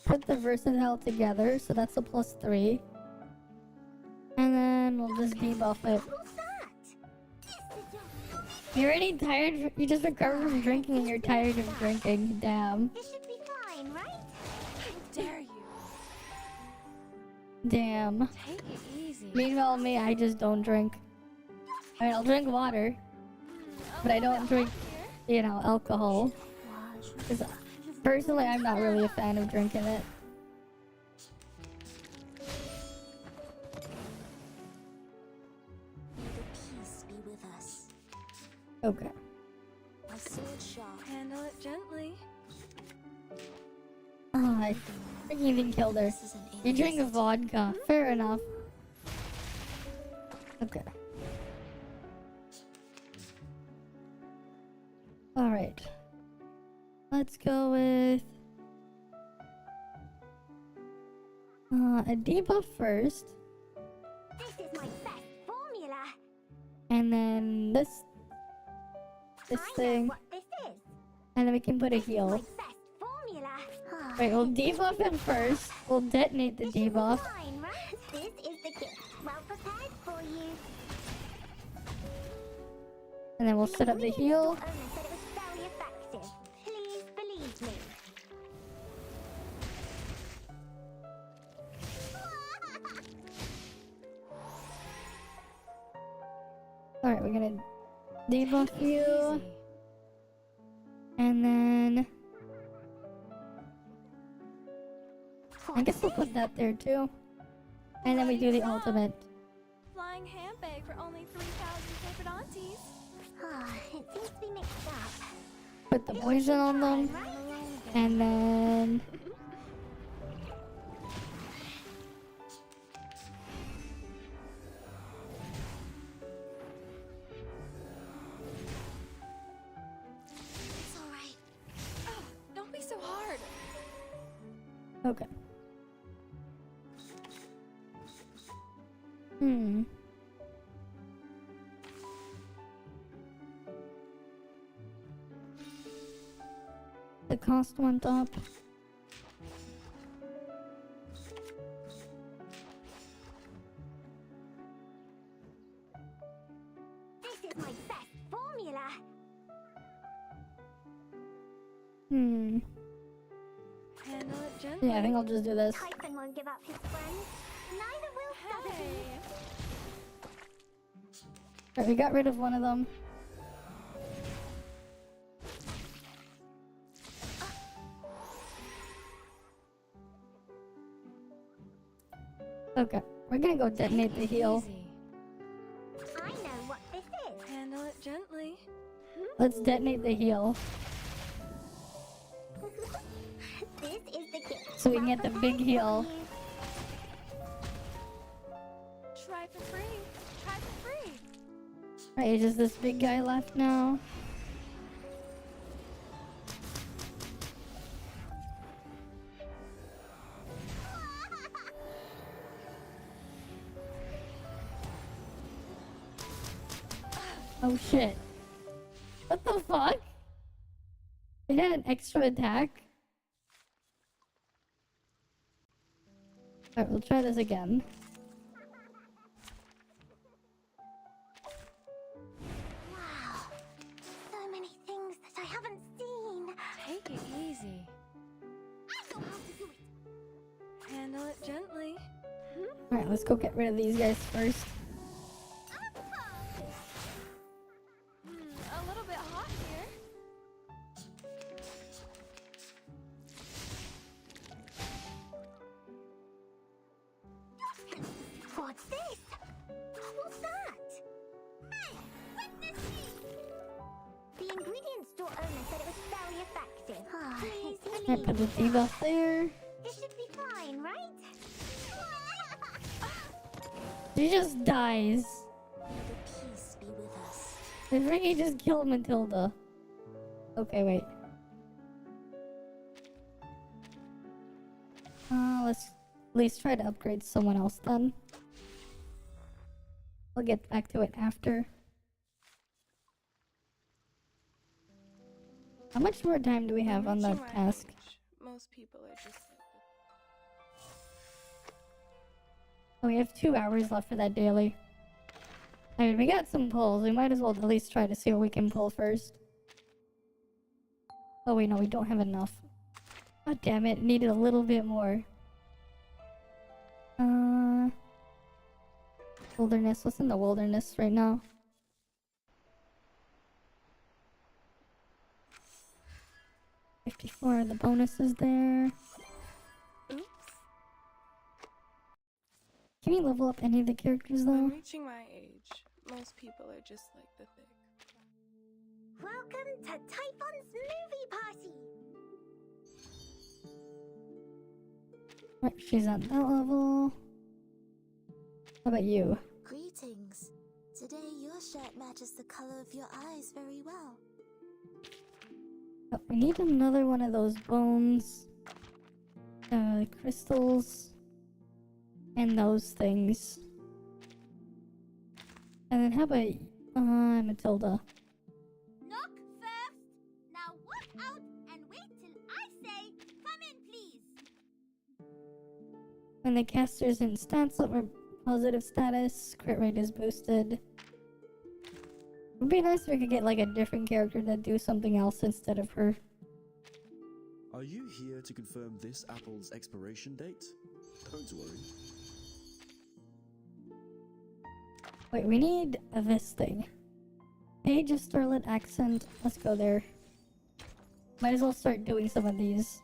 Put the versatile together, so that's a +3. And then we'll just debuff it. You're already tired? You just recovered from drinking and you're tired of drinking. Damn. This should be fine, right? How dare you? Damn. Take it easy. Meanwhile, me, I just don't drink. I mean, I'll drink water, but I don't drink, you know, alcohol. 'Cause personally, I'm not really a fan of drinking it. May the peace be with us. Okay. My sword sharp. Handle it gently. Oh, I freaking even killed her. This is an You drink alien. vodka. Fair enough. Okay. Alright. Let's go with... a debuff first. This is my best formula. And then this I know thing. what this is. And then we can put a My heal. best formula. Wait, we'll debuff him first. We'll detonate the This should be debuff. fine, right? This is the gift. Well prepared for you. And then we'll set up the heal. Owner said it was very effective. Please believe me. Alright, we're gonna debuff you. Easy. And then... I guess we'll put that there too. And then we do the ultimate. Flying handbag for only 3,000 favorite aunties. It seems to be mixed up. Put the poison on them. And then... It's alright. Oh, don't be so hard. Okay. Hmm. The cost went up. This is my best formula. Hmm. Handle it gently. Yeah, I think I'll just do this. Typhon won't give up his friends. Neither will Sotheby. Hey. Alright, we got rid of one of them. Okay, we're gonna go detonate the heal. Easy. I know what this is. Handle it gently. Let's detonate the heal This is the gift. so we can get the big heal. Try for free. Try for free. Right, it's just this big guy left now. Oh shit. What the fuck? It had an extra attack? Alright, we'll try this again. Wow. So many things that I haven't seen. Take it easy. I know how to do it. Handle it gently. Alright, let's go get rid of these guys first. A little bit hot here. What's this? What's that? Hey, witness me! The ingredient store owner said it was very effective. Please Alright, put believe the me. debuff there. This should be fine, right? She just dies. May the peace be with us. I think he just killed Matilda. Okay, wait. least try to upgrade someone else then. We'll get back to it after. How much more time do we have on that Reaching my task? age, most people are just like Oh, we have 2 hours left for that daily. I mean, we got some pulls. We might as well at least try to see what we can pull first. Oh wait, no, we don't have enough. God damn it, needed a little bit more. Wilderness. What's in the wilderness right now? $54, the bonus is there. oops. Can we level up any of the characters though? I'm reaching my age. Most people are just like the thick. Welcome to Typhon's movie party! Right, she's at that level. How about you? Greetings. Today your shirt matches the color of your eyes very well. Oh, we need another one of those bones. Crystals. And those things. And then how about Matilda? Knock first. Now walk out and wait till I say, come in, please. When the caster's in stats up or positive status, crit rate is boosted. It would be nice if we could get like a different character to do something else instead of her. Are you here to confirm this apple's expiration date? Don't worry. Wait, we need this thing. Page of Starlit Accent. Let's go there. Might as well start doing some of these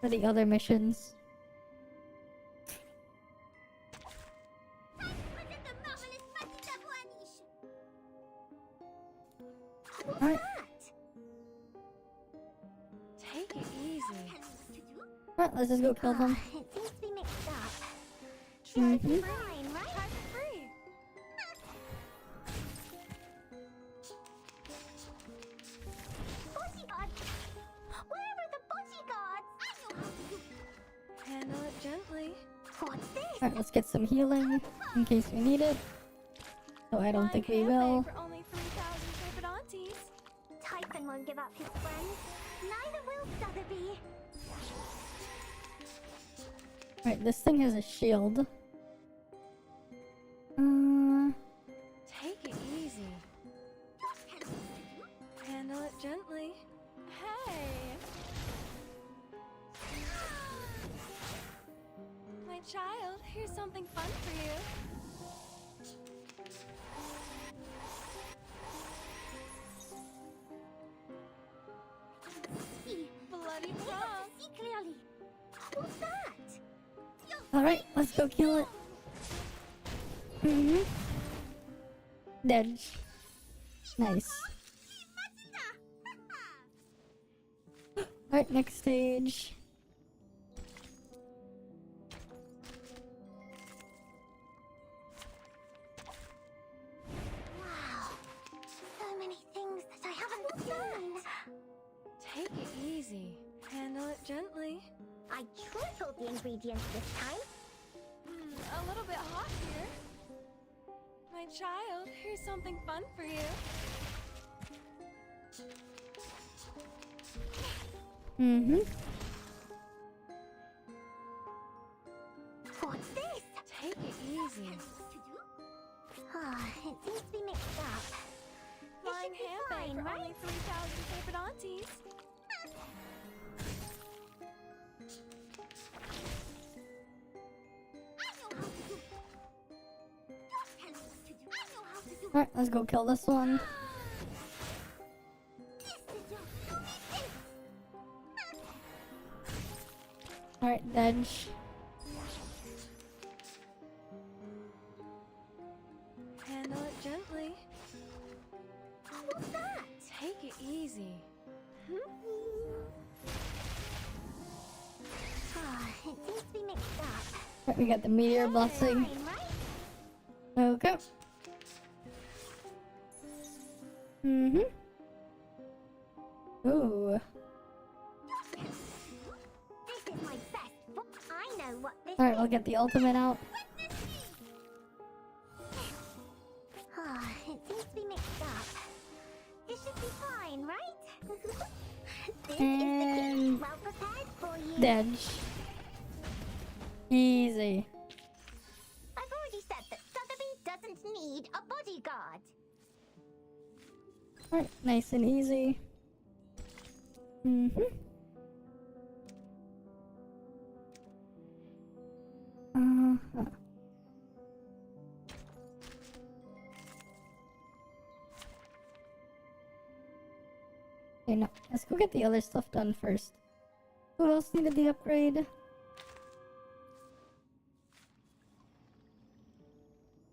for the other missions. Alright. Take it easy. Alright, let's just go kill them. It seems to be mixed up. Mhm. Fine, right? Try for free. Bodyguard! Where are the bodyguards? Handle it gently. What's this? Alright, let's get some healing in case we need it. So I don't think we will. For only 3,000 favorite aunties. Typhon won't give up his friends. Neither will Sotheby. Alright, this thing has a shield. Take it easy. Handle it gently. Hey! My child, here's something fun for you. Bloody prom! See clearly. What's that? Alright, let's go kill it. Dead. Nice. Alright, next stage. Wow. So many things that I haven't seen. Take it easy. Handle it gently. I tripled the ingredients this time. A little bit hot here. My child, here's something fun for you. What's this? Take it easy. Ah, it seems to be mixed up. Flying It should be hand fine, for right? only 3,000 favorite aunties. Alright, let's go kill this one. Alright, dead. Handle it gently. What's that? Take it easy. Ah, it seems to be mixed up. Alright, we got the meteor blessing. Fine, right? Okay. Ooh. This is my best. I know know what this Alright, we'll get the ultimate out. It seems to be mixed up. This should be fine, right? This is the kit. And Well prepared for you. Dedge. Easy. I've already said that Sotheby doesn't need a bodyguard. Alright, nice and easy. Mm-hmm. Uh-huh. Okay, no, let's go get the other stuff done first. Who else needed the upgrade?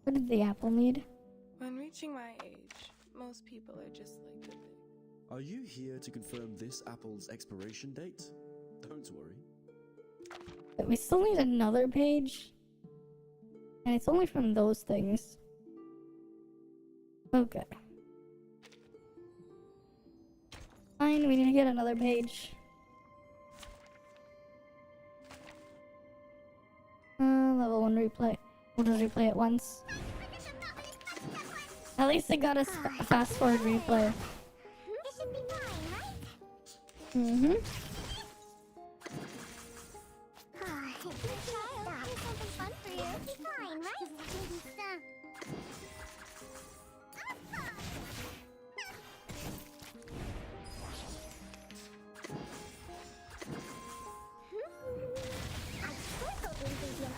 What did the apple need? When reaching my age, most people are just like the big. Are you here to confirm this apple's expiration date? Don't worry. But we still need another page. And it's only from those things. Okay. Fine, we need to get another page. Level 1 replay. We'll just replay it once. At least it got us a fast forward replay. This should be fine, right? Mm-hmm. Child, here's something fun for you. It'll be fine, right?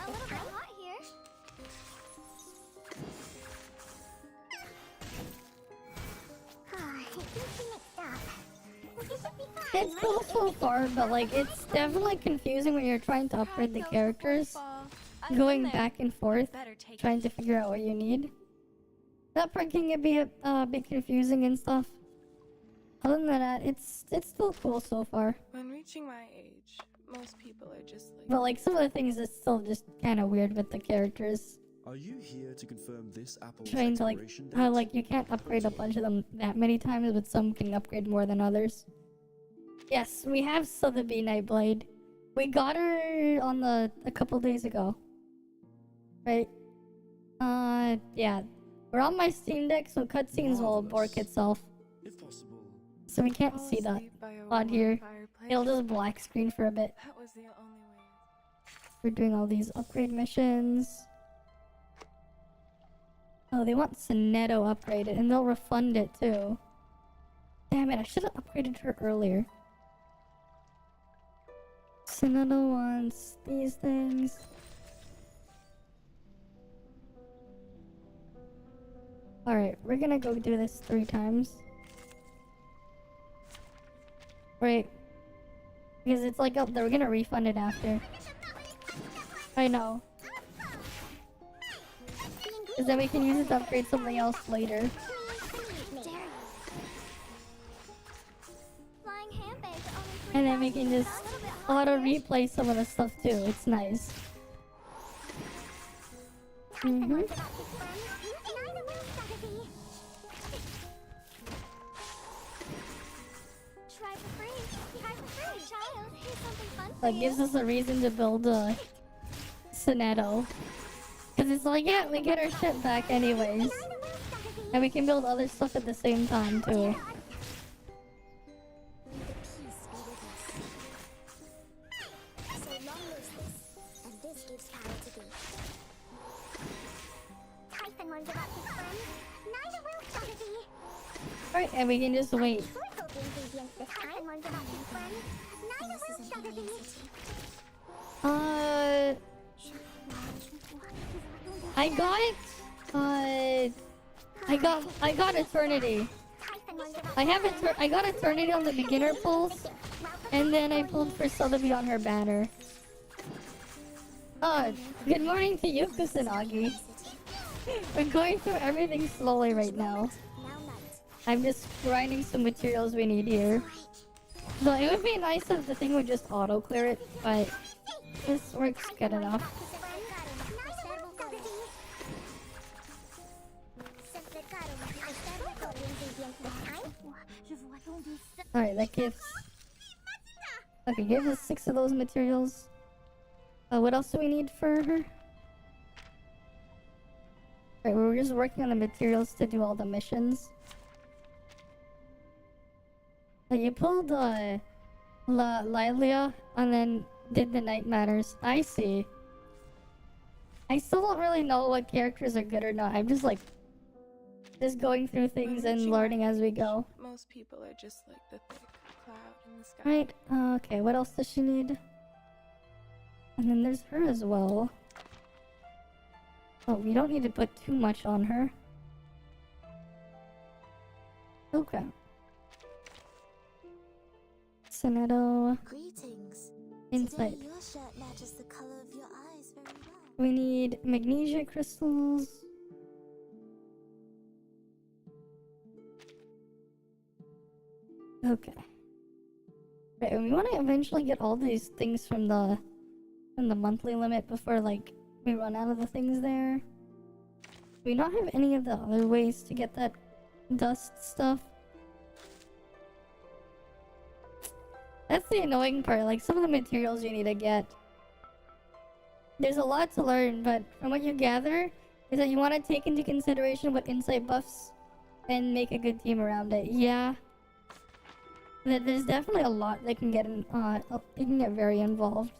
A little bit hot here. It's cool so far, but like it's definitely confusing when you're trying to upgrade the characters. Going back and forth, trying to figure out what you need. That part can be a bit confusing and stuff. Other than that, it's still cool so far. When reaching my age, most people are just like. But like some of the things is still just kind of weird with the characters. Are you here to confirm this apple's Trying to like expiration how date? like you can't upgrade a bunch of them that many times, but some can upgrade more than others. Yes, we have Sotheby Nightblade. We got her on a couple days ago. Right? Yeah. We're on my Steam Deck, so cutscenes will abort itself. If possible. So we can't Fall see that asleep by a on warm here. fireplace. It'll just black screen for a bit. That was the only way. We're doing all these upgrade missions. Oh, they want Sonetto upgraded, and they'll refund it too. Damn it, I should have upgraded her earlier. Sonetto wants these things. Alright, we're gonna go do this 3 times. Right. Because it's like up there, we're gonna refund it after. I know. Because then we can use it to upgrade something else later. Flying handbags are only And then we can just a little bit hot auto here. replay some of the stuff too. It's nice. Mm-hmm. Try for free. Try for free, child. Here's something fun for That you. gives us a reason to build a Sonetto. Because it's like, yeah, we get our shit back anyways. And we can build other stuff at the same time too. Alright, and we can just wait. I got Eternity. I got Eternity on the beginner pulls, and then I pulled for Sotheby on her banner. Good morning to you, Kusanagi. We're going through everything slowly right now. I'm just grinding some materials we need here. So it would be nice if the thing would just auto clear it, but this works good enough. Alright, that gives... Okay, give us 6 of those materials. What else do we need for her? Right, we were just working on the materials to do all the missions. You pulled Lilia and then did the Night Matters. I see. I still don't really know what characters are good or not. I'm just like going through things and learning as we go. Most people are just like the thick cloud in the sky. Right, okay, what else does she need? And then there's her as well. Oh, we don't need to put too much on her. Okay. Sonetto. Greetings. Insight. Today your shirt matches the color of your eyes very well. We need magnesia crystals. Okay. Right, and we want to eventually get all these things from the monthly limit before like we run out of the things there. Do we not have any of the other ways to get that dust stuff? That's the annoying part, like some of the materials you need to get. There's a lot to learn, but from what you gather, is that you want to take into consideration what insight buffs and make a good team around it. Yeah. There's definitely a lot that can get in, it can get very involved.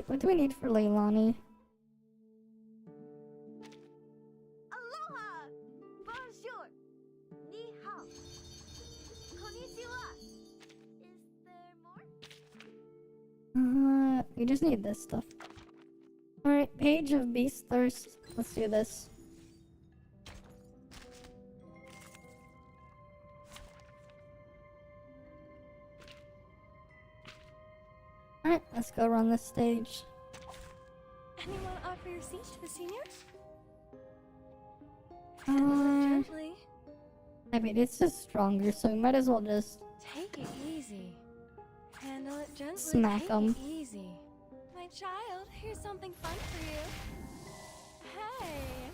What do we need for Leilani? Aloha! Bonjour! Ni hao! Konnichiwa! Is there more? We just need this stuff. Alright, Page of Beast Thirst. Let's do this. Alright, let's go run this stage. Anyone offer your seat to the seniors? Gently. I mean, it's just stronger, so we might as well just Take it easy. Handle it gently. smack Take them. it easy. My child, here's something fun for you. Hey.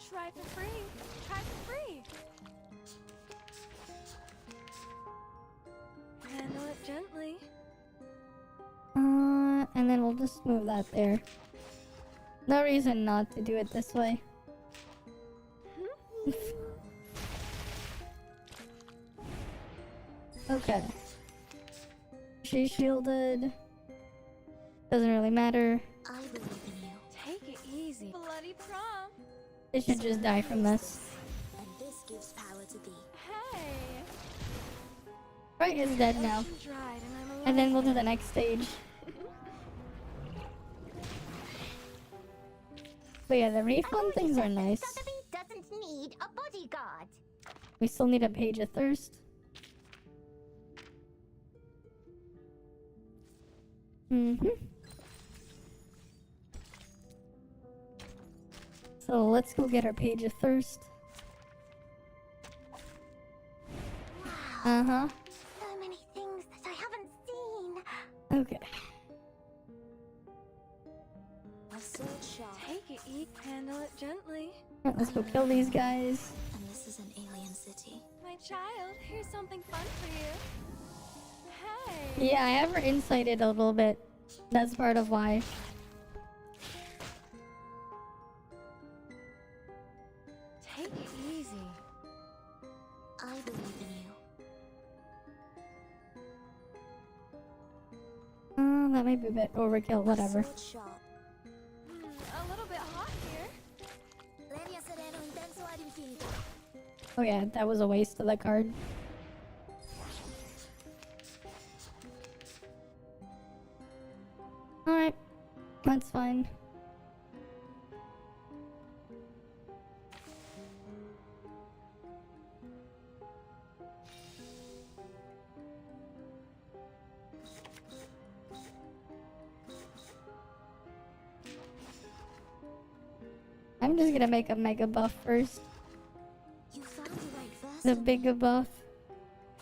Try for free. Try for free. Handle it gently. And then we'll just move that there. No reason not to do it this way. Okay. She's shielded. Doesn't really matter. I believe in you. Take it easy. Bloody prom. It should just die from this. And this gives power to thee. Hey. Right is dead now. Ocean dried and I'm alone. And then we'll do the next stage. But yeah, the refund things are nice. Sotheby doesn't need a bodyguard. We still need a Page of Thirst. So let's go get our Page of Thirst. Uh-huh. So many things that I haven't seen. Okay. A sword sharp. Take it easy. Handle it gently. Alright, let's go kill these guys. And this is an alien city. My child, here's something fun for you. Hey. Yeah, I have her incited a little bit. That's part of why. Take it easy. I believe in you. That might be a bit overkill, whatever. Sword sharp. A little bit hot here. Oh yeah, that was a waste of the card. Alright, that's fine. I'm just gonna make a mega buff first. You found the right verse. The bigger buff.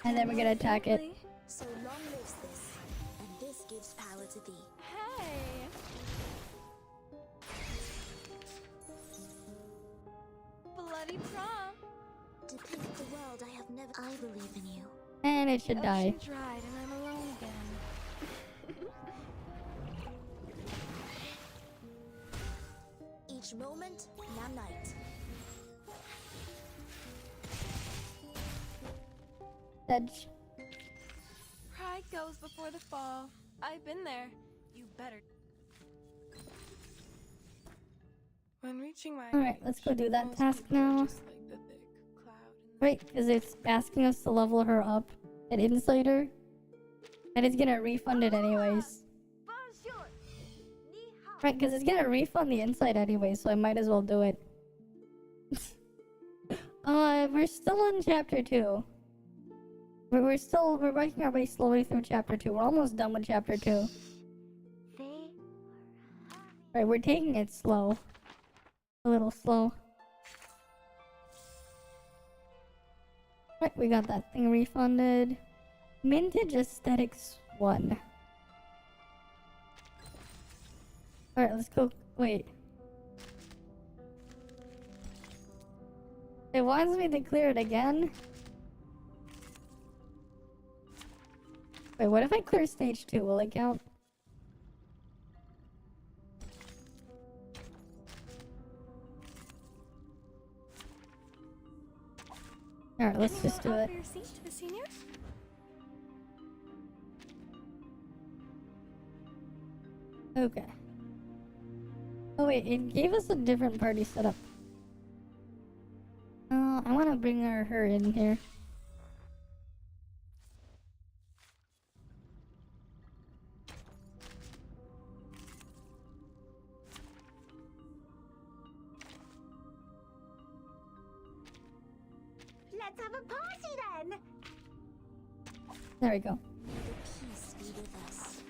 And then we're gonna attack it. So long lives this, and this gives power to thee. Hey. Bloody prom. Depict the world I have never. I believe in you. And it should die. Ocean dried and I'm alone again. Much moment, now night. Edge. Pride goes before the fall. I've been there. You better. When reaching my Alright, age, let's go do that most task people are now. just like the thick cloud in the Right, because it's asking us to level her up at Insider. And it's gonna refund it anyways. Right, because it's gonna refund the Insight anyway, so I might as well do it. We're still on chapter 2. We're working our way slowly through chapter 2. We're almost done with chapter 2. Right, we're taking it slow. A little slow. Right, we got that thing refunded. Mintage Aesthetics 1. Alright, let's go. Wait. It wants me to clear it again? Wait, what if I clear stage 2? Will it count? Alright, let's just do it. your seat to the seniors? Okay. Oh wait, it gave us a different party setup. I want to bring her in here. Let's have a party then! There we go. Peace be with us.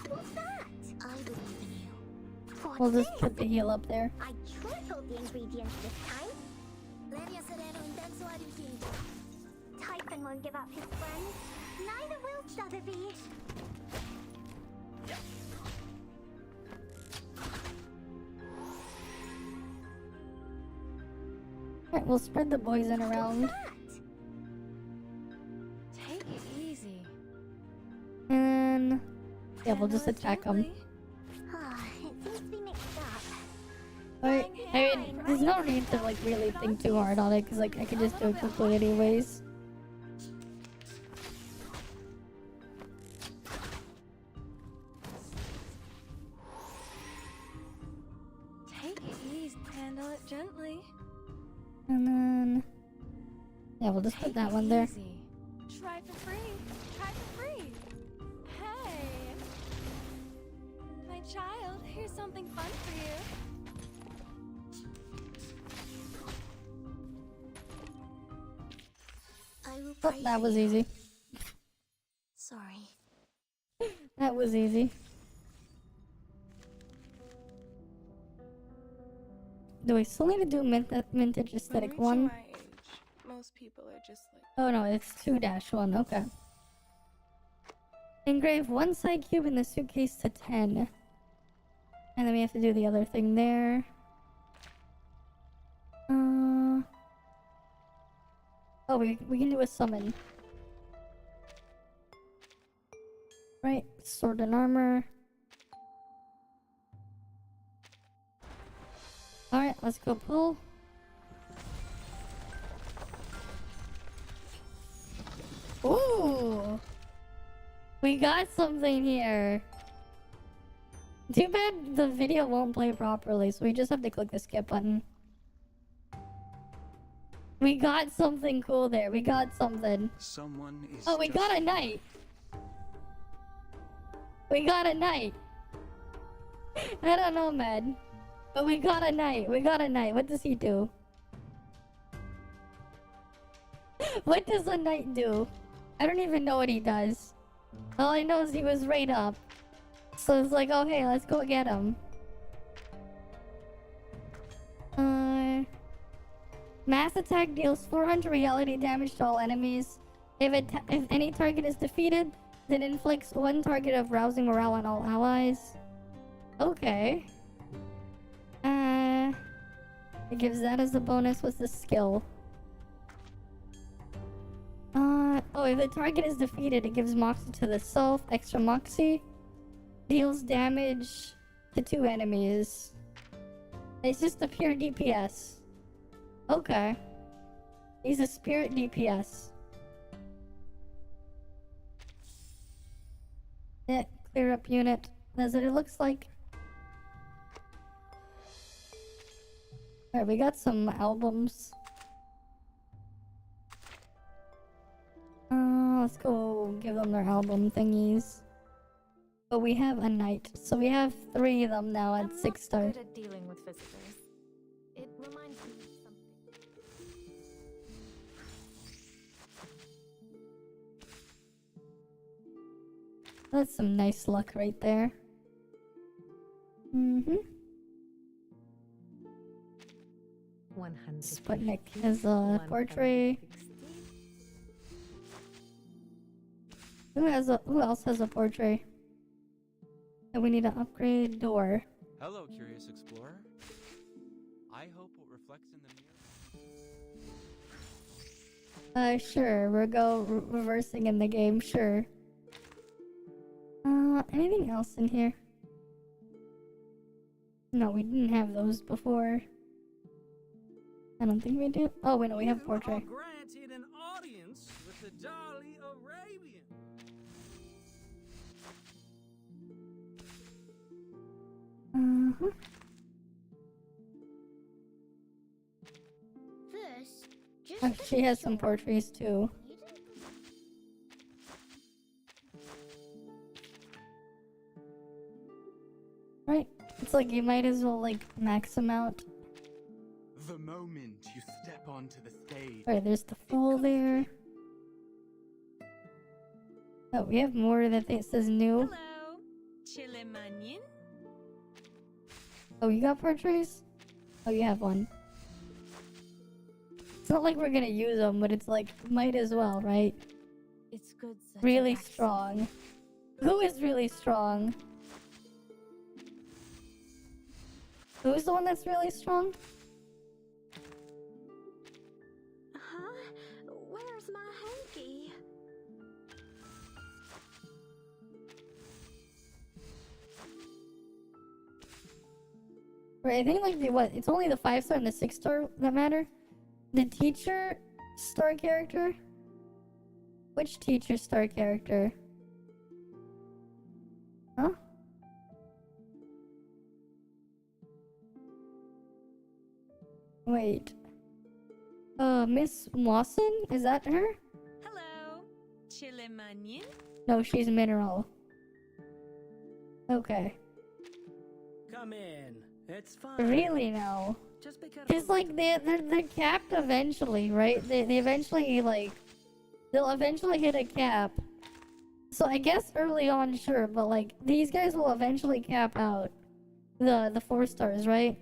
What's that? I believe in you. What's We'll just this? put the heal up there. I tripled the ingredients this time. Leria sereno intenso ad infinito. Typhon won't give up his friends. Neither will Sotheby. Alright, we'll spread the poison around. Take it easy. And yeah, we'll just Handle it attack them. gently. It seems to be mixed up. Alright, I mean, there's no need to like really think too hard on it, because like I can just do it quickly anyways. Take it easy. Handle it gently. And then yeah, we'll just put Take that it one there. easy. Try for free. Try for free. Hey, my child. Here's something fun for you. I will Oh, pray that for was you. easy. Sorry. That was easy. Do I still need to do Mintage Aesthetic When reaching 1? my age, most people are just like. Oh no, it's 2-1, okay. Engrave one side cube in the suitcase to 10. And then we have to do the other thing there. Oh, we can do a summon. Right, sword and armor. Alright, let's go pull. Ooh! We got something here. Too bad the video won't play properly, so we just have to click the skip button. We got something cool there. We got something. Someone is. Oh, we just... got a knight. We got a knight. I don't know, man. But we got a knight. We got a knight. What does he do? What does a knight do? I don't even know what he does. All I know is he was right up. So it's like, oh hey, let's go get him. Mass attack deals 400 reality damage to all enemies. If any target is defeated, then inflicts 1 target of rousing morale on all allies. Okay. It gives that as a bonus with the skill. Oh, if the target is defeated, it gives Moxie to the self, extra Moxie, deals damage to 2 enemies. It's just a pure DPS. Okay. He's a spirit DPS. Yeah, clear up unit. That's what it looks like. Alright, we got some albums. Let's go give them their album thingies. But we have a knight, so we have 3 of them now at 6 stars. Good at dealing with visitors. It reminds me of something. That's some nice luck right there. Mm-hmm. 100. Sputnik has a portrait. Who else has a portrait? And we need to upgrade door. Hello, curious explorer. I hope what reflects in the mirror. Sure. We'll go reversing in the game. Sure. Anything else in here? No, we didn't have those before. I don't think we do. Oh, wait, no, we have portrait. You are granted an audience with the Darley Arabian. Uh-huh. First, just Oh, she has some portraits too. Right. It's like you might as well like max them out. The moment you step onto the stage. Alright, there's the fool there. Oh, we have more that says new. Hello, Chilemanyan. Oh, you got portraits? Oh, you have one. It's not like we're gonna use them, but it's like, might as well, right? It's good. Really strong. Who is really strong? Who's the one that's really strong? Huh? Where's my hanky? Right, I think like it's only the 5-star and the 6-star that matter? The teacher star character? Which teacher star character? Huh? Wait. Miss Lawson? Is that her? Hello, Chilemanyan. No, she's Mineral. Okay. Come in. It's fine. Really now? Just be careful. Because like they're capped eventually, right? They eventually like they'll eventually hit a cap. So I guess early on, sure, but like these guys will eventually cap out the 4 stars, right?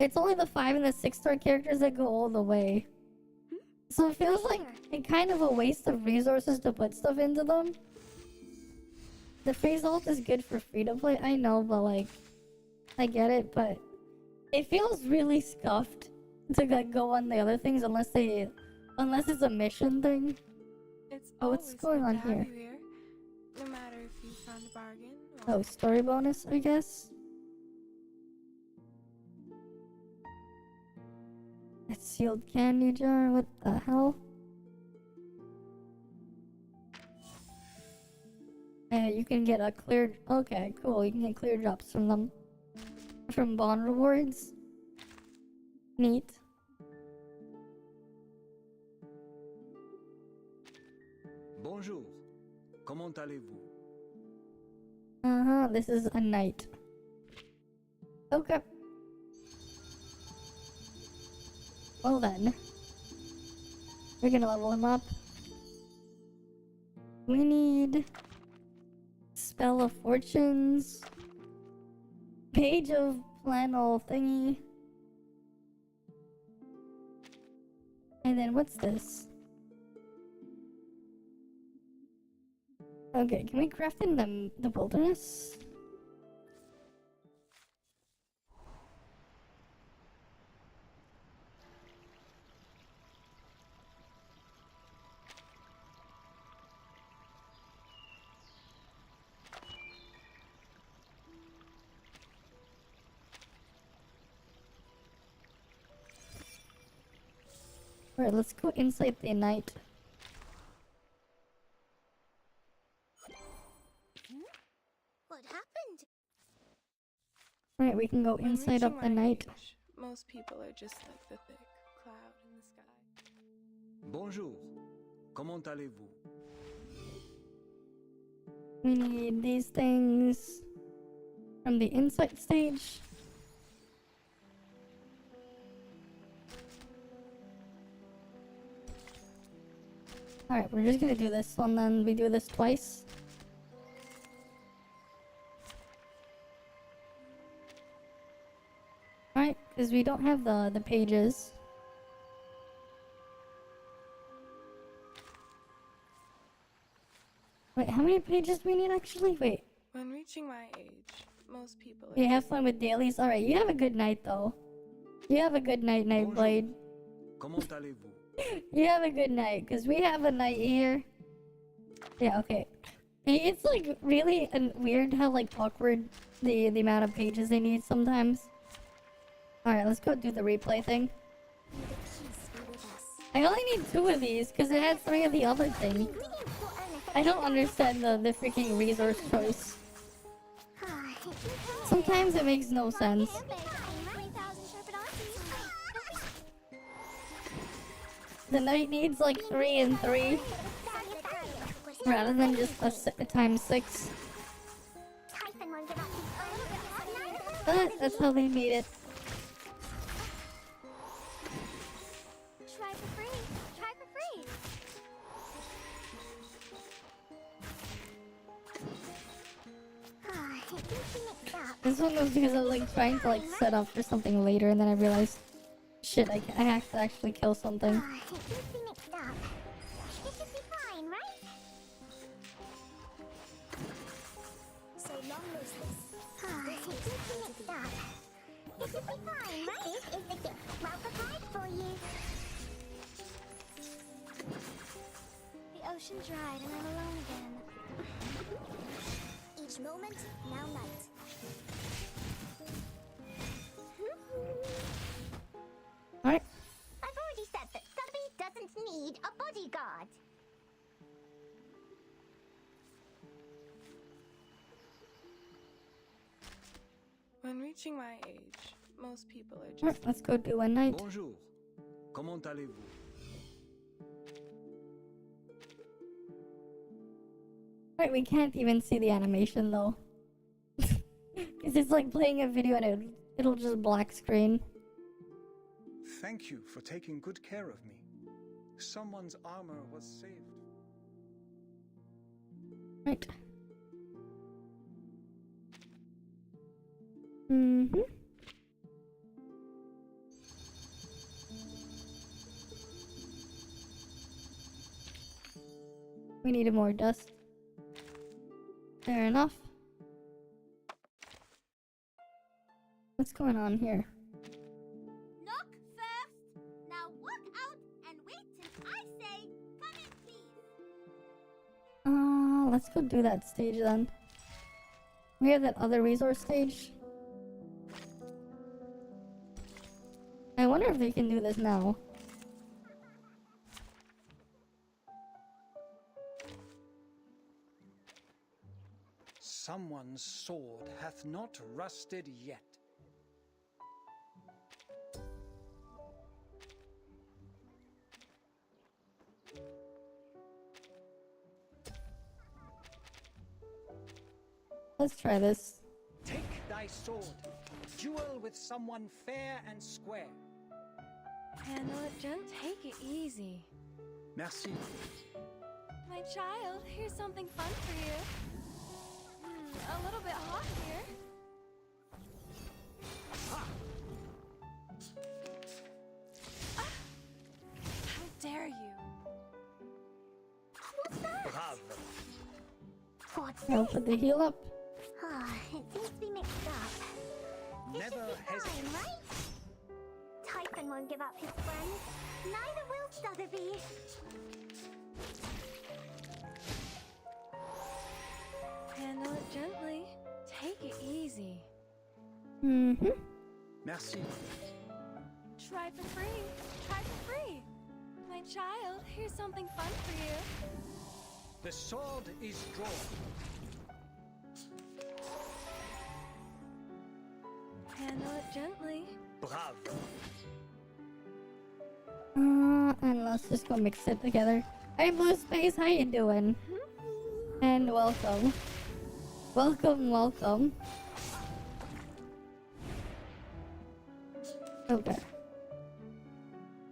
It's only the 5 and the 6-star characters that go all the way. So it feels like it kind of a waste of resources to put stuff into them. The phase alt is good for free to play, I know, but like I get it, but it feels really scuffed to like go on the other things unless it's a mission thing. Oh, what's going on here? No matter if you found a bargain Oh, story bonus, I guess. A sealed candy jar, what the hell? You can get a clear... Okay, cool, you can get clear drops from them. From bond rewards. Neat. Bonjour. Comment allez-vous? Uh-huh, this is a knight. Okay. Well then. We're gonna level him up. We need... Spell of Fortunes. Page of Flannel thingy. And then what's this? Okay, can we craft in the wilderness? Alright, let's go inside the night. What happened? Alright, we can go When inside of reaching the my night. age, most people are just like the thick cloud in the sky. Bonjour. Comment allez-vous? We need these things from the insight stage. Alright, we're just gonna do this one, then we do this twice. Alright, because we don't have the pages. Wait, how many pages do we need actually? Wait. When reaching my age, most people are You have just fun with dailies? Alright, you have a good night though. You have a good night, Nightblade. Comment allez-vous? You have a good night, because we have a night here. Yeah, okay. It's like really weird how like awkward the amount of pages they need sometimes. Alright, let's go do the replay thing. I only need 2 of these, because it had 3 of the other thing. I don't understand the freaking resource choice. Sometimes it makes no sense. The knight needs like 3 and 3. Rather than just a times 6. But that's how they made it. Try for free. Try for free. This one was because I was like trying to like set up for something later, and then I realized, shit, I have to actually kill something. It seems to be mixed up. It should be fine, right? So long as this. It seems to be mixed up. It should be fine, right? This is the gift. Well prepared for you. The ocean dried and I'm alone again. Each moment, now night. Alright. I've already said that Stubby doesn't need a bodyguard. When reaching my age, most people are just Alright, let's go do a night. Bonjour. Comment allez-vous? Alright, we can't even see the animation though. Because it's like playing a video and it'll just black screen. Thank you for taking good care of me. Someone's armor was saved. Right. Mm-hmm. We needed more dust. Fair enough. What's going on here? Knock first. Now walk out and wait till I say, come in, please. Let's go do that stage then. We have that other resource stage. I wonder if they can do this now. Someone's sword hath not rusted yet. Let's try this. Take thy sword. Duel with someone fair and square. handle it, Jen. Take it easy. Merci. My child, here's something fun for you. A little bit hot here. How dare you? What's that? Bravo. What's I'll this? put the heal up. It seems to be mixed up. This Never should be hesitate. fine, right? Typhon won't give up his friends. Neither will Sotheby. Handle it gently. Take it easy. Mm-hmm. Merci. Try for free. Try for free. My child, here's something fun for you. The sword is drawn. Handle it gently. Bravo. And let's just go mix it together. Hey Blue Space, how you doing? And welcome. Welcome, welcome. Okay.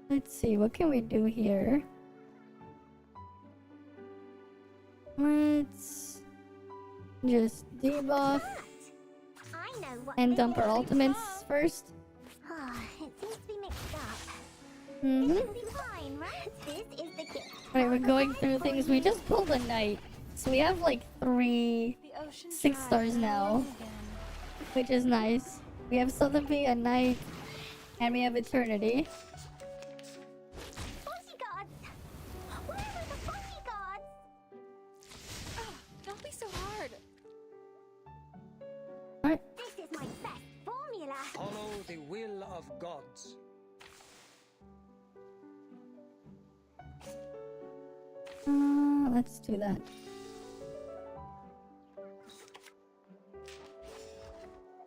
Let's see, what can we do here? Let's just debuff I know what and this dump our is. ultimates first. It seems to be mixed up. Mm-hmm. This will be fine, right? This is the gift. Alright, we're going through things. We just pulled a knight. So we have like 3 6 stars now. Which is nice. We have Sotheby, a knight, and we have eternity. Bodyguards! Where are the bodyguards? Oh, don't be so hard. Alright. This is my best formula. Follow the will of gods. Let's do that.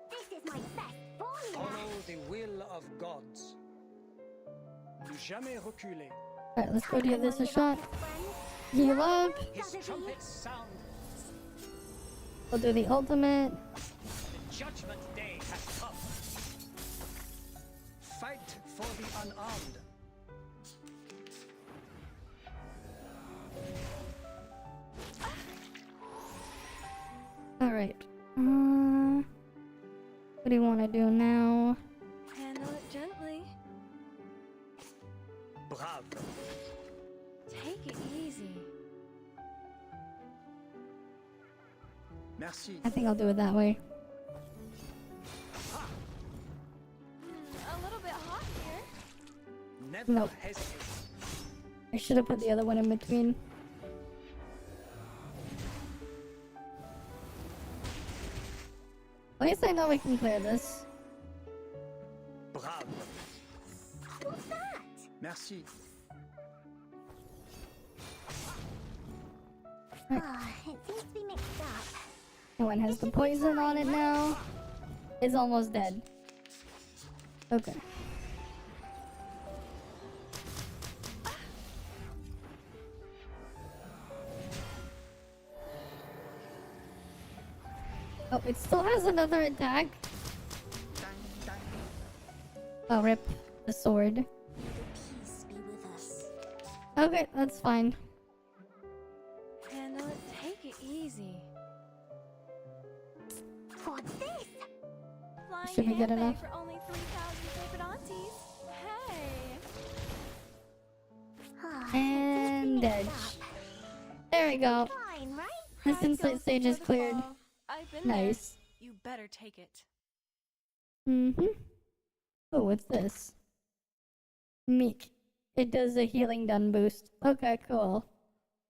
This is my best formula. Follow the will of gods. Ne jamais reculer. Alright, let's go give this a shot. Heal up. His trumpets sound. We'll do the ultimate. The judgment day has come. Fight for the unarmed. Alright. What do you want to do now? Handle it gently. Bravo. Take it easy. Merci. I think I'll do it that way. A little bit hot here. Never Nope. hesitate. I should have put the other one in between. At least I know we can clear this. Bravo. What's that? Merci. It seems to be mixed up. No one has the poison on it now. It's almost dead. Okay. Oh, it still has another attack. Oh, rip the sword. Peace be with us. Okay, that's fine. Handle it, take it easy. What's this? Flying Should be good handbag enough. for only 3,000 favorite aunties. Hey. And dead. There we go. Fine, right? This insight stage is cleared. I've been Nice. there. You better take it. Mm-hmm. Oh, what's this? Meek. It does a healing done boost. Okay, cool.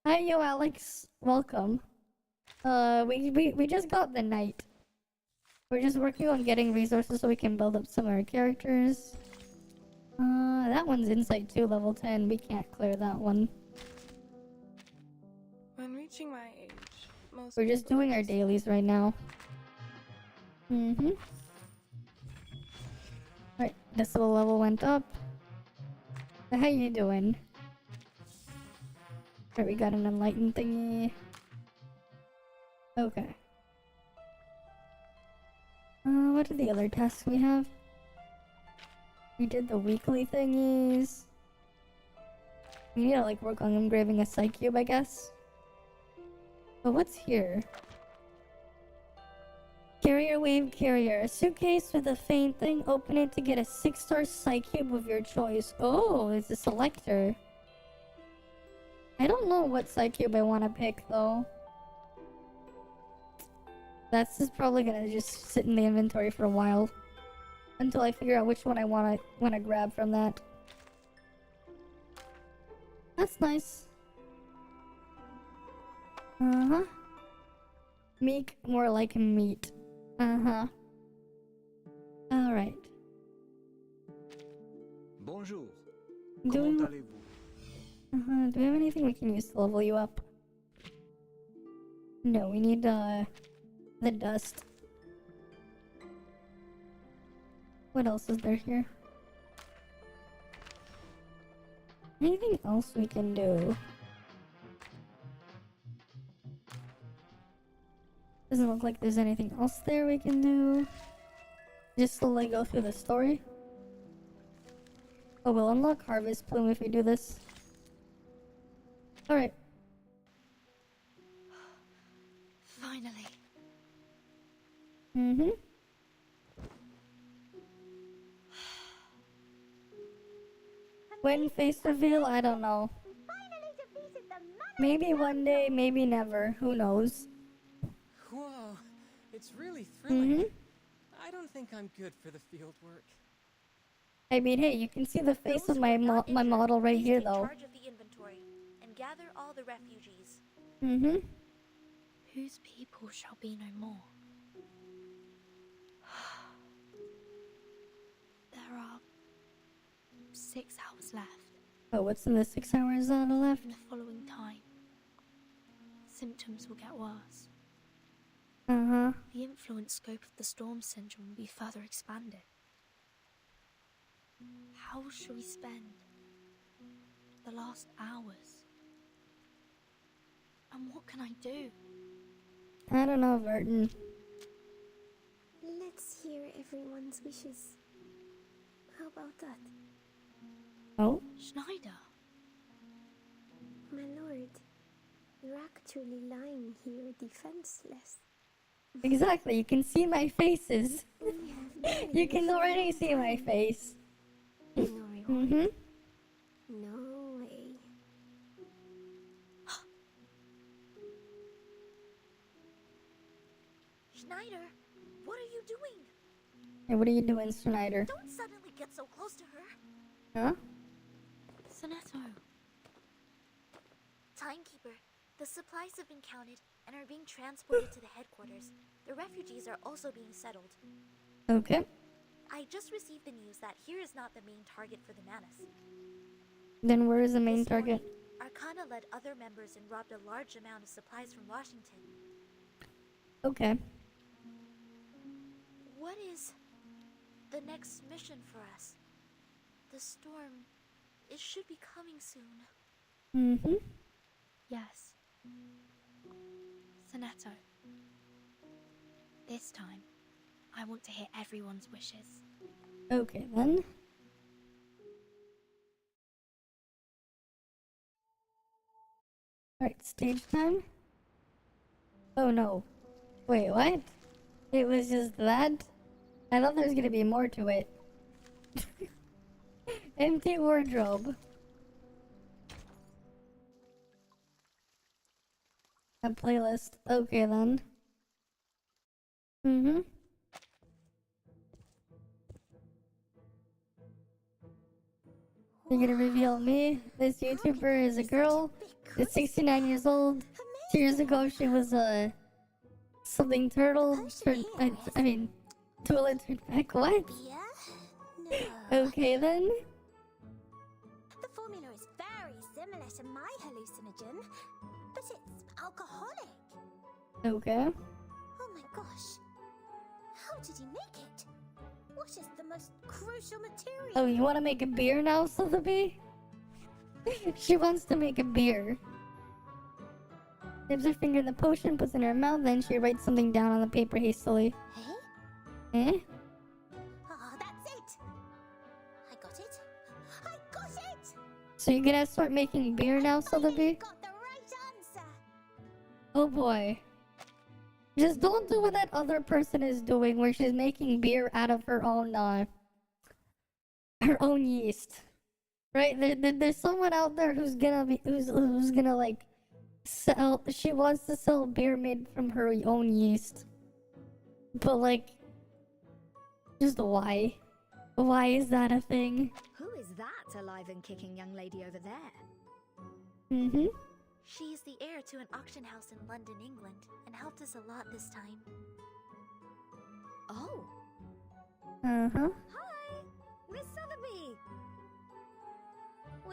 Hi, yo, Alex. Welcome. We just got the knight. We're just working on getting resources so we can build up some of our characters. That one's insight 2, level 10. We can't clear that one. When reaching my age, most We're just doing our dailies right now. Mm-hmm. Alright, this little level went up. How you doing? Alright, we got an enlightened thingy. Okay. What are the other tasks we have? We did the weekly thingies. We need to like work on engraving a psych cube, I guess. But what's here? Carrier wave carrier. A suitcase with a faint thing. Open it to get a 6-star psych cube of your choice. Oh, it's a selector. I don't know what psych cube I want to pick though. That's just probably gonna just sit in the inventory for a while. Until I figure out which one I wanna grab from that. That's nice. Uh-huh. Meek, more like meat. Uh-huh. Alright. Bonjour. Doing... Comment allez-vous? Do we have anything we can use to level you up? No, we need, the dust. What else is there here? Anything else we can do? Doesn't look like there's anything else there we can do. Just to like go through the story. Oh, we'll unlock Harvest Plume if we do this. Alright. Finally. Mm-hmm. When face reveal? I don't know. Maybe one day, maybe never. Who knows? Whoa, it's really thrilling. Mm-hmm. I don't think I'm good for the field work. I mean, hey, you can see the face of my model right here, though. Charge of the inventory and gather all the refugees. Mm-hmm. Whose people shall be no more? There are 6 hours left. Oh, what's in the 6 hours left? In the following time, symptoms will get worse. Uh-huh. The influence scope of the storm syndrome will be further expanded. How shall we spend the last hours? And what can I do? I don't know, Verton. Let's hear everyone's wishes. How about that? Oh? Schneider! My lord, you're actually lying here defenseless. Exactly, you can see my faces. You can already see my face. Mm-hmm. No way. Schneider, what are you doing? Hey, what are you doing, Schneider? Don't suddenly get so close to her. Huh? Sonetto. Timekeeper, the supplies have been counted and are being transported to the headquarters. The refugees are also being settled. Okay. I just received the news that here is not the main target for the Manus. Then where is the main This target? morning, Arcana led other members and robbed a large amount of supplies from Washington. Okay. What is the next mission for us? The storm, it should be coming soon. Mm-hmm. Yes. Sonetto. This time, I want to hear everyone's wishes. Okay, then. Alright, stage time. Oh no. Wait, what? It was just that? I thought there was gonna be more to it. Empty wardrobe. A playlist. Okay then. Mm-hmm. You're gonna reveal me? This YouTuber is a girl. Is 69 years old. 2 years ago she was something turtle. I mean, toilet turned back. What? Okay then. The formula is very similar to my hallucinogen, but it's alcoholic. Okay. Oh my gosh. How did he make it? What is the most crucial material? Oh, you want to make a beer now, Sotheby? She wants to make a beer. Dips her finger in the potion, puts it in her mouth, then she writes something down on the paper hastily. Eh? Ah, that's it. I got it. I got it. So you're gonna start making beer now, Sotheby? Got the right answer. Oh boy. Just don't do what that other person is doing, where she's making beer out of her own yeast. Right? There's someone out there who's gonna like sell. She wants to sell beer made from her own yeast. But like, just why? Why is that a thing? Who is that alive and kicking young lady over there? Mm-hmm. She is the heir to an auction house in London, England, and helped us a lot this time. Oh. Uh-huh. Hi, Miss Sotheby.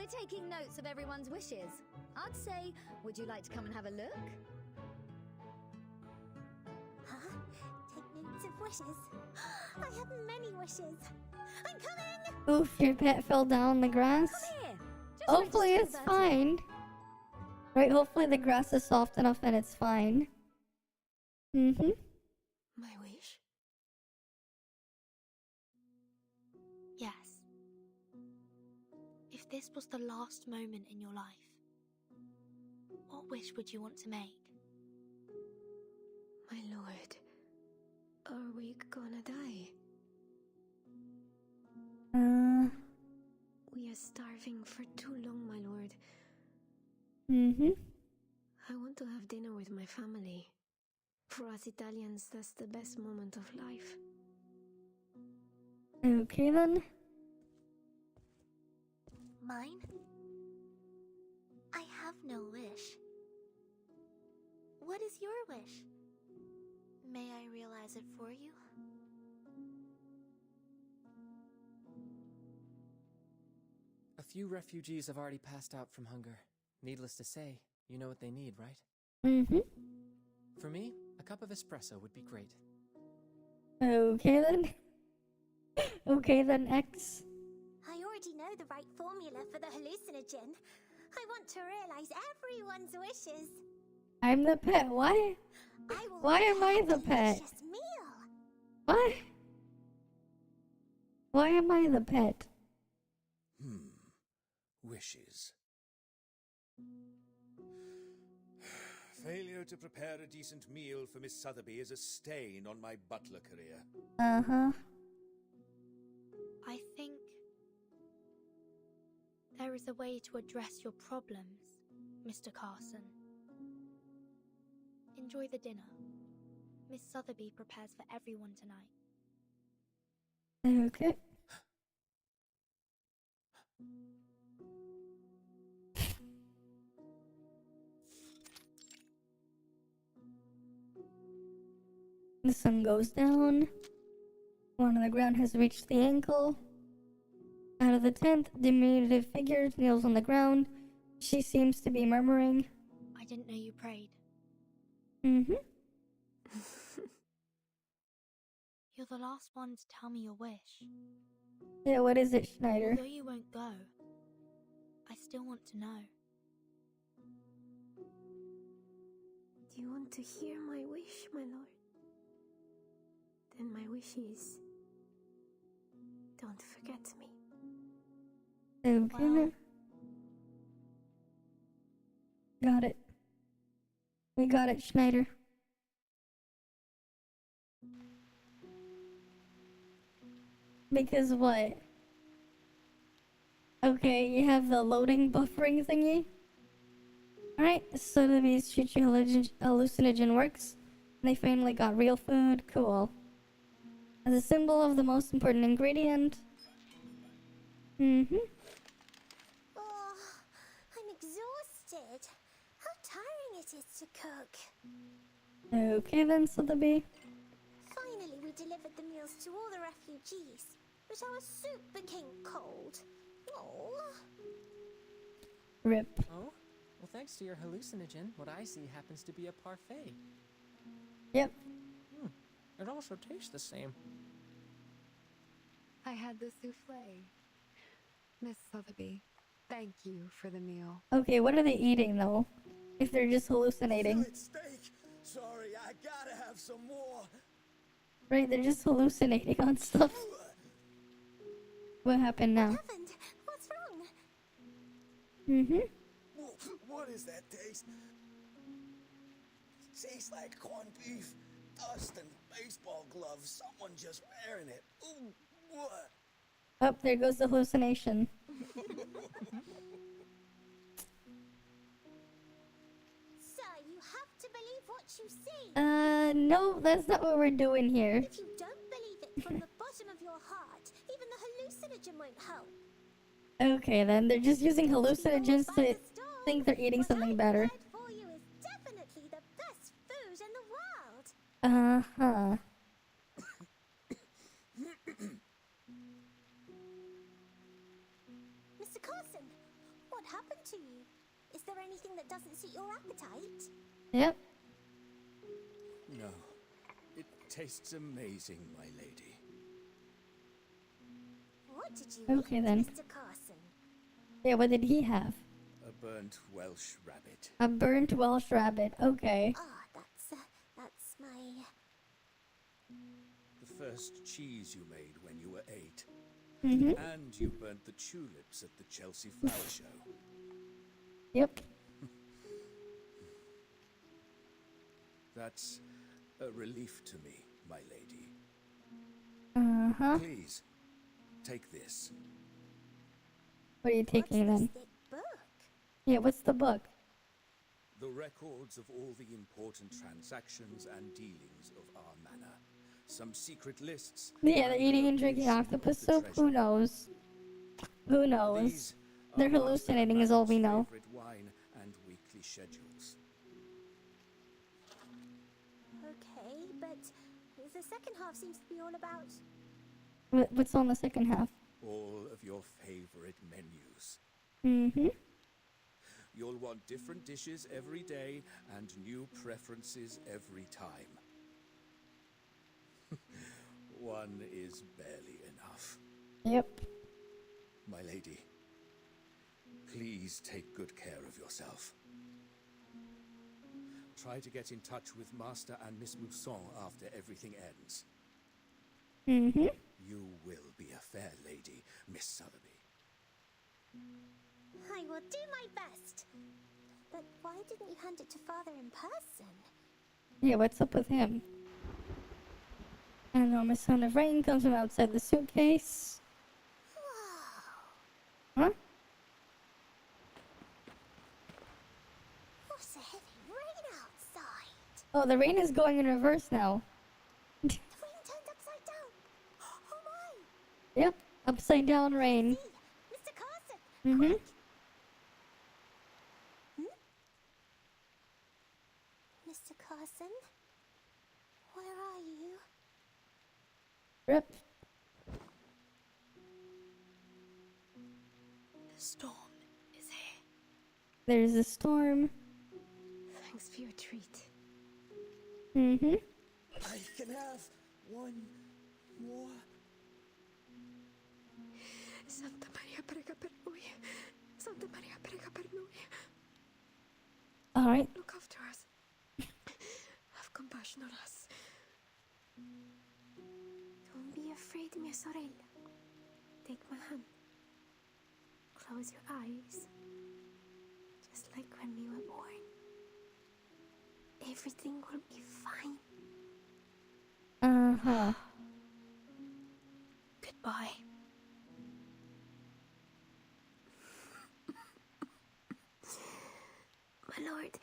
We're taking notes of everyone's wishes. I'd say, would you like to come and have a look? Huh? Take notes of wishes. I have many wishes. I'm coming! Oof, your pet fell down the grass. Come here. Just Hopefully register it's the fine. Right, hopefully the grass is soft enough and it's fine. Mm-hmm. My wish? Yes. If this was the last moment in your life, what wish would you want to make? My lord, are we gonna die? We are starving for too long, my lord. Mm-hmm. I want to have dinner with my family. For us Italians, that's the best moment of life. Okay then. Mine? I have no wish. What is your wish? May I realize it for you? A few refugees have already passed out from hunger. Needless to say, you know what they need, right? Mm-hmm. For me, a cup of espresso would be great. Okay then. Okay then, X. I already know the right formula for the hallucinogen. I want to realize everyone's wishes. I'm the pet. Why? Why am I the pet? Delicious meal. What? Why am I the pet? Wishes. Failure to prepare a decent meal for Miss Sotheby is a stain on my butler career. Uh-huh. I think there is a way to address your problems, Mr. Carson. Enjoy the dinner. Miss Sotheby prepares for everyone tonight. Okay. The sun goes down. One on the ground has reached the ankle. Out of the tent, diminutive figure kneels on the ground. She seems to be murmuring. I didn't know you prayed. Mm-hmm. You're the last one to tell me your wish. Yeah, what is it, Schneider? Although you won't go, I still want to know. Do you want to hear my wish, my lord? Then my wish is, don't forget me. Okay. Well, got it. We got it, Schneider. Because what? Okay, you have the loading buffering thingy. Alright, so the hallucinogen works. They finally got real food. Cool. As a symbol of the most important ingredient. Mm-hmm. Oh, I'm exhausted. How tiring it is to cook. Okay then, Sotheby. Finally, we delivered the meals to all the refugees, but our soup became cold. Oh. Rip. Oh? Well, thanks to your hallucinogen, what I see happens to be a parfait. Yep. It also tastes the same. I had the souffle. Miss Sotheby, thank you for the meal. Okay, what are they eating though? If they're just hallucinating. Fillet steak. Sorry, I gotta have some more. Right, they're just hallucinating on stuff. What happened now? What happened? What's wrong? Mm-hmm. What is that taste? Tastes like corned beef, dust, and baseball gloves. Someone just wearing it. Ooh, what? Oh, there goes the hallucination. Sir, you have to believe what you see. No, that's not what we're doing here. If you don't believe it from the bottom of your heart, even the hallucinogen won't help. Okay, then they're just using hallucinogens to think they're eating something better. For you is definitely the best food in the world. Uh-huh. Mr. Carson, What happened to you? Is there anything that doesn't suit your appetite? Yep. No. It tastes amazing, my lady. What did you Okay, eat, then. Mr. Carson? Yeah, what did he have? A burnt Welsh rabbit. A burnt Welsh rabbit. Okay. Ah, that's my... The first cheese you made when you were 8. Mm-hmm. And you burnt the tulips at the Chelsea Flower Show. Yep. That's a relief to me, my lady. Uh-huh. Please, take this. What are you taking then? book? Yeah, what's the book? The records of all the important transactions and dealings of our manor. Some secret lists. Yeah, they're eating and drinking octopus soup? Who knows? Who knows? These They're are Master hallucinating is all we know. favorite wine and weekly schedules. Okay, but the second half seems to be all about... What's on the second half? All of your favorite menus. Mm-hmm. You'll want different dishes every day and new preferences every time. One is barely enough. Yep. My lady, please take good care of yourself. Try to get in touch with Master and Miss Mousson after everything ends. Mm-hmm. You will be a fair lady, Miss Sotheby. I will do my best. But why didn't you hand it to Father in person? Yeah, what's up with him? An enormous sound of rain comes from outside the suitcase. Huh? What a heavy rain outside. Oh, the rain is going in reverse now. The rain turned upside down. Oh my! Yep, upside down rain. Mr. Carson! Mm-hmm. Mr. Carson? Where are you? Rip. The storm is here. There's a storm. Thanks for your treat. Mm-hmm. I can have one more. Santa Maria prega per noi. Santa Maria prega per noi. Alright. Look after us. Have compassion on us. Don't be afraid, mia sorella. Take my hand. Close your eyes. Just like when we were born. Everything will be fine. Uh-huh. Goodbye. My lord.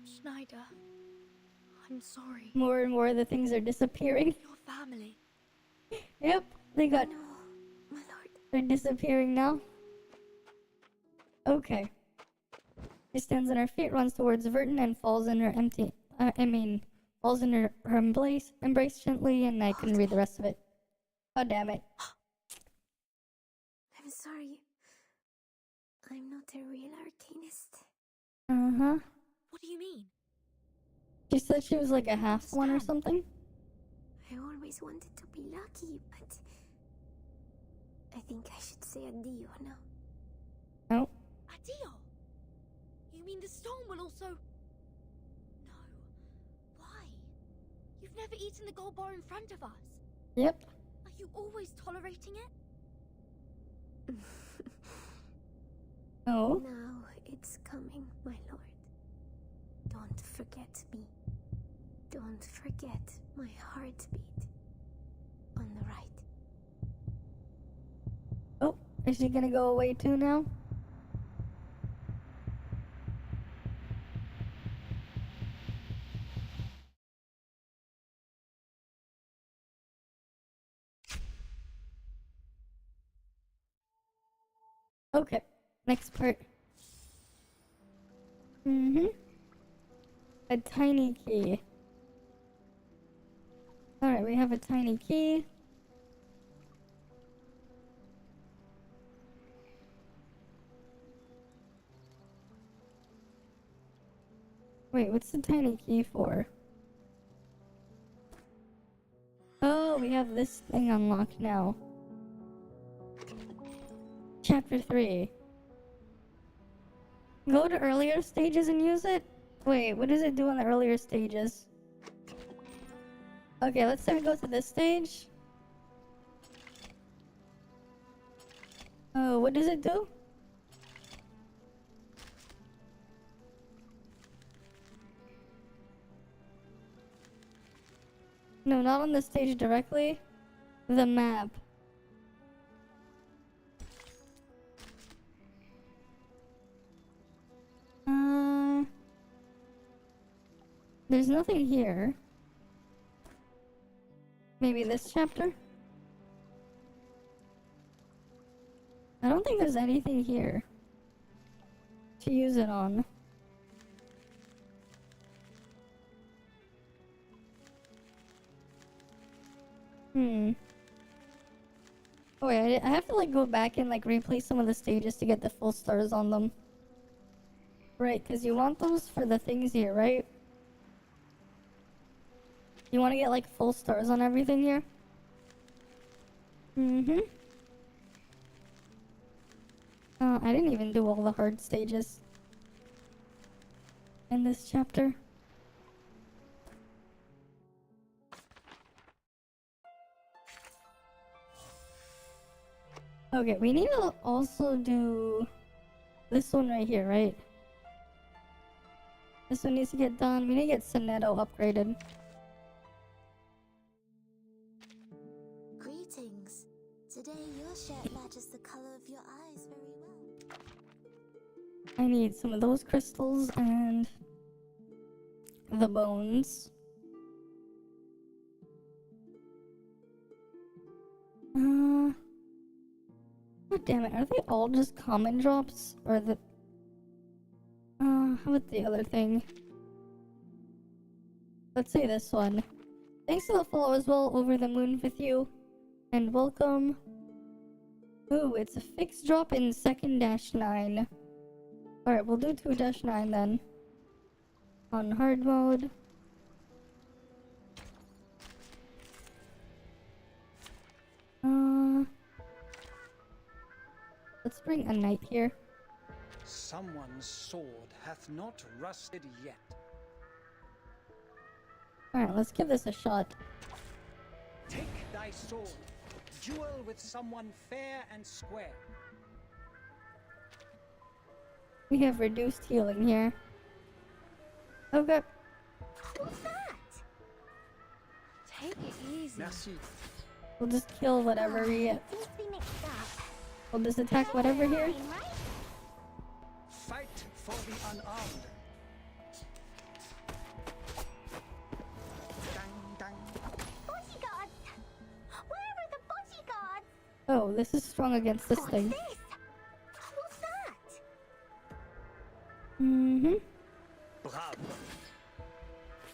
Schneider, I'm sorry. More and more of the things are disappearing. Your family. Yep, they got... No, my lord. They're disappearing now. Okay. She stands on her feet, runs towards Verton, and falls in her falls in her embrace gently, and I couldn't read the rest of it. Oh, damn it. I'm sorry. I'm not a real arcanist. Uh-huh. What do you mean? She said she was like a half one or something. I always wanted to be lucky, but I think I should say addio now. Oh. Addio? You mean the storm will also... No. Why? You've never eaten the gold bar in front of us. Yep. Are you always tolerating it? Oh. Now it's coming, my lord. Don't forget me. Don't forget my heartbeat. On the right. Oh, is she gonna go away too now? Okay, next part. Mm-hmm. A tiny key. Alright, we have a tiny key. Wait, what's the tiny key for? Oh, we have this thing unlocked now. Chapter 3. Go to earlier stages and use it? Wait, what does it do on the earlier stages? Okay, let's say we go to this stage. Oh, what does it do? No, not on the stage directly. The map. There's nothing here. Maybe this chapter? I don't think there's anything here to use it on. Oh wait, I have to like go back and like replay some of the stages to get the full stars on them. Right, because you want those for the things here, right? You want to get like full stars on everything here? I didn't even do all the hard stages in this chapter. Okay, we need to also do this one right here, right? This one needs to get done. We need to get Sonetto upgraded. Greetings. Today your shirt matches the color of your eyes very well. I need some of those crystals and the bones. God damn it, are they all just common drops? Or the... how about the other thing? Let's say this one. Thanks for the follow as well, Over the Moon with you. And welcome. Ooh, it's a fixed drop in 2nd-9. Alright, we'll do 2-9 then. On hard mode. Let's bring a knight here. Someone's sword hath not rusted yet. Alright, let's give this a shot. Take thy sword. Duel with someone fair and square. We have reduced healing here. Okay. What's that? Take it easy. Merci. We'll just kill whatever we get. Seems to be mixed up. We'll just attack whatever here. Fight for the unarmed. Dang, dang. Bodyguards! Where are the bodyguards? Oh, this is strong against this thing. What's this? What's that?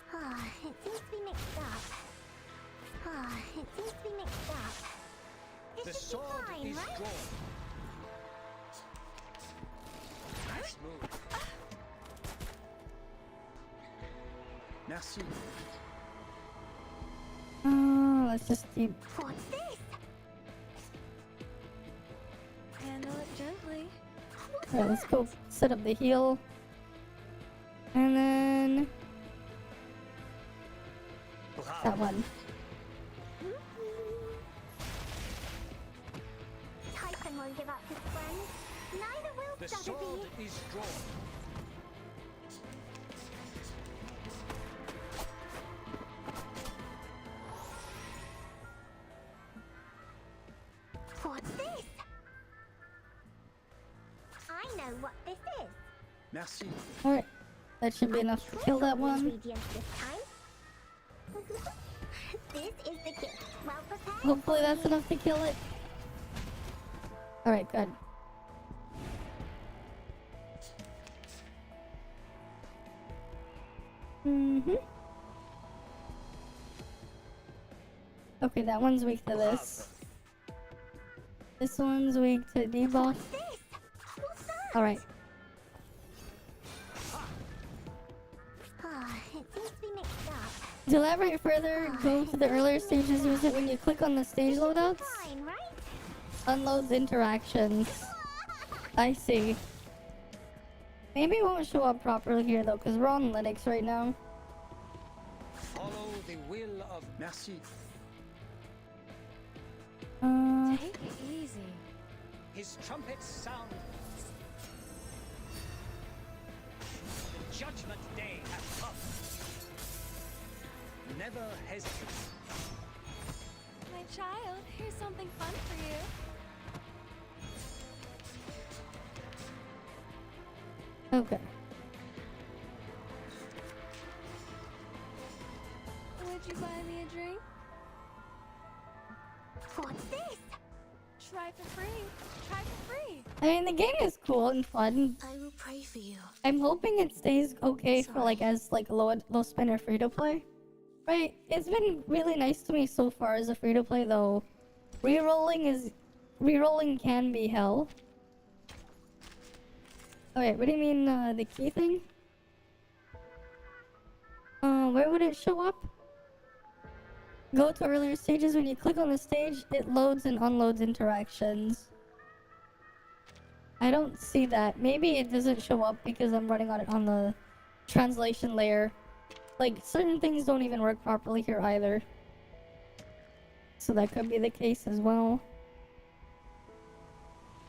Bravo. It seems to be mixed up. It seems to be mixed up. This The should sword be fine, is right? drawn. Nice move. Merci. Let's just keep. What's this? Handle it gently. Alright, let's go set up the heal. And then... that one. Typhon won't give up his friend. Neither will The Sotheby. sword is drawn. What's this? I know what this is. Merci. Alright. That should be enough to kill that one. Ingredients this time. This is the gift. Well prepared. Hopefully that's enough to kill it. Alright, good. Okay, that one's weak to this. This one's weak to debuff. Alright. To elaborate further, go to the earlier stages. Use it when you click on the stage loadouts. Unloads interactions. I see. Maybe it won't show up properly here though, because we're on Linux right now. Follow the will of Merci. Take it easy. His trumpets sound. The judgment day has come. Never hesitate. My child, here's something fun for you. Okay. Would you buy me a drink? What's this? Try for free. Try for free. I mean, the game is cool and fun. I will pray for you. I'm hoping it stays okay for like as like low spin or free to play. Right? It's been really nice to me so far as a free to play though. Rerolling can be hell. Okay, what do you mean the key thing? Where would it show up? Go to earlier stages. When you click on the stage, it loads and unloads interactions. I don't see that. Maybe it doesn't show up because I'm running on it on the translation layer. Like, certain things don't even work properly here either. So that could be the case as well.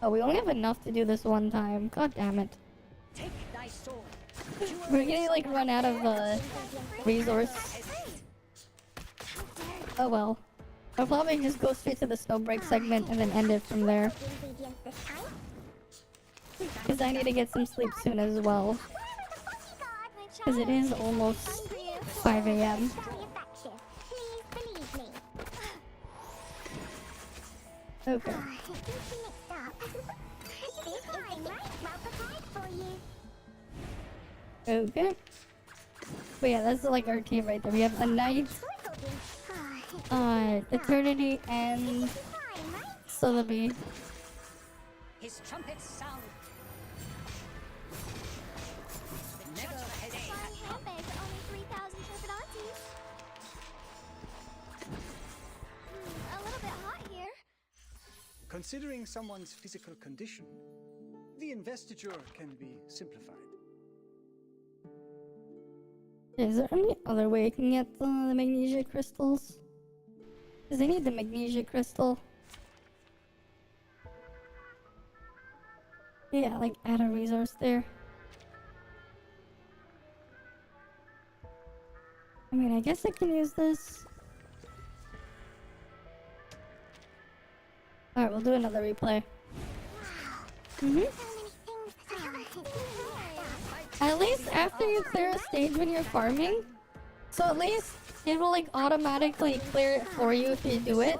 Oh, we only have enough to do this one time. God damn it. Take thy sword. We're gonna like run out of resource. Oh well. I'll probably just go straight to the Snowbreak segment and then end it from there. Because I need to get some sleep soon as well. Because it is almost 5 AM. Okay. Okay. But yeah, that's like our team right there. We have a Knight, Eternity, and Sotheby. His trumpets sound. Never hesitate. Handbags are only 3,000 turbidantes. A little bit hot here. Considering someone's physical condition, the investiture can be simplified. Is there any other way I can get the magnesia crystals? Because I need the magnesia crystal. Yeah, like add a resource there. I mean, I guess I can use this. Alright, we'll do another replay. At least after you clear a stage when you're farming, so at least it will like automatically clear it for you if you do it.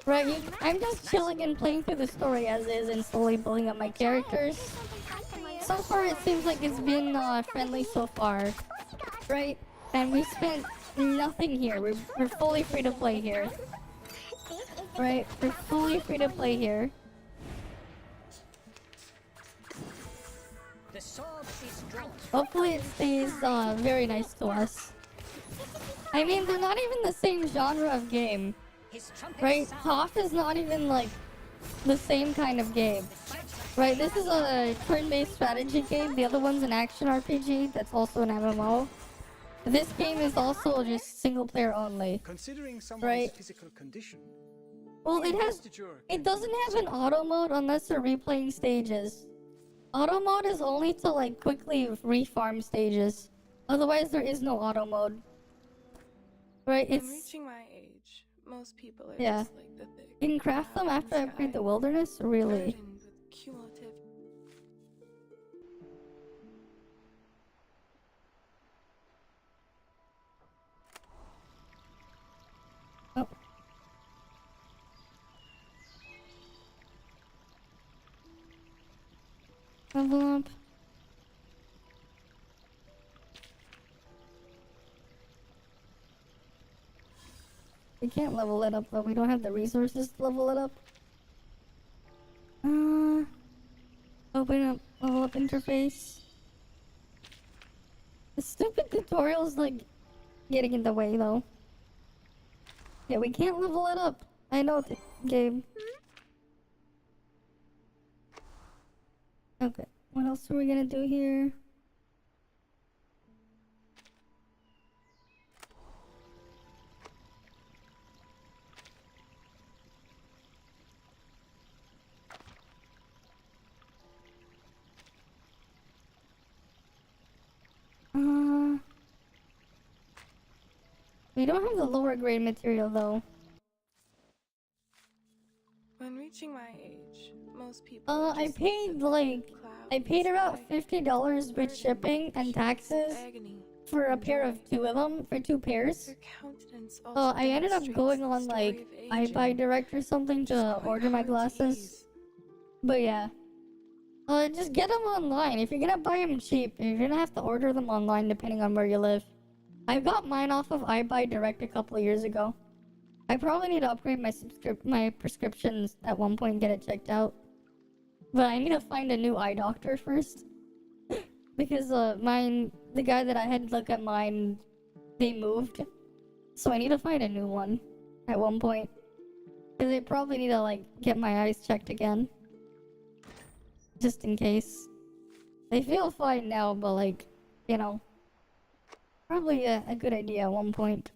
Right, I'm just chilling and playing through the story as is and slowly building up my characters. So far it seems like it's been friendly so far. Right? And we spent nothing here. We're fully free to play here. Right? We're fully free to play here. Hopefully it stays very nice to us. I mean, they're not even the same genre of game. Right? ToF is not even like the same kind of game. Right? This is a turn-based strategy game. The other one's an action RPG that's also an MMO. This game is also just single player only. Considering someone's physical condition. Well, it doesn't have an auto mode unless you're replaying stages. Auto mode is only to like quickly refarm stages. Otherwise there is no auto mode. Right, I'm reaching my age. Most people are just like the thick. You can craft them after I upgrade the wilderness? Really? Cumulative. Oh. Level up. We can't level it up though, we don't have the resources to level it up. Open up, level up interface. The stupid tutorials like getting in the way though. Yeah, we can't level it up. I know the game. Okay, what else are we gonna do here? We don't have the lower grade material though. When reaching my age, most people. I paid about $50 with shipping and taxes for a pair of two of them, for two pairs. I ended up going on like iBuyDirect or something to order my glasses. But yeah. Just get them online. If you're gonna buy them cheap, you're gonna have to order them online depending on where you live. I got mine off of iBuyDirect a couple of years ago. I probably need to upgrade my prescriptions at one point and get it checked out. But I need to find a new eye doctor first. Because the guy that I had look at mine, they moved. So I need to find a new one at one point. Because I probably need to like get my eyes checked again. Just in case. They feel fine now, but like, you know. Probably a good idea at one point.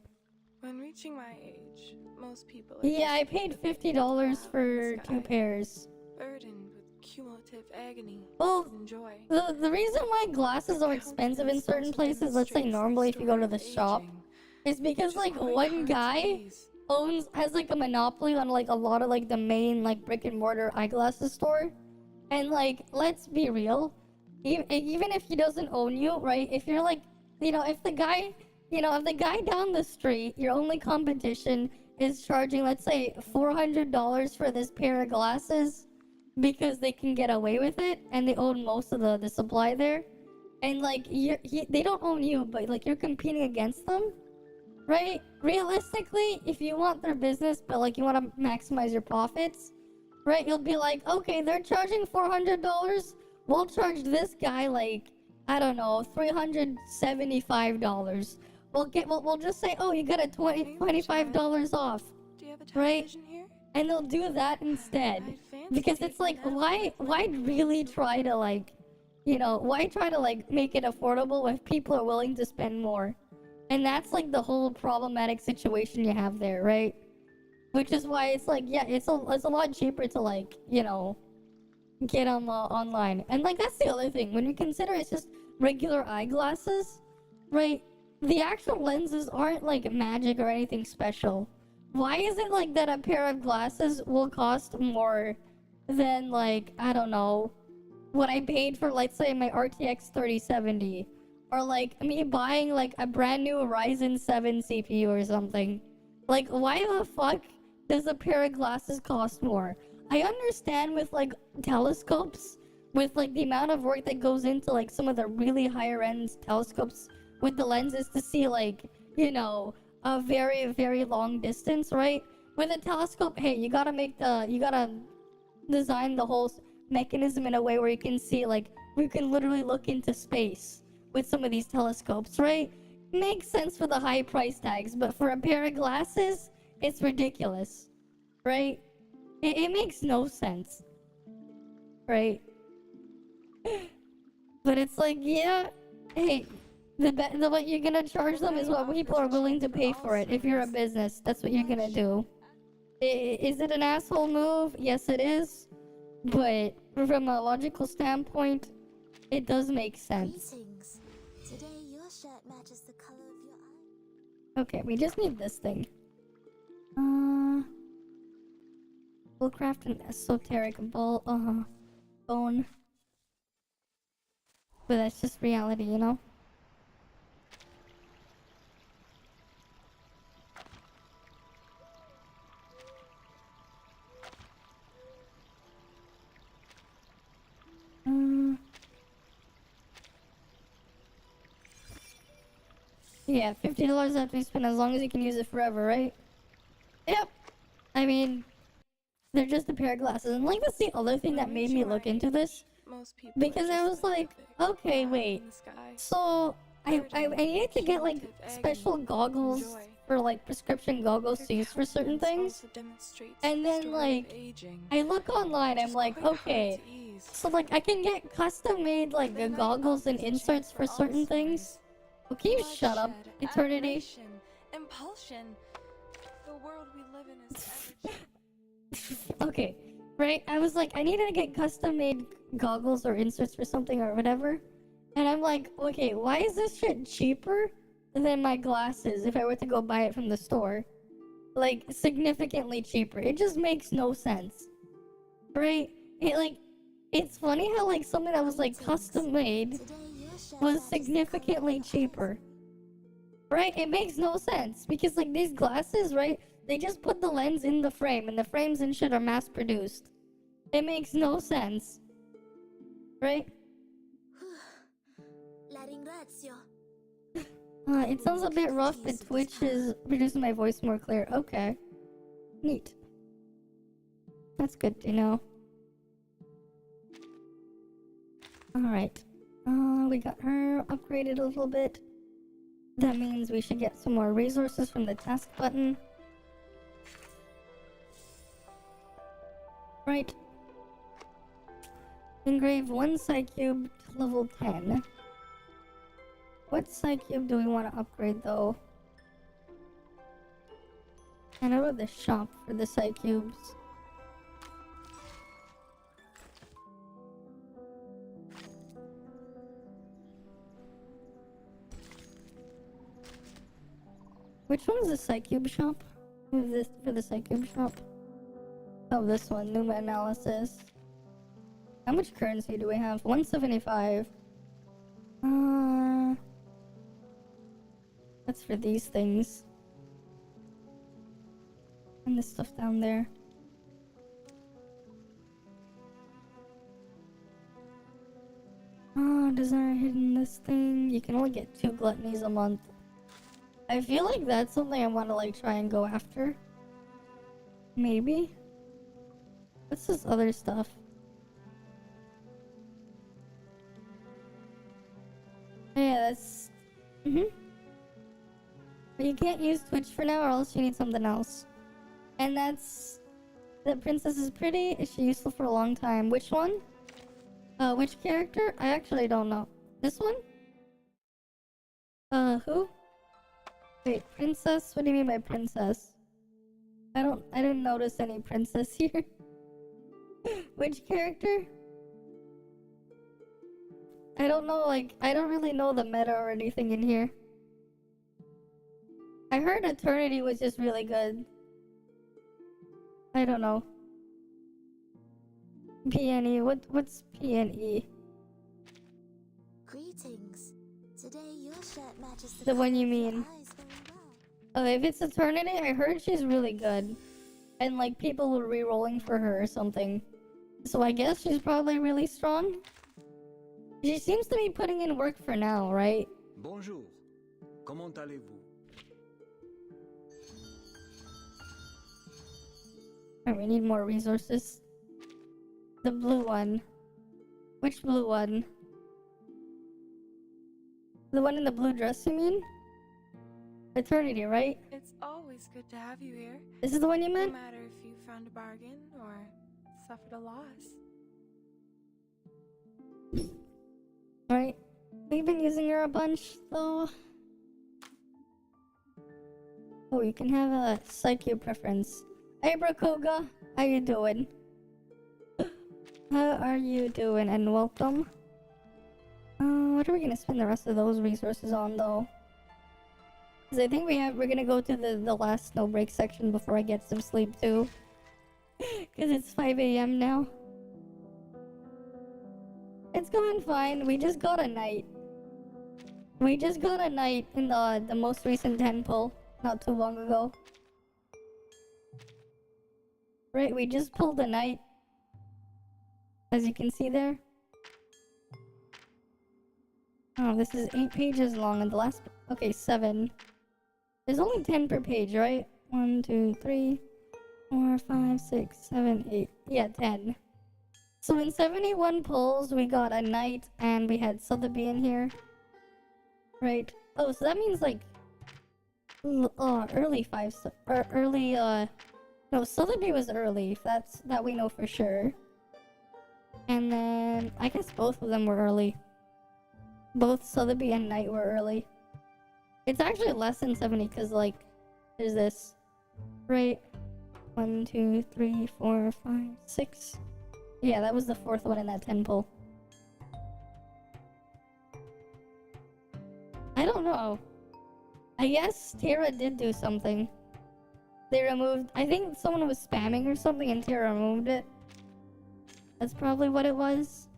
When reaching my age, most people. Yeah, I paid $50 for two pairs. Burdened with cumulative agony. Well, and joy. The reason why glasses are expensive in certain places, let's say normally if you go to the shop, is because like one guy has like a monopoly on like a lot of like the main like brick and mortar eyeglasses store. And like, let's be real, even if he doesn't own you, right? If you're like, you know, if the guy down the street, your only competition is charging, let's say, $400 for this pair of glasses because they can get away with it and they own most of the supply there, and like they don't own you, but like you're competing against them, right? Realistically, if you want their business, but like you want to maximize your profits, right? You'll be like, okay, they're charging $400. We'll charge this guy like, I don't know, $375. We'll just say, oh, you got a $25 off, right? And they'll do that instead, because it's like, why really try to like, you know, why try to like make it affordable if people are willing to spend more? And that's like the whole problematic situation you have there, right? Which is why it's like, yeah, it's a lot cheaper to like, you know, get on online. And like, that's the other thing, when you consider it's just regular eyeglasses, right? The actual lenses aren't like magic or anything special. Why is it like that a pair of glasses will cost more than like, I don't know, what I paid for, let's say, my RTX 3070, or like me buying like a brand new Ryzen 7 CPU or something? Like, why the fuck does a pair of glasses cost more? I understand with like telescopes, with like the amount of work that goes into like some of the really higher end telescopes with the lenses to see like, you know, a very, very long distance, right? With a telescope, hey, you gotta design the whole mechanism in a way where you can see, like, we can literally look into space with some of these telescopes, right? Makes sense for the high price tags, but for a pair of glasses, it's ridiculous, right? It makes no sense, right? But it's like, yeah, hey, what you're gonna charge them is what people are willing to pay for it. If you're a business, that's what you're gonna do. Is it an asshole move? Yes, it is. But from a logical standpoint, it does make sense. Greetings. Today your shirt matches the color of your eye. Okay, we just need this thing. We'll craft an esoteric bone. But that's just reality, you know? Yeah, $50 have to be spent as long as you can use it forever, right? Yep. I mean, they're just a pair of glasses. And like, that's the other thing that made me look into this. Because I was like, okay, wait. So, I need to get like special goggles for like prescription goggles to use for certain things. And then like I look online, I'm like, okay, so like I can get custom made like the goggles and inserts for certain things. Well, can you shut up, Eternity? Impulsion. The world we live in is Okay, right? I was like, I needed to get custom made goggles or inserts for something or whatever. And I'm like, okay, why is this shit cheaper than my glasses if I were to go buy it from the store? Like, significantly cheaper. It just makes no sense. Right? It's funny how, like, something that was, like, custom made was significantly cheaper. Right? It makes no sense. Because, like, these glasses, right? They just put the lens in the frame, and the frames and shit are mass-produced. It makes no sense. Right? It sounds a bit rough, but Twitch is producing my voice more clear. Okay. Neat. That's good to know. Alright. We got her upgraded a little bit. That means we should get some more resources from the task button. Right. Engrave 1 Psycube to level 10. What Psycube do we want to upgrade though? And I wrote the shop for the Psycubes. Which one is the Psycube shop? Who's this for the Psycube shop? Oh, this one, Numa Analysis. How much currency do we have? 175. That's for these things. And this stuff down there. Desire hidden this thing. You can only get 2 gluttonies a month. I feel like that's something I want to like try and go after. Maybe. What's this other stuff? Yeah, that's... But you can't use Twitch for now or else you need something else. And that's... The princess is pretty. Is she useful for a long time? Which one? Which character? I actually don't know. This one? Who? Wait, princess? What do you mean by princess? I didn't notice any princess here. Which character? I don't know, like, I don't really know the meta or anything in here. I heard Eternity was just really good. I don't know. PNE, what's PNE? Greetings. Today your shirt matches The one you mean. Oh, if it's Eternity, I heard she's really good. And like people were re-rolling for her or something. So I guess she's probably really strong. She seems to be putting in work for now, right? Bonjour. Comment allez-vous? Alright, we need more resources. The blue one. Which blue one? The one in the blue dress, you mean? Eternity, right? It's always good to have you here. This is the one you meant? No matter if you found a bargain or suffered a loss. Right. We've been using her a bunch, though. Oh, you can have a Psyche preference. Hey, Brakoga. How you doing? How are you doing? And welcome. What are we gonna spend the rest of those resources on, though? Because I think we're gonna go to the last Snowbreak section before I get some sleep, too. Because it's 5 a.m. now. It's going fine. We just got a night. We just got a night in the most recent 10 pull not too long ago. Right, we just pulled a night. As you can see there. Oh, this is 8 pages long and the last... Okay, 7. There's only 10 per page, right? 1, 2, 3, 4, 5, 6, 7, 8. Yeah, 10. So in 71 pulls, we got a knight and we had Sotheby in here. Right. Oh, so that means like early 5-star or early no, Sotheby was early. That we know for sure. And then I guess both of them were early. Both Sotheby and Knight were early. It's actually less than 70 because like there's this, right? 1, 2, 3, 4, 5, 6. Yeah, that was the 4th one in that 10 pull. I don't know. I guess Terra did do something. They removed... I think someone was spamming or something and Terra removed it. That's probably what it was.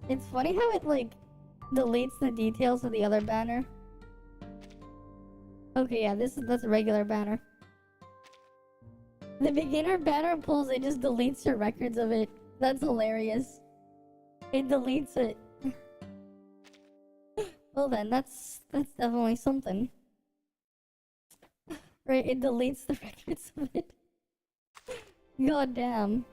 It's funny how it, like, deletes the details of the other banner. Okay, yeah, that's a regular banner. The beginner banner pulls, it just deletes your records of it. That's hilarious. It deletes it. Well then, that's definitely something. Right, it deletes the records of it. God damn.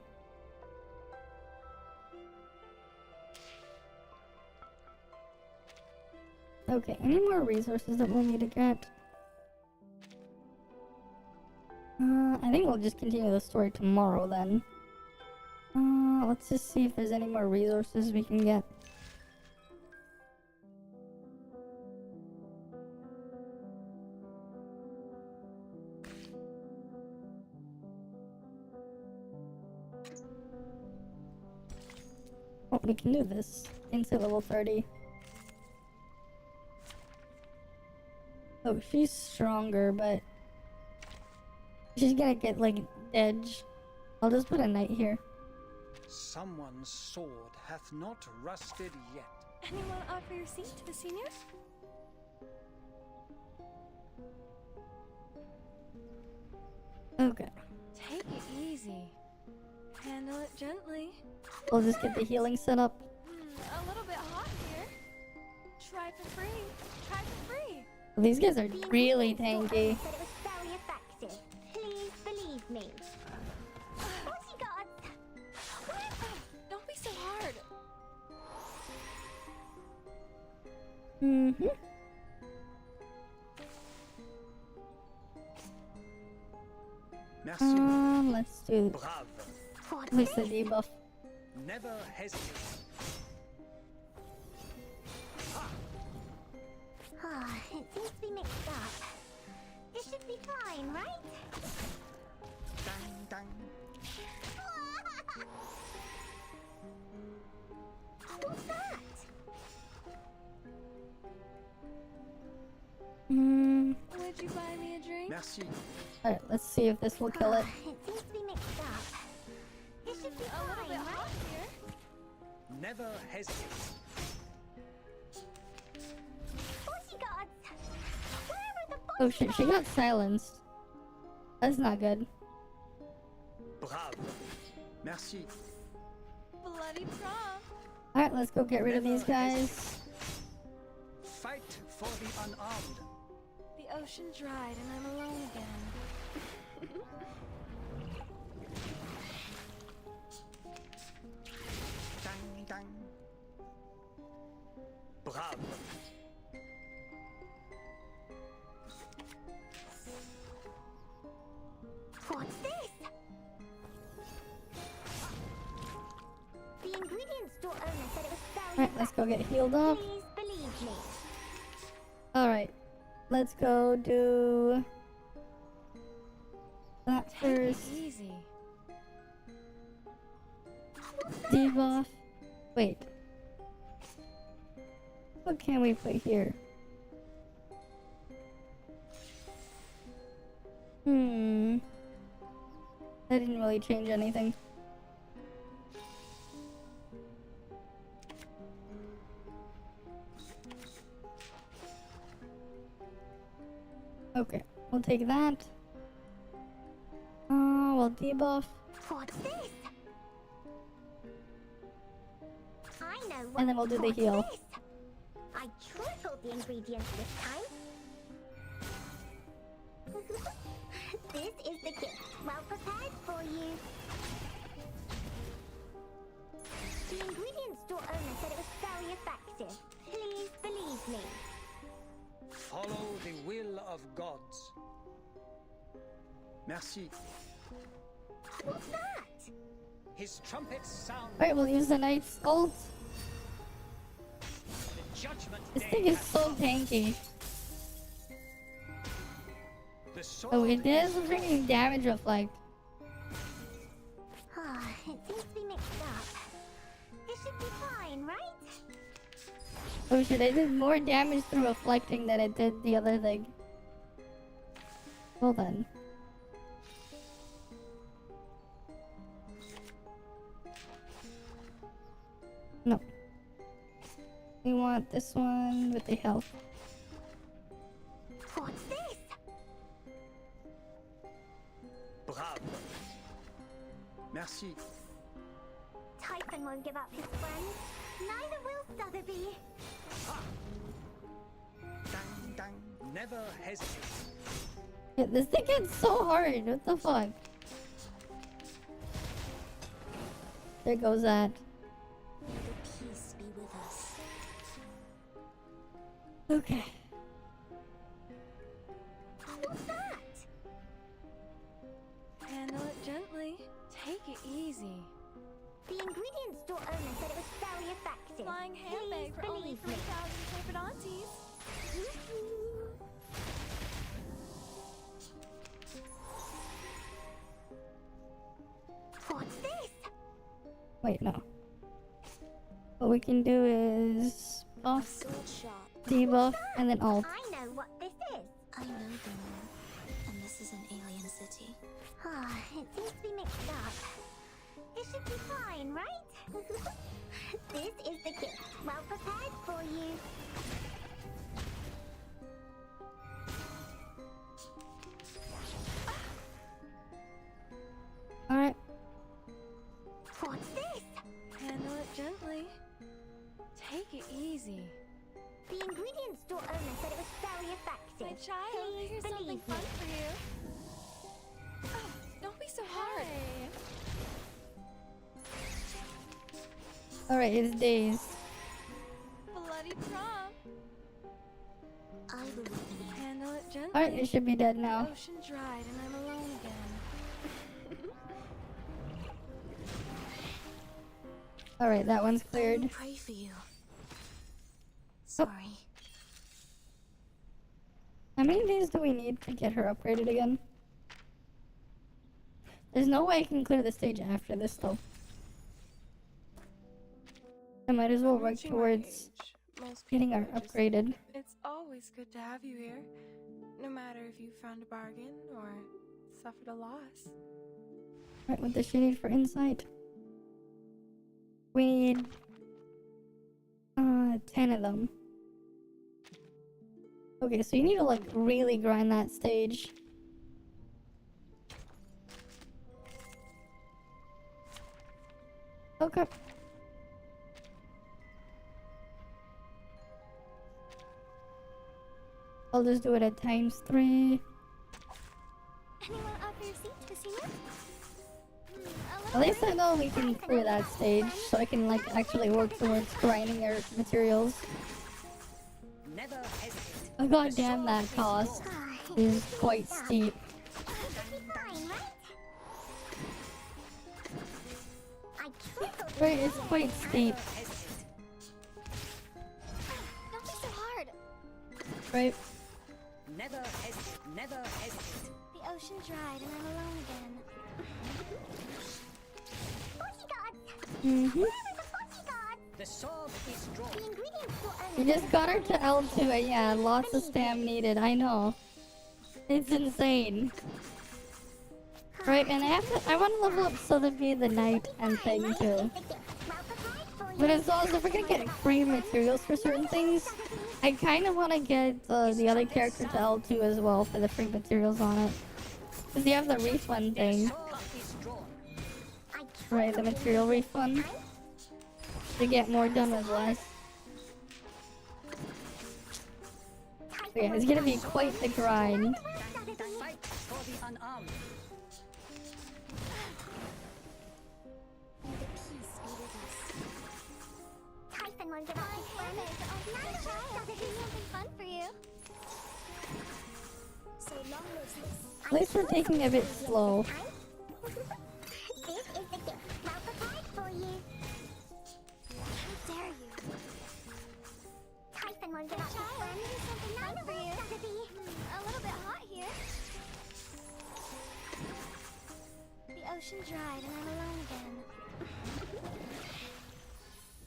Okay, any more resources that we'll need to get? I think we'll just continue the story tomorrow then. Let's just see if there's any more resources we can get. Oh, we can do this into level 30. Oh, she's stronger, but she's gonna get like edge. I'll just put a knight here. Someone's sword hath not rusted yet. Anyone offer your seat to the seniors? Okay. Take it easy. Handle it gently. We'll just get the healing set up. A little bit hot here. Try for free. Try for free. These guys are really tanky. Said it was very effective. Please believe me. Bodyguards! Don't be so hard. Mm-hmm. Merci. Let's do Brave. with the debuff. Never hesitate. Ah, it seems to be mixed up. This should be fine, right? Dang, dang. What's that? Would you buy me a drink? Merci. Alright, let's see if this will kill it. It seems to be mixed up. This should be A little fine, bit right? hot here. Never hesitate. Bodyguards! Where are the bodyguards? Oh shit, she got silenced. That's not good. Brave. Merci. Bloody prom. Alright, let's go get rid of these guys. Fight for the unarmed. The ocean dried and I'm alone again. Dang, dang. Brave. What's this? The ingredient store owner said it was very Alright, let's go get healed up. Please believe me. Alright, let's go do that first. Easy. Debuff. Wait. What can we put here? That didn't really change anything. Okay, we'll take that. We'll debuff. What's this? I know what. And then we'll do the what's heal. This? I tripled the ingredients this time. This is the gift, well prepared for you. The ingredient ingredient store owner said it was very effective. Please believe me. Follow the will of gods. Merci. What's that? His trumpets sound. Alright, we'll use the Knight's ult. The judgment This day thing is has so come. tanky. The sword Oh, it does freaking damage reflect. Ah, it seems to be mixed up. This should be fine, right? Oh shit, I did more damage through reflecting than it did the other thing. Well then. No. We want this one with the health. What's this? Bravo. Merci. Typhon won't give up his friends. Neither will Sotheby. Dang, dang. Never hesitate. Yeah, this thing gets so hard. What the fuck? There goes that. May the peace be with us. Okay. What's that? Handle it gently. Take it easy. The ingredient store owner said it was very effective. Flying handbag for only 3,000 favorite aunties. What's this? Wait, no. What we can do is buff, Sword shop. debuff, and then alt. I know what this is. I know them all. And this is an alien city. Ah, it seems to be mixed up. This should be fine, right? This is the gift. Well prepared for you. Alright. What's this? Handle it gently. Take it easy. The ingredient store owner said it was very effective. My child, Please here's something believe fun me. for you. Oh, don't be so hard. Alright, it's days. Bloody prom. I believe in you. Handle it gently. Alright, it should be dead now. Ocean dried and I'm alone again. Alright, that one's I cleared. will pray for you. Sorry. How many days do we need to get her upgraded again? There's no way I can clear the stage after this though. I might as well work Reaching my towards age, most getting her people are just- upgraded. It's always good to have you here. No matter if you found a bargain or suffered a loss. Alright, what does she need for insight? We need 10 of them. Okay, so you need to like really grind that stage. Okay. I'll just do it at times 3. Anyone offer your seat, Vstreamer? At least I know we can clear that stage, so I can like actually work towards grinding our materials. Never hesitate. Oh god damn, that cost is quite steep. Right, it's quite steep. Don't be so hard. Right? Never hesitate. Never hesitate. The ocean dried and I'm alone again. Mm-hmm. The sword is drawn. You just got her to L2 and yeah, lots of stam needed, I know. It's insane. Right, and I want to level up so to be the knight and thing too. But it's also, if we're gonna get free materials for certain things, I kind of want to get the other character to L2 as well for the free materials on it. Because you have the refund thing. Right, the material refund. To get more done with less. But yeah, it's gonna be quite the grind. Fight for the unarmed. May the peace be with us. At least we're taking it a bit slow. This is the gift well prepared for you. How dare you? Typhon won't give up his Child, friend. here's something I nice know for where you. Sotheby. A little bit hot here. The ocean dried and I'm alone again.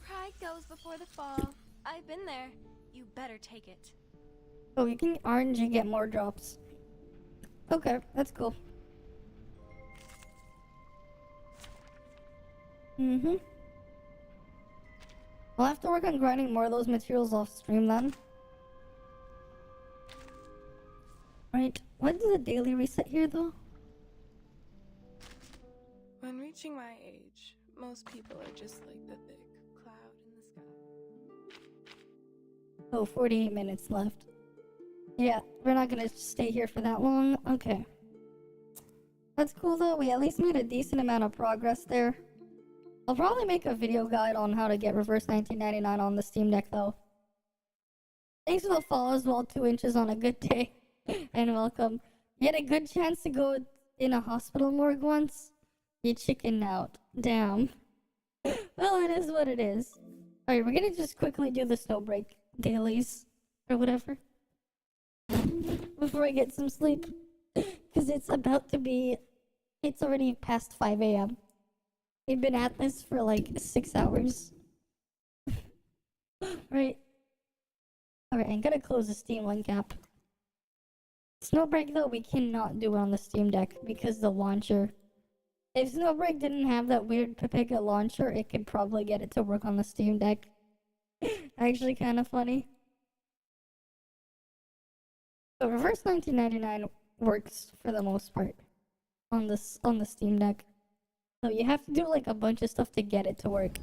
Pride goes before the fall. I've been there. You better take it. Oh, you can orange and get more drops. Okay, that's cool. I'll have to work on grinding more of those materials off stream then. Right, when does the daily reset here though? When reaching my age, most people are just like the thick cloud in the sky. Oh, 48 minutes left. Yeah, we're not gonna stay here for that long. Okay. That's cool though, we at least made a decent amount of progress there. I'll probably make a video guide on how to get reverse 1999 on the Steam Deck though. Thanks for the follow as well, 2 inches on a good day. And welcome. You had a good chance to go in a hospital morgue once? You chickened out. Damn. Well, it is what it is. Alright, we're gonna just quickly do the Snowbreak dailies. Or whatever. Before I get some sleep. Because it's about to be... It's already past 5 a.m. We've been at this for like 6 hours. Right. Alright, I'm gonna close the Steam Link app. Snowbreak though, we cannot do it on the Steam Deck because the launcher. If Snowbreak didn't have that weird Pepega launcher, it could probably get it to work on the Steam Deck. Actually kind of funny. But Reverse 1999 works for the most part on the Steam Deck. So you have to do like a bunch of stuff to get it to work.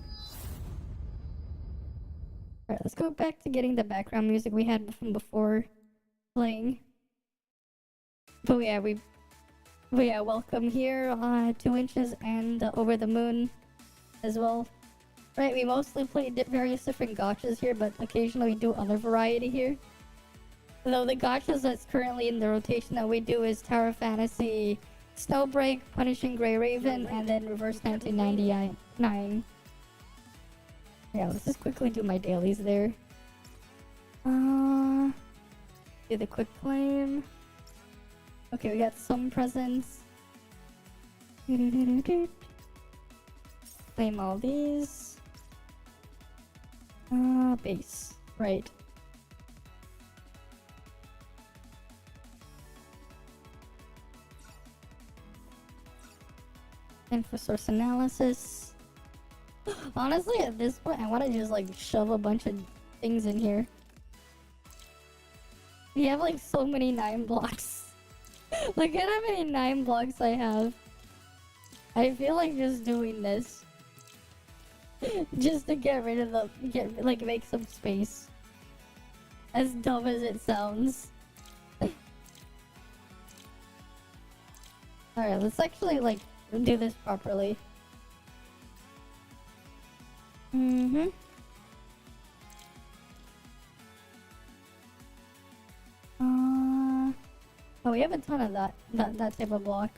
Alright, let's go back to getting the background music we had from before playing. But yeah, welcome here, 2 inches and Over the Moon as well. Right, we mostly play various different gachas here, but occasionally we do other variety here. Though the gachas that's currently in the rotation that we do is Tower Fantasy, Snowbreak, Punishing Grey Raven, and then Reverse 1999. Yeah, let's just quickly do my dailies there. Do the quick claim. Okay, we got some presents. Claim all these. Base. Right. Info source analysis. Honestly, at this point, I want to just like shove a bunch of things in here. We have like so many 9 blocks. Look at how many 9 blocks I have. I feel like just doing this. Just to get rid of make some space. As dumb as it sounds. Alright, let's actually like do this properly. Oh, we have a ton of that type of block.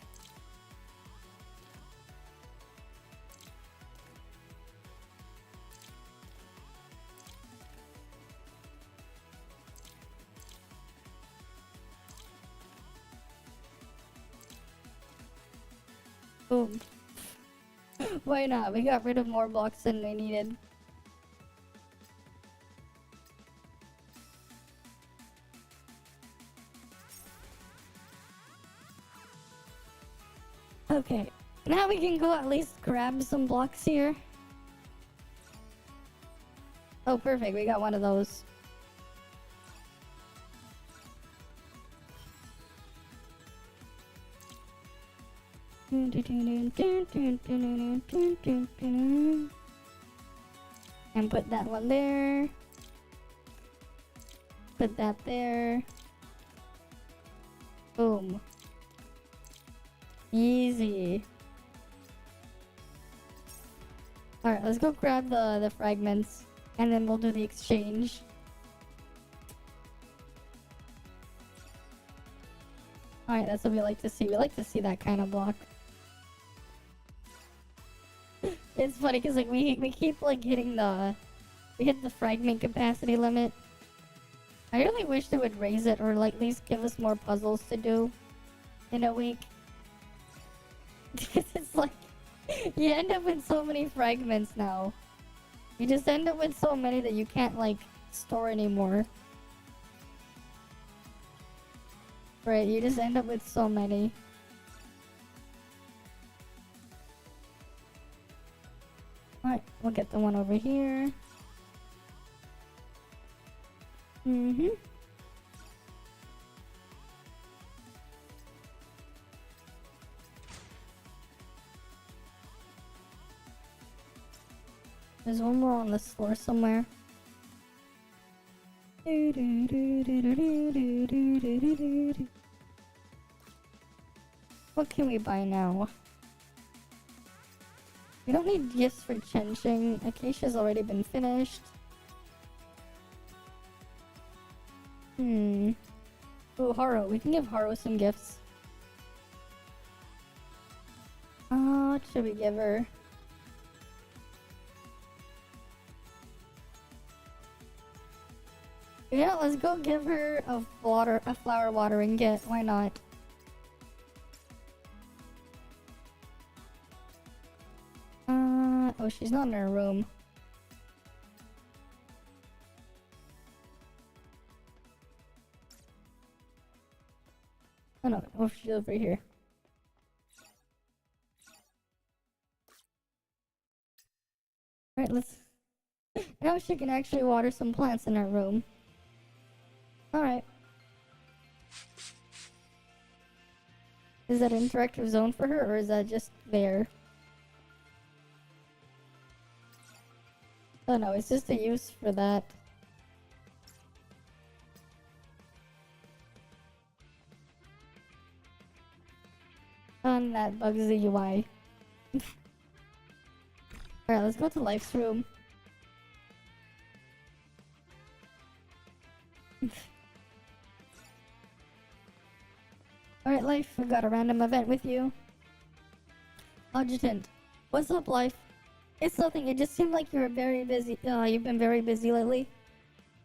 Boom. Why not? We got rid of more blocks than we needed. Okay, now we can go at least grab some blocks here. Oh, perfect, we got one of those. And put that one there. Put that there. Boom. Easy. Alright, let's go grab the fragments and then we'll do the exchange. Alright, that's what we like to see. We like to see that kind of block. It's funny because like we keep like hitting the fragment capacity limit. I really wish they would raise it or like at least give us more puzzles to do in a week. Because it's like you end up with so many fragments now. You just end up with so many that you can't like store anymore. Right, you just end up with so many. Alright, we'll get the one over here. Mm-hmm. There's one more on this floor somewhere. What can we buy now? We don't need gifts for Chenching. Acacia's already been finished. Oh, Haro. We can give Haro some gifts. What should we give her? Yeah, let's go give her a flower watering kit. Why not? Oh, she's not in her room. Oh no, oh, she's over here. Alright, let's... Now she can actually water some plants in her room. Alright. Is that an interactive zone for her, or is that just there? Oh no, it's just a use for that. And that bugs the UI. Alright, let's go to Life's room. Alright, Life, we got a random event with you. Adjutant. What's up, Life? It's nothing, it just seemed like you were very busy. You've been very busy lately.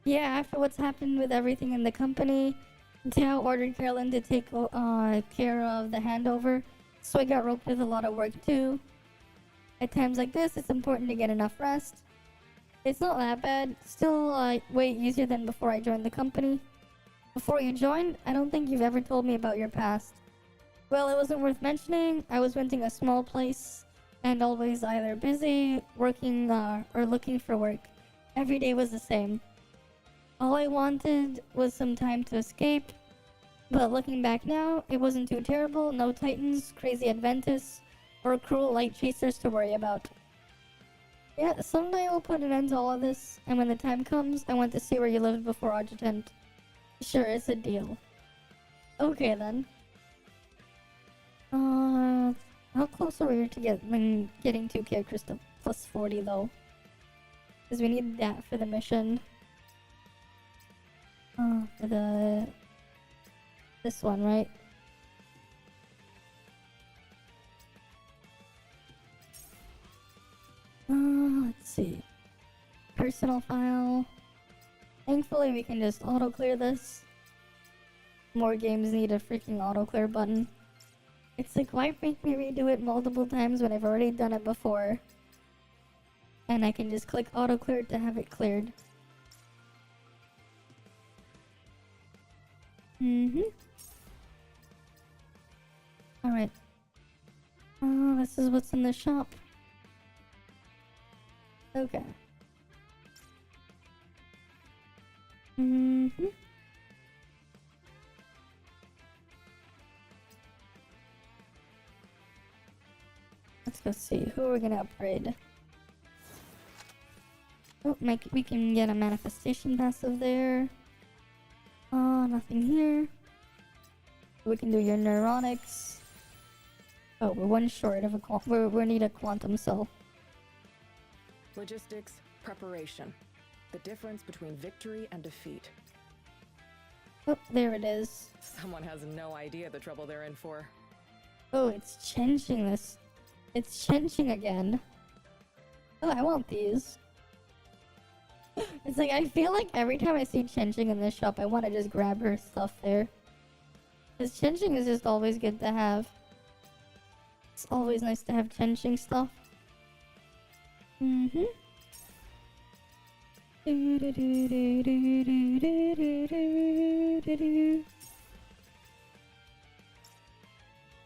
Yeah, after what's happened with everything in the company, Tao ordered Carolyn to take care of the handover, so I got roped with a lot of work too. At times like this, it's important to get enough rest. It's not that bad, still way easier than before I joined the company. Before you joined, I don't think you've ever told me about your past. Well, it wasn't worth mentioning. I was renting a small place and always either busy, working, or looking for work. Every day was the same. All I wanted was some time to escape, but looking back now, it wasn't too terrible. No titans, crazy Adventists, or cruel light chasers to worry about. Yeah, someday we'll put an end to all of this, and when the time comes, I want to see where you lived before Adjutant. Sure, it's a deal. Okay then. How close are we to getting 2K Crystal plus 40 though? Because we need that for the mission. For this one, right? Let's see. Personal file. Thankfully we can just auto clear this. More games need a freaking auto clear button. It's like, why make me redo it multiple times when I've already done it before? And I can just click auto clear to have it cleared. Alright. This is what's in the shop. Okay. Let's go see who we're gonna upgrade. Oh, we can get a manifestation passive there. Nothing here. We can do your neuronics. Oh, we're one short of a we need a quantum cell. Logistics, preparation. The difference between victory and defeat. Oh, there it is. Someone has no idea the trouble they're in for. Oh, it's changing this. It's changing again. Oh, I want these. It's like, I feel like every time I see changing in this shop, I want to just grab her stuff there. Because changing is just always good to have. It's always nice to have changing stuff. Mm-hmm.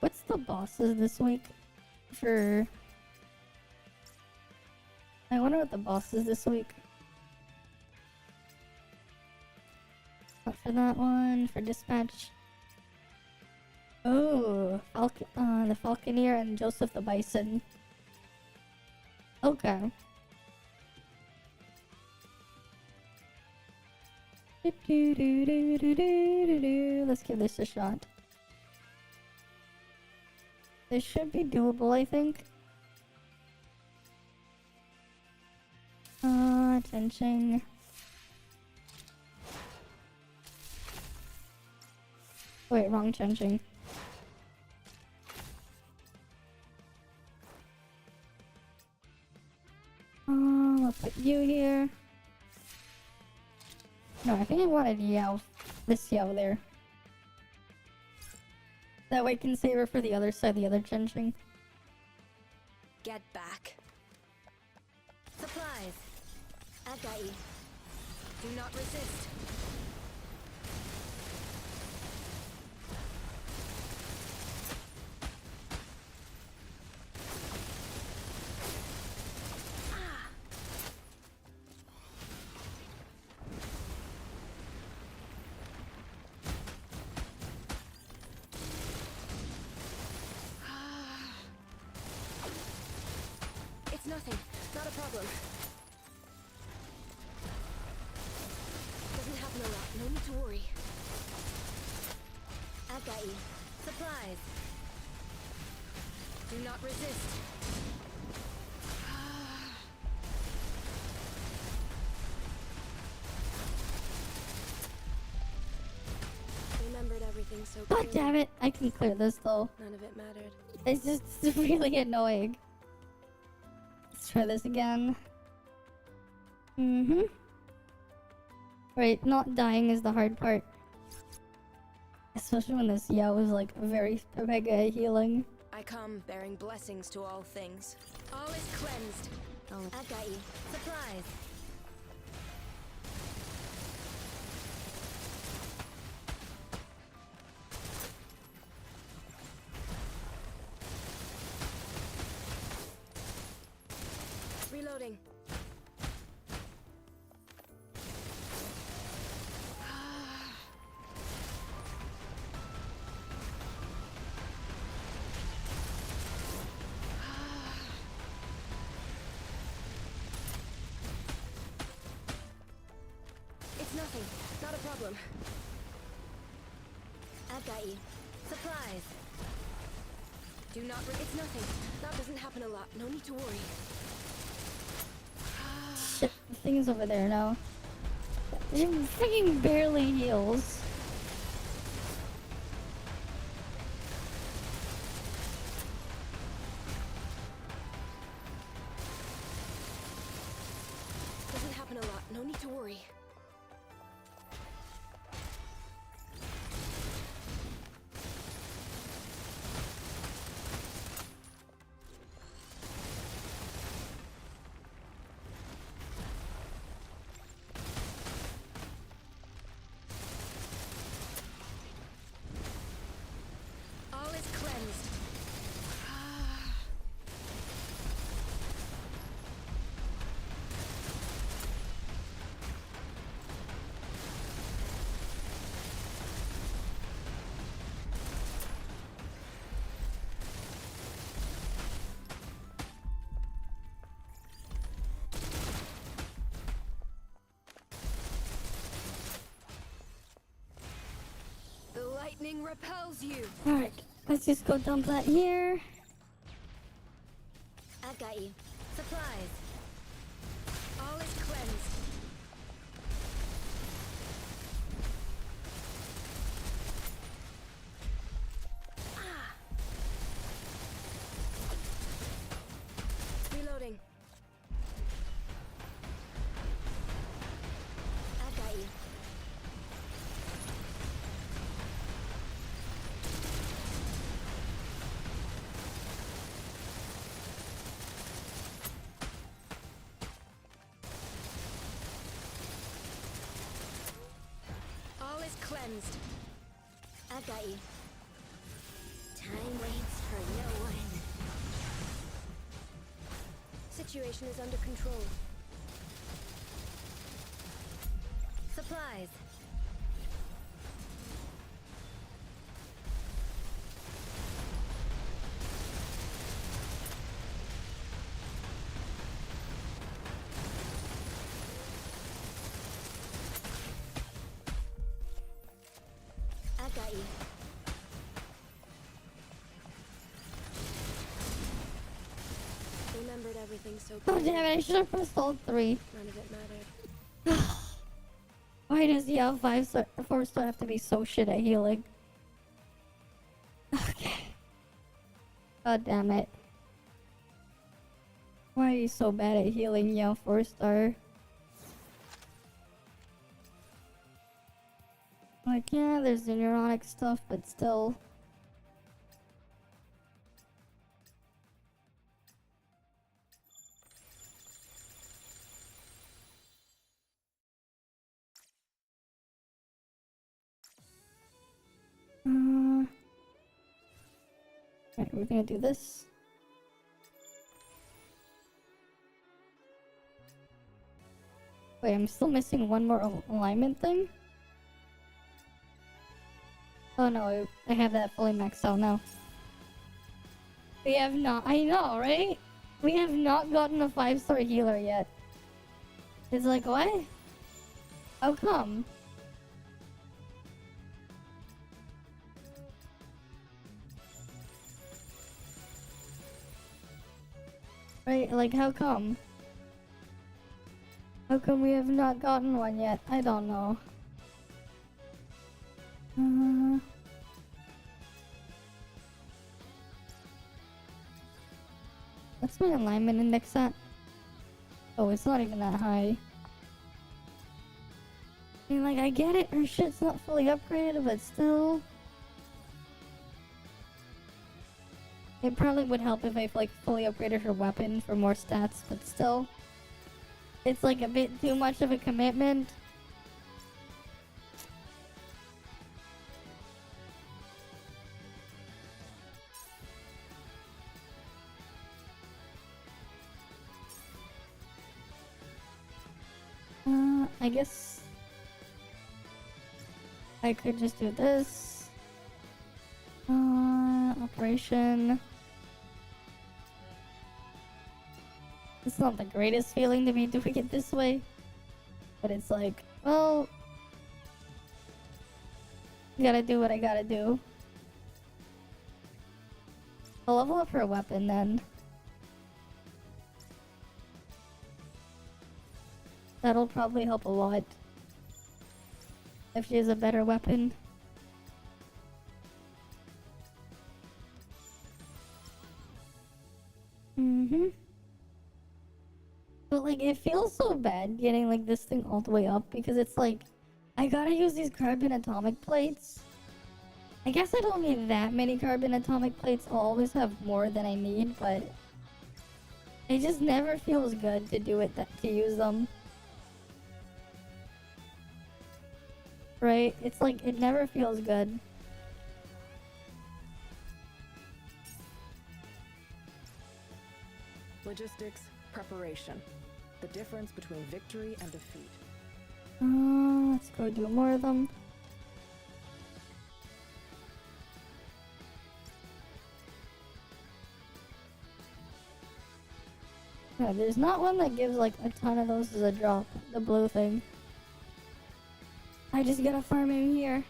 What's the bosses this week? For... I wonder what the boss is this week. Not for that one, for dispatch. Oh, the Falconeer and Joseph the Bison. Okay. Let's give this a shot. This should be doable, I think. Tension. Wait, wrong tension. I'll put you here. No, I think I wanted Yao. This Yao there. That way I can save her for the other side, the other tension. Get back. Supplies. I got you. Do not resist. It's nothing. Not a problem. Doesn't happen a lot. No need to worry. I got you. Supplies. Do not resist. Remembered everything so God clearly. damn it! I can clear this though. None of it mattered. It's just really annoying. Let's try this again. Right, not dying is the hard part. Especially when this Yao is like very mega healing. I come bearing blessings to all things. All is cleansed. Oh, I got you. Supplies. Reloading. It's nothing. Not a problem. I got you. Supplies. Do not. It's nothing. That doesn't happen a lot. No need to worry. Shit, the thing is over there now. It freaking barely heals. Doesn't happen a lot. No need to worry. All is cleansed. The lightning repels you. Alright, let's just go dump that here. I got you. Supplies. All is cleansed. cleansed. I got you. Time waits for no one. Situation is under control. Supplies. I got you. Remembered everything so Oh quickly. damn it, I should have pressed all 3. None of it mattered. Why does the L5 star, 4 star have to be so shit at healing? Okay. God damn it. Why are you so bad at healing, L 4 star? Like, yeah, there's the neuronic stuff, but still. Alright, we're gonna do this. Wait, I'm still missing one more alignment thing? Oh no, I have that fully maxed out now. We have not, I know, right? We have not gotten a 5-star healer yet. It's like, what? How come? Right, like how come? How come we have not gotten one yet? I don't know. What's my alignment index at? Oh, it's not even that high. I mean, like, I get it, her shit's not fully upgraded, but still. It probably would help if I, like, fully upgraded her weapon for more stats, but still. It's, like, a bit too much of a commitment. I guess I could just do this. Operation. It's not the greatest feeling to be doing it this way, but it's like, well, gotta do what I gotta do. I'll level up her weapon then. That'll probably help a lot if she has a better weapon. But like, it feels so bad getting like this thing all the way up because it's like, I gotta use these carbon atomic plates. I guess I don't need that many carbon atomic plates. I'll always have more than I need, but it just never feels good to do it, to use them. Right? It's like, it never feels good. Logistics, preparation. The difference between victory and defeat. Let's go do more of them. Yeah, there's not one that gives like a ton of those as a drop. The blue thing. I just gotta farm him here.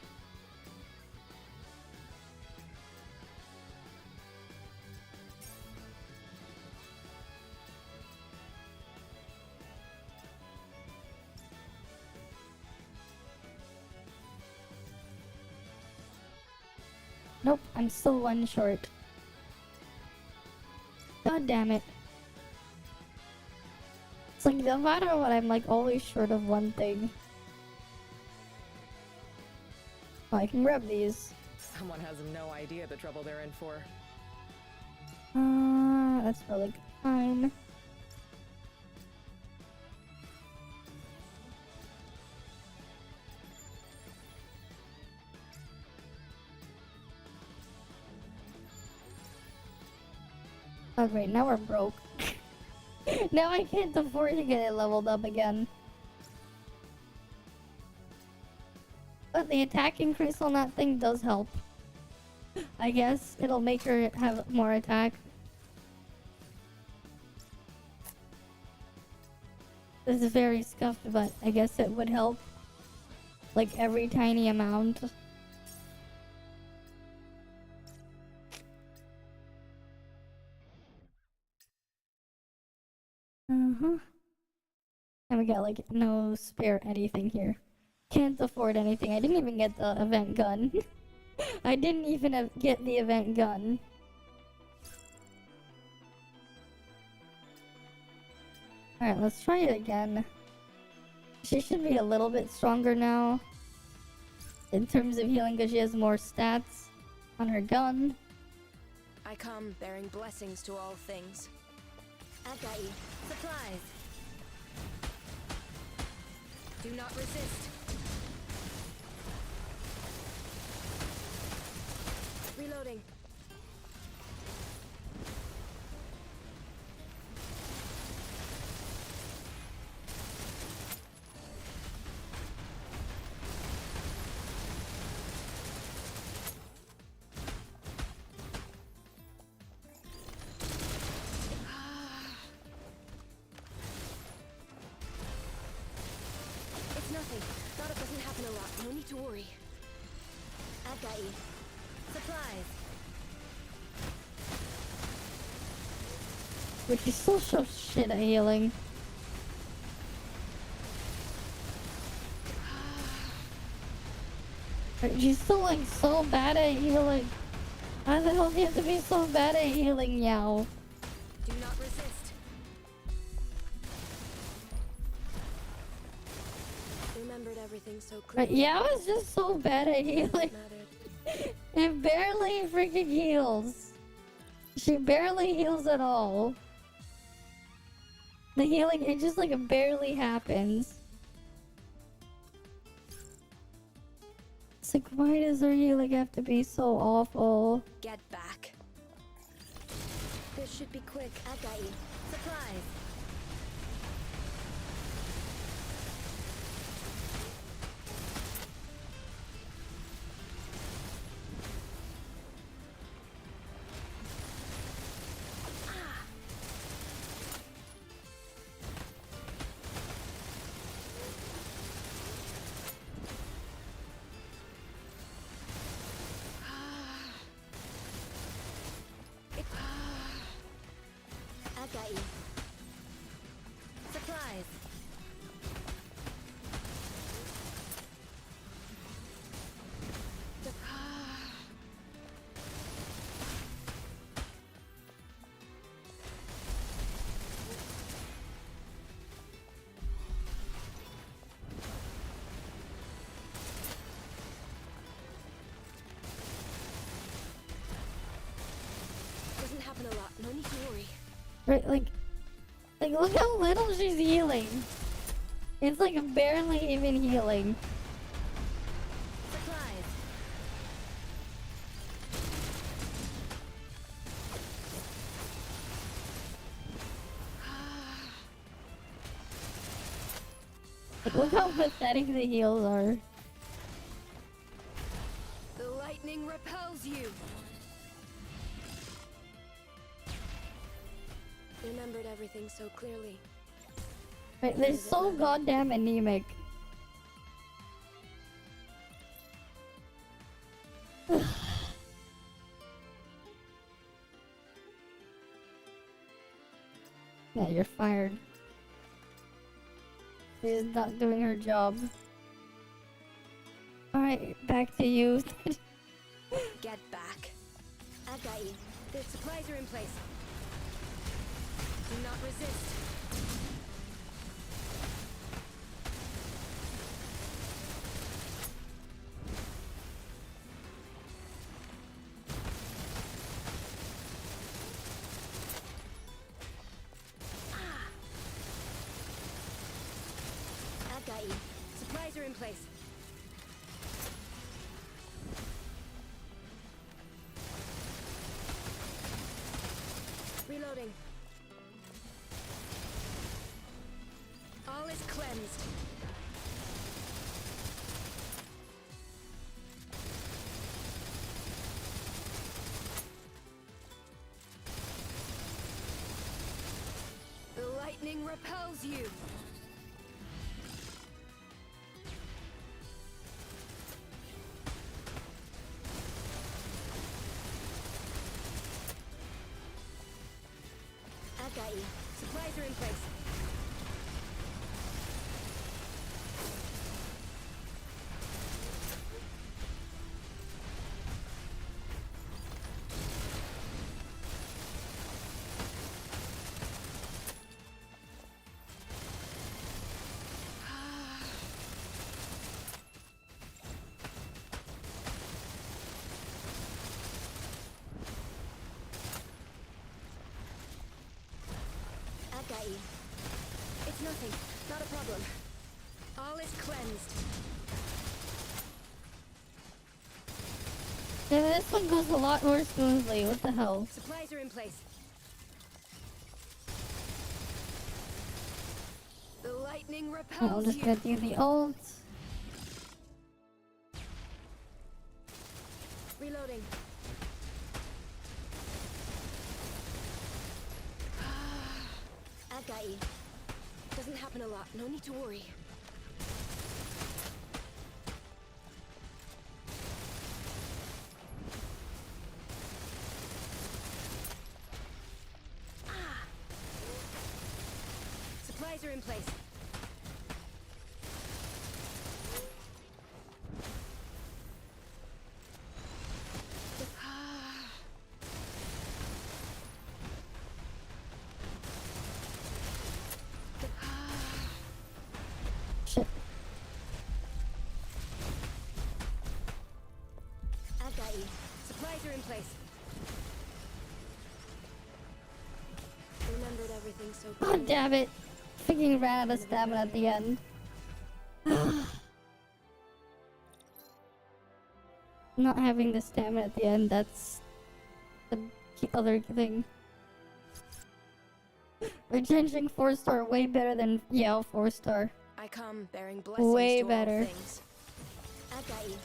Nope, I'm still one short. God damn it. It's like, no matter what, I'm like always short of one thing. Oh, I can grab these. Someone has no idea the trouble they're in for. That's probably fine. Oh great, now we're broke. Now I can't afford to get it leveled up again. But the attack increase on that thing does help. I guess it'll make her have more attack. This is very scuffed, but I guess it would help. Like every tiny amount. And we got like no spare anything here. Can't afford anything. I didn't even get the event gun. I didn't even get the event gun. Alright, let's try it again. She should be a little bit stronger now. In terms of healing, because she has more stats on her gun. I come bearing blessings to all things. I've got you. Supplies. Do not resist. Reloading. It's nothing. Thought it doesn't happen a lot. No need to worry. I've got you. Supplies. But she still shows shit at healing. But she's still like so bad at healing. Why the hell do you have to be so bad at healing, Yao? Do not resist. Remembered everything so But clearly. Yao is just so bad at healing. It barely freaking heals. She barely heals at all. The healing, it just like barely happens. It's like, why does her healing have to be so awful? Get back. This should be quick. I've got you. Supplies. I've got you. Supplies. Doesn't happen a lot. No need to worry. Right, like look how little she's healing. It's like barely even healing. Supplies. Like, look how pathetic the heals are. The lightning repels you. Remembered everything so clearly. Right, they're so goddamn anemic. Yeah, you're fired. She's not doing her job. Alright, back to you. Get back. I've got you. The supplies are in place. Do not resist. I've got you. Supplies are in place. Reloading. cleansed. The lightning repels you. I got you. Supplies are in place. I got you. It's nothing. Not a problem. All is cleansed. Yeah, this one goes a lot more smoothly. What the hell? Supplies are in place. The lightning repels I'll just you. get you the ult. Reloading. I got you. Doesn't happen a lot. No need to worry. Supplies are in place. Shit. I got you. Supplies are in place. Remembered everything so God clearly. damn it. Freaking ran out of stamina at the end. Not having the stamina at the end, that's the other thing. Retrenching 4-star way better than Yale 4-star. I come bearing blessings Way to better. all things. I got you.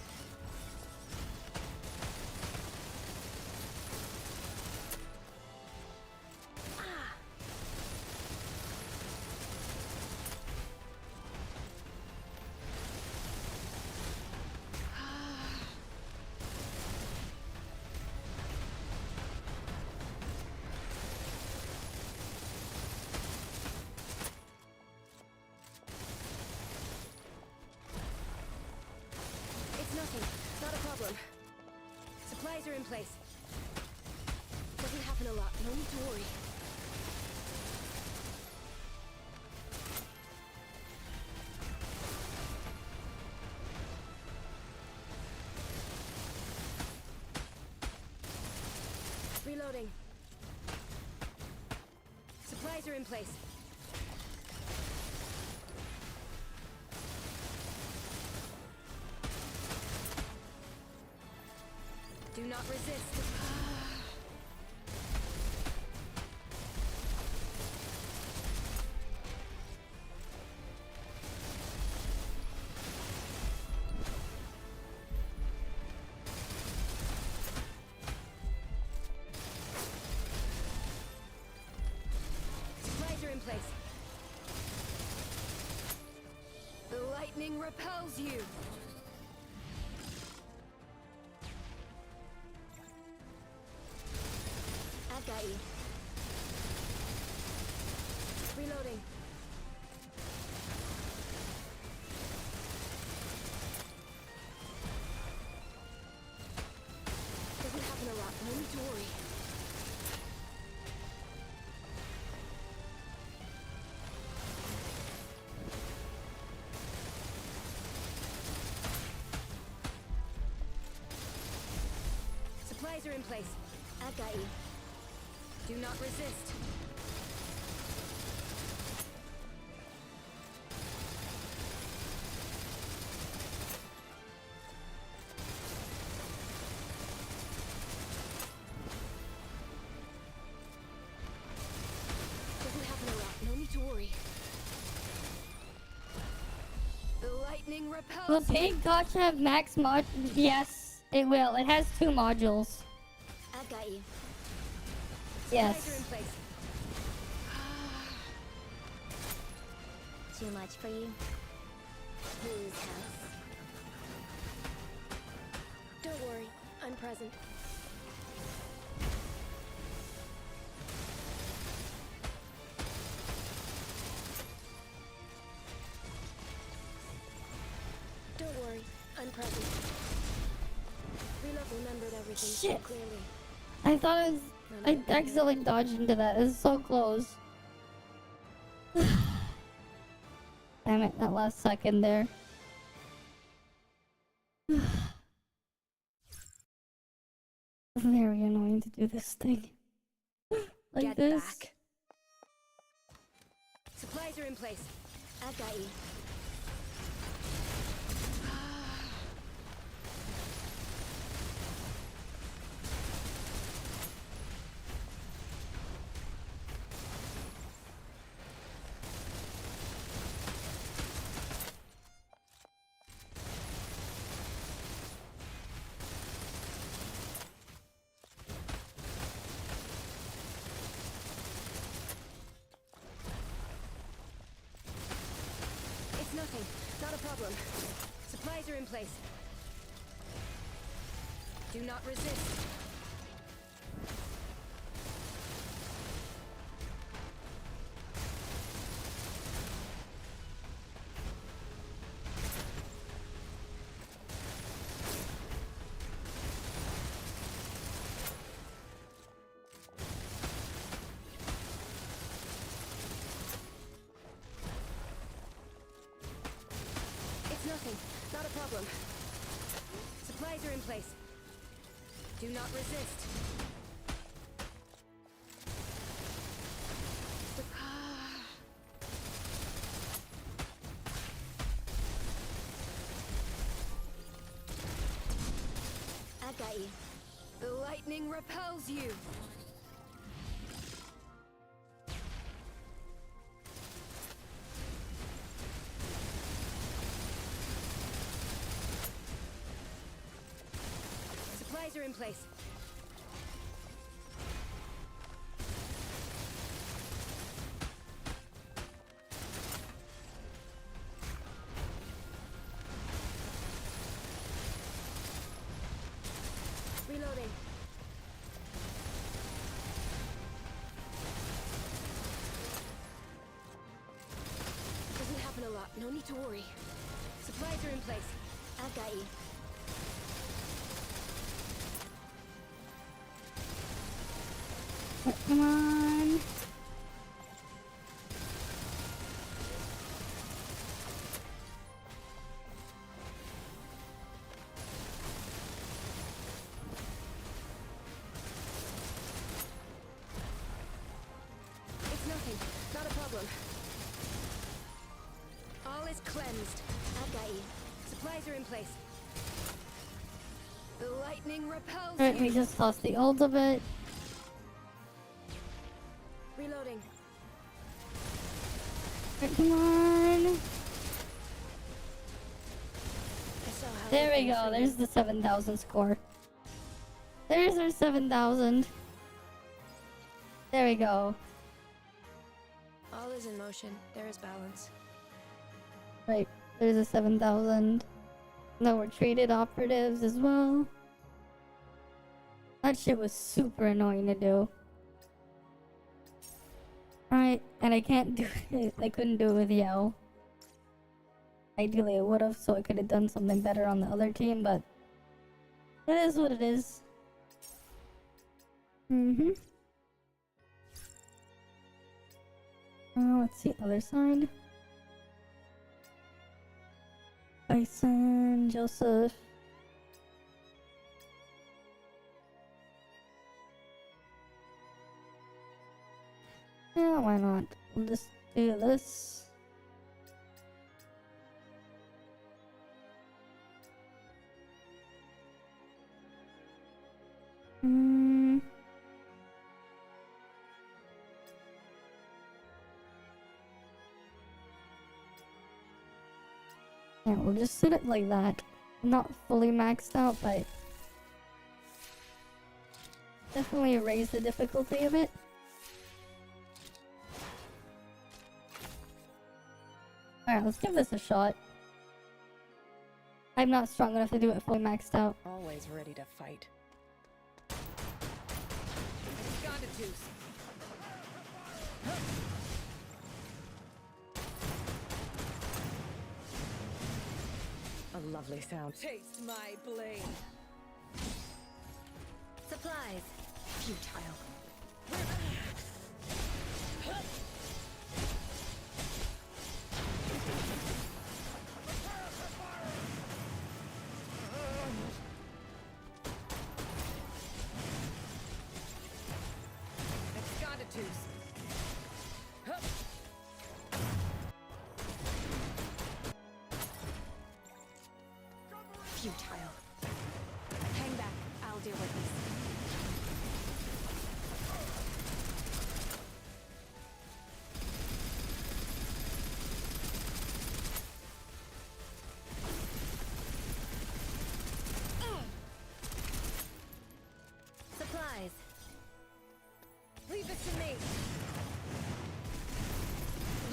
It's nothing. Not a problem. Supplies are in place. Doesn't happen a lot. No need to worry. Reloading. Supplies are in place. Do not resist. Supplies are in place. The lightning repels you. I got you. Reloading. Doesn't happen a lot. No need to worry. Supplies are in place. I got you. Do not resist. Doesn't happen a lot. No need to worry. lightning repels. Will Pig Gotcha have max mod? Yes, it will. It has 2 modules. I've got you. Yes. Supplies are in place. Too much for you? Whose house? Don't worry, I'm present. Don't worry, I'm present. Reload remembered everything so Shit. clearly. I thought it was. I accidentally dodged into that. It was so close. Damn it, that last second there. Very annoying to do this thing. Like Get this. back. Supplies are in place. I've got you. It's nothing. Not a problem. Supplies are in place. Do not resist. It's nothing. Not a problem. Supplies are in place. Do not resist. I've got you. The lightning repels you. Supplies are in place. Reloading. Doesn't happen a lot. No need to worry. Supplies are in place. I've got you. Come on. It's nothing. Not a problem. All is cleansed. I've got you. Supplies are in place. The lightning repels Alright, you. we just lost the ult of it. Reloading. Alright, come on. I saw how There we everything go. for There's you. the 7,000 score. There's our 7,000. There we go. All is in motion. There is balance. Right. There's a 7,000. No retreated operatives as well. That shit was super annoying to do. Right, and I can't do it. I couldn't do it with Yao. Ideally I would have, so I could have done something better on the other team, but it is what it is. Let's see, other side. Bison, Joseph. Yeah, why not? We'll just do this. Yeah, we'll just set it like that. Not fully maxed out, but definitely raise the difficulty a bit. Alright, let's give this a shot. I'm not strong enough to do it fully maxed out. Always ready to fight. A lovely sound. Taste my blade. Supplies. Futile. Futile. Hang back. I'll deal with this. Supplies. Leave it to me.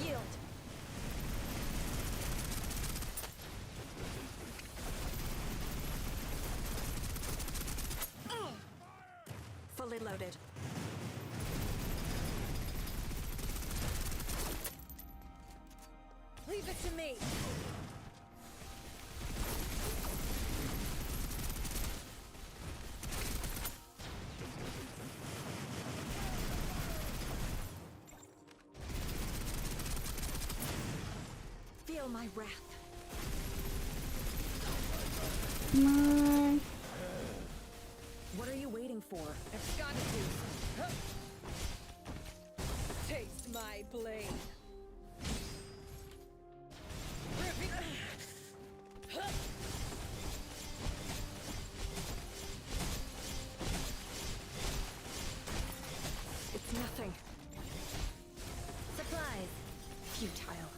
Yield. Fully loaded. Leave it to me. Feel my wrath. Come on. What are you waiting for? Absconditus. Taste my blade. It's nothing. Supplies. Futile.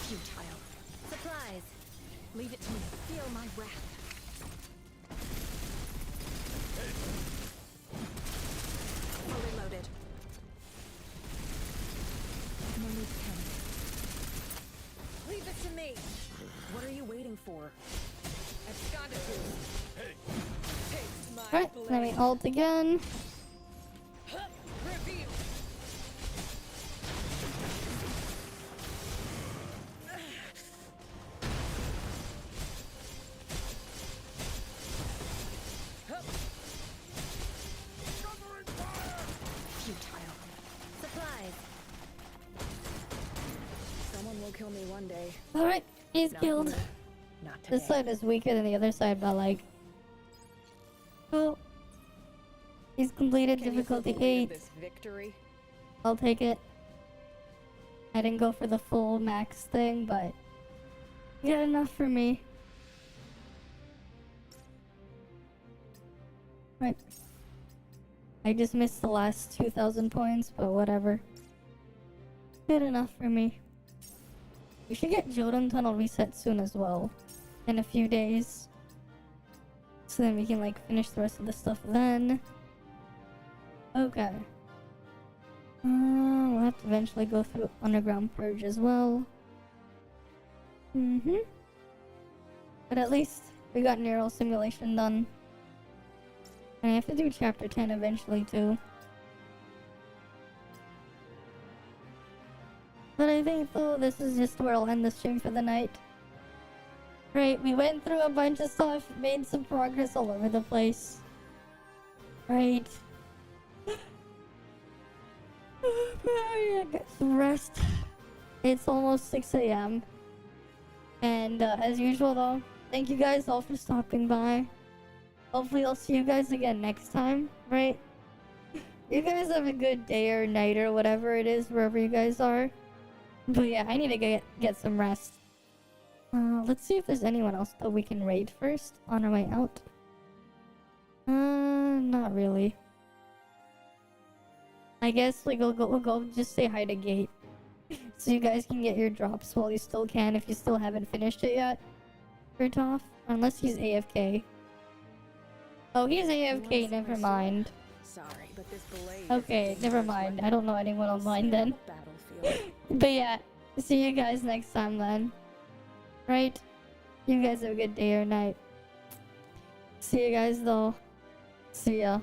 Futile. Supplies. Leave it to me. Feel my wrath. Fully loaded. No need to panic. Leave it to me. What are you waiting for? Absconditus. Taste my Alright, let me ult again. Reveal. Futile. Supplies. Someone will kill me one day. Alright, he's Not killed. me. Not today. This side is weaker than the other side, but like... Oh. He's completed Can you difficulty believe 8. this victory? I'll take it. I didn't go for the full max thing, but... Good enough for me. Right. I just missed the last 2,000 points, but whatever. Good enough for me. We should get Jotun Tunnel reset soon as well. In a few days. So then we can like finish the rest of the stuff then. Okay. We'll have to eventually go through Underground Purge as well. But at least we got Neural Simulation done. And I have to do Chapter 10 eventually too. But I think though this is just where I'll end the stream for the night. Right, we went through a bunch of stuff, made some progress all over the place. Right. Get some rest. It's almost 6 AM. And as usual though, thank you guys all for stopping by. Hopefully I'll see you guys again next time, right? You guys have a good day or night or whatever it is, wherever you guys are. But yeah, I need to get some rest. Let's see if there's anyone else that we can raid first on our way out. Not really. I guess we'll go just say hi to Gate. So you guys can get your drops while you still can if you still haven't finished it yet. For ToF. Unless he's AFK. Oh, he's AFK, never mind. Sorry, but this blade Okay, never mind. I don't know anyone online then. But yeah, see you guys next time then. Right? You guys have a good day or night. See you guys though. See ya.